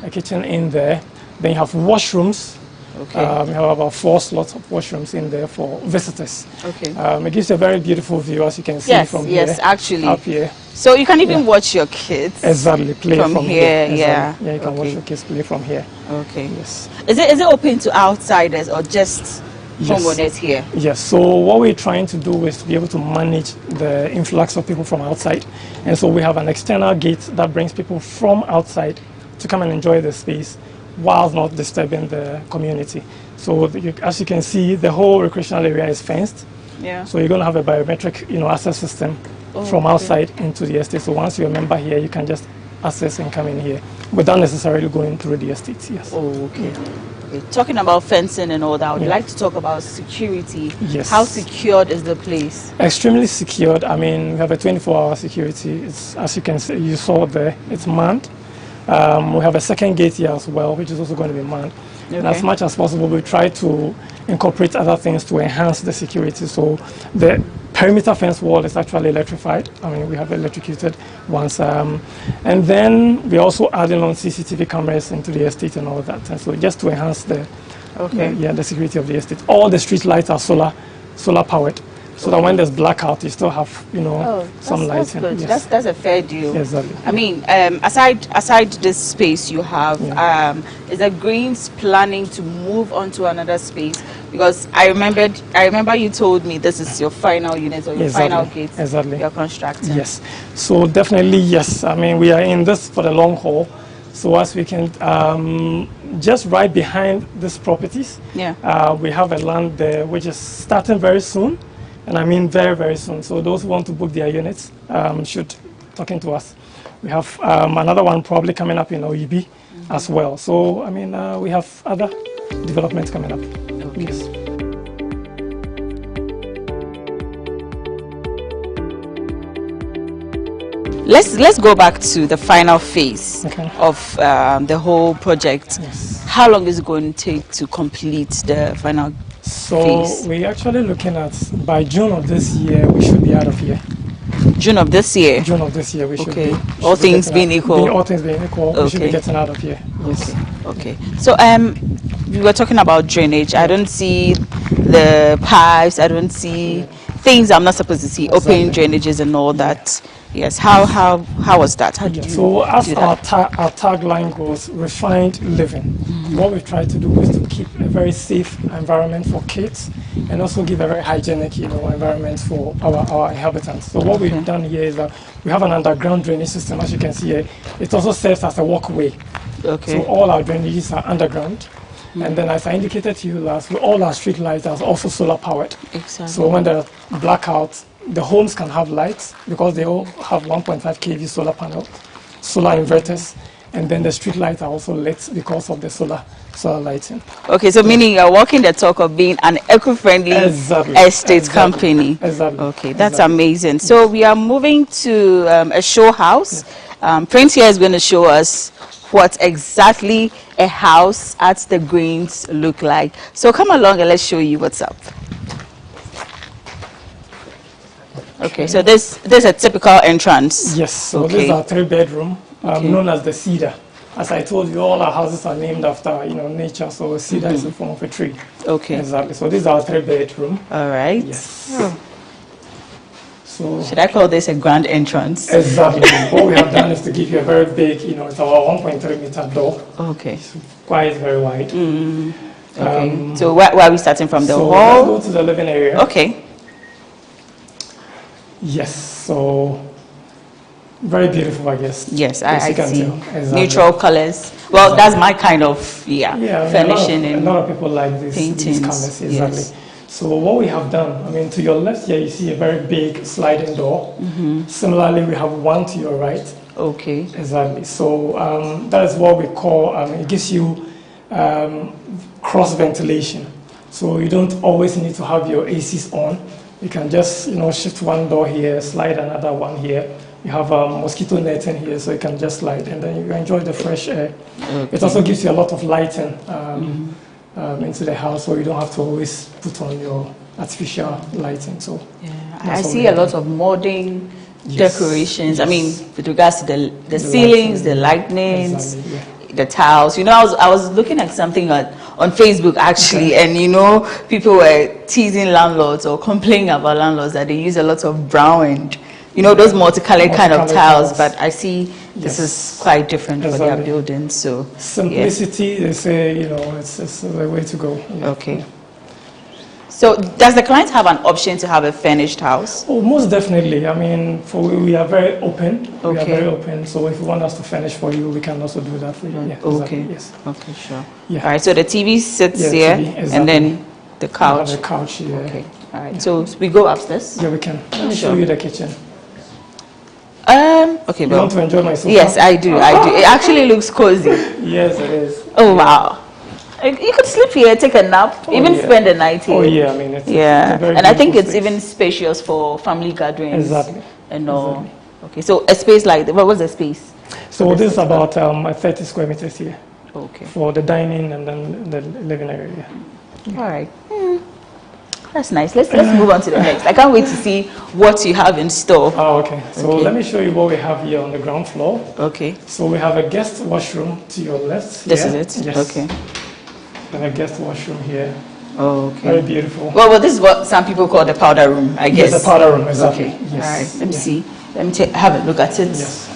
a kitchen in there. Then you have washrooms. Okay. We have about 4 slots of washrooms in there for visitors. Okay. It gives you a very beautiful view, as you can see from here. Yes, actually. Up here. So you can even watch your kids. Exactly, play from here. Exactly. Yeah, you can watch your kids play from here. Okay. Yes. Is it open to outsiders or just homeowners here? Yes. So what we're trying to do is to be able to manage the influx of people from outside, and so we have an external gate that brings people from outside to come and enjoy the space, while not disturbing the community. So as you can see, the whole recreational area is fenced. Yeah. So you're going to have a biometric, access system from outside into the estate. So once you're a member here, you can just access and come in here without necessarily going through the estate. Yes. Oh, okay. Talking about fencing and all that, I would like to talk about security. Yes. How secured is the place? Extremely secured. I mean, we have a 24-hour security. It's, as you can see, you saw there, it's manned. We have a second gate here as well, which is also going to be manned. Okay. And as much as possible, we try to incorporate other things to enhance the security. So the perimeter fence wall is actually electrified. I mean, we have electrocuted ones. And then we're also adding on CCTV cameras into the estate and all that. And so just to enhance the the security of the estate. All the street lights are solar powered. So that when there's blackout, you still have, some lighting. That's good. Yes. That's a fair deal. Exactly. I mean, aside this space you have, is the Greens planning to move on to another space? Because I remember you told me this is your final unit or your final gate you're constructing. Yes. So definitely yes. I mean, we are in this for the long haul. So as we can, just right behind these properties, we have a land there which is starting very soon. And I mean very, very soon. So those who want to book their units should talking to us. We have another one probably coming up in OEB as well. So, I mean, we have other developments coming up. Okay. Yes. Let's go back to the final phase of the whole project. Yes. How long is it going to take to complete the final So we're actually looking at, by June of this year, we should be out of here. June of this year? June of this year, we should be. All things being equal? All things being equal, we should be getting out of here. Yes. Okay. So, we were talking about drainage. I don't see the pipes. I don't see things I'm not supposed to see. Open drainages and all that. Yes. How was that? How did you So as do our that? tagline goes, refined living. What we try to do is to keep a very safe environment for kids and also give a very hygienic, environment for our inhabitants. So what we've done here is that we have an underground drainage system, as you can see here. It also serves as a walkway. Okay. So all our drainages are underground. And then, as I indicated to you last, all our street lights are also solar powered. Exactly. So when there's blackouts, the homes can have lights because they all have 1.5 kV solar panel, solar inverters, and then the street lights are also lit because of the solar lighting. Okay, so meaning you're walking the talk of being an eco-friendly estate company. Exactly. Okay, that's amazing. So we are moving to a show house. Prince here is going to show us what exactly a house at the Greens look like. So come along and let's show you what's up. Okay, so this is a typical entrance. Yes, so this is our 3-bedroom, known as the cedar. As I told you, all our houses are named after, nature, so cedar is a form of a tree. Okay. Exactly, so this is our 3-bedroom. All right. Yes. Oh. So should I call this a grand entrance? Exactly. What we have done is to give you a very big, it's our 1.3 meter door. Okay. It's quite very wide. Okay. So where are we starting from? The hall? Let's go to the living area. Okay. Yes. So very beautiful, I guess. Yes, I see. Exactly. Neutral colors. Well, that's my kind of furnishing a lot of people like these colors. Exactly. Yes. So what we have done, to your left here, you see a very big sliding door. Similarly, we have one to your right. Okay. Exactly. So that is what we call, it gives you cross ventilation. So you don't always need to have your ACs on. You can just, shift one door here, slide another one here. You have mosquito netting here, so you can just slide, and then you enjoy the fresh air. Okay. It also gives you a lot of lighting into the house, so you don't have to always put on your artificial lighting. So I see a lot of modding decorations. I mean, with regards to the ceilings, the lightnings, the tiles. I was looking at something on Facebook actually, and people were teasing landlords or complaining about landlords that they use a lot of brown and those multicolored kind of tiles. But I see this is quite different for their buildings. So simplicity, they say, it's the way to go. Okay. So does the client have an option to have a furnished house? Oh, most definitely. I mean, we are very open. We are very open. So if you want us to furnish for you, we can also do that for you. Yeah, okay. Exactly. Yes. Okay, sure. Yeah. All right. So the TV sits here, and then the couch. The couch here. Okay. All right. So we go upstairs. Yeah, we can. Let me show you the kitchen. Okay. You want to enjoy my sofa? Yes, I do. It actually looks cozy. Yes, it is. Oh wow. You could sleep here, take a nap, even spend the night here. Oh yeah, I mean it's and I think it's even spacious for family gatherings. Exactly. And all. Exactly. Okay, so a space like what was the space? So this is about 30 square meters here. Okay. For the dining and then the living area. All right. That's nice. Let's move on to the next. I can't wait to see what you have in store. Oh, okay. So let me show you what we have here on the ground floor. Okay. So we have a guest washroom to your left. This is it? Yes. Okay. And a guest washroom here. Oh, okay. Very beautiful. Well, this is what some people call the powder room, I guess. Yes, the powder room, exactly. Okay. Yes. All right. Let me see. Let me have a look at it. Yes.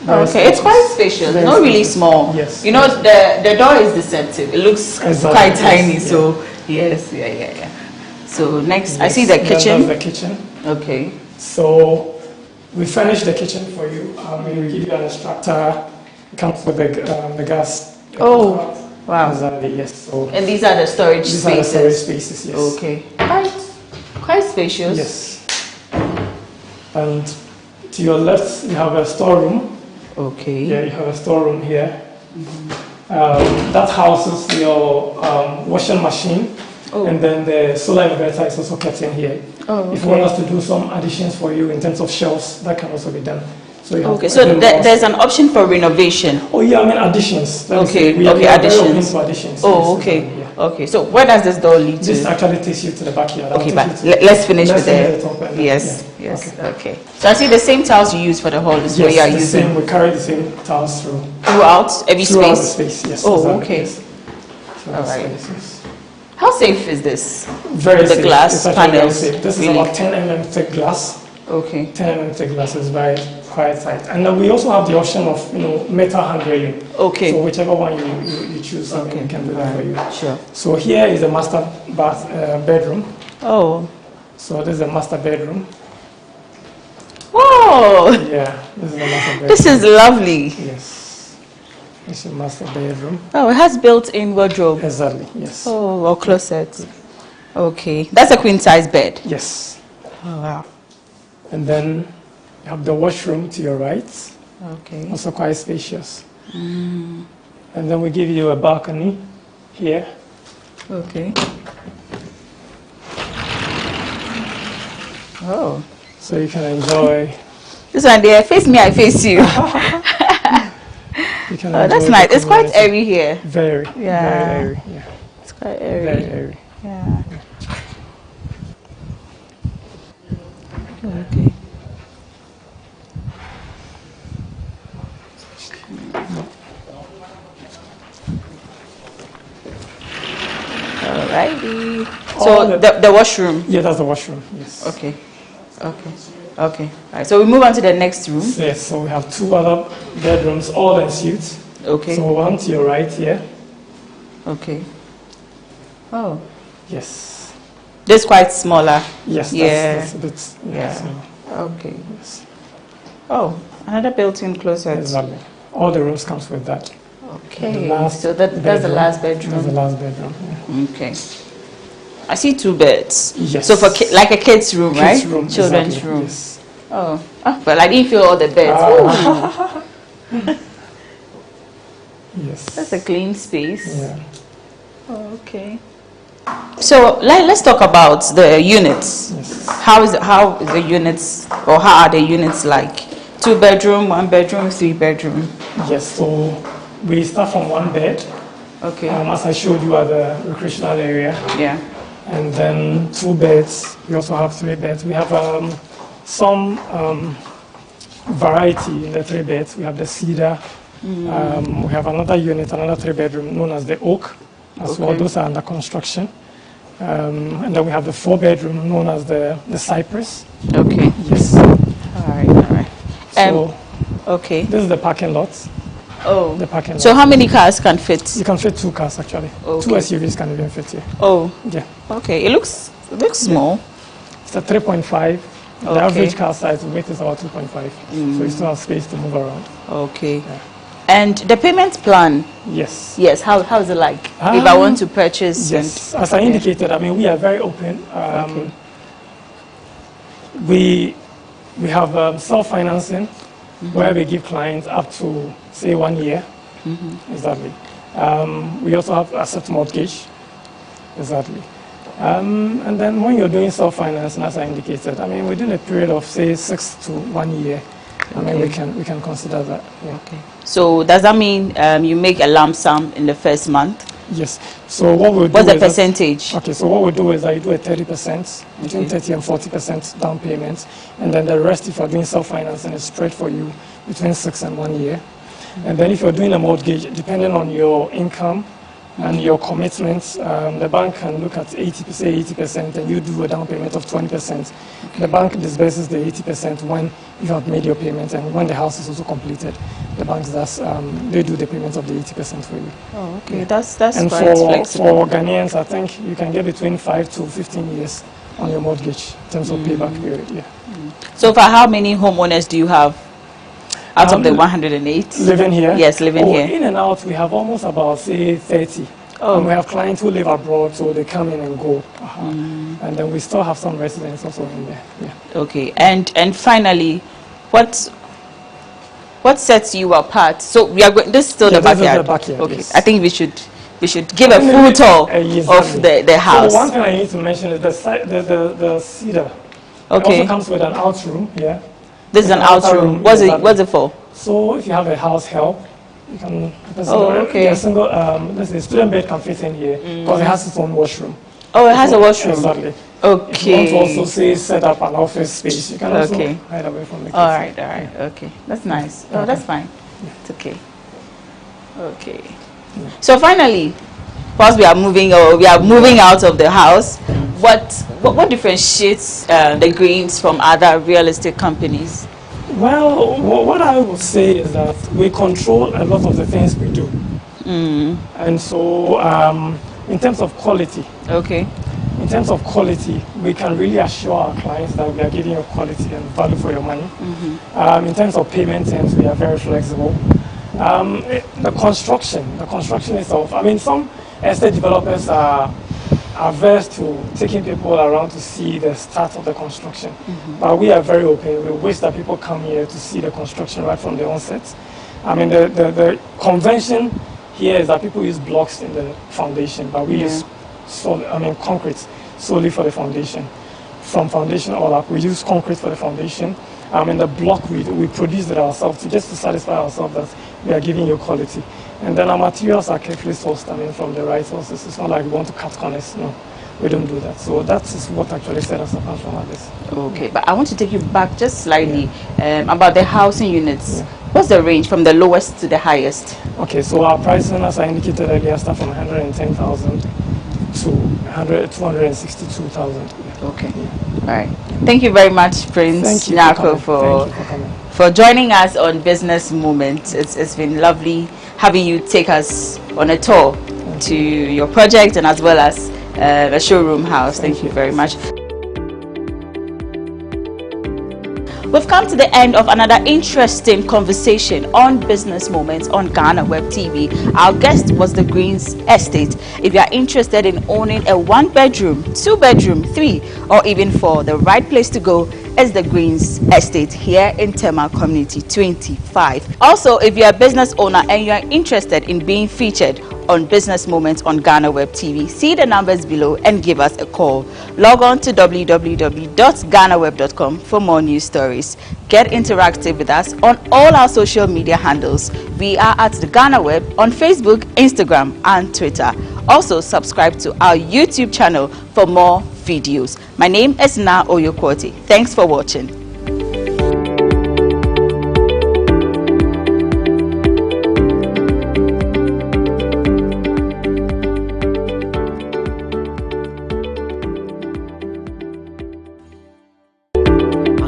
Okay, it's quite spacious. Not really small. Yes. The door is deceptive. It looks quite tiny. So yes, yeah. So next, I see the kitchen. That's the kitchen. Okay. So we furnish the kitchen for you. We give you an extractor. It comes with the gas. Oh, wow. Exactly, yes. So and these are the storage spaces. These are the storage spaces, yes. Okay. Quite spacious. Yes. And to your left, you have a storeroom. Okay. Yeah, you have a storeroom here. That houses your washing machine. Oh. And then the solar inverter is also kept in here. Oh, okay. If you want us to do some additions for you in terms of shelves, that can also be done. Okay, so there's an option for renovation. Oh yeah, I mean additions. Okay, we are additions. For additions. Oh, okay. Okay, so where does this door lead to? This actually takes you to the backyard. Okay, but let's finish with the yes, yes. Okay. So I see the same tiles you use for the hall is where you are using. Same. We carry the same tiles throughout every throughout space. The space. Yes. Oh, okay. Yes. All right. How safe is this? Very with safe. The glass panels. This is about 10 mm thick glass. Okay. 10 mm thick glass is very quite tight, and then we also have the option of metal hand railing. Okay. So whichever one you choose, we can do that for you. Sure. So here is the master bedroom. Oh. So this is the master bedroom. Whoa. Yeah, this is the master bedroom. This is lovely. Yes. This is the master bedroom. Oh, it has built-in wardrobe. Exactly. Yes. Oh, or closet. Okay. That's a queen size bed. Yes. Oh wow. And then you have the washroom to your right. Okay. Also quite spacious. And then we give you a balcony here. Okay. Oh. So you can enjoy. This one there, face me, I face you. You can that's nice. It's quite airy here. Very. Yeah. Very airy. Yeah. It's quite airy. Very airy. Yeah. Okay. Alrighty. So the washroom. Yeah, that's the washroom. Yes. Okay. Okay. Okay. All right. So we move on to the next room. Yes. So we have two other bedrooms, all en suite. Okay. So one to your right here. Okay. Oh. Yes. This quite smaller. Yes. Yeah. That's a bit. Yeah. So. Okay. Yes. Oh, another built-in closet. Exactly. All the rooms comes with that. Okay. So that's the last bedroom. That's the last bedroom. Yeah. Okay. I see two beds. Yes. So for like a kid's room, Kids' right? room, Children's exactly. room. Yes. Oh. But I didn't feel all the beds. Yes. That's a clean space. Yeah. Oh, okay. So let's talk about the units. Yes. How is the units, or how are the units like? 2 bedroom, 1 bedroom, 3 bedroom? Yes. So we start from 1 bed. Okay. As I showed you at the recreational area. Yeah. And then 2 beds. We also have 3 beds. We have some variety in the 3 beds. We have the cedar. We have another unit, another 3 bedroom known as the oak as well. Those are under construction. And then we have the 4 bedroom known as the cypress. Okay. Yes. All right. So, okay. This is the parking lot. Oh. The parking lot. So how many cars can fit? You can fit 2 cars actually. Okay. 2 SUVs can even fit here. Oh. Yeah. Okay. It looks small. It's a 3.5. The average car size weight is about 2.5. So you still have space to move around. Okay. Yeah. And the payment plan? Yes. Yes. How is it like? If I want to purchase? Yes. As I indicated, I mean, we are very open. We have self-financing where we give clients up to, say, 1 year. Exactly. We also have asset mortgage. Exactly. And then when you're doing self-financing, as I indicated, I mean, within a period of, say, 6 to 1 year, I mean, we can consider that. Yeah. Okay. So does that mean you make a lump sum in the first month? Yes. So what we'll do What's the percentage? Okay. So what we'll do is I do a 30%, between 30 and 40% down payment, and then the rest, if you're doing self-financing, is spread for you between 6 and 1 year. And then if you're doing a mortgage, depending on your income and your commitments, the bank can look at 80%, and you do a down payment of 20%. The bank disburses the 80% when you have made your payment, and when the house is also completed, the bank does, they do the payment of the 80% for you. Oh, okay. That's and quite flexible. For Ghanaians, I think you can get between 5 to 15 years on your mortgage in terms of payback period. Yeah. So for how many homeowners do you have? Out of the 108? Living here? Yes, living here. In and out, we have almost about, say, 30. And we have clients who live abroad, so they come in and go. And then we still have some residents also in there. Yeah. Okay. And finally, what sets you apart? So we are going. This is still the backyard. This is the backyard. Okay. Yes. I think we should give a full tour of the house. So one thing I need to mention is the cedar. Okay. It also comes with an out room. Yeah. This is an outer room. What's it for? So if you have a house help, you can okay. A single let's say student bed can fit in here because it has its own washroom. Oh, it has a washroom. Exactly. Okay. If you want to also say set up an office space, you can also hide away from the kids. All right. Okay, that's nice. Oh, that's fine. It's okay. Okay. So finally, whilst we are moving out of the house, what differentiates the Greens from other real estate companies? Well, what I would say is that we control a lot of the things we do. And so in terms of quality, in terms of quality, we can really assure our clients that we are giving you quality and value for your money. In terms of payment terms, we are very flexible. The construction itself, I mean, some estate developers are averse to taking people around to see the start of the construction. But we are very open. We wish that people come here to see the construction right from the onset. I mean, the convention here is that people use blocks in the foundation, but we use concrete solely for the foundation. From foundation all up, we use concrete for the foundation. And the block, we produce it ourselves just to satisfy ourselves that we are giving you quality. And then our materials are carefully sourced, from the right sources. It's not like we want to cut corners. No, we don't do that. So that is what actually set us apart from others. Okay, but I want to take you back just slightly about the housing units. What's the range from the lowest to the highest? Okay, so our pricing, as I indicated earlier, start from 110,000 to 262,000. Okay. All right. Thank you very much, Prince Nyarko, for joining us on Business Moments. It's been lovely having you take us on a tour to your project and as well as a showroom house. Thank you very much. We've come to the end of another interesting conversation on Business Moments on GhanaWeb TV. Our guest was the Greens Estate. If you are interested in owning a 1-bedroom, 2-bedroom, 3 or even 4, the right place to go is the Greens Estate here in Tema Community 25. Also, if you're a business owner and you are interested in being featured on Business Moments on GhanaWeb TV, see the numbers below and give us a call. Log on to www.ghanaweb.com for more news stories. Get interactive with us on all our social media handles. We are at the GhanaWeb on Facebook, Instagram and Twitter. Also subscribe to our YouTube channel for more videos. My name is Na Oyokwoti. Thanks for watching.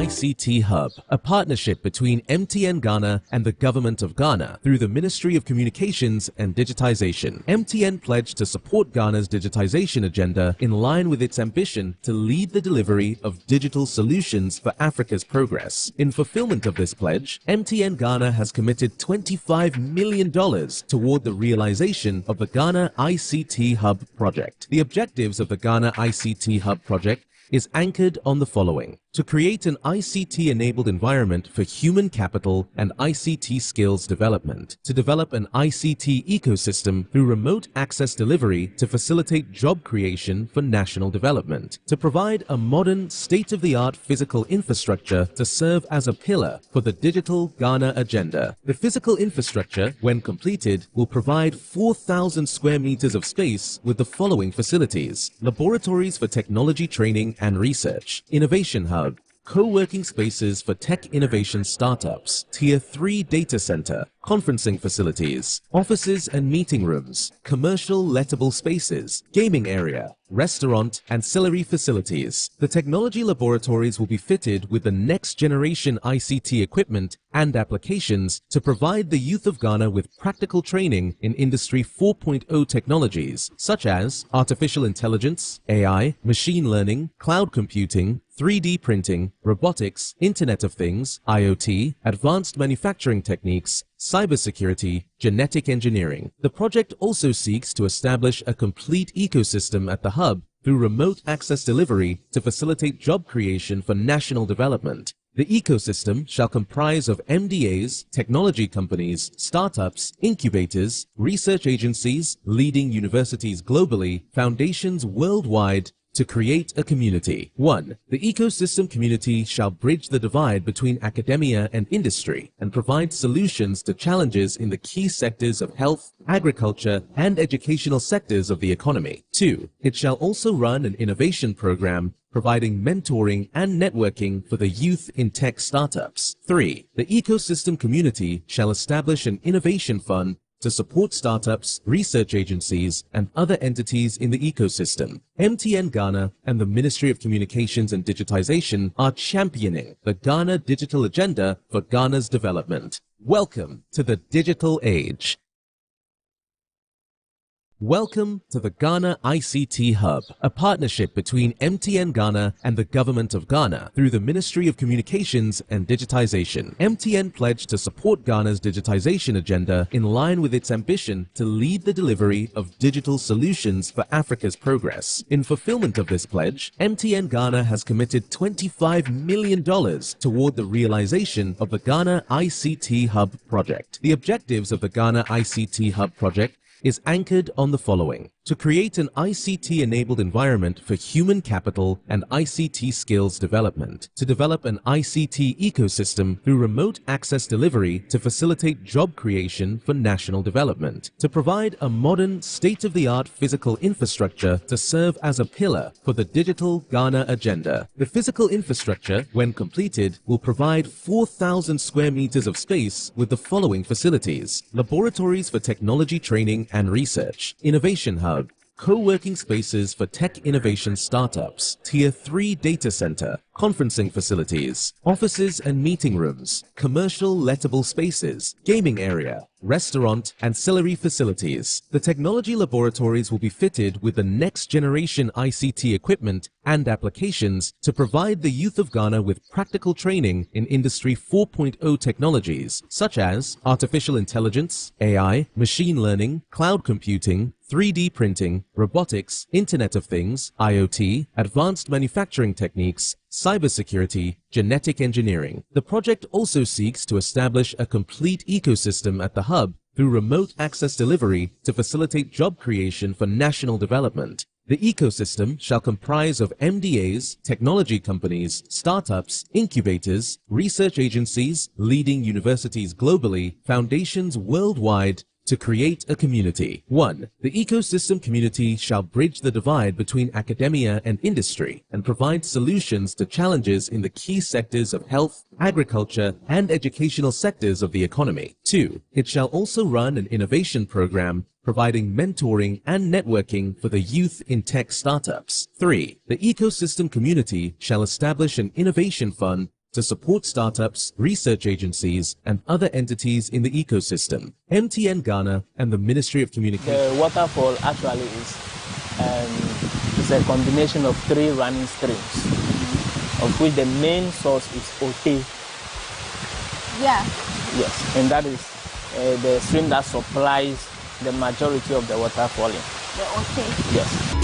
ICT Hub, a partnership between MTN Ghana and the Government of Ghana through the Ministry of Communications and Digitization. MTN pledged to support Ghana's digitization agenda in line with its ambition to lead the delivery of digital solutions for Africa's progress. In fulfillment of this pledge, MTN Ghana has committed $25 million toward the realization of the Ghana ICT Hub project. The objectives of the Ghana ICT Hub project is anchored on the following: to create an ICT-enabled environment for human capital and ICT skills development, to develop an ICT ecosystem through remote access delivery to facilitate job creation for national development, to provide a modern, state-of-the-art physical infrastructure to serve as a pillar for the digital Ghana agenda. The physical infrastructure, when completed, will provide 4,000 square meters of space with the following facilities: laboratories for technology training and research, innovation hub, co-working spaces for tech innovation startups, Tier 3 data center, conferencing facilities, offices and meeting rooms, commercial lettable spaces, gaming area, restaurant, ancillary facilities. The technology laboratories will be fitted with the next generation ICT equipment and applications to provide the youth of Ghana with practical training in Industry 4.0 technologies such as artificial intelligence, AI, machine learning, cloud computing, 3D printing, robotics, Internet of Things, IoT, advanced manufacturing techniques, cybersecurity, genetic engineering. The project also seeks to establish a complete ecosystem at the hub through remote access delivery to facilitate job creation for national development. The ecosystem shall comprise of MDAs, technology companies, startups, incubators, research agencies, leading universities globally, foundations worldwide, to create a community. 1. The ecosystem community shall bridge the divide between academia and industry and provide solutions to challenges in the key sectors of health, agriculture, and educational sectors of the economy. 2. It shall also run an innovation program providing mentoring and networking for the youth in tech startups. 3. The ecosystem community shall establish an innovation fund to support startups, research agencies, and other entities in the ecosystem. MTN Ghana and the Ministry of Communications and Digitization are championing the Ghana Digital Agenda for Ghana's development. Welcome to the digital age. Welcome to the Ghana ICT Hub, a partnership between MTN Ghana and the Government of Ghana through the Ministry of Communications and Digitization. MTN pledged to support Ghana's digitization agenda in line with its ambition to lead the delivery of digital solutions for Africa's progress. In fulfillment of this pledge, MTN Ghana has committed $25 million toward the realization of the Ghana ICT Hub project. The objectives of the Ghana ICT Hub project is anchored on the following: to create an ICT-enabled environment for human capital and ICT skills development, to develop an ICT ecosystem through remote access delivery to facilitate job creation for national development, to provide a modern, state-of-the-art physical infrastructure to serve as a pillar for the digital Ghana agenda. The physical infrastructure, when completed, will provide 4,000 square meters of space with the following facilities: laboratories for technology training and research, innovation hub, co-working spaces for tech innovation startups, Tier 3 data center, conferencing facilities, offices and meeting rooms, commercial lettable spaces, gaming area, restaurant, ancillary facilities. The technology laboratories will be fitted with the next generation ICT equipment and applications to provide the youth of Ghana with practical training in Industry 4.0 technologies such as artificial intelligence, AI, machine learning, cloud computing, 3D printing, robotics, Internet of Things, IoT, advanced manufacturing techniques, cybersecurity, genetic engineering. The project also seeks to establish a complete ecosystem at the hub through remote access delivery to facilitate job creation for national development. The ecosystem shall comprise of MDAs, technology companies, startups, incubators, research agencies, leading universities globally, foundations worldwide, to create a community. 1. The ecosystem community shall bridge the divide between academia and industry and provide solutions to challenges in the key sectors of health, agriculture, and educational sectors of the economy. 2. It shall also run an innovation program providing mentoring and networking for the youth in tech startups. 3. The ecosystem community shall establish an innovation fund to support startups, research agencies, and other entities in the ecosystem. MTN Ghana and the Ministry of Communications. The waterfall actually is a combination of 3 running streams, of which the main source is OT. Yeah. Yes, and that is the stream that supplies the majority of the water falling. The OT. Yes.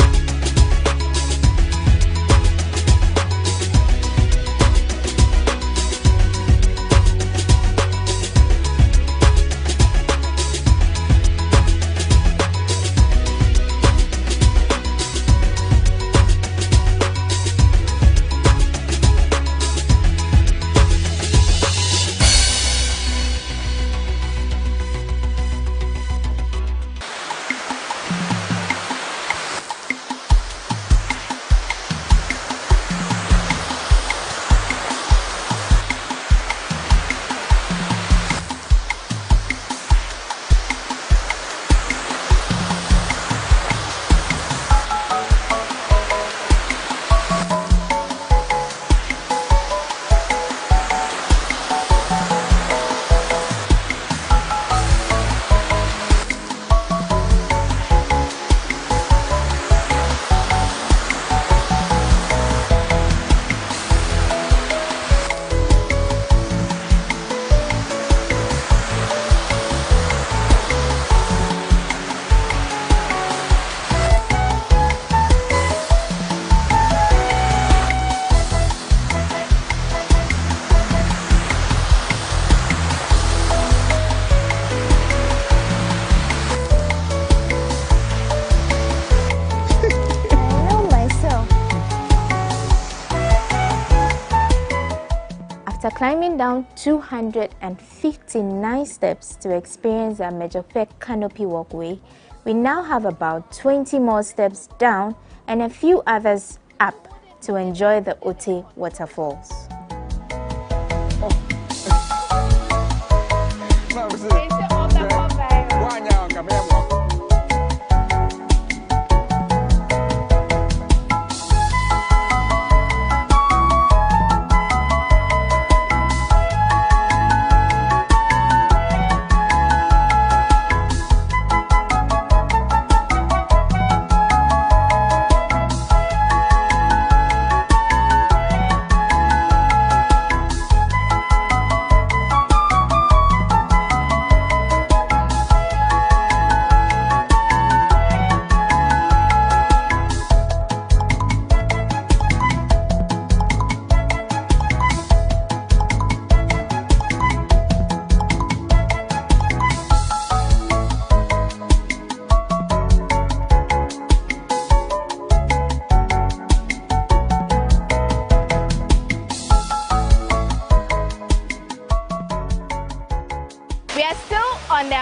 After climbing down 259 steps to experience the Majorque canopy walkway, we now have about 20 more steps down and a few others up to enjoy the Ote waterfalls.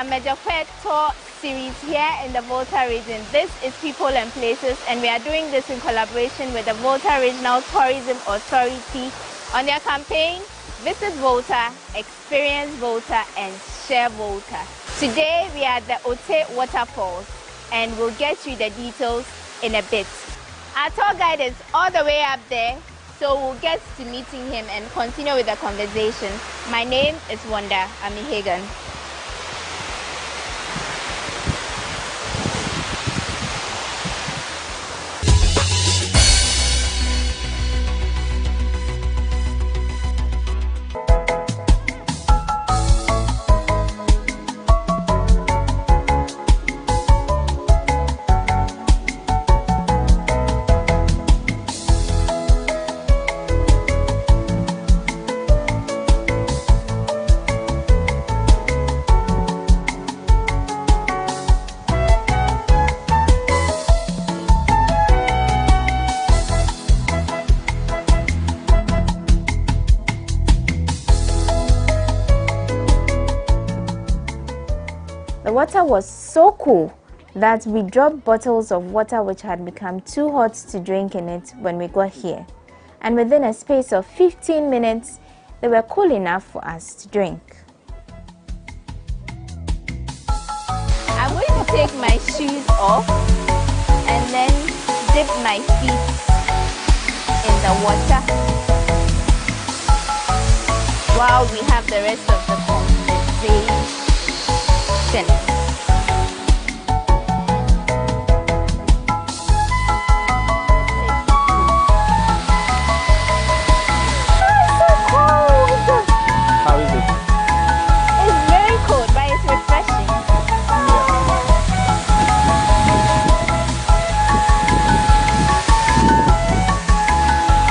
Majorque tour series here in the Volta region. This is People and Places, and we are doing this in collaboration with the Volta Regional Tourism Authority on their campaign Visit Volta, Experience Volta and Share Volta. Today we are at the Ote Waterfalls and we'll get you the details in a bit. Our tour guide is all the way up there, so we'll get to meeting him and continue with the conversation. My name is Wanda Amihegan. The water was so cool that we dropped bottles of water which had become too hot to drink in it when we got here. And within a space of 15 minutes, they were cool enough for us to drink. I'm going to take my shoes off and then dip my feet in the water while we have the rest of the conversation. How is it? It's very cold, but it's refreshing.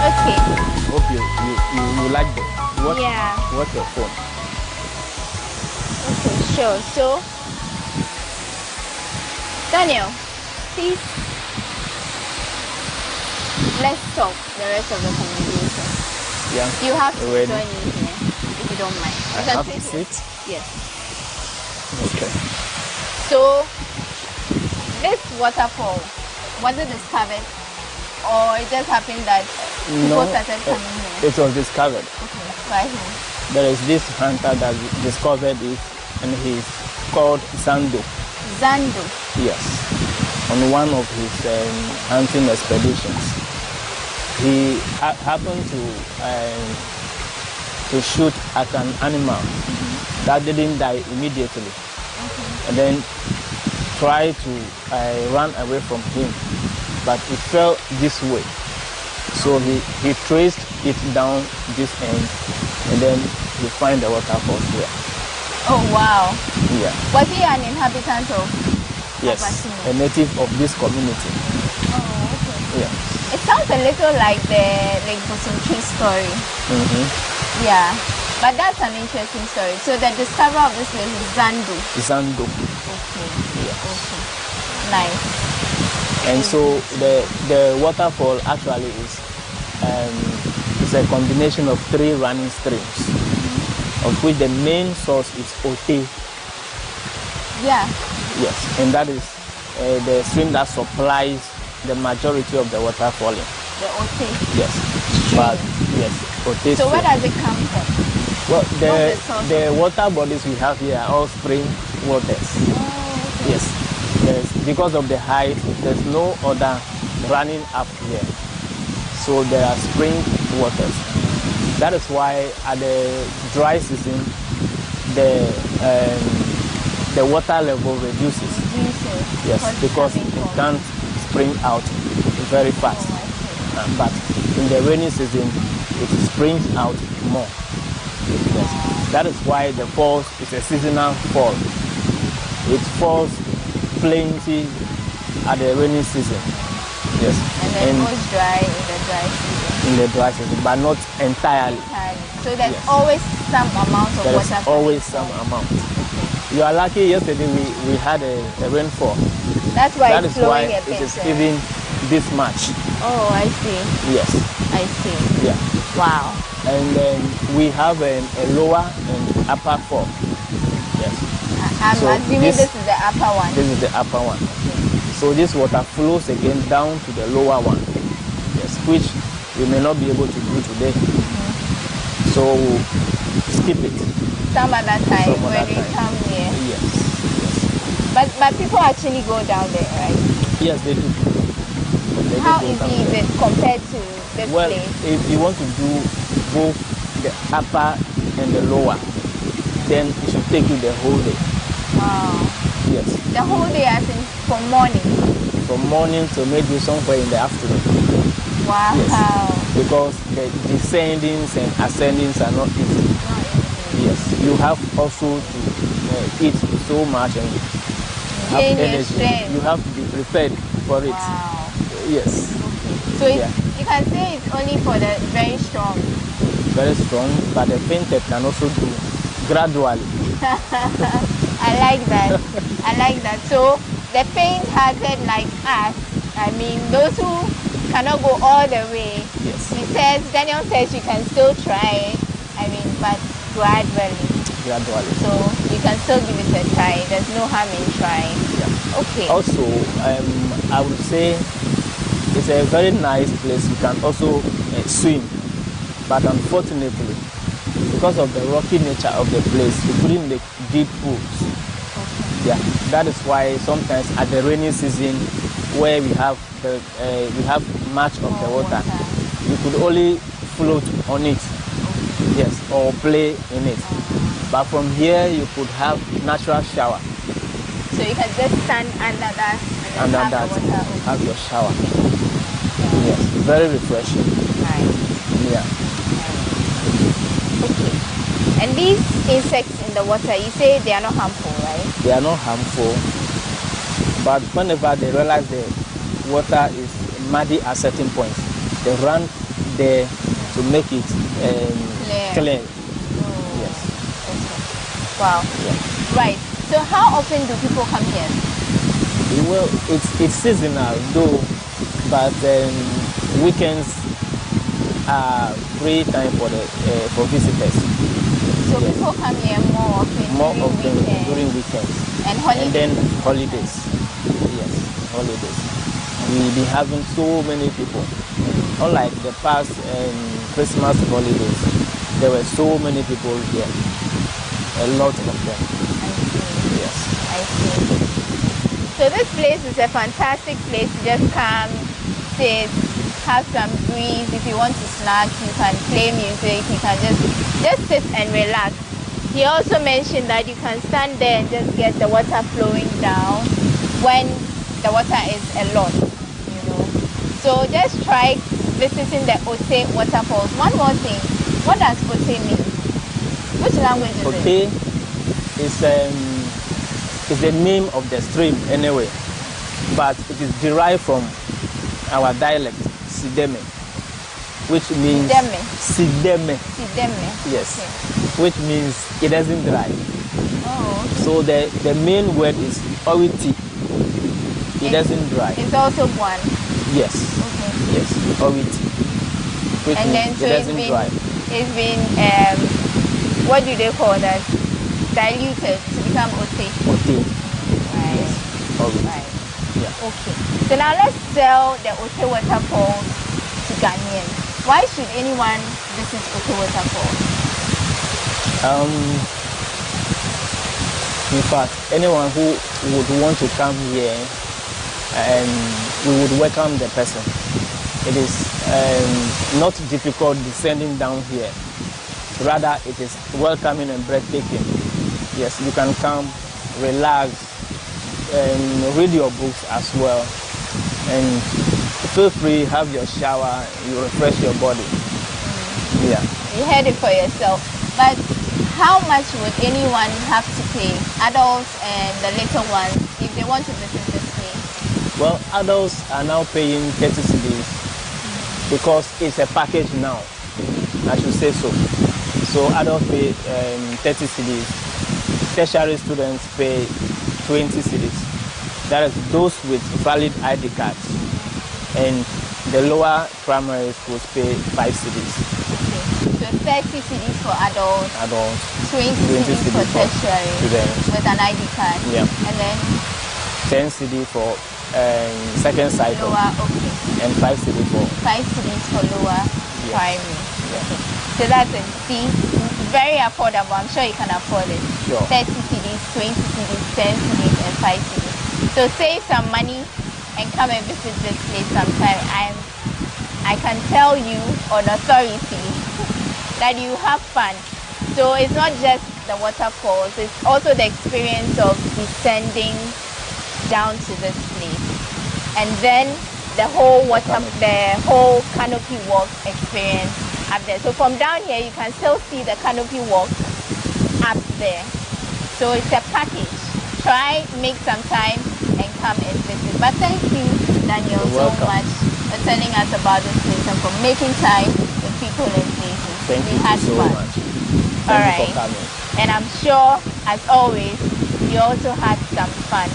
Okay. Hope you like this. Yeah. What's your phone? Okay, sure. So, Daniel, please, let's talk the rest of the conversation. Yeah. You have to Ready. join me here, if you don't mind. I You can have to sit sit? here. Yes. Okay. So, this waterfall, was it discovered, or it just happened that people started coming here? It was discovered. Okay, by who? There is this hunter that discovered it, and he's called Zando. Zando. Yes. On one of his hunting expeditions, he happened to shoot at an animal that didn't die immediately, and then tried to run away from him, but it fell this way. So he traced it down this end, and then he find the waterfall here. Oh, wow. Yeah. Was he an inhabitant of? Yes, a native of this community. Oh, okay. Yeah. It sounds a little like the Bosom Tree story. Yeah, but that's an interesting story. So the discoverer of this place is Zando. Zando. Okay. Yeah. Okay. Nice. And so the waterfall actually is is a combination of 3 running streams, of which the main source is Ote. Yeah. Yes, and that is the stream that supplies the majority of the water falling. The Ote. Yes, but yes, Ote. So where does it come from? Well, the water bodies we have here are all spring waters. Oh, okay. Yes, because of the height, there's no other running up here. So there are spring waters. That is why at the dry season, the water level reduces. Yes, because it can't spring out very fast. But in the rainy season, it springs out more. Yes. That is why the falls is a seasonal fall. It falls plenty at the rainy season. Yes. And then it goes dry in the dry season. In the dry season, but not entirely. So there's always some amount of water. There's always some amount. You are lucky. Yesterday we had a rainfall. That's why that it's is flowing why a bit. It is even this much. Oh, I see. Yes. I see. Yeah. Wow. And then we have a lower and upper fall. Yes. I'm assuming this is the upper one. This is the upper one. So this water flows again down to the lower one. Yes, which we may not be able to do today. So skip it. Some other time when we come here. Yes. But people actually go down there, right? Yes, they do. How easy is it compared to this place? If you want to do both the upper and the lower, then it should take you the whole day. Wow. Yes. The whole day, as in from morning? From morning to maybe somewhere in the afternoon. Wow. Yes. Because the descendings and ascendings are not easy. Yes. You have also to eat so much and have energy. You have to be prepared for it. Wow. Yes. So you can say it's only for the very strong. Very strong, but the fainted can also do gradually. I like that. I like that. So the faint-hearted like us, I mean, those who cannot go all the way. Yes. Daniel says you can still try it. I mean, but gradually. Gradually. So you can still give it a try. There's no harm in trying. Yeah. Okay. Also, I would say it's a very nice place. You can also swim, but unfortunately, because of the rocky nature of the place, you couldn't make deep pools. Okay. Yeah, that is why sometimes at the rainy season, where we have much of the water, you could only float on it. Yes, or play in it. But from here, you could have natural shower. So you can just stand under that and have your shower. Yes, very refreshing. Right. Yeah. Okay. And these insects in the water, you say they are not harmful, right? They are not harmful. But whenever they realize the water is muddy at certain points, they run there to make it clean. Oh. Yes. Okay. Wow. Yeah. Right. So how often do people come here? Well, it's seasonal though, but weekends are free time for visitors. So yes. People come here more often during weekends. And holidays? And then holidays. Yes, holidays. We've been having so many people. Unlike the past Christmas holidays, there were so many people here. A lot of them. Yes. I see. So this place is a fantastic place to just come, sit, have some breeze. If you want to snack, you can play music. You can just sit and relax. He also mentioned that you can stand there and just get the water flowing down when the water is a lot, you know. So just try visiting the Ote waterfalls. One more thing, what does Ote mean? Which language is it? Ote is the name of the stream anyway, but it is derived from our dialect, Sideme, which means Sideme. Yes, okay. Which means it doesn't dry. Oh, okay. So the main word is Oriti. It doesn't dry. It's also one. Yes. Okay. Yes, Oriti. which and then means so it doesn't dry. It's been what do they call that? Diluted to become ote. Ote. Right. Yes. Always. Right. Yeah. Okay. So now let's sell the Ote waterfall to Ghanaians. Why should anyone visit Ote waterfall? In fact, anyone who would want to come here, we would welcome the person. It is not difficult descending down here. Rather, it is welcoming and breathtaking. Yes, you can come, relax, and read your books as well. And feel free, have your shower, you refresh your body. Yeah. You heard it for yourself. But how much would anyone have to pay, adults and the little ones, if they want to visit this place? Well, adults are now paying 30 cedis because it's a package now. I should say so. So adults pay 30 cedis. Tertiary students pay 20 cedis. That is those with valid ID cards. And the lower primary schools pay 5 cedis. Okay. So 30 cedis for adults, 20 cedis for tertiary students with an ID card. Yeah. And then 10 cedis for second cycle. Lower, okay. And 5 cedis for 5 cedis for lower primary. Yeah. Okay. So that's it. See, very affordable. I'm sure you can afford it. Sure. 30 cedis, 20 cedis, 10 cedis, and 5 cedis. So save some money and come and visit this place sometime. I can tell you on authority that you have fun. So it's not just the waterfalls, it's also the experience of descending down to this place. And then the whole canopy walk experience up there. So from down here you can still see the canopy walk up there. So it's a package. Try, make some time and come and visit. But thank you, Daniel, so much for telling us about this place and for making time with people and places. Thank you so much. All Thank you for coming. And I'm sure, as always, you also had some fun.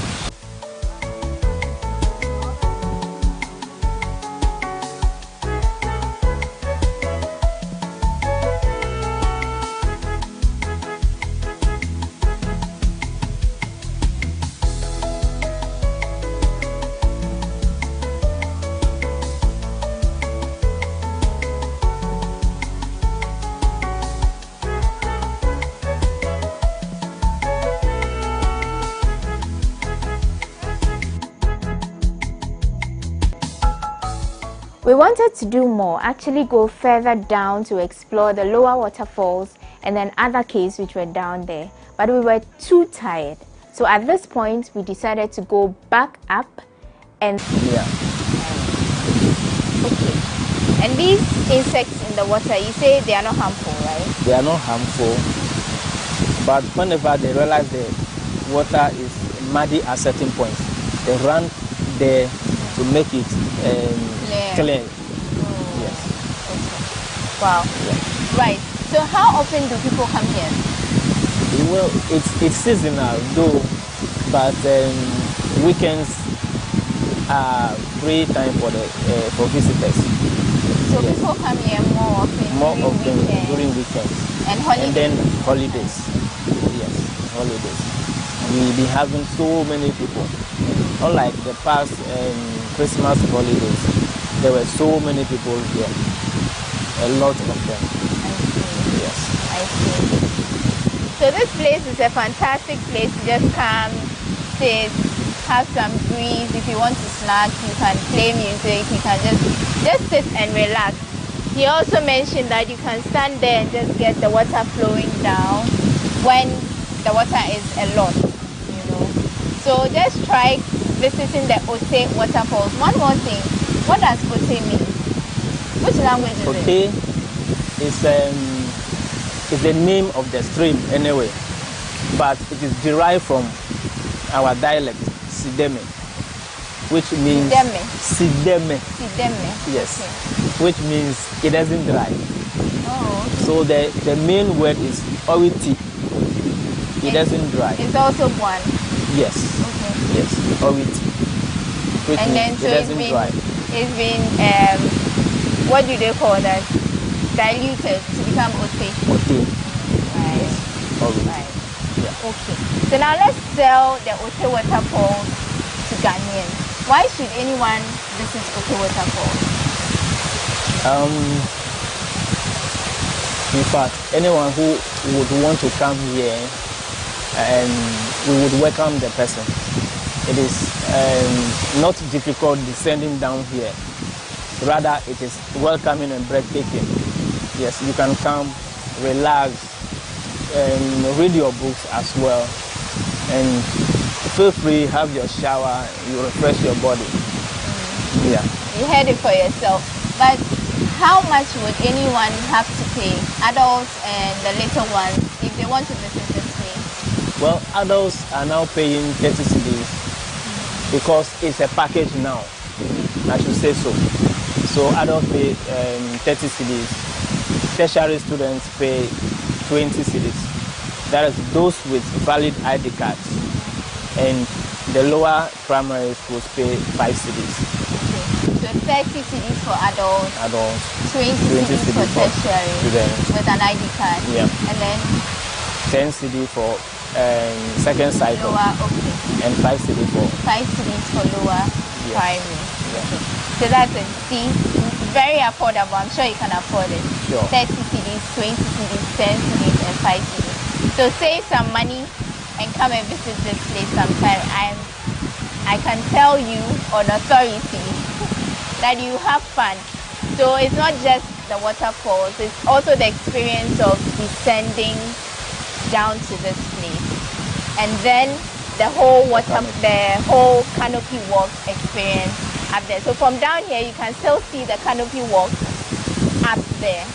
We wanted to do more, actually go further down to explore the lower waterfalls and then other caves which were down there, but we were too tired. So at this point, we decided to go back up and... Yeah. Okay. And these insects in the water, you say they are not harmful, right? They are not harmful, but whenever they realize the water is muddy at certain points, they run there to make it clear. Oh. Yes. Okay. Wow. Yeah. Right. So how often do people come here? Well, it's seasonal though, but weekends are free time for visitors. So yes. People come here more often during weekends. And holidays. And then holidays. Yes, holidays. We've been having so many people. Unlike the past Christmas holidays, there were so many people here. A lot of them. I see. So this place is a fantastic place to just come, sit, have some breeze. If you want to snack, you can play music, you can just sit and relax. He also mentioned that you can stand there and just get the water flowing down when the water is a lot, you know. So just try visiting the Ote waterfalls. One more thing, what does Ote mean? Which language is it? Ote is the name of the stream anyway, but it is derived from our dialect, Sideme, which means Sideme. Yes, okay. Which means it doesn't dry. Oh, okay. So the main word is Oriti. It doesn't dry. It's also one. Yes. Okay. Yes, 'Owiti', which and means then, so it doesn't dry. it's been, what do they call that? Diluted to become ote. Ote. Right. Always. Right. Yeah. Okay. So now let's sell the ote waterfalls to Ghanaians. Why should anyone visit ote waterfalls? In fact, anyone who would want to come here, and we would welcome the person. It is not difficult descending down here. Rather, it is welcoming and breathtaking. Yes, you can come, relax, and read your books as well. And feel free, have your shower, you refresh your body. Yeah. You heard it for yourself. But how much would anyone have to pay, adults and the little ones, if they want to visit this place? Well, adults are now paying 30 cedis because it's a package now. I should say so. So adults pay 30 cedis. Tertiary students pay 20 cedis. That is those with valid ID cards. And the lower primary schools pay 5 cedis. So 30 cedis for adults, 20 cedis for tertiary with an ID card, yeah. And then 10 cedis for second cycle, lower, okay. And 5 cedis for 5 cedis for lower primary. Yeah. Okay. So that's it. See, very affordable. I'm sure you can afford it. Sure. 30 cedis, 20 cedis, 10 cedis, and 5 cedis. So save some money and come and visit this place sometime. I can tell you on authority that you have fun. So it's not just the waterfalls, it's also the experience of descending down to this place. And then the whole canopy walk experience up there. So from down here you can still see the canopy walk up there.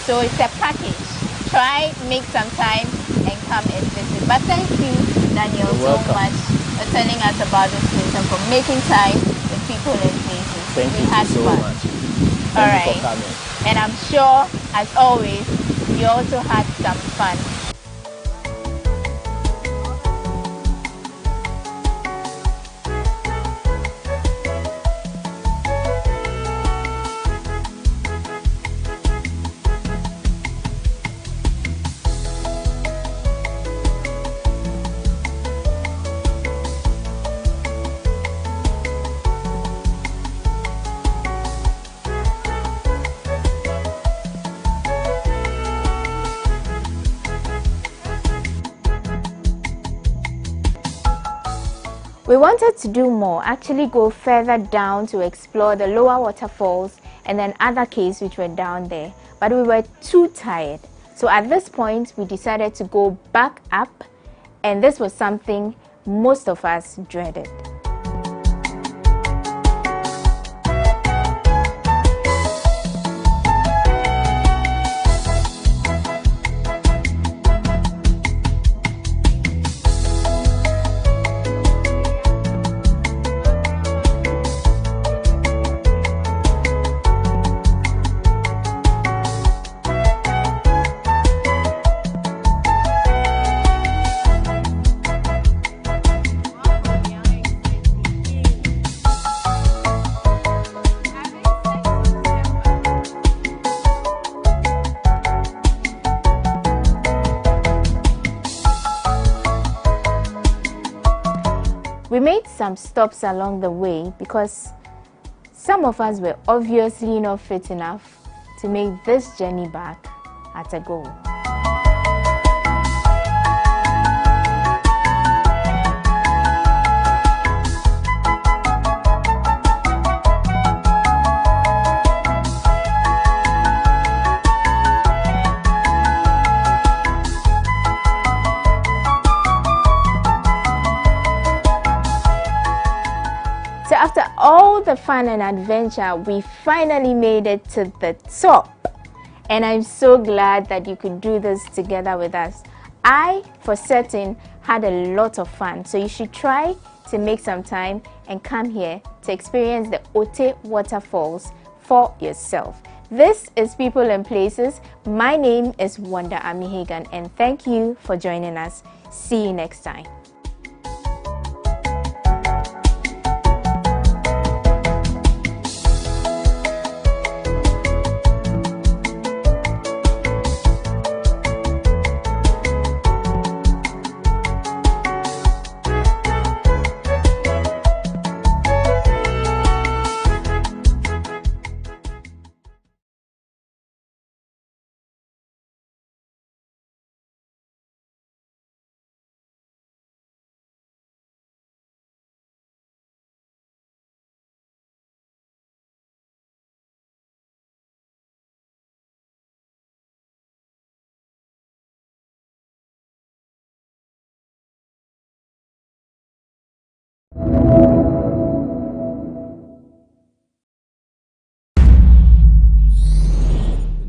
So it's a package. Try, make some time and come and visit. But thank you, Daniel, so much for telling us about this place and for making time with people and places. Thank you so much. All Thank you right. for coming. And I'm sure, as always, you also had some fun. We wanted to do more, actually go further down to explore the lower waterfalls and then other caves which were down there, but we were too tired. So at this point, we decided to go back up, and this was something most of us dreaded. We made some stops along the way because some of us were obviously not fit enough to make this journey back at a go. So after all the fun and adventure, we finally made it to the top. And I'm so glad that you could do this together with us. I, for certain, had a lot of fun. So you should try to make some time and come here to experience the Ote waterfalls for yourself. This is People and Places. My name is Wanda Amihegan, and thank you for joining us. See you next time.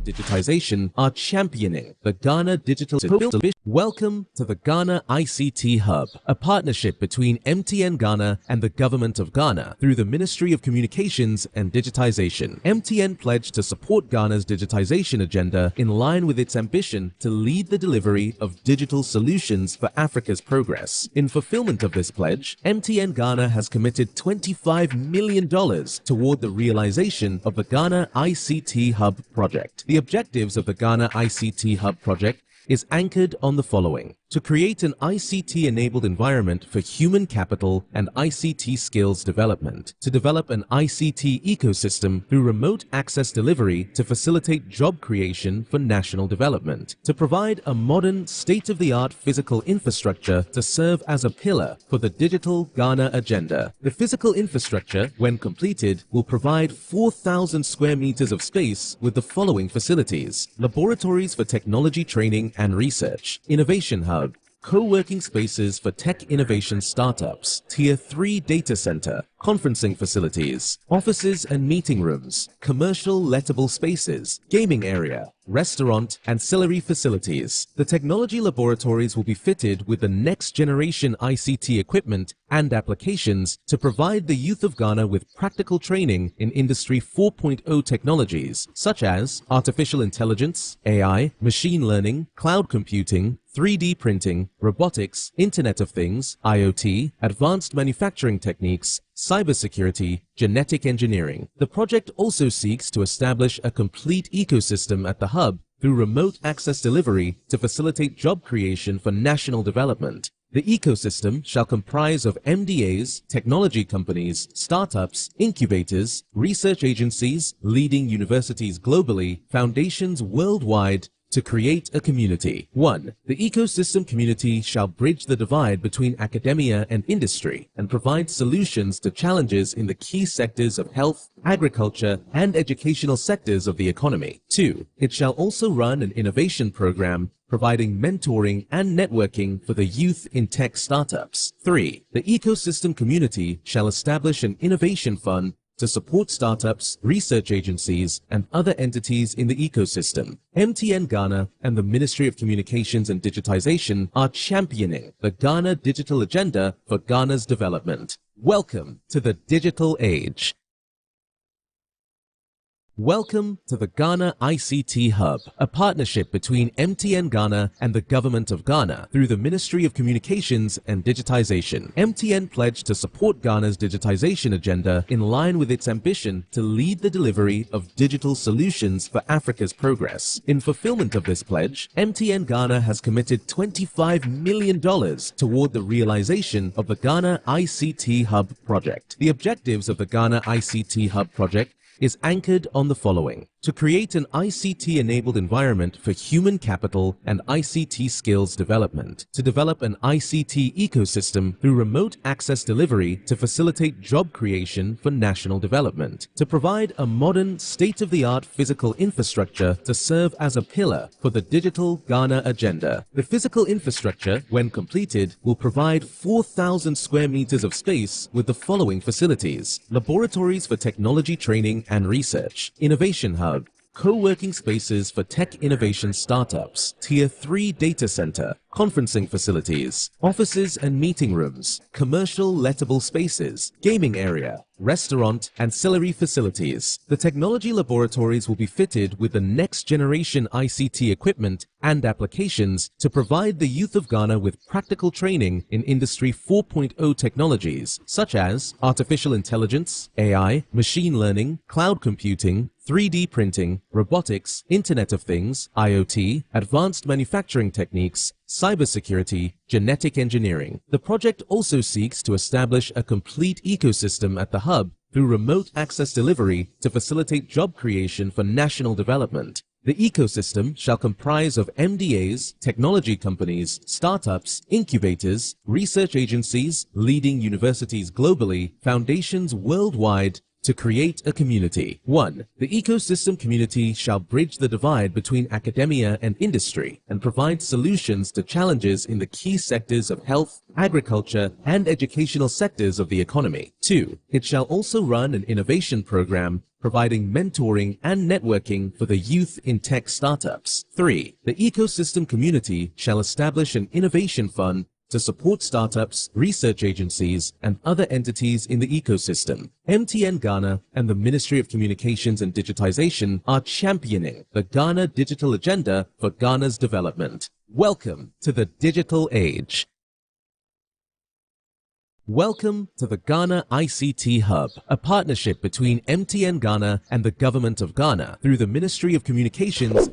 Digitization are championing the Ghana Digital Vision. Welcome to the Ghana ICT Hub, a partnership between MTN Ghana and the Government of Ghana through the Ministry of Communications and Digitization. MTN pledged to support Ghana's digitization agenda in line with its ambition to lead the delivery of digital solutions for Africa's progress. In fulfillment of this pledge, MTN Ghana has committed $25 million toward the realization of the Ghana ICT Hub project. The objectives of the Ghana ICT Hub project is anchored on the following: to create an ICT-enabled environment for human capital and ICT skills development, to develop an ICT ecosystem through remote access delivery to facilitate job creation for national development, to provide a modern, state-of-the-art physical infrastructure to serve as a pillar for the digital Ghana agenda. The physical infrastructure, when completed, will provide 4,000 square meters of space with the following facilities: laboratories for technology training and research, innovation hub, co-working spaces for tech innovation startups, Tier 3 data center, conferencing facilities, offices and meeting rooms, commercial lettable spaces, gaming area, restaurant, ancillary facilities. The technology laboratories will be fitted with the next generation ICT equipment and applications to provide the youth of Ghana with practical training in Industry 4.0 technologies such as artificial intelligence, AI, machine learning, cloud computing, 3D printing, robotics, Internet of Things, IoT, advanced manufacturing techniques, cybersecurity, genetic engineering. The project also seeks to establish a complete ecosystem at the hub through remote access delivery to facilitate job creation for national development. The ecosystem shall comprise of MDAs, technology companies, startups, incubators, research agencies, leading universities globally, foundations worldwide, to create a community. 1. The ecosystem community shall bridge the divide between academia and industry and provide solutions to challenges in the key sectors of health, agriculture, and educational sectors of the economy. 2. It shall also run an innovation program providing mentoring and networking for the youth in tech startups. 3. The ecosystem community shall establish an innovation fund to support startups, research agencies, and other entities in the ecosystem. MTN Ghana and the Ministry of Communications and Digitization are championing the Ghana digital agenda for Ghana's development. Welcome to the digital age. Welcome to the Ghana ICT Hub, a partnership between MTN Ghana and the Government of Ghana through the Ministry of Communications and Digitization. MTN pledged to support Ghana's digitization agenda in line with its ambition to lead the delivery of digital solutions for Africa's progress. In fulfillment of this pledge, MTN Ghana has committed $25 million toward the realization of the Ghana ICT Hub project. The objectives of the Ghana ICT Hub project is anchored on the following: to create an ICT-enabled environment for human capital and ICT skills development, to develop an ICT ecosystem through remote access delivery to facilitate job creation for national development, to provide a modern, state-of-the-art physical infrastructure to serve as a pillar for the digital Ghana agenda. The physical infrastructure, when completed, will provide 4,000 square meters of space with the following facilities: laboratories for technology training and research, innovation hub, co-working spaces for tech innovation startups, Tier 3 data center, conferencing facilities, offices and meeting rooms, commercial lettable spaces, gaming area, restaurant, ancillary facilities. The technology laboratories will be fitted with the next generation ICT equipment and applications to provide the youth of Ghana with practical training in Industry 4.0 technologies such as artificial intelligence, AI, machine learning, cloud computing, 3D printing, robotics, Internet of Things, IoT, advanced manufacturing techniques, cybersecurity, genetic engineering. The project also seeks to establish a complete ecosystem at the hub through remote access delivery to facilitate job creation for national development. The ecosystem shall comprise of MDAs, technology companies, startups, incubators, research agencies, leading universities globally, foundations worldwide, to create a community. 1. The ecosystem community shall bridge the divide between academia and industry and provide solutions to challenges in the key sectors of health, agriculture, and educational sectors of the economy. 2. It shall also run an innovation program providing mentoring and networking for the youth in tech startups. 3. The ecosystem community shall establish an innovation fund to support startups, research agencies, and other entities in the ecosystem. MTN Ghana and the Ministry of Communications and Digitization are championing the Ghana Digital Agenda for Ghana's development. Welcome to the digital age. Welcome to the Ghana ICT Hub, a partnership between MTN Ghana and the Government of Ghana through the Ministry of Communications